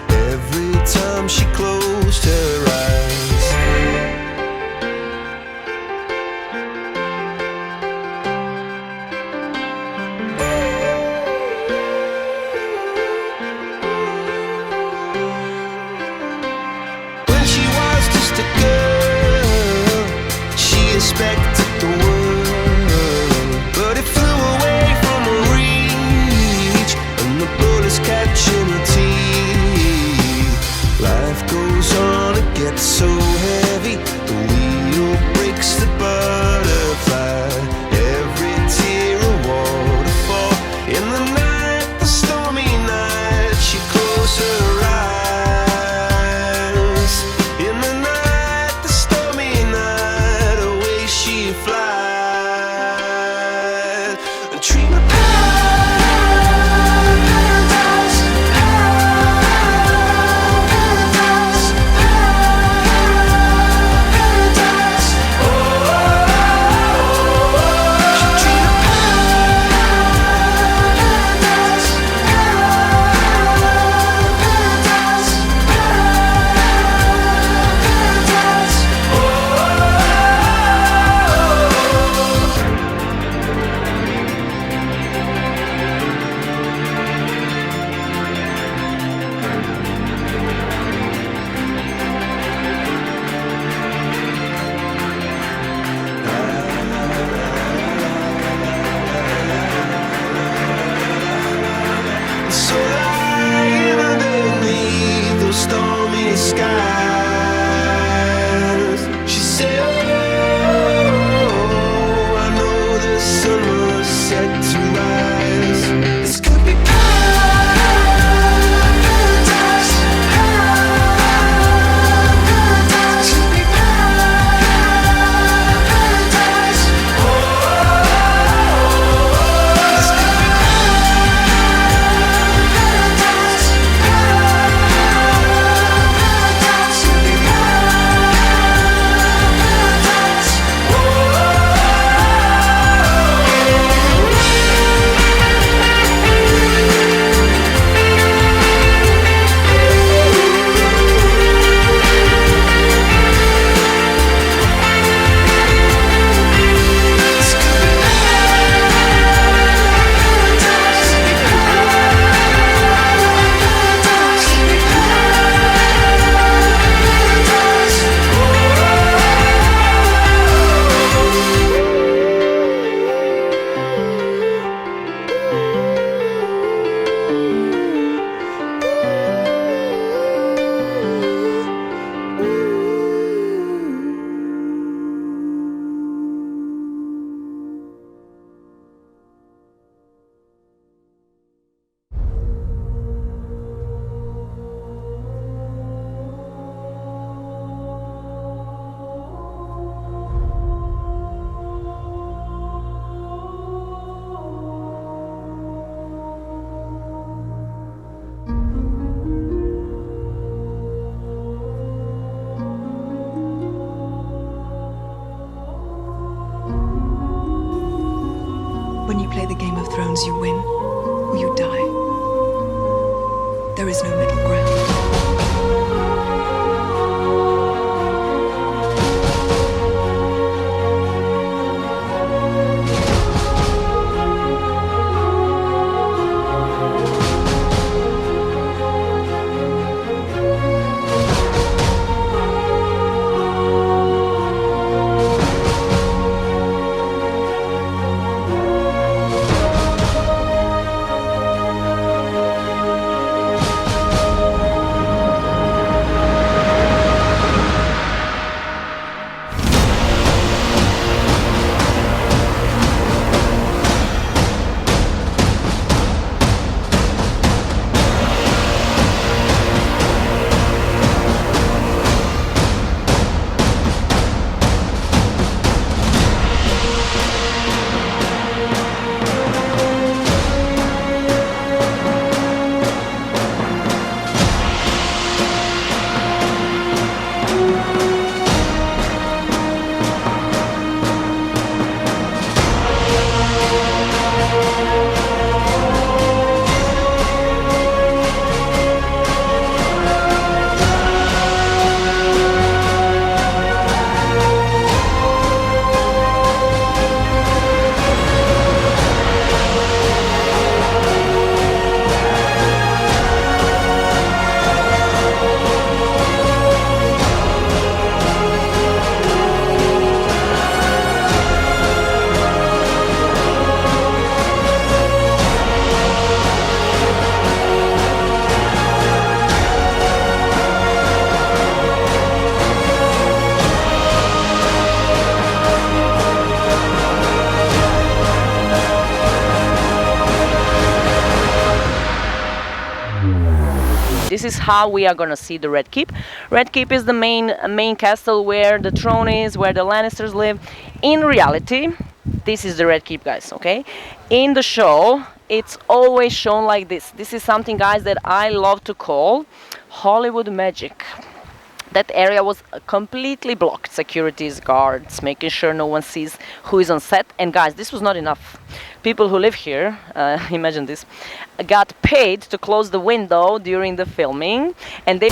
Every time she closed her eyes. Expected the world, but it flew away from her reach, and the bullets catching her teeth. Life goes on, it gets so heavy, the wheel breaks the butterfly. Every tear a waterfall. In the night, the stormy night, she closed her eyes. In the night, the stormy night, away she flies. A dream of paradise, paradise, paradise. When you play the Game of Thrones, you win or you die. There is no middle ground. This is how we are gonna see the Red Keep. Red Keep is the main castle where the throne is, where the Lannisters live. In reality, this is the Red Keep, guys, okay? In the show, it's always shown like this. This is something, guys, that I love to call Hollywood magic. That area was completely blocked. Securities, guards, making sure no one sees who is on set. And guys, this was not enough. People who live here, imagine this, got paid to close the window during the filming, and they...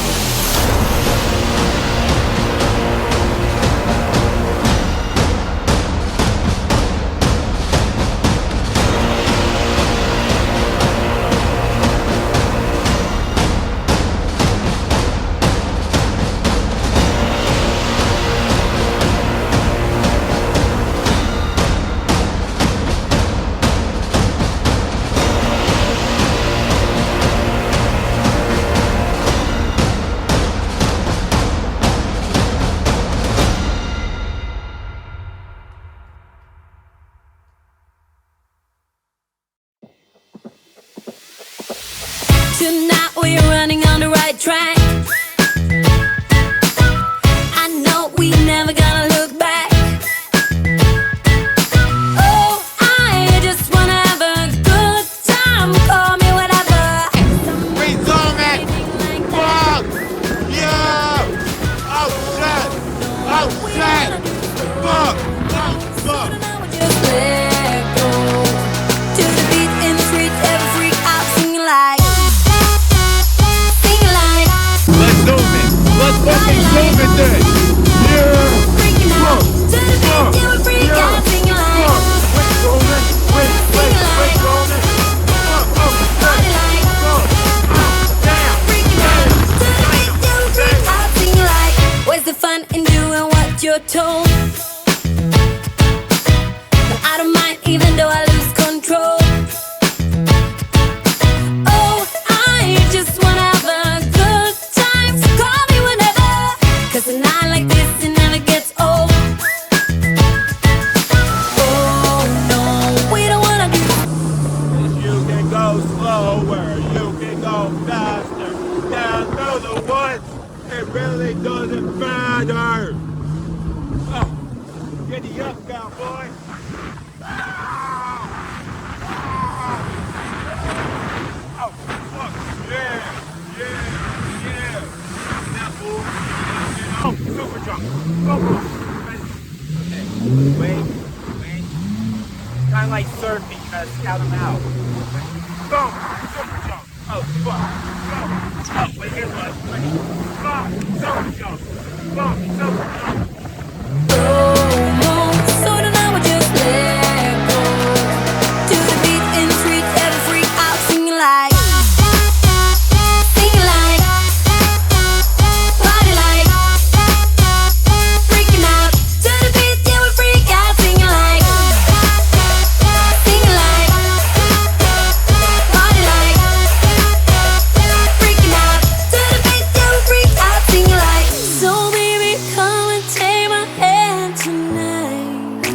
Tonight we're running on the right track. I know we never gonna look back. Oh, I just wanna have a good time. Call me whatever. We zooming! Fuck! Yeah! Oh shit! Oh shit! Fuck! Fuck! Just let go. To the beat in the street, every freak out singing like. Let's zoom it! Let's fucking zoom it then! Yeah! Fuck! Fuck! Yeah! Fuck! Wait, Roman! Wait, Roman! Fuck! Oh, fuck! Damn! Where's the fun in doing what you're told? But I don't mind even though I lose control. Oh, I just wanna have a good time. So call me whenever. 'Cause a night like this, it never gets old. Oh no, we don't wanna do. You can go slower, you can go faster. Down through the woods, it really doesn't matter. Oh, giddy up, cowboy. Oh, fuck, yeah, yeah, yeah. Now, boy, oh, super jump. Go, go. Okay, wait. Kind of like like surfing. You gotta scout them out. Boom, super jump. Oh, fuck. Oh, wait, here's one. Boom, super jump. Boom, super jump. So now I just let go. To the beat in the streets, every freak out, singing like, party like, freaking out. To the beat, yeah, we freak out, singing like, party like, freaking out. To the beat, yeah, we freak out, singing like. So baby, come and take my hand tonight,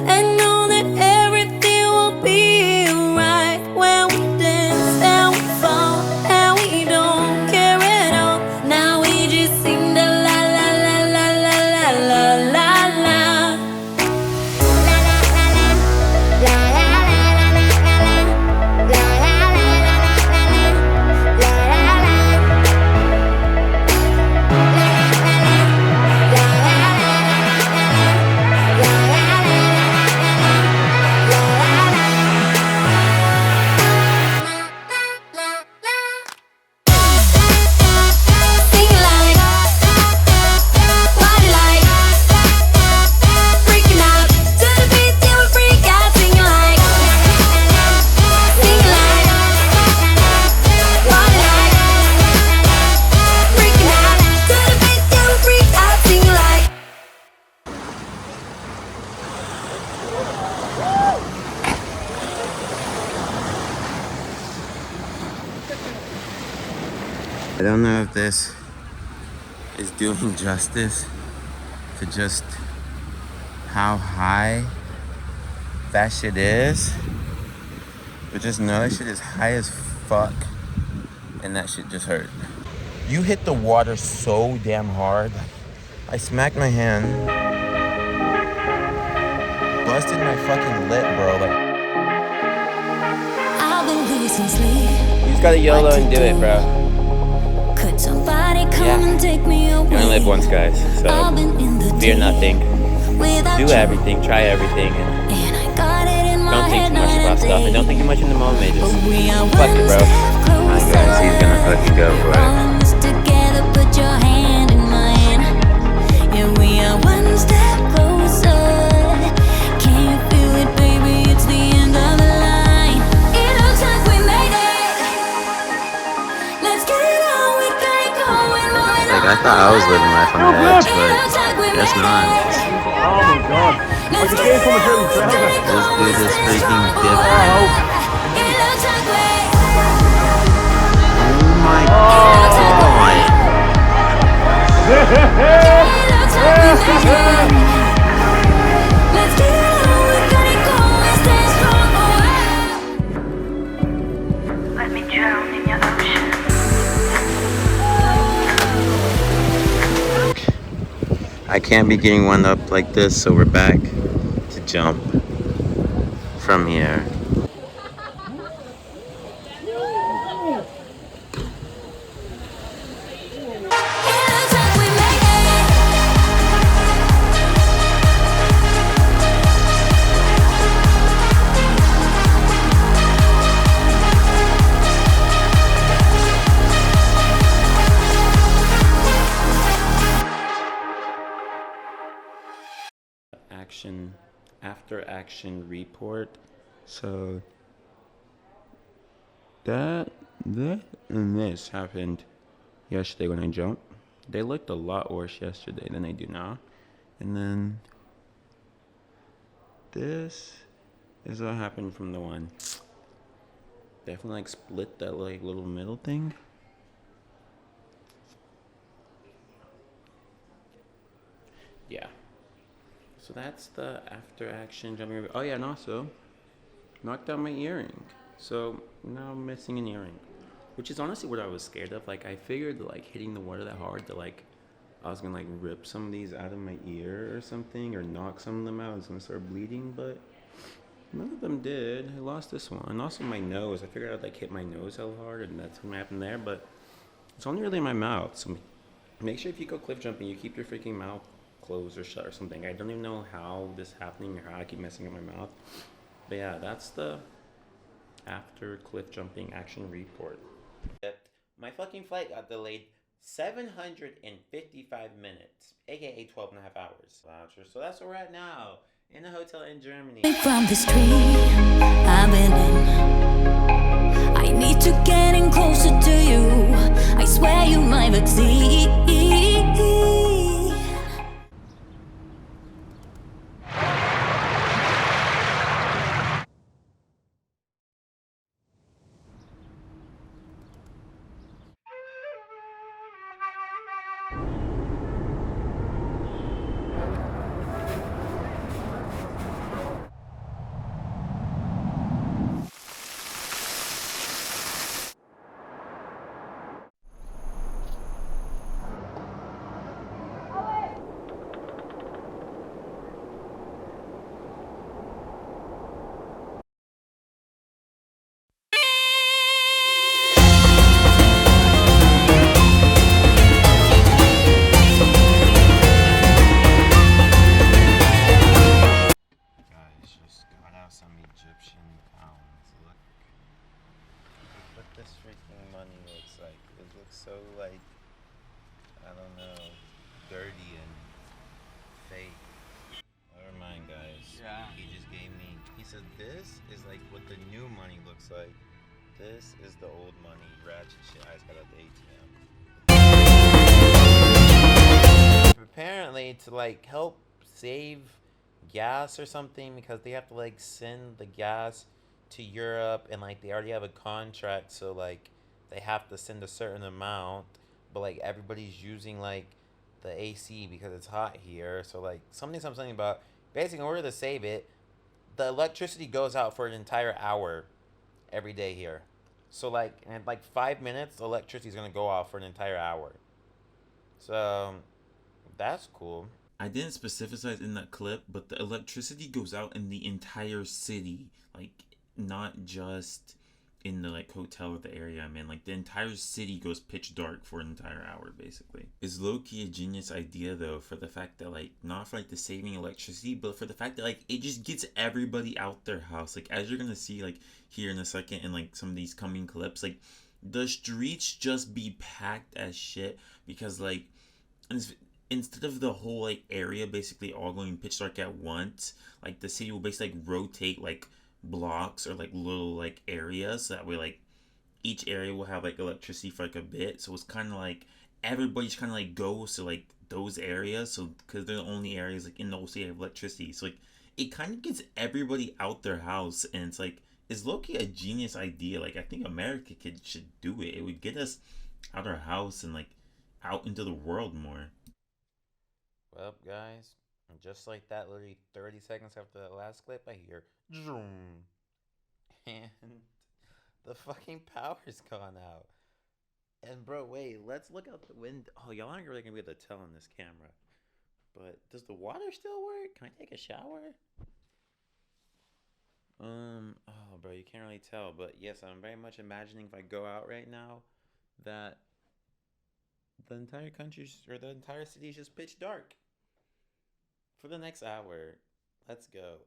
and know that everything will be alright. When we dance and we fall and we don't care at all. Now we just sing the la la la la la la la la la. I don't know if this is doing justice to just how high that shit is, but just know that shit is high as fuck, and that shit just hurt. You hit the water so damn hard. I smacked my hand, busted my fucking lip, bro. Like, I've been losing sleep. you just gotta YOLO and do it, bro. Could somebody come and take me away? You only live once, guys, so I've been in the fear deep nothing. without Do you, everything, try everything, and and I got it in my don't think head too much night about and stuff, and day. don't think too much in the moment. Just But we are fuck it, one bro. step Alright, guys, he's gonna fucking go for it. on this together, put your hand in mine. Yeah, we are one step closer. Can you feel it, baby? It's the end of the line. It looks like we made it. Let's get it on, we got it going, moving Like, I thought I was living life on the edge, but guess not. Oh my god. I just came from a German driver. This dude is freaking different. Oh my Let me drown in your ocean. I can't be getting one up like this, so we're back to jump from here. After action report. So that and this happened yesterday when I jumped. They looked a lot worse yesterday than they do now. And then this is what happened from the one. Definitely like split that like little middle thing. Yeah. So that's the after action jumping. Oh yeah, and also knocked out my earring. So now I'm missing an earring, which is honestly what I was scared of. Like I figured like hitting the water that hard that like I was gonna like rip some of these out of my ear or something, or knock some of them out. I was gonna start bleeding, but none of them did. I lost this one. And also my nose. I figured I'd like hit my nose hell hard, and that's what happened there. But it's only really in my mouth. So make sure if you go cliff jumping, you keep your freaking mouth closed or shut or something. I don't even know how this is happening or how I keep messing up my mouth. But yeah, that's the after cliff jumping action report. My fucking flight got delayed 755 minutes, aka 12 and a half hours. So that's where we're at now, in a hotel in Germany. From the street I've been in, I need to get in closer to you. I swear you might succeed. Guys, just got out some Egyptian pounds. Look what this freaking money looks like. It looks so like, I don't know, dirty and fake. Never mind, guys. Yeah. He just gave me, he said this is like what the new money looks like. This is the old money. Ratchet shit I just got at the ATM. Apparently to like help save gas or something, because they have to like send the gas to Europe, and like they already have a contract, so like they have to send a certain amount, but like everybody's using like the AC because it's hot here, so like something about basically in order to save it, the electricity goes out for an entire hour every day here. So like in like 5 minutes the electricity is gonna go off for an entire hour. So that's cool. I didn't specify in that clip, but the electricity goes out in the entire city, like not just in the like hotel or the area I'm in. Like the entire city goes pitch dark for an entire hour, basically. It's low-key a genius idea though, for the fact that like, not for like the saving electricity, but for the fact that like it just gets everybody out their house. Like as you're gonna see like here in a second in like some of these coming clips, like the streets just be packed as shit, because like instead of the whole like area basically all going pitch dark at once, like the city will basically like rotate like blocks or like little like areas, so that way like each area will have like electricity for like a bit. So it's kind of like everybody's kind of like goes to like those areas, so because they're the only areas like in the whole city have electricity. So like it kind of gets everybody out their house, and it's like it's low-key a genius idea. Like I think America should do it. It would get us out our house and like out into the world more. Well, guys, just like that, literally 30 seconds after that last clip, I hear zoom, and the fucking power's gone out. And bro, wait, let's look out the window. Oh, y'all aren't really gonna be able to tell in this camera, but does the water still work? Can I take a shower? Oh, bro, you can't really tell, but yes, I'm very much imagining if I go out right now that the entire country or the entire city is just pitch dark for the next hour. Let's go.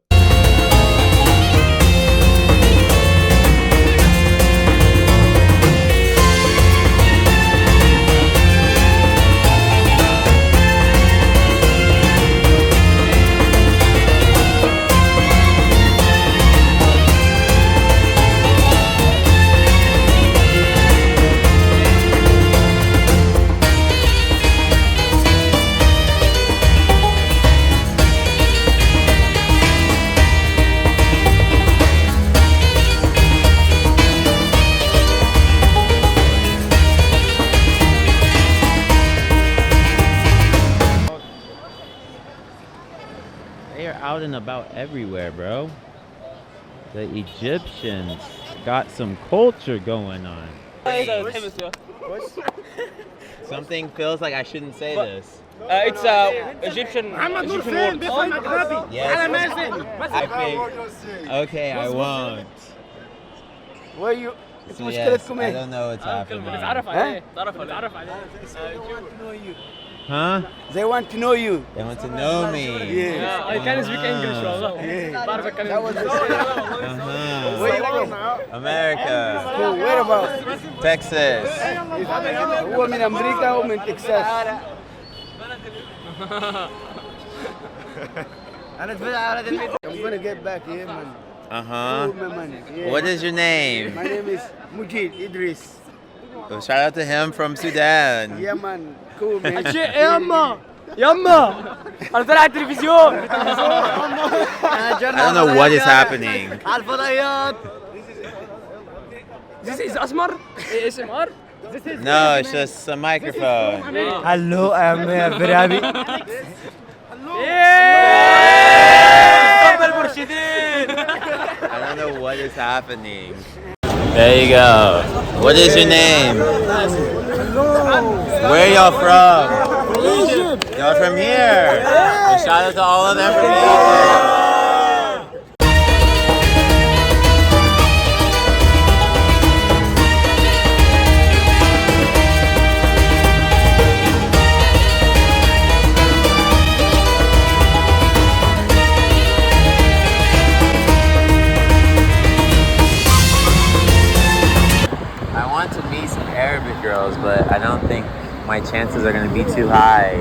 They're out and about everywhere, bro. The Egyptians got some culture going on. Something feels like I shouldn't say this. It's Egyptian word. Yes. I think. Okay, I won't. Where you? So yes, I don't know what's happening. تعرف عليه تعرف عليه. Huh? They want to know you. They want to know me. Yeah. I can speak English, والله. Yeah. بعرف أتكلم That was the Where you from? America. Cool. Where about? Texas. هو من أمريكا ومن تكساس. I'm gonna get back here, man. Uh-huh. Cool, man. Yeah. What is your name? My name is Mujid Idris. Oh, shout out to him from Sudan. Yeah, man. Cool, man. يما يما أنا طلع على التلفزيون. I don't know what is happening. على الفضائيات. This is أسمر ASMR. No, it's just a microphone. Hello, I am very happy. I don't know what is happening. There you go. What is your name? Where y'all from? Egypt. Y'all from here. Well, shout out to all of them from Egypt. I want to meet some Arabic girls, but I don't think my chances are going to be too high.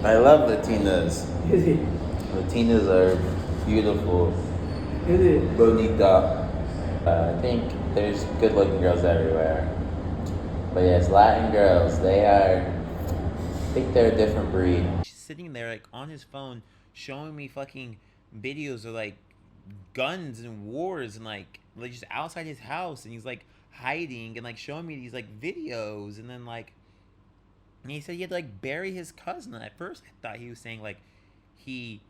I love Latinas. Latinas are beautiful. Bonita. I think there's good looking girls everywhere. But yes, Latin girls, I think they're a different breed. She's sitting there like on his phone showing me fucking videos of like guns and wars and like just outside his house, and he's like hiding and like showing me these like videos, and then like and he said he had to like bury his cousin. At first I thought he was saying like he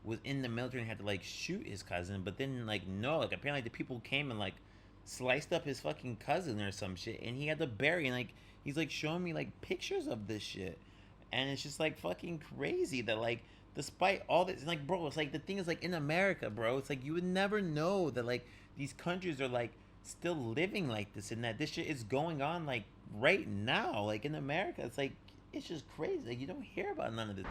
was in the military and had to like shoot his cousin, but then like no, like apparently the people came and like sliced up his fucking cousin or some shit, and he had to bury, and like he's like showing me like pictures of this shit, and it's just like fucking crazy that like despite all this, like bro, it's like the thing is like in America, bro, it's like you would never know that like these countries are like still living like this, and that this shit is going on like right now, like in America. It's like it's just crazy. Like you don't hear about none of this.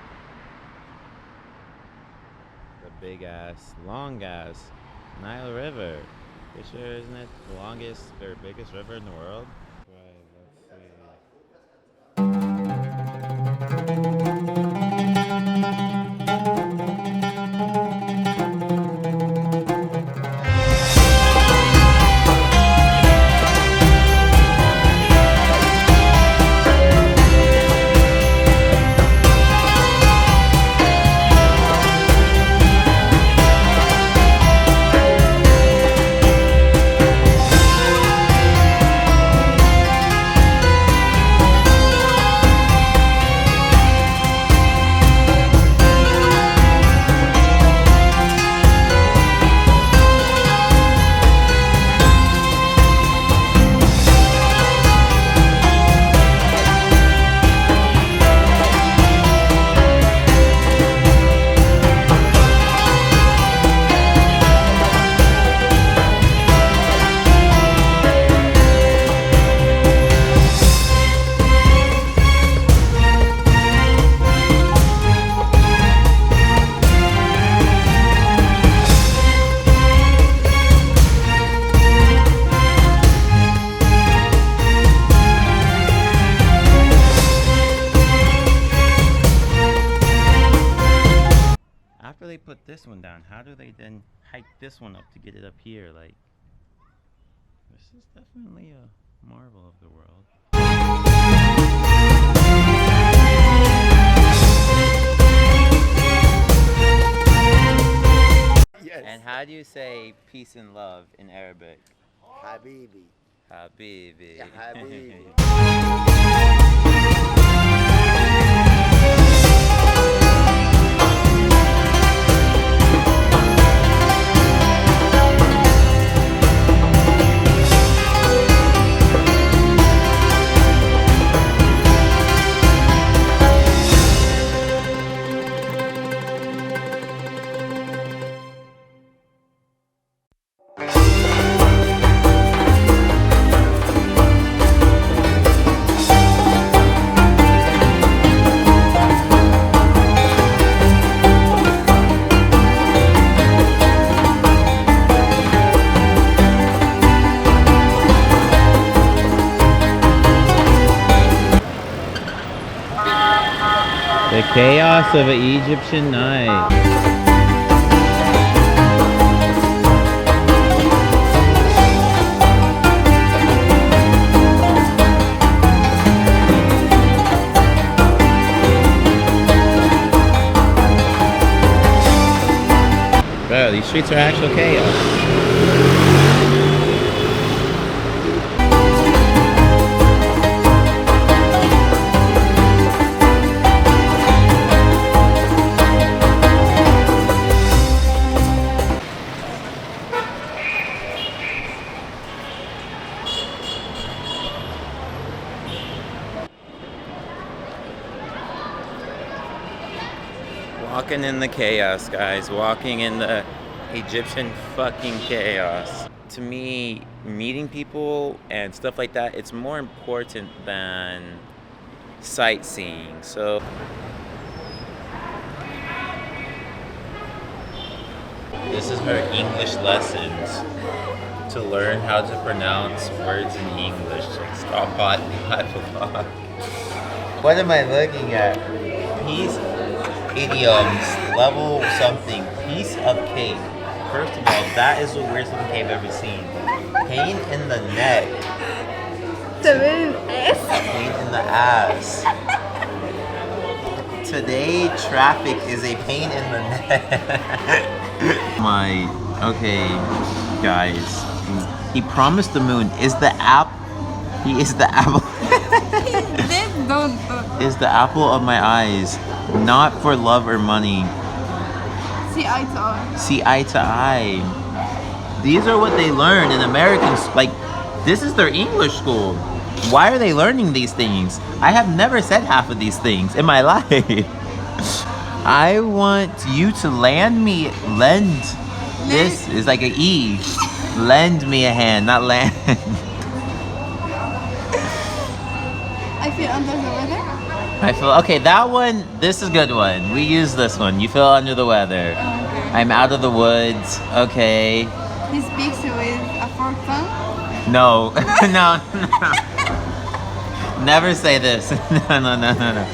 The big ass, long ass Nile River. Pretty sure, isn't it the longest or biggest river in the world? Right, after they put this one down, how do they then hike this one up to get it up here? Like, this is definitely a marvel of the world. Yes. And how do you say peace and love in Arabic? Habibi. Habibi. Ya habibi. The chaos of an Egyptian night. Bro, these streets are actual chaos. Walking in the chaos, guys. Walking in the Egyptian fucking chaos. To me, meeting people and stuff like that, it's more important than sightseeing. So this is her English lessons to learn how to pronounce words in English. Like stop hot, blah. What am I looking at? Peace idioms, level something, piece of cake. First of all, that is the weirdest looking cake I've ever seen. Pain in the neck. Pain in the ass. Today, traffic is a pain in the neck. Okay, guys. He promised the moon. Is the apple? Is the apple of my eyes. Not for love or money. See eye to eye. See eye to eye. These are what they learn in Americans. Like, this is their English school. Why are they learning these things? I have never said half of these things in my life. I want you to lend. This is like an E. Lend me a hand, not land. I feel under the weather. I feel, okay, that one, this is a good one. We use this one. You feel under the weather. Oh, okay. I'm out of the woods. Okay. He speaks with a forked tongue. No. No. Never say this. No.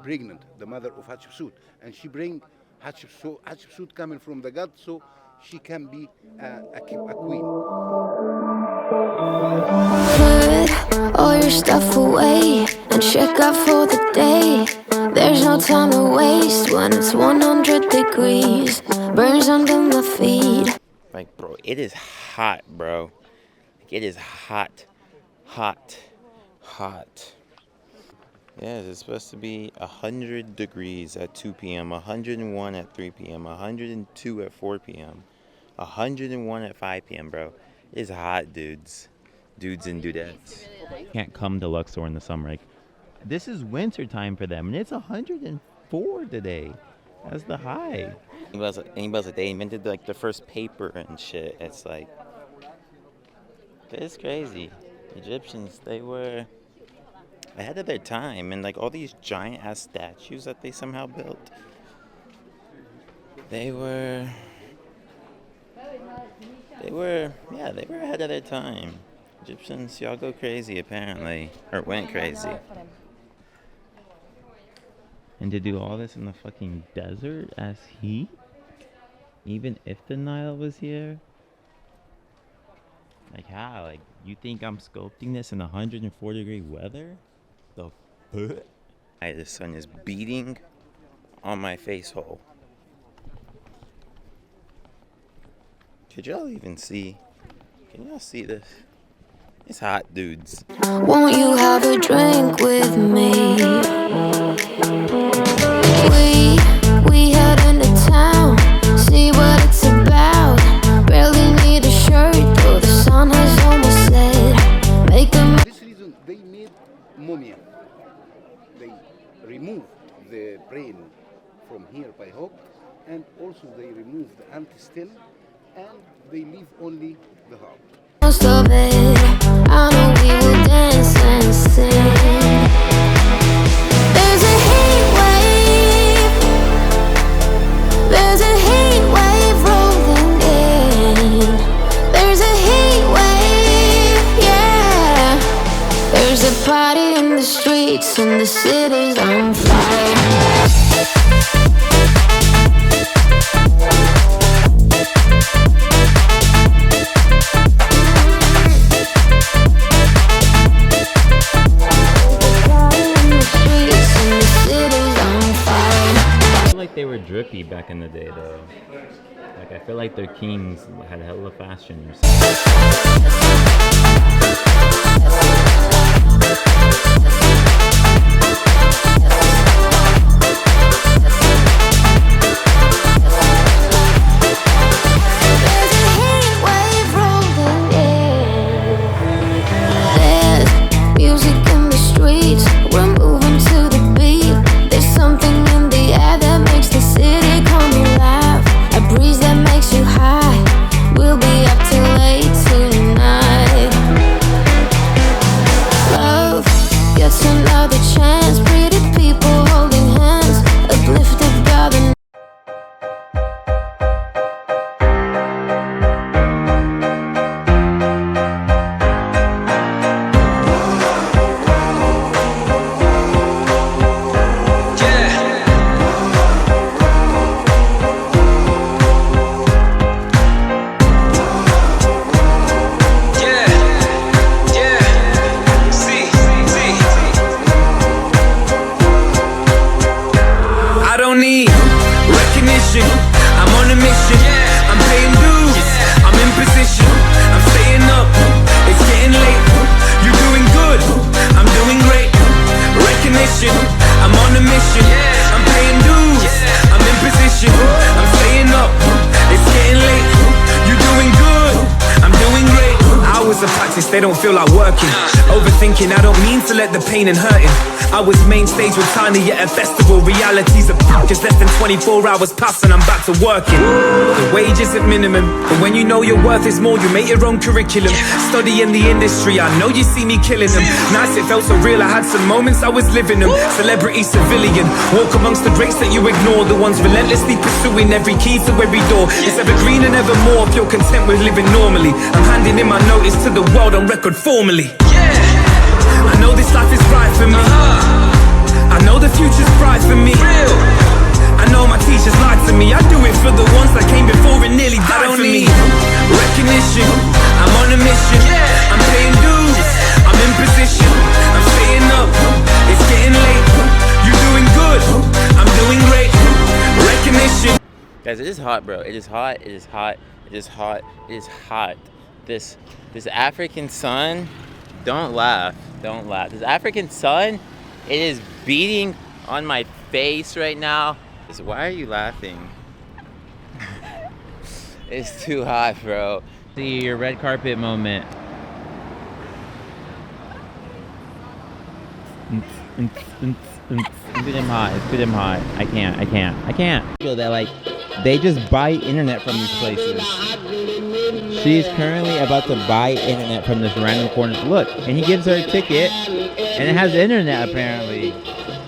pregnant, the mother of Hatshepsut, and she bring Hatshepsut coming from the god, so she can be a queen. Put all your stuff away and check out for the day. There's no time to waste when it's 100 degrees. Burns under my feet. Like, bro, it is hot, bro. Like, it is hot. Yeah, it's supposed to be 100 degrees at 2 p.m., 101 at 3 p.m., 102 at 4 p.m., 101 at 5 p.m., bro. It's hot, dudes. Dudes and dudettes. Can't come to Luxor in the summer. Like, this is winter time for them, and it's 104 today. That's the high. Anybody's like, they invented like the first paper and shit. It's like, it's crazy. Egyptians, they were ahead of their time, and like all these giant ass statues that they somehow built, they were ahead of their time. Egyptians, y'all go crazy apparently, or went crazy. And to do all this in the fucking desert as heat? Even if the Nile was here? Like how? Like you think I'm sculpting this in 104-degree weather? The fuck? The sun is beating on my face hole. Could y'all even see? Can y'all see this? It's hot, dudes. Won't you have a drink with me? We head into town, see what it's about. Barely need a shirt, though the sun has almost set. Make them. For this reason, they made mumia. They removed the brain from here by hook, and also they removed the intestine, and they leave only the heart. Most of it, I know we will dance and sing. There's a heat wave. There's a heat wave rolling in. There's a heat wave, yeah. There's a party in the streets and the city's on fire. They were drippy back in the day though. Like I feel like their kings had hella fashion or something. They don't feel like working. Overthinking, I don't mean to let the pain and hurting. I was main stage with Tiny at a festival. Reality's a just less than 24 hours past and I'm back to working. The wage isn't minimum, but when you know your worth is more, you make your own curriculum. Studying the industry, I know you see me killing them. Nice, it felt so real, I had some moments I was living them. Celebrity, civilian, walk amongst the greats that you ignore. The ones relentlessly pursuing every key to every door. It's evergreen and evermore if you're content with living normally. I'm handing in my notice to the world on record formally. I know this life is right for me. I know the future's bright for me. I know my teachers lied to me. I do it for the ones that came before and nearly died for me. Recognition, I'm on a mission. I'm paying dues, I'm in position. I'm staying up, it's getting late. You're doing good, I'm doing great. Recognition. Guys, it is hot, bro. It is hot, it is hot, it is hot, it is hot. This African sun, don't laugh, don't laugh. This African sun, it is beating on my face right now. Why are you laughing? It's too hot, bro. See your red carpet moment. It's too damn hot, it's too damn hot. I can't. Feel that like, they just buy internet from these places. She's currently about to buy internet from this random corner. Look, and he gives her a ticket, and it has internet apparently.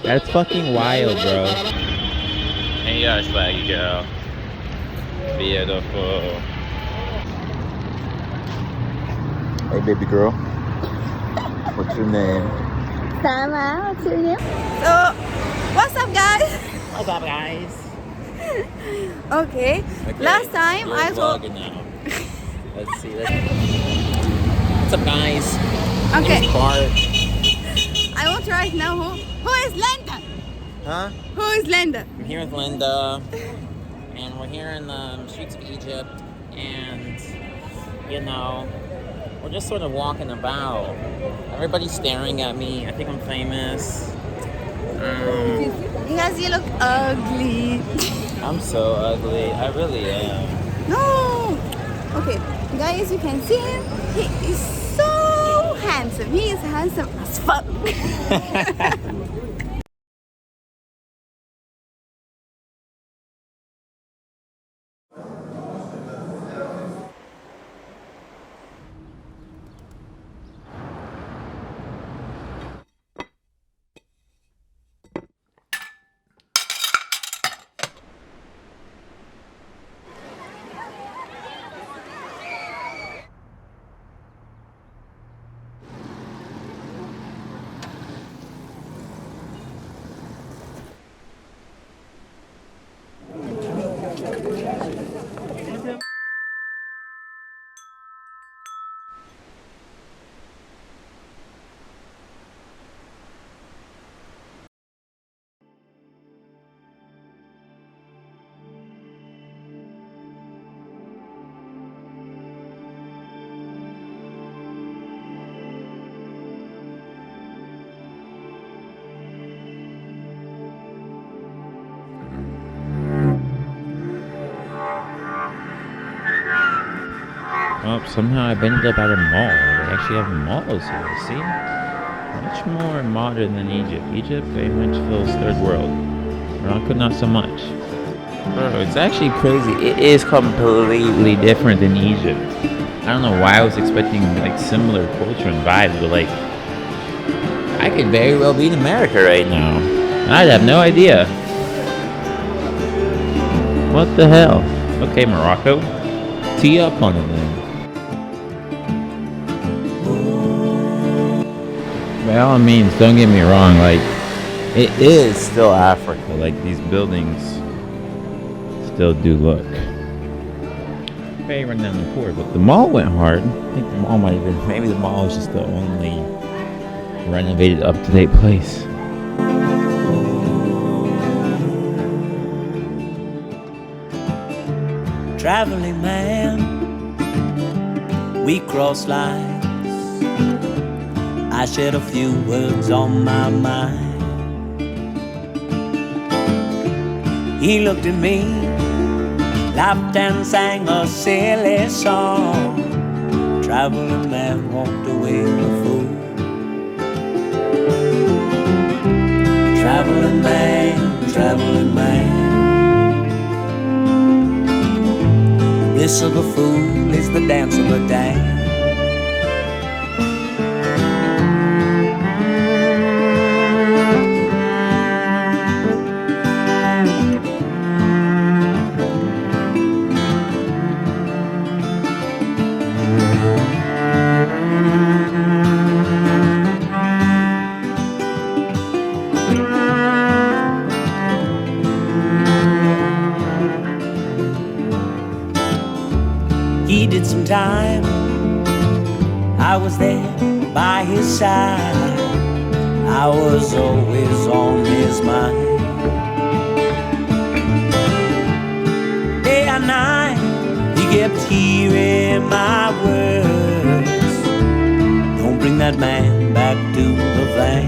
That's fucking wild, bro. Hey, yo, swaggy girl. Beautiful. Hey, baby girl. What's your name? Sama, what's your name? So, what's up, guys? What's up, guys? Okay. Last time I thought. Now. Let's see. What's up, guys? Okay. Name's Bart. I want to write now. Who is Linda? Huh? Who is Linda? I'm here with Linda, and we're here in the streets of Egypt, and you know, we're just sort of walking about. Everybody's staring at me. I think I'm famous. Because you look ugly. I'm so ugly. I really am. No. Okay, guys, you can see him. He is so handsome. He is handsome as fuck. Oh, somehow I've ended up at a mall. They actually have malls here, see? Much more modern than Egypt. Egypt very much feels third world. Morocco, not so much. Bro, it's actually crazy. It is completely different than Egypt. I don't know why I was expecting like similar culture and vibes, but like, I could very well be in America right now. I'd have no idea. What the hell? Okay, Morocco. Tee up on it then. By all means, don't get me wrong, like, it is still Africa. Like, these buildings still do look very run down the poor, but the mall went hard. I think the mall might have been, maybe the mall is just the only renovated, up-to-date place. Traveling man, we cross lines. I shared a few words on my mind. He looked at me, laughed and sang a silly song. Traveling man walked away a fool. Traveling man, traveling man. The bliss of a fool is the dance of a dame. He did some time, I was there by his side. I was always on his mind. Day and night, he kept hearing my words. Don't bring that man back to the van.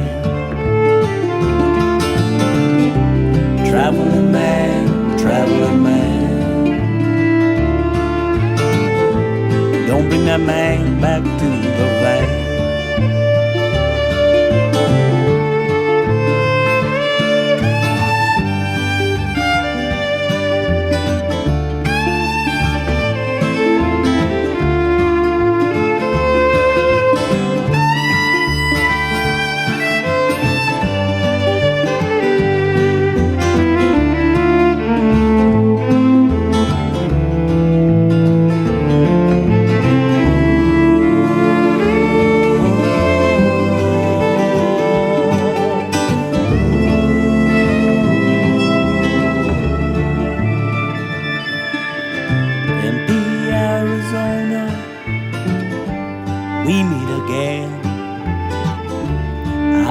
Traveling man, traveling man. Don't bring that man back to the van.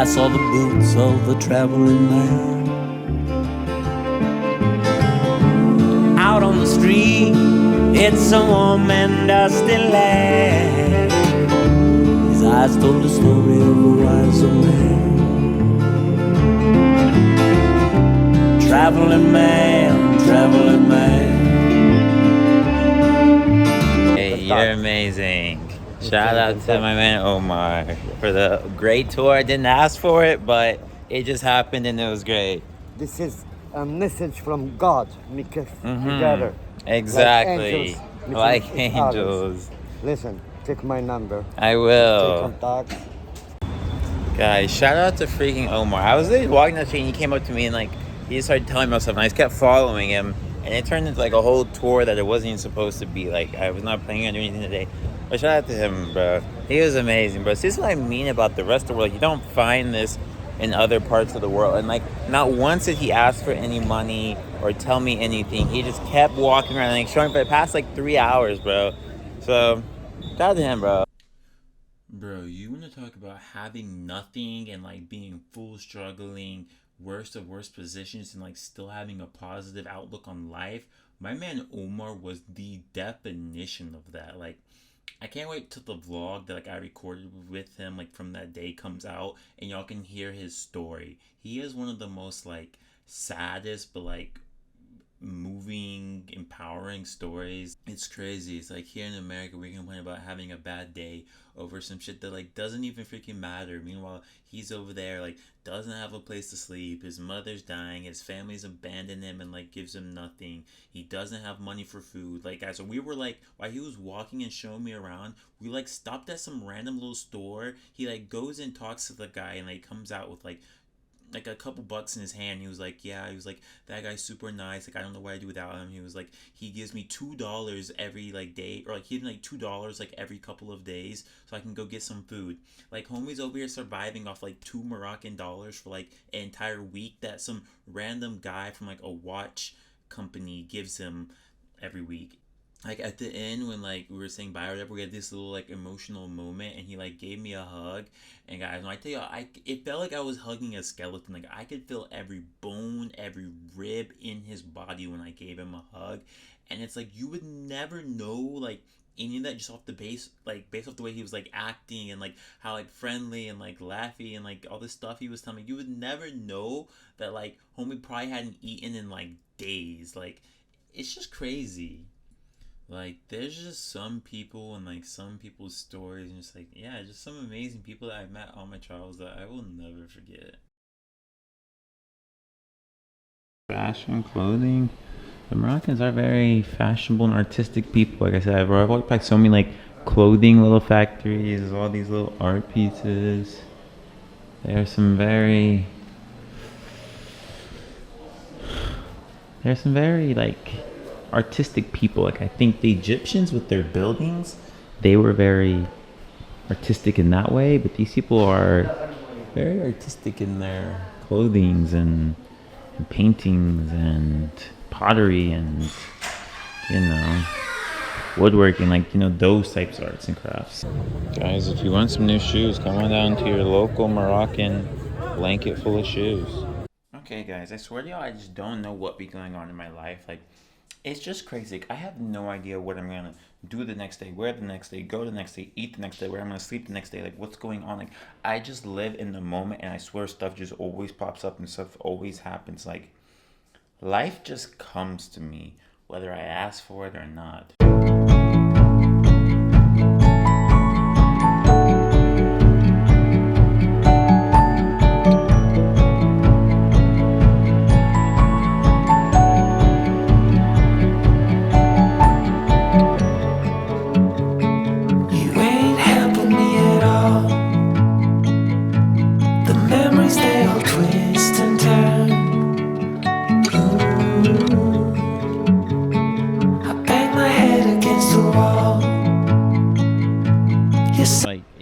saw the boots of the traveling man. Out on the street, it's a warm and dusty land. His eyes told the story of a wiser man. Traveling man, traveling man. Hey, you're amazing. Shout out to my man Omar for the great tour. I didn't ask for it, but it just happened and it was great. This is a message from God, make us together. Exactly. Like Like angels. angels. Listen, take my number. I will. Take contact. Guys, shout out to freaking Omar. I was literally walking down the street and he came up to me and like he just started telling me about stuff and I just kept following him and it turned into like a whole tour that it wasn't even supposed to be. Like I was not planning on doing anything today. But shout out to him, bro. He was amazing, bro. See, this is what I mean about the rest of the world. You don't find this in other parts of the world. And like not once did he ask for any money or tell me anything. He just kept walking around and like showing for the past like 3 hours, bro. So shout out to him, bro. Bro, you want to talk about having nothing and like being full struggling, worst of worst positions and like still having a positive outlook on life? My man Omar was the definition of that. Like I can't wait till the vlog that like I recorded with him like from that day comes out and y'all can hear his story. He is one of the most like saddest but like moving, empowering stories. It's crazy. It's like here in America we complain about having a bad day over some shit that like doesn't even freaking matter. Meanwhile, he's over there like doesn't have a place to sleep. His mother's dying. His family's abandoned him and like gives him nothing. He doesn't have money for food. Like guys, so we were like while he was walking and showing me around, we like stopped at some random little store. He like goes and talks to the guy and like comes out with like a couple bucks in his hand. He was like, yeah, he was like, that guy's super nice. Like, I don't know what I'd do without him. He was like, he gives me $2 every like day, or like he gives me like $2 like every couple of days so I can go get some food. Like, homie's over here surviving off like $2 Moroccan for like an entire week that some random guy from like a watch company gives him every week. Like at the end when like we were saying bye or whatever, we had this little like emotional moment and he like gave me a hug. And guys, when I tell you, it felt like I was hugging a skeleton. Like I could feel every bone, every rib in his body when I gave him a hug. And it's like you would never know like any of that just off the base, like based off the way he was like acting and like how like friendly and like laughy and like all this stuff he was telling me. You would never know that like homie probably hadn't eaten in like days. Like it's just crazy. Like, there's just some people and, like, some people's stories and just, like, yeah, just some amazing people that I've met on my travels that I will never forget. Fashion, clothing. The Moroccans are very fashionable and artistic people. Like I said, I've walked by so many, like, clothing little factories, all these little art pieces. There's some very, like, artistic people. Like I think the Egyptians with their buildings, they were very artistic in that way, but these people are very artistic in their clothings and paintings and pottery and woodworking, like those types of arts and crafts. Guys, if you want some new shoes, come on down to your local Moroccan blanket full of shoes. Okay guys, I swear to y'all, I just don't know what be going on in my life. Like it's just crazy. Like, I have no idea what I'm gonna do the next day, wear the next day, go the next day, eat the next day, where I'm gonna sleep the next day. Like, what's going on? Like, I just live in the moment, and I swear stuff just always pops up and stuff always happens. Like, life just comes to me, whether I ask for it or not.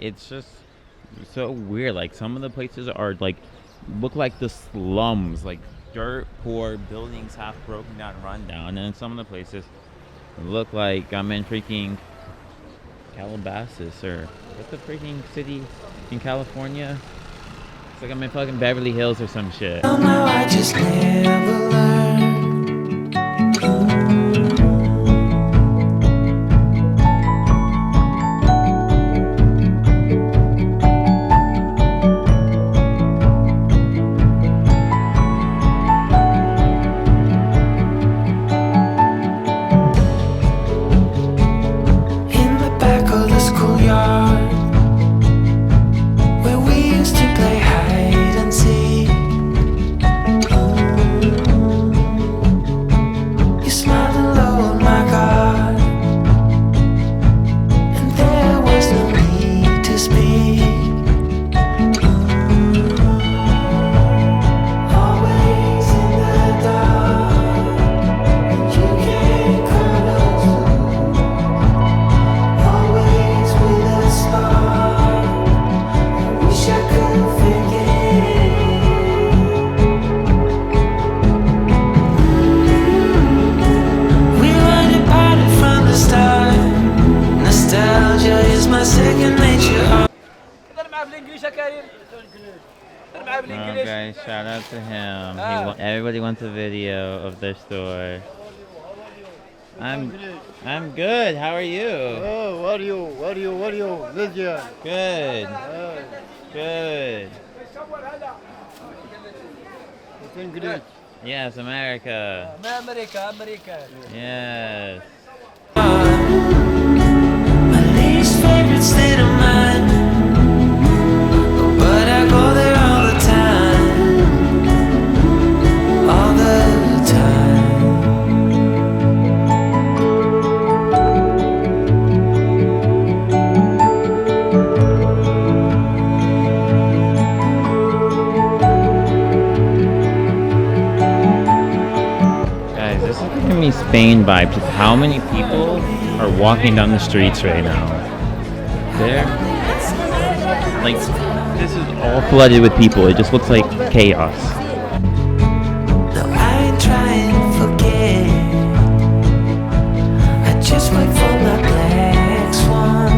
It's just so weird. Like some of the places are like look like the slums, like dirt poor buildings, half broken down, run down, and then some of the places look like I'm in freaking Calabasas or what's the freaking city in California? It's like I'm in fucking Beverly Hills or some shit. Somehow I just never learned. In the back of the schoolyard, where we used to play hide and seek. You smiled hello, oh my God, and there was no need to speak. Always in the dark, you can't call us. Always with a spark. Wish I could forget. We were departed from the start. Nostalgia is my second nature. Oh, guys, shout out to him. Everybody wants a video of their store. I'm good. How are you? Oh, what are you, Lydia? Good. Good. It's English. Yes, America. America. Yes. My least favorite state of mind, but I go there all the time. All the time. Guys, this is giving me Spain vibes of how many people are walking down the streets right now. They're like, this is all flooded with people. It just looks like chaos. No, I ain't trying to forget. I just wait for my black swan.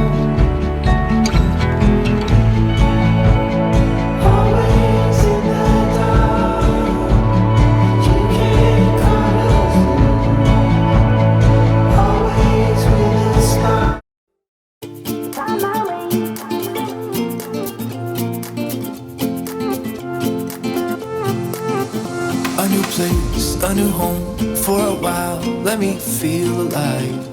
Always in the dark. You can't call us. Always with a spark. A new place, a new home for a while. Let me feel alive.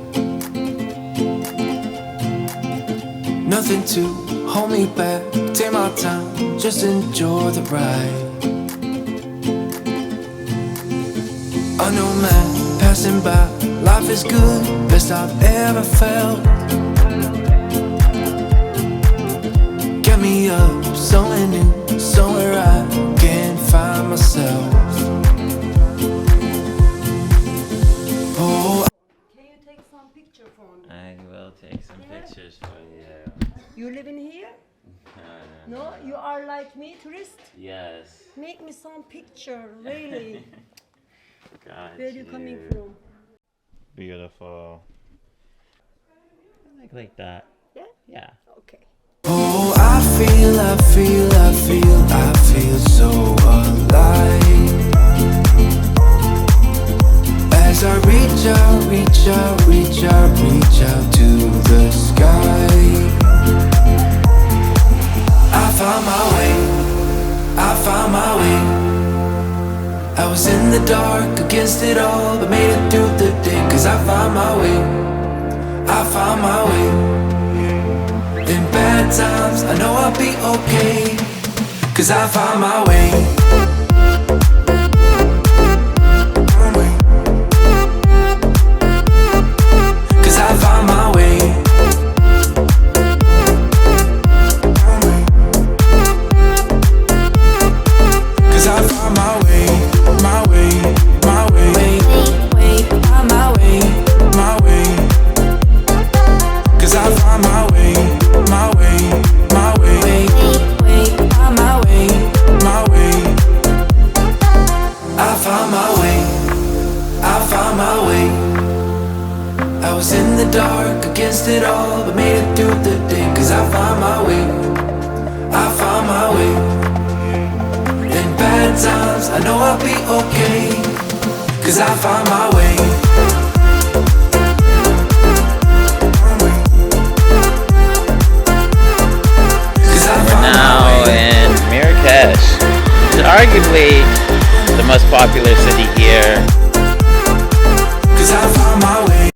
Nothing to hold me back. Take my time, just enjoy the ride. A nomad passing by. Life is good, best I've ever felt. Get me up, somewhere new, somewhere I can find myself. Oh, Can you take some picture for me? I will take some pictures for you. You live in here? No, No, you are like me, tourist? Yes. Make me some picture, really. Got Where you coming from? Beautiful. I like that. Yeah? Yeah. Okay. oh, I feel so alive. As I reach out to the sky. I found my way. I was in the dark against it all, but made it through the day. Cause I found my way. In bad times, I know I'll be okay. Cause I found my way. Cause I found my way. Cause I found my way. My way. My way. My way. My way. Cause I found my way. My way. My way. My way. My way. I found my way. I found my way. I was in the dark against it all, but made it through the day. Cause I found my way. I found my way. times, I know I'll be okay, 'cause I found my way. We're now in Marrakesh, which is arguably the most popular city here. 'Cause I found my way.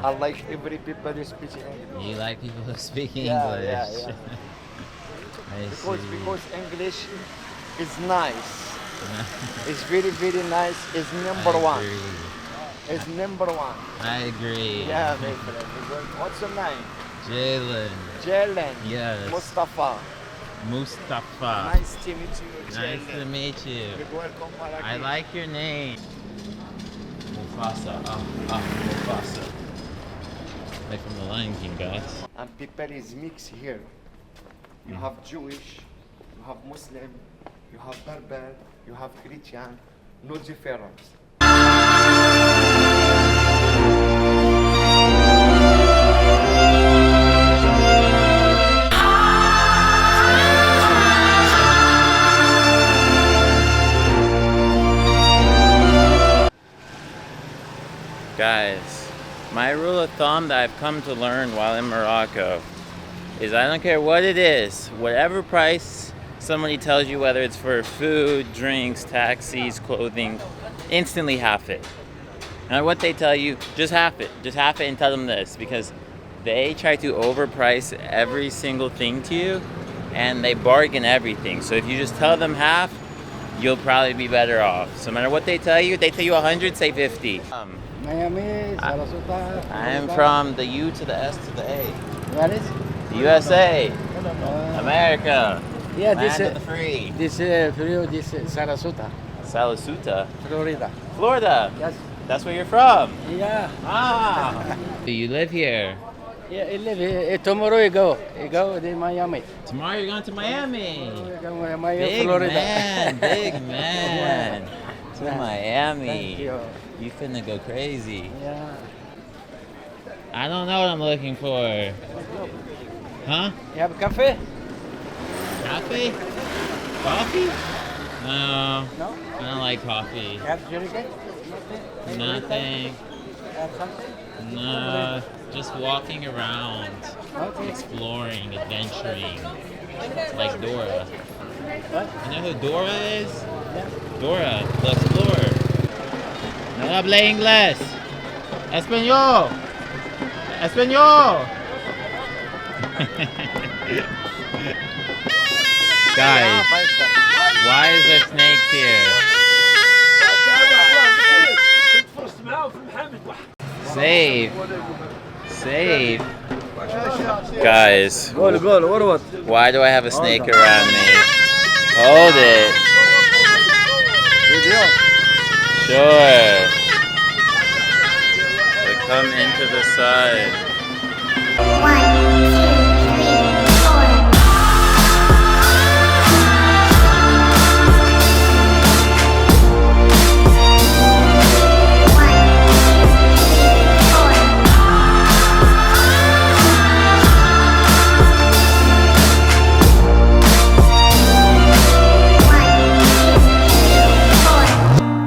I like every people who speak English. You like people who speak Yeah, English? yeah. Because English is nice. It's very, very nice. It's number one. It's number one. I agree. Yeah, my friend. What's your name? Jalen. Jalen. Yes. Mustafa. Mustafa. Nice to meet you, Nice Jalen. to meet you. You're welcome, Marrakech. I like your name. Mufasa. Mufasa. Like from the Lion King, guys. And people is mixed here. You have Jewish, you have Muslim, you have Berber, you have Christian, no difference. Guys, my rule of thumb that I've come to learn while in Morocco is I don't care what it is, whatever price somebody tells you, whether it's for food, drinks, taxis, clothing, instantly half it. And what they tell you, just half it. Just half it and tell them this, because they try to overprice every single thing to you and they bargain everything. So if you just tell them half, you'll probably be better off. So no matter what they tell you 100, say 50. Miami, Sarasota. I'm from the U to the S to the A. What is? USA. America. Yeah, Land of the free. This Sarasota. Sarasota? Florida. Florida? Yes. That's where you're from? Yeah. Ah. Do you live here? Yeah, I live here. Tomorrow you go to Miami. Tomorrow you're going to Miami. Miami, Big Florida. man, big man. To Miami. Thank you. You finna go crazy. Yeah. I don't know what I'm looking for. Huh? You have coffee? Coffee? Coffee? No. No? I don't like coffee. You have jerrycan? Nothing. Have something? No. Just walking around. Okay. Exploring, adventuring. Like Dora. What? You know who Dora is? Yeah. Dora, the explorer. No habla inglés. Español. Español. Guys, why is there snakes here? Save. Save. Guys, why do I have a snake around me? Hold it. Sure. So come into the side.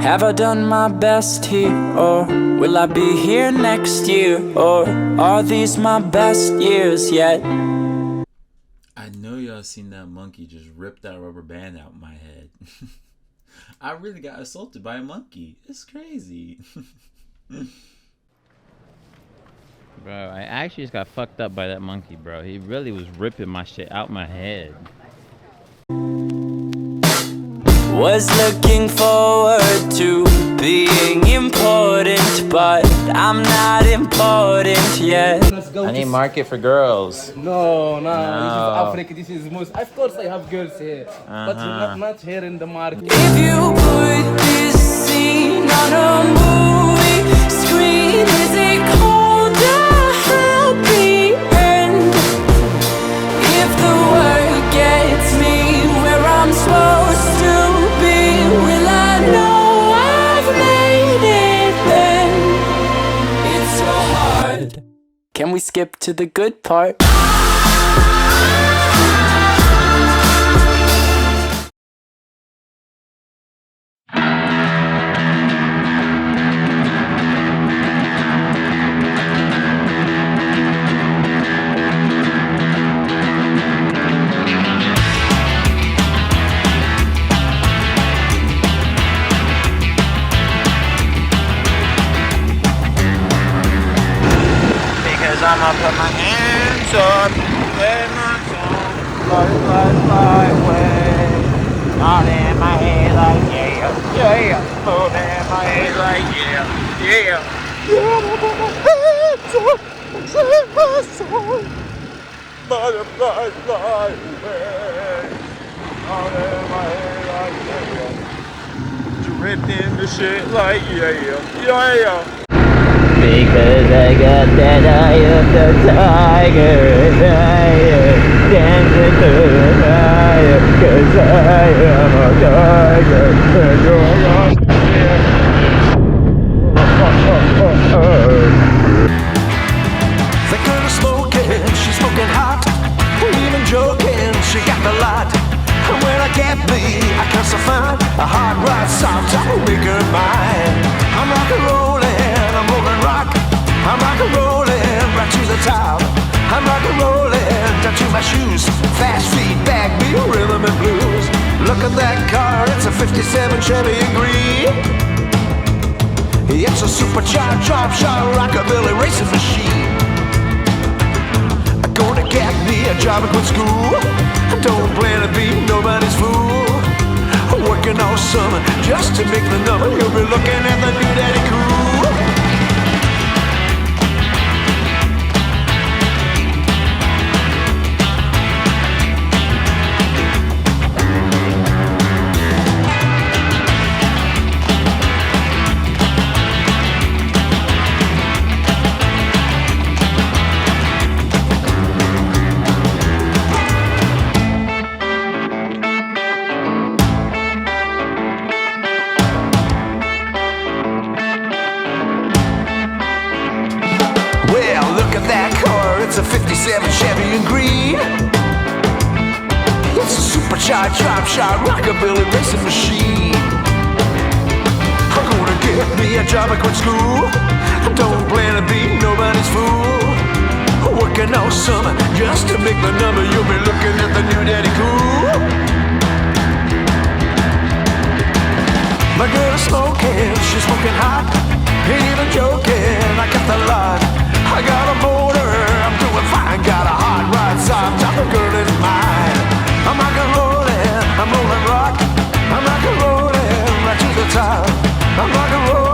Have I done my best here, or will I be here next year, or are these my best years yet? I know y'all seen that monkey just rip that rubber band out my head. I really got assaulted by a monkey. It's crazy. Bro, I actually just got fucked up by that monkey, bro. He really was ripping my shit out my head. Was looking forward to being important, but I'm not important yet. I need market for girls. No, No. This is Africa. This is most. Of course, I have girls here, but not here in the market. If you put this scene on a movie screen, is it called a happy end? If the world gets me where I'm supposed to be, will I know I've made it then? It's so hard. Can we skip to the good part? I'ma put my hands up, play my song, fly away. All in my head like yeah, yeah. Moving in my head like yeah, yeah. Yeah, I'ma put my hands up, sing my song. Butterflies fly away. All in my head like yeah. Dripped in the shit like yeah, yeah. Because I got that eye of the tiger and I am dancing through the fire. Cause I am a tiger and you're a The girl is smoking, she's smoking hot. Even joking, she got the lot. And when I get me, I can't so find a hard ride soft to make her mine. I'm rock and rolling, I'm rolling rock. I'm rock and rolling right to the top. I'm rock and rolling down to my shoes. Fast feet, back beat, rhythm and blues. Look at that car, it's a 57 Chevy in green. It's a supercharged, drop shot, rockabilly racing machine. Gonna get me a job at good school. Don't plan to be nobody's fool. Working all summer just to make the number. You'll be looking at the new daddy cool. It's a 57 Chevy in green. It's a supercharged, drop shot, rockabilly racing machine. I'm gonna get me a job at quit school. Don't plan to be nobody's fool. Working all summer just to make the number. You'll be looking at the new daddy cool. My girl is smoking, she's smoking hot. Ain't even joking, I got the lot. I got a motor, I'm doing fine. Got a hot rod, soft top, the girl is mine. I'm rock and rolling, I'm rolling rock. I'm rock and rolling right to the top. I'm rock and rolling.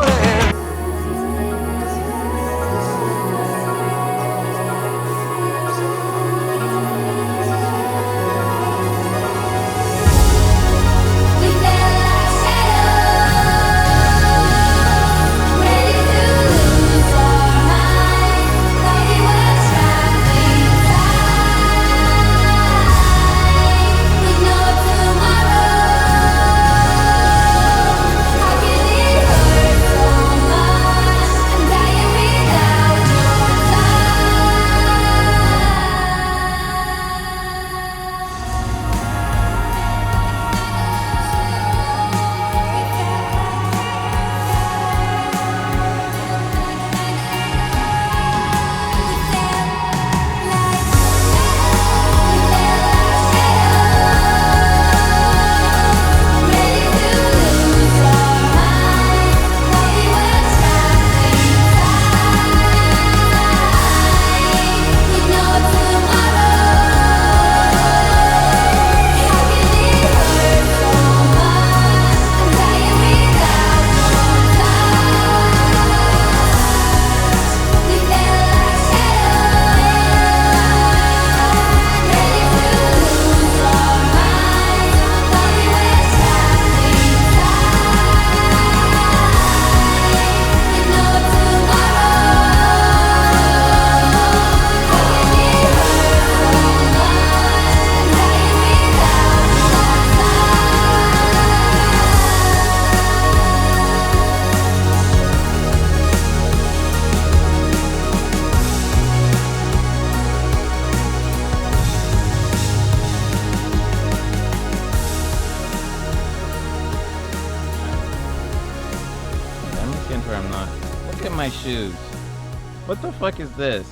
Where I'm not. Look at my shoes. What the fuck is this?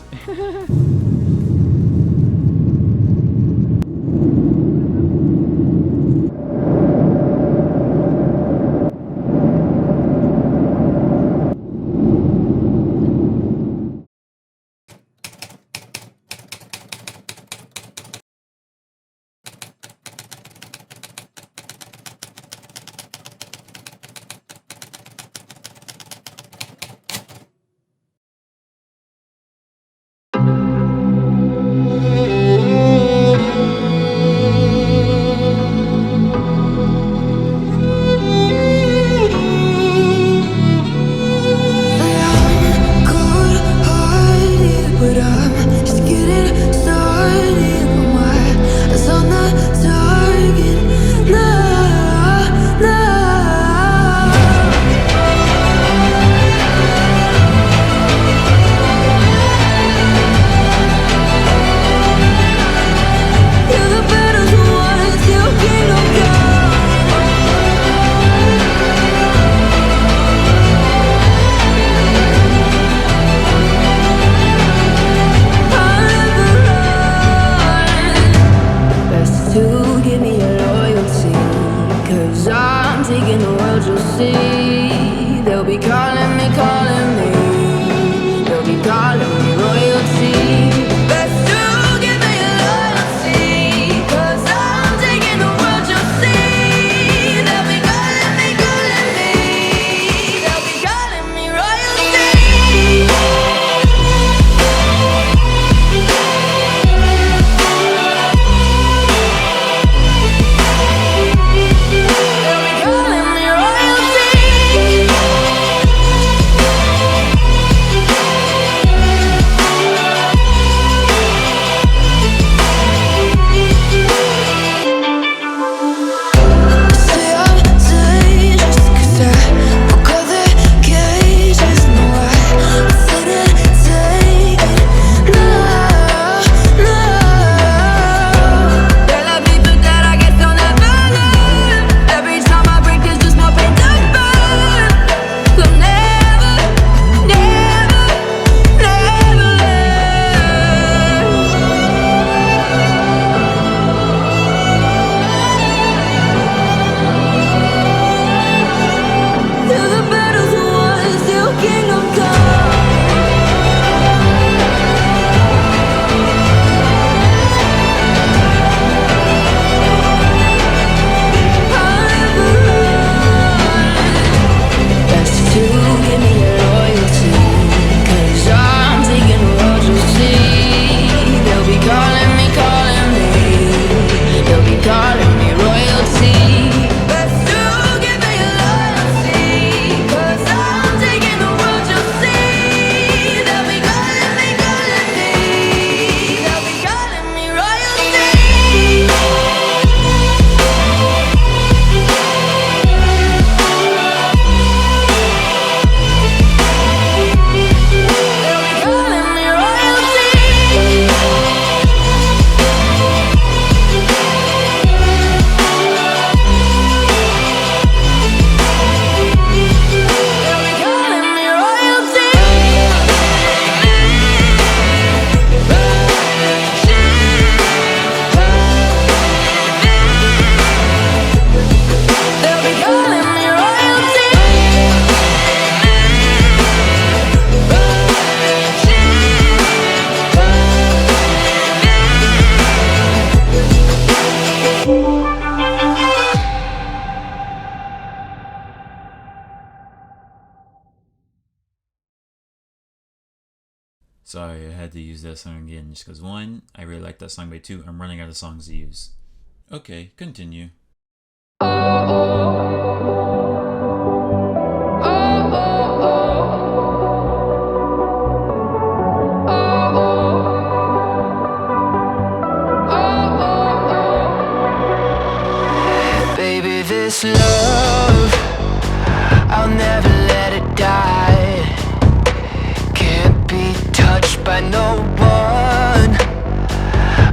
taking the world, you'll see. They'll be calling me, calling me. They'll be calling me royalty. Best to give me loyalty, 'cause I'm taking the world, you'll see. They'll be calling me, calling me. They'll be calling me royalty. Sorry, I had to use that song again just because 1, I really like that song, but 2, I'm running out of songs to use. Okay, continue. Baby, this love, I'll never let it die. Can't be touched by no one.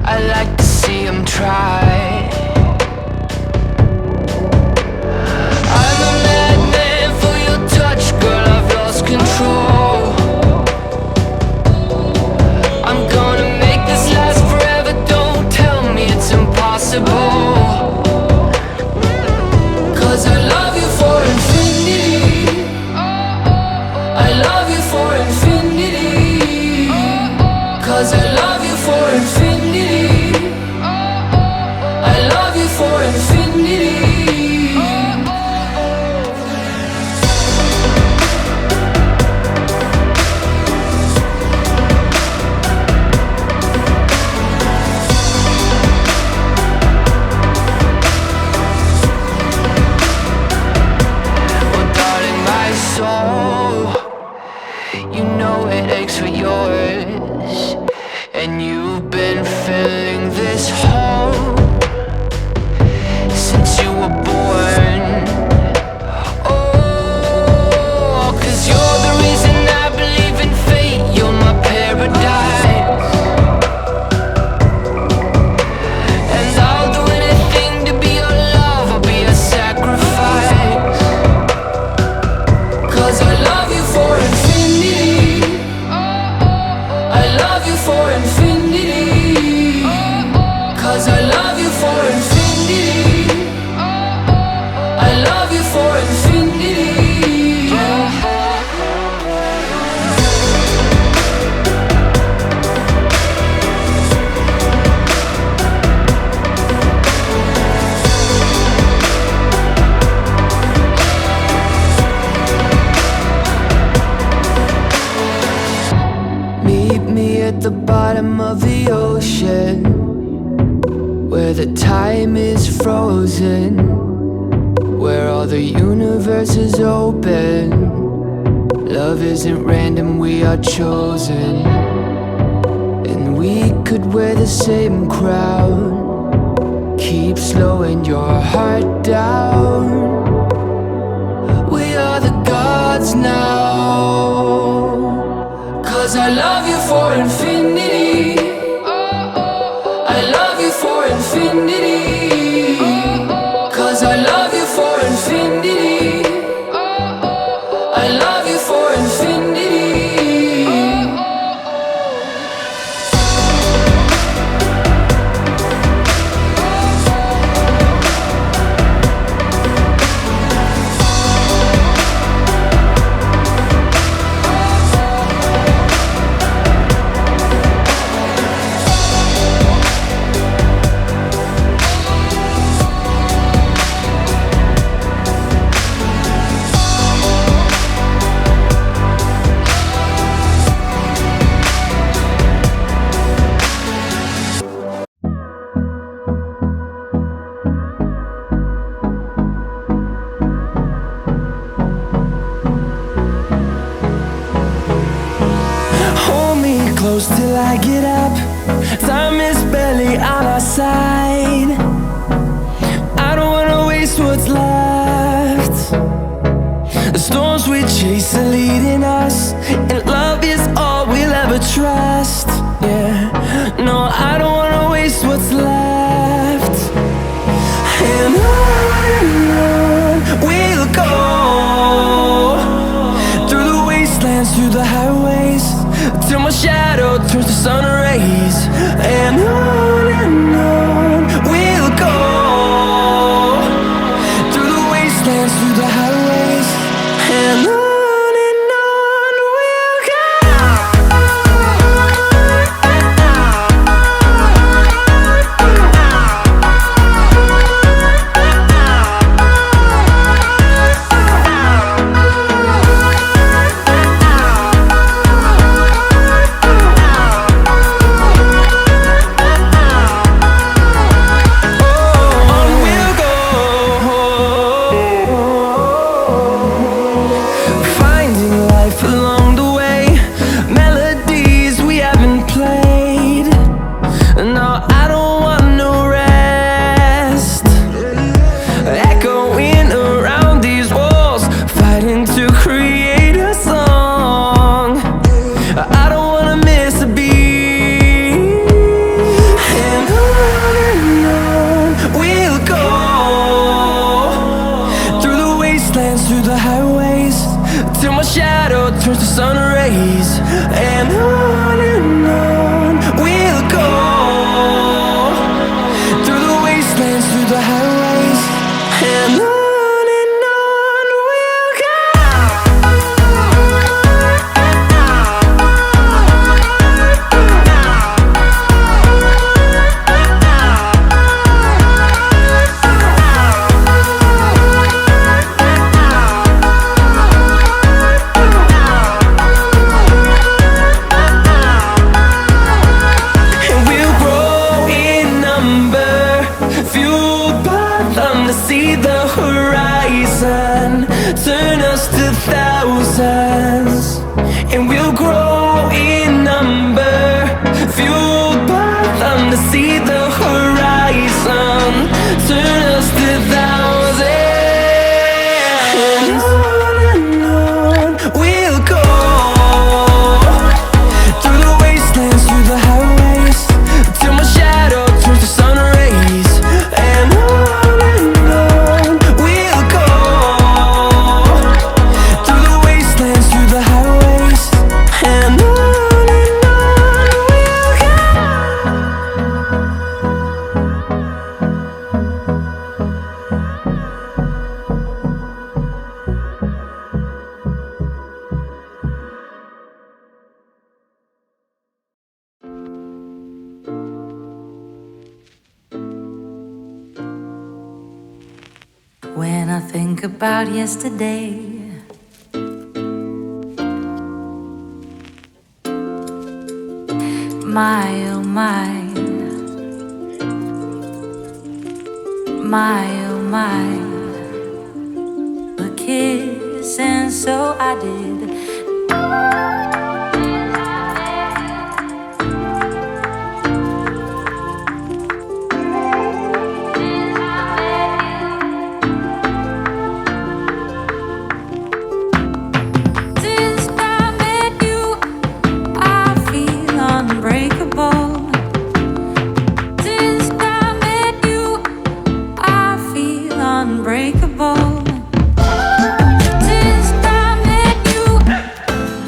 I like to see 'em try. for infinity. Meet me at the bottom of the ocean, where the time is frozen, where all the universe is open. Love isn't random, we are chosen. And we could wear the same crown, keep slowing your heart down. We are the gods now, 'cause I love you for infinity. I love you for infinity. 'Cause I love you for infinity. I love you for infinity. Hold me close till I get up. Time is barely on our side. I don't wanna waste what's left. The storms we chase are leading us, and love is all we'll ever trust. Yeah, no, I don't wanna waste what's left. And on we'll go, through the wastelands, through the highways, till my shadow turns to sun rays. And on we'll go, through the wastelands, through the highways. And on we'll go. Finding life along the way, melodies we haven't played. No, I don't want no rest. Echoing around these walls, fighting to create a song. I don't wanna miss a beat. And on we'll go, through the wastelands, through the highways, till my shadow turns to sun rays. And on we'll go, through the wastelands, through the highways. And on we'll go. think about yesterday. My oh my, my oh my, a kiss and so I did. Since I met you, I feel unbreakable. Since I met you, I feel unbreakable. Since I met you,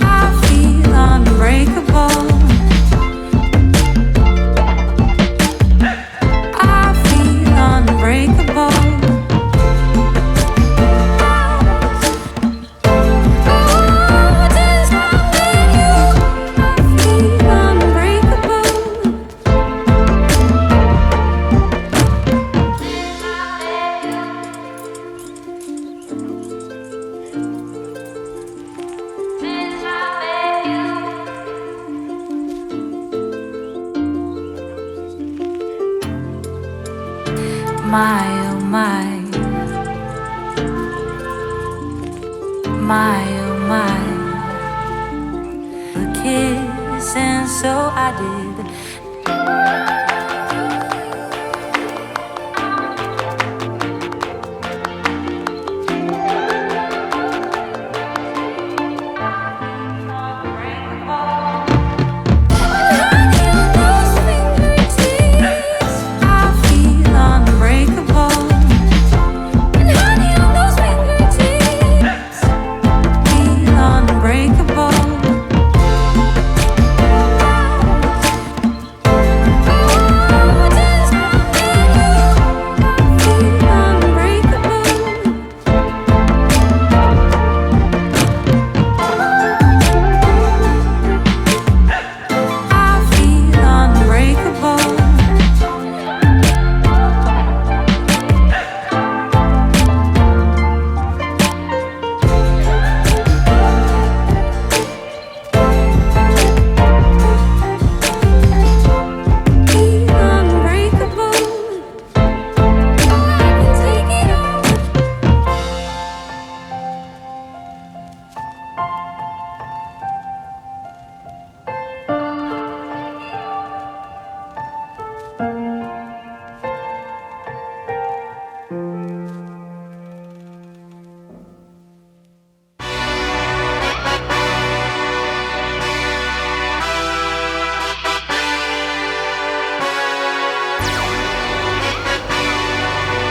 I feel unbreakable. I feel unbreakable. My oh my, my oh my, a kiss and so I did.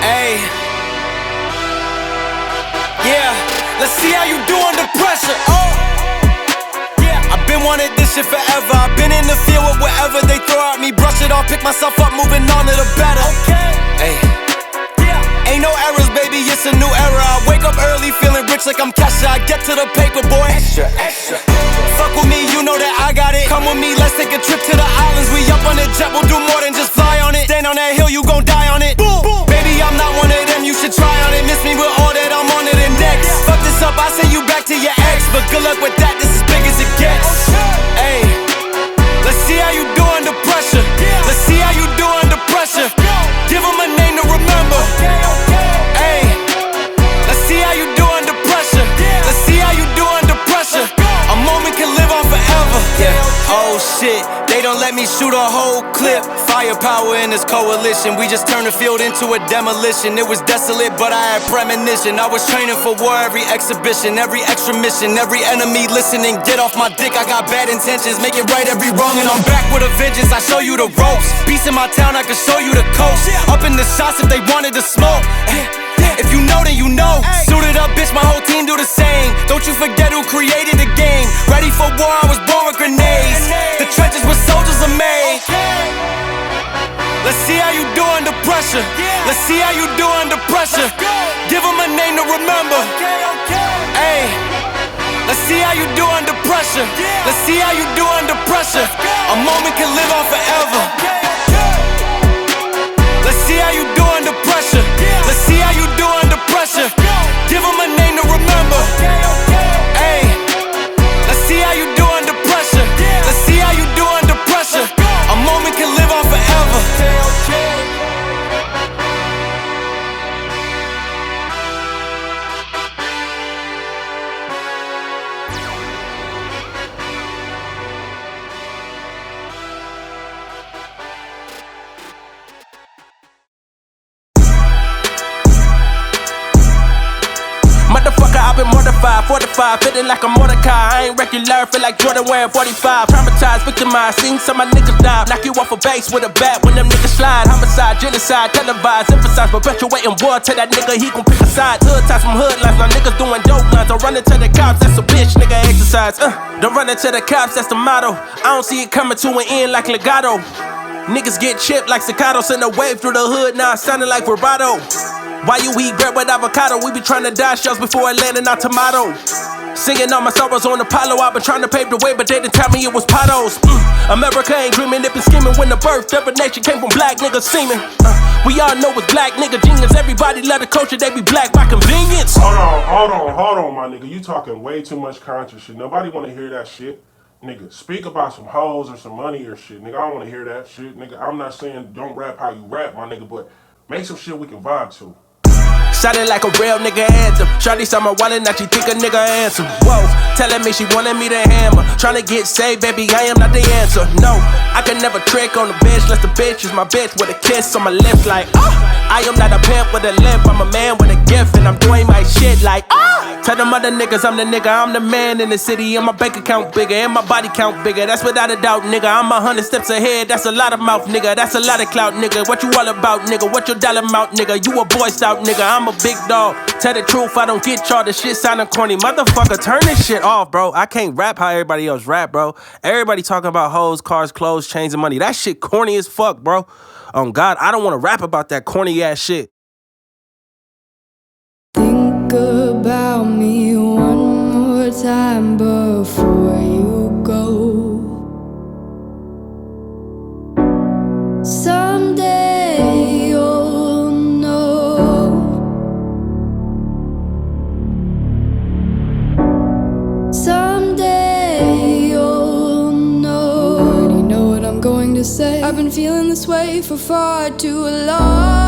Hey, yeah, let's see how you do under pressure. Oh, yeah, I've been wanting this shit forever. I've been in the field with whatever they throw at me. Brush it off, pick myself up, moving on to the better. Hey, ain't no errors, baby, it's a new era. I wake up early, feeling rich like I'm Kesha. I get to the paper, boy. Extra, extra. Fuck with me, you know that I got it. Come with me, let's take a trip to the islands. We up on the jet, we'll do more than just fly on it. Stand on that hill, you gon' die on it. Boom, boom. Baby, I'm not one of them, you should try on it. Miss me with all that, I'm on to the next. Fuck this up, I send you back to your ex. But good luck with that, this is big as it gets. Hey, let's see how you do under pressure. Let's see how you do under pressure. Give them a name to remember. Hey, let's see how you do under pressure. Let's see how you do under pressure. A moment can live on forever. Yeah. Oh shit, they don't let me shoot a whole clip. Firepower in this coalition. We just turned the field into a demolition. It was desolate, but I had premonition. I was training for war, every exhibition, every extra mission, every enemy listening. Get off my dick, I got bad intentions. Make it right every wrong, and I'm back with a vengeance. I show you the ropes. Peace in my town, I can show you the coast. Up in the shots if they wanted to smoke. If you know, then you know. Suited up, bitch, my whole team do the same. Don't you forget who created the game. Ready for war, I was born with grenades. The trenches where soldiers are made. Let's see how you do under pressure. Let's see how you do under pressure. Give them a name to remember. Hey, let's see how you do under pressure. Let's see how you do under pressure. A moment can live on forever. Let's see how you do under pressure. Let's see how you do under pressure. Give them a name to remember. Hey, let's see how you do under pressure. Let's see how you do under pressure. A moment can live on forever. Motherfucker, I've been mortified, fortified, feeling like I'm Mordecai. I ain't regular, feel like Jordan wearing 45. Traumatized, victimized, seen some of my niggas die. Knock you off a base with a bat when them niggas slide. Homicide, genocide, televised, emphasize, perpetuating war. Tell that nigga he gon' pick a side. Hood ties from hood lines, my niggas doing dope lines. I'm running to the cops, that's a bitch, nigga exercise. Don't run into the cops, that's the motto. I don't see it coming to an end like legato. Niggas get chipped like staccato, send a wave through the hood, now it sounding like vibrato. Why you eat bread with avocado? We be trying to dodge shells before it landing our tomato. Singing all my sorrows on Apollo. I've been trying to pave the way, but they didn't tell me it was potholes. America ain't dreaming, it been scheming. When the birth of a nation came from black niggas seeming. We all know it's black nigga genius. Everybody love the culture, they be black by convenience. Hold on, my nigga. You talking way too much conscious shit. Nobody wanna hear that shit. Nigga, speak about some hoes or some money or shit. Nigga, I don't wanna hear that shit. Nigga, I'm not saying don't rap how you rap, my nigga, but make some shit we can vibe to. Sounded like a real nigga anthem. Shawty saw my wallet, now she think a nigga answer. Whoa, telling me she wanted me to hammer. Tryna get saved, baby, I am not the answer. No, I can never trick on the bitch, unless the bitch is my bitch with a kiss on my lips like, I am not a pimp with a limp, I'm a man with a gift, and I'm doing my shit like, Tell them other niggas I'm the nigga, I'm the man in the city, and my bank account bigger, and my body count bigger. That's without a doubt, nigga. I'm 100 steps ahead, that's a lot of mouth, nigga. That's a lot of clout, nigga. What you all about, nigga? What your dollar amount, nigga? You a boy scout, nigga. I'm a big dog. Tell the truth, I don't get y'all. The shit sounding corny, motherfucker. Turn this shit off, bro. I can't rap how everybody else rap, bro. Everybody talking about hoes, cars, clothes, chains, and money. That shit corny as fuck, bro. Oh God, I don't want to rap about that corny ass shit. Think about me one more time before you go. Someday you'll know. Someday you'll know. You already know what I'm going to say. I've been feeling this way for far too long.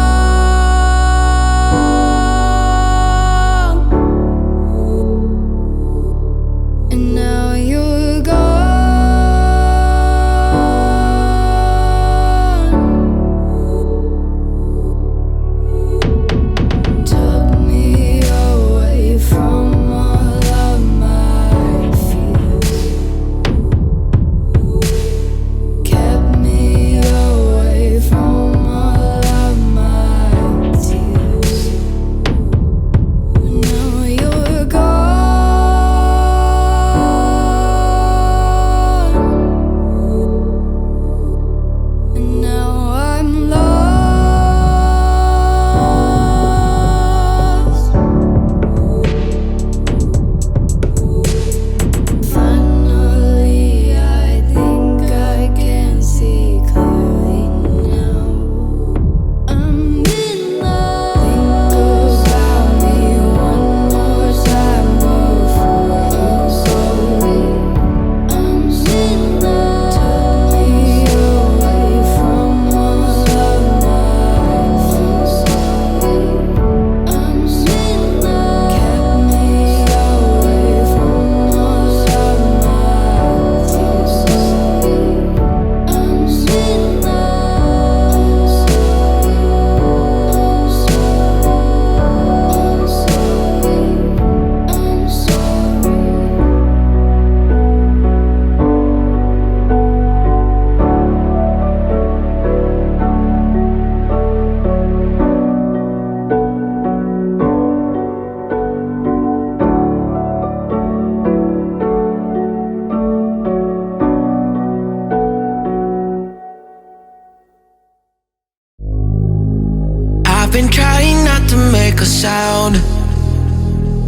Been trying not to make a sound,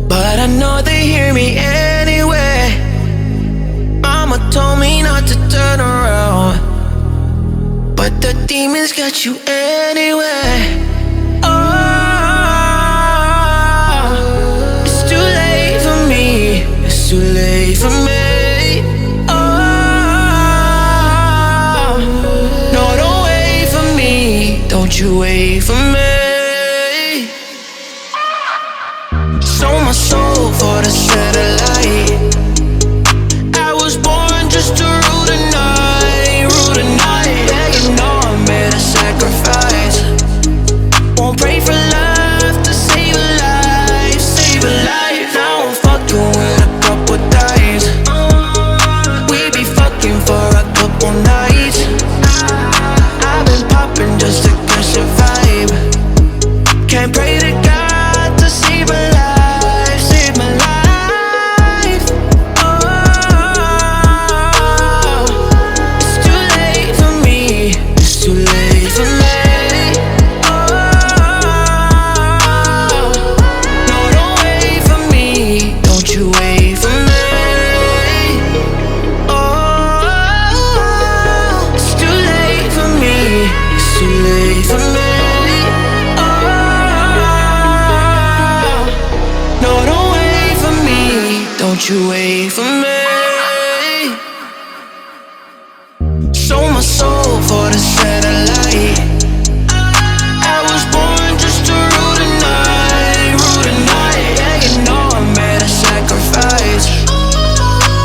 but I know they hear me anyway. Mama told me not to turn around, but the demons got you anyway. Oh, it's too late for me. Oh, no, don't wait for me. Don't you wait for me. Sold my soul for the satellite. I was born just to rule the night, rule the night. Yeah, you know I made a sacrifice. Won't pray for love to save a life, save a life. Now I'm fucking with a couple dimes. We be fucking for a couple nights. I've been popping just to catch a vibe. Can't pray to God to save a life, save my life. Oh, it's too late for me, it's too late for me. Don't you wait for me. Oh, it's too late for me. It's too late for me. Oh, no, don't wait for me. Don't you wait for me. Sold my soul for the satellite. I was born just to rule the night, rule the night. Yeah, you know I made a sacrifice.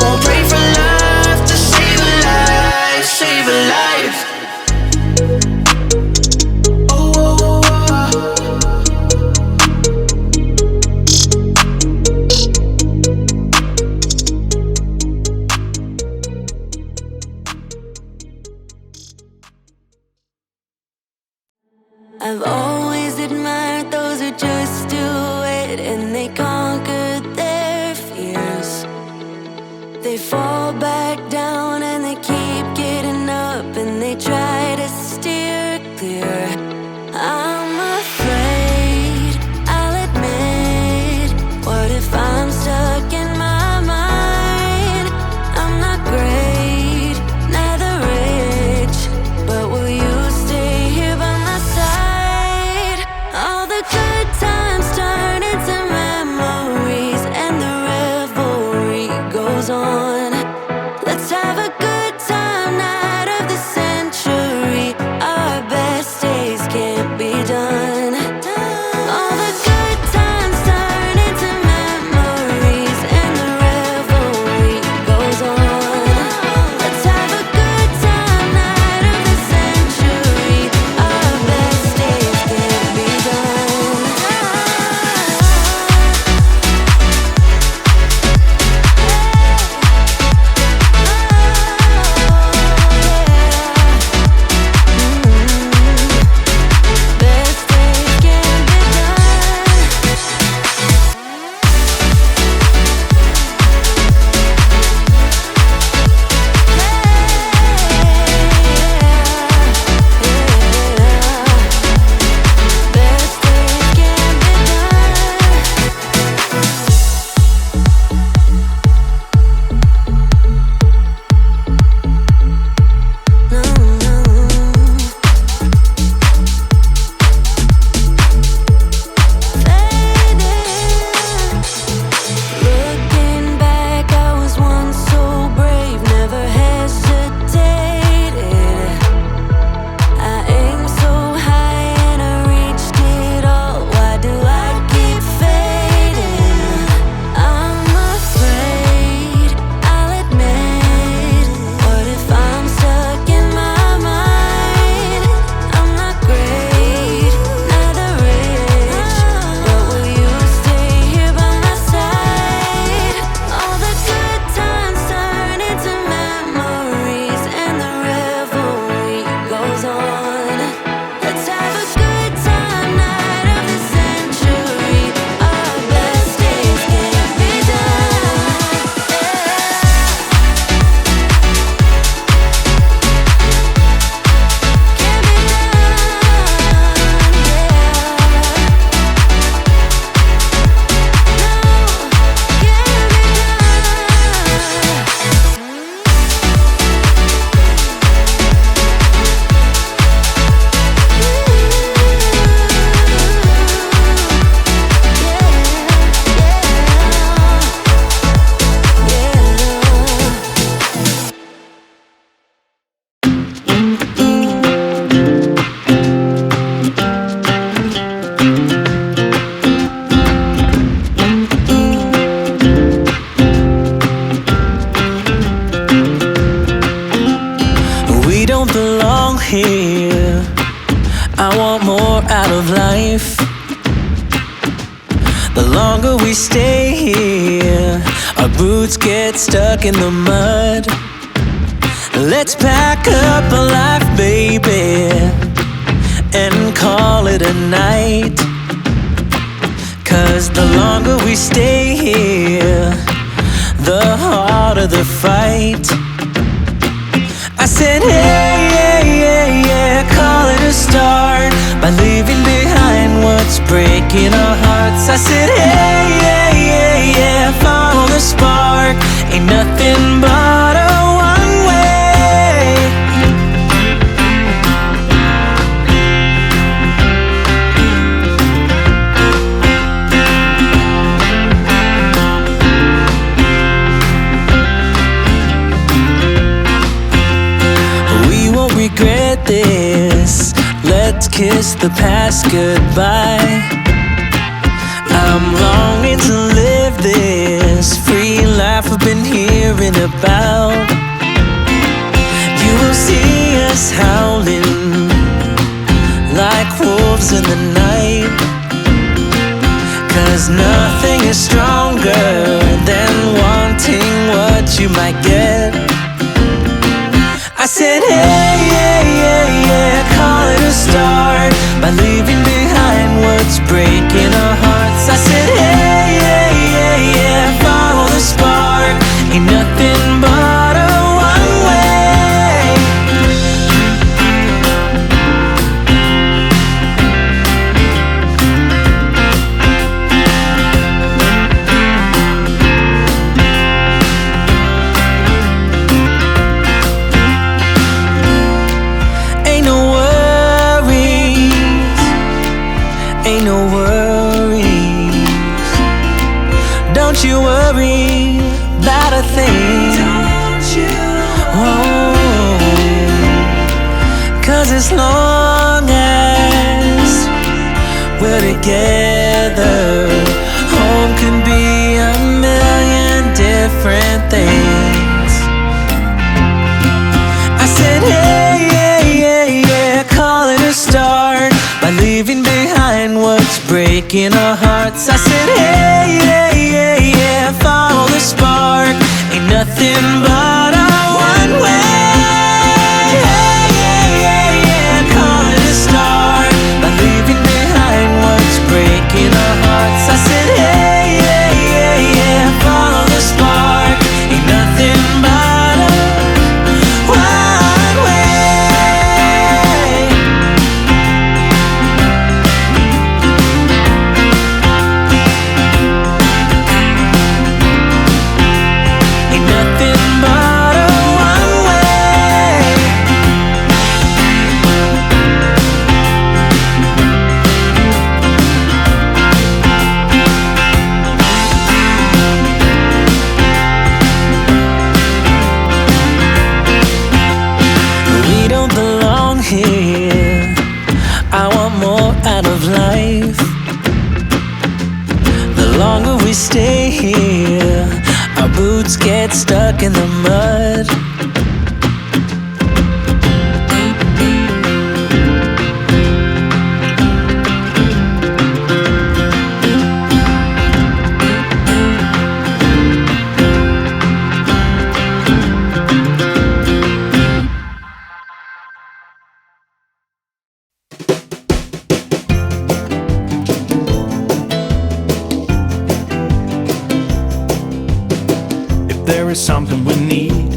Won't pray for love to save a life, save a life. Oh, oh, oh, oh. we stay here, our boots get stuck in the mud. Let's pack up a life, baby, and call it a night. 'Cause the longer we stay here, the harder the fight. I said, hey, yeah, yeah, yeah, call it a start by leaving behind what's breaking our hearts. I said, hey, yeah, yeah, yeah, follow the spark. Ain't nothing but a one-way. Regret this, let's kiss the past goodbye. I'm longing to live this free life I've been hearing about. You will see us howling like wolves in the night. 'Cause nothing is stronger than wanting what you might get. I said, hey, yeah, yeah, yeah, call it a start by leaving behind what's breaking our hearts. I said, hey, yeah, yeah, yeah, follow the spark. Ain't nothing but a one-way. Ain't no worries. Don't you worry about a thing. Don't you? Oh, 'cause as long as we're together, home can be a million different things. I said, hey, yeah, yeah, yeah, call it a start by leaving behind what's breaking our hearts. I said, hey, yeah, yeah, yeah, follow the spark. Ain't nothing but a one-way. Hey, yeah, yeah, yeah, call it a start by leaving behind what's breaking our hearts. I said, hey, yeah, yeah, yeah, follow the spark. Ain't nothing but a one-way. Stay here, our boots get stuck in the mud. There is something we need.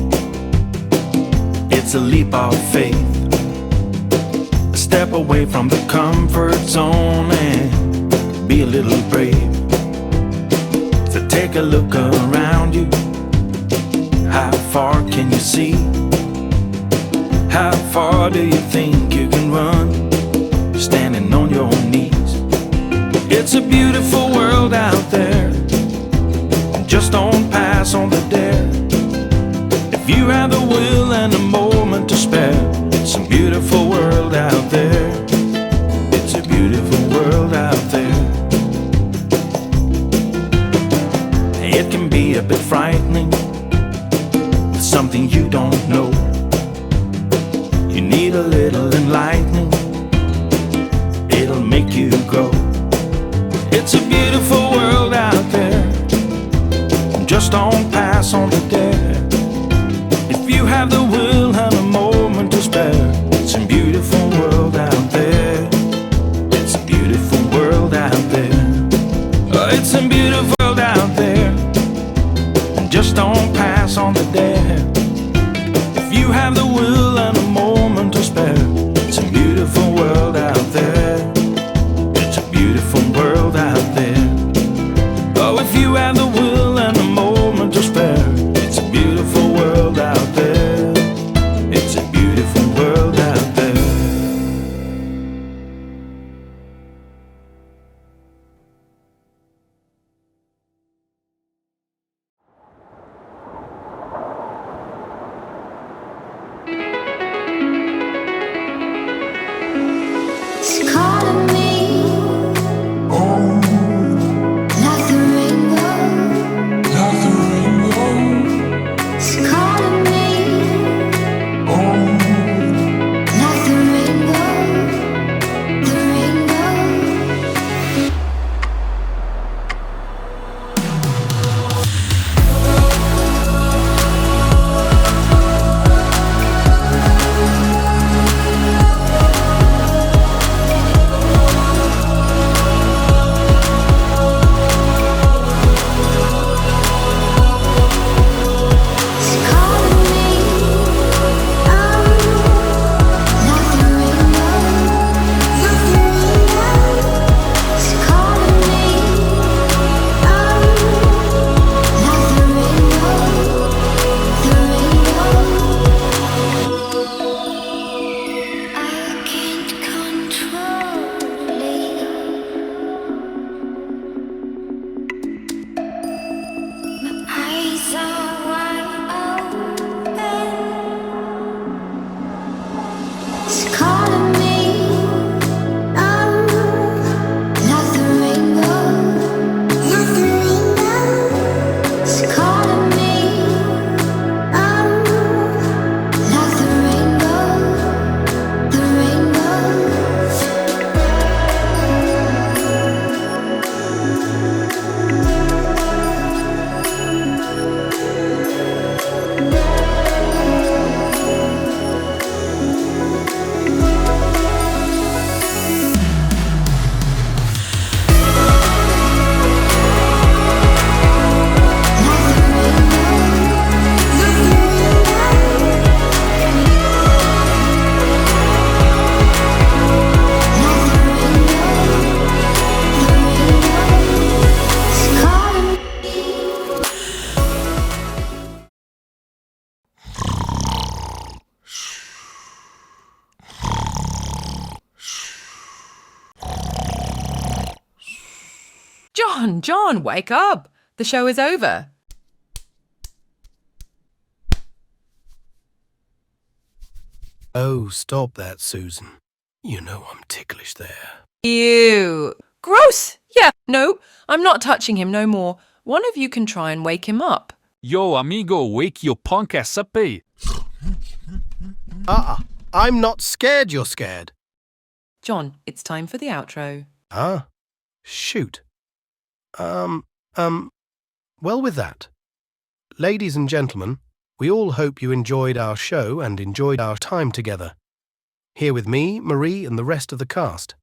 It's a leap of faith, a step away from the comfort zone and be a little brave. So take a look around you. How far can you see? How far do you think you can run standing on your knees? It's a beautiful world out there. Just don't pass on the dare. If you have the will and a moment to spare, it's a beautiful world out there. It's a beautiful world out there. It can be a bit frightening, it's something you don't know. You need a little enlightening, it'll make you grow. It's a beautiful world out there. just don't pass on the dare. If you have the will and a moment to spare, it's a beautiful world out there. It's a beautiful world out there. Oh, it's a beautiful world out there. And just don't pass on the dare. If you have the will and a moment to spare, it's a beautiful world out there. It's a beautiful world out there. Oh, if you have the will and a moment to spare, it's a beautiful world out there. It's a beautiful world out there. It's calling me, like the rainbow. It's calling me, like the rainbow, the rainbow. Eyes are wide open. It's calling me, like the rainbow, like the rainbow. It's calling me, like the rainbow, the rainbow. John, wake up. The show is over. Oh, stop that, Susan. You know I'm ticklish there. Ew. Gross. Yeah, no, I'm not touching him no more. One of you can try and wake him up. Yo, amigo, wake your punk ass up, eh? I'm not scared you're scared. John, it's time for the outro. Ah, shoot. Well, with that, ladies and gentlemen, we all hope you enjoyed our show and enjoyed our time together. Here with me, Marie, and the rest of the cast.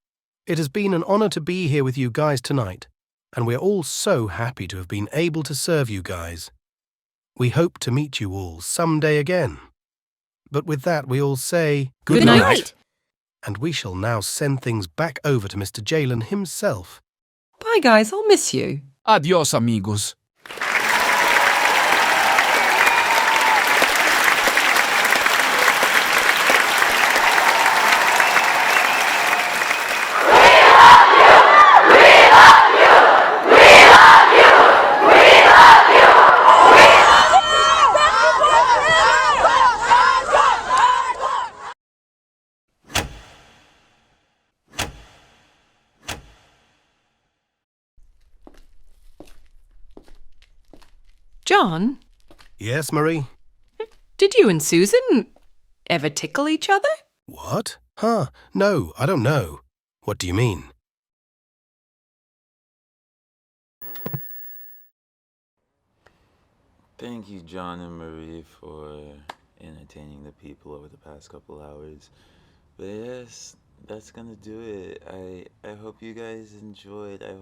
It has been an honour to be here with you guys tonight, and we're all so happy to have been able to serve you guys. We hope to meet you all someday again. But with that, we all say Good night. And we shall now send things back over to Mr. Jalen himself. Bye, guys. I'll miss you. Adios, amigos. John? Yes, Marie? Did you and Susan ever tickle each other? What? Huh? No, I don't know. What do you mean? Thank you, John and Marie, for entertaining the people over the past couple hours. But yes, that's gonna do it. I hope you guys enjoyed. I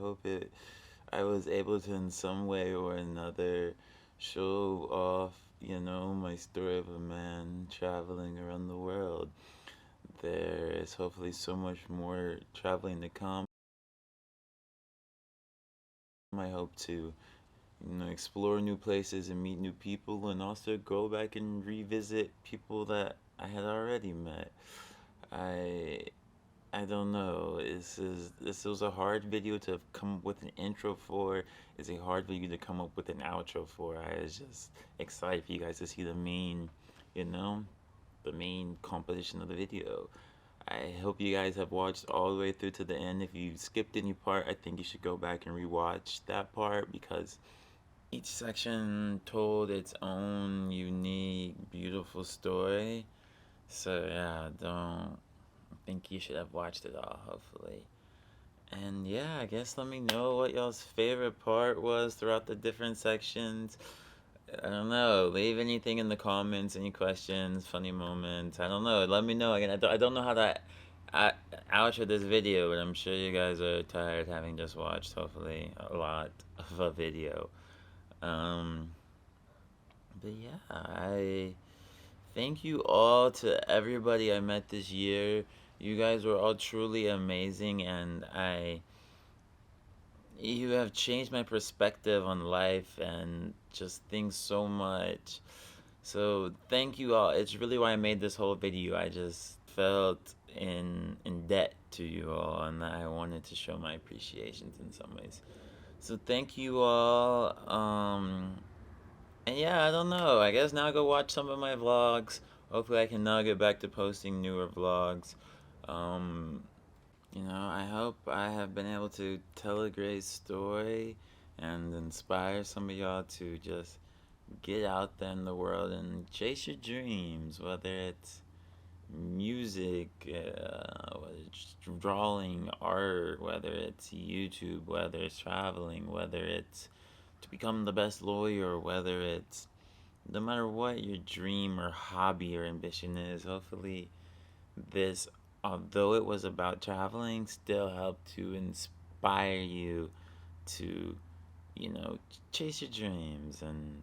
was able to in some way or another show off, my story of a man traveling around the world. There is hopefully so much more traveling to come. I hope to explore new places and meet new people, and also go back and revisit people that I had already met. I I don't know. This was a hard video to come up with an intro for. It's a hard video to come up with an outro for. I was just excited for you guys to see you know, the main composition of the video. I hope you guys have watched all the way through to the end. If you skipped any part, I think you should go back and rewatch that part, because each section told its own unique, beautiful story. So yeah, I think you should have watched it all, hopefully. And yeah, I guess let me know what y'all's favorite part was throughout the different sections. I don't know. Leave anything in the comments, any questions, funny moments. I don't know. Let me know. Again, I don't know how to outro this video, but I'm sure you guys are tired having just watched, hopefully, a lot of a video. But yeah, I thank you all to everybody I met this year. You guys were all truly amazing, and you have changed my perspective on life and just things so much. So thank you all. It's really why I made this whole video. I just felt in debt to you all, and I wanted to show my appreciations in some ways. So thank you all. And yeah, I don't know. I guess now go watch some of my vlogs. Hopefully I can now get back to posting newer vlogs. I hope I have been able to tell a great story and inspire some of y'all to just get out there in the world and chase your dreams, whether it's music, whether it's drawing, art, whether it's YouTube, whether it's traveling, whether it's to become the best lawyer, whether it's no matter what your dream or hobby or ambition is. Hopefully this, although it was about traveling, still helped to inspire you to chase your dreams. And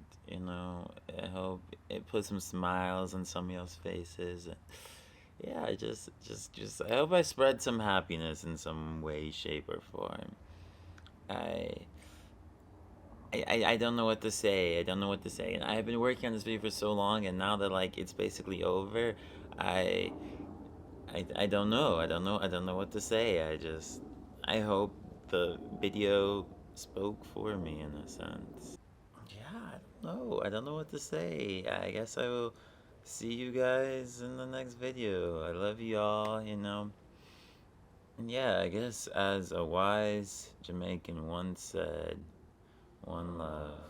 I hope it put some smiles on some of y'all's faces. And yeah, I hope I spread some happiness in some way, shape, or form. I don't know what to say. I don't know what to say. And I have been working on this video for so long, and now that it's basically over, I don't know. I don't know what to say. I hope the video spoke for me in a sense. Yeah, I don't know. I don't know what to say. I guess I will see you guys in the next video. I love you all, And yeah, I guess as a wise Jamaican once said, one love.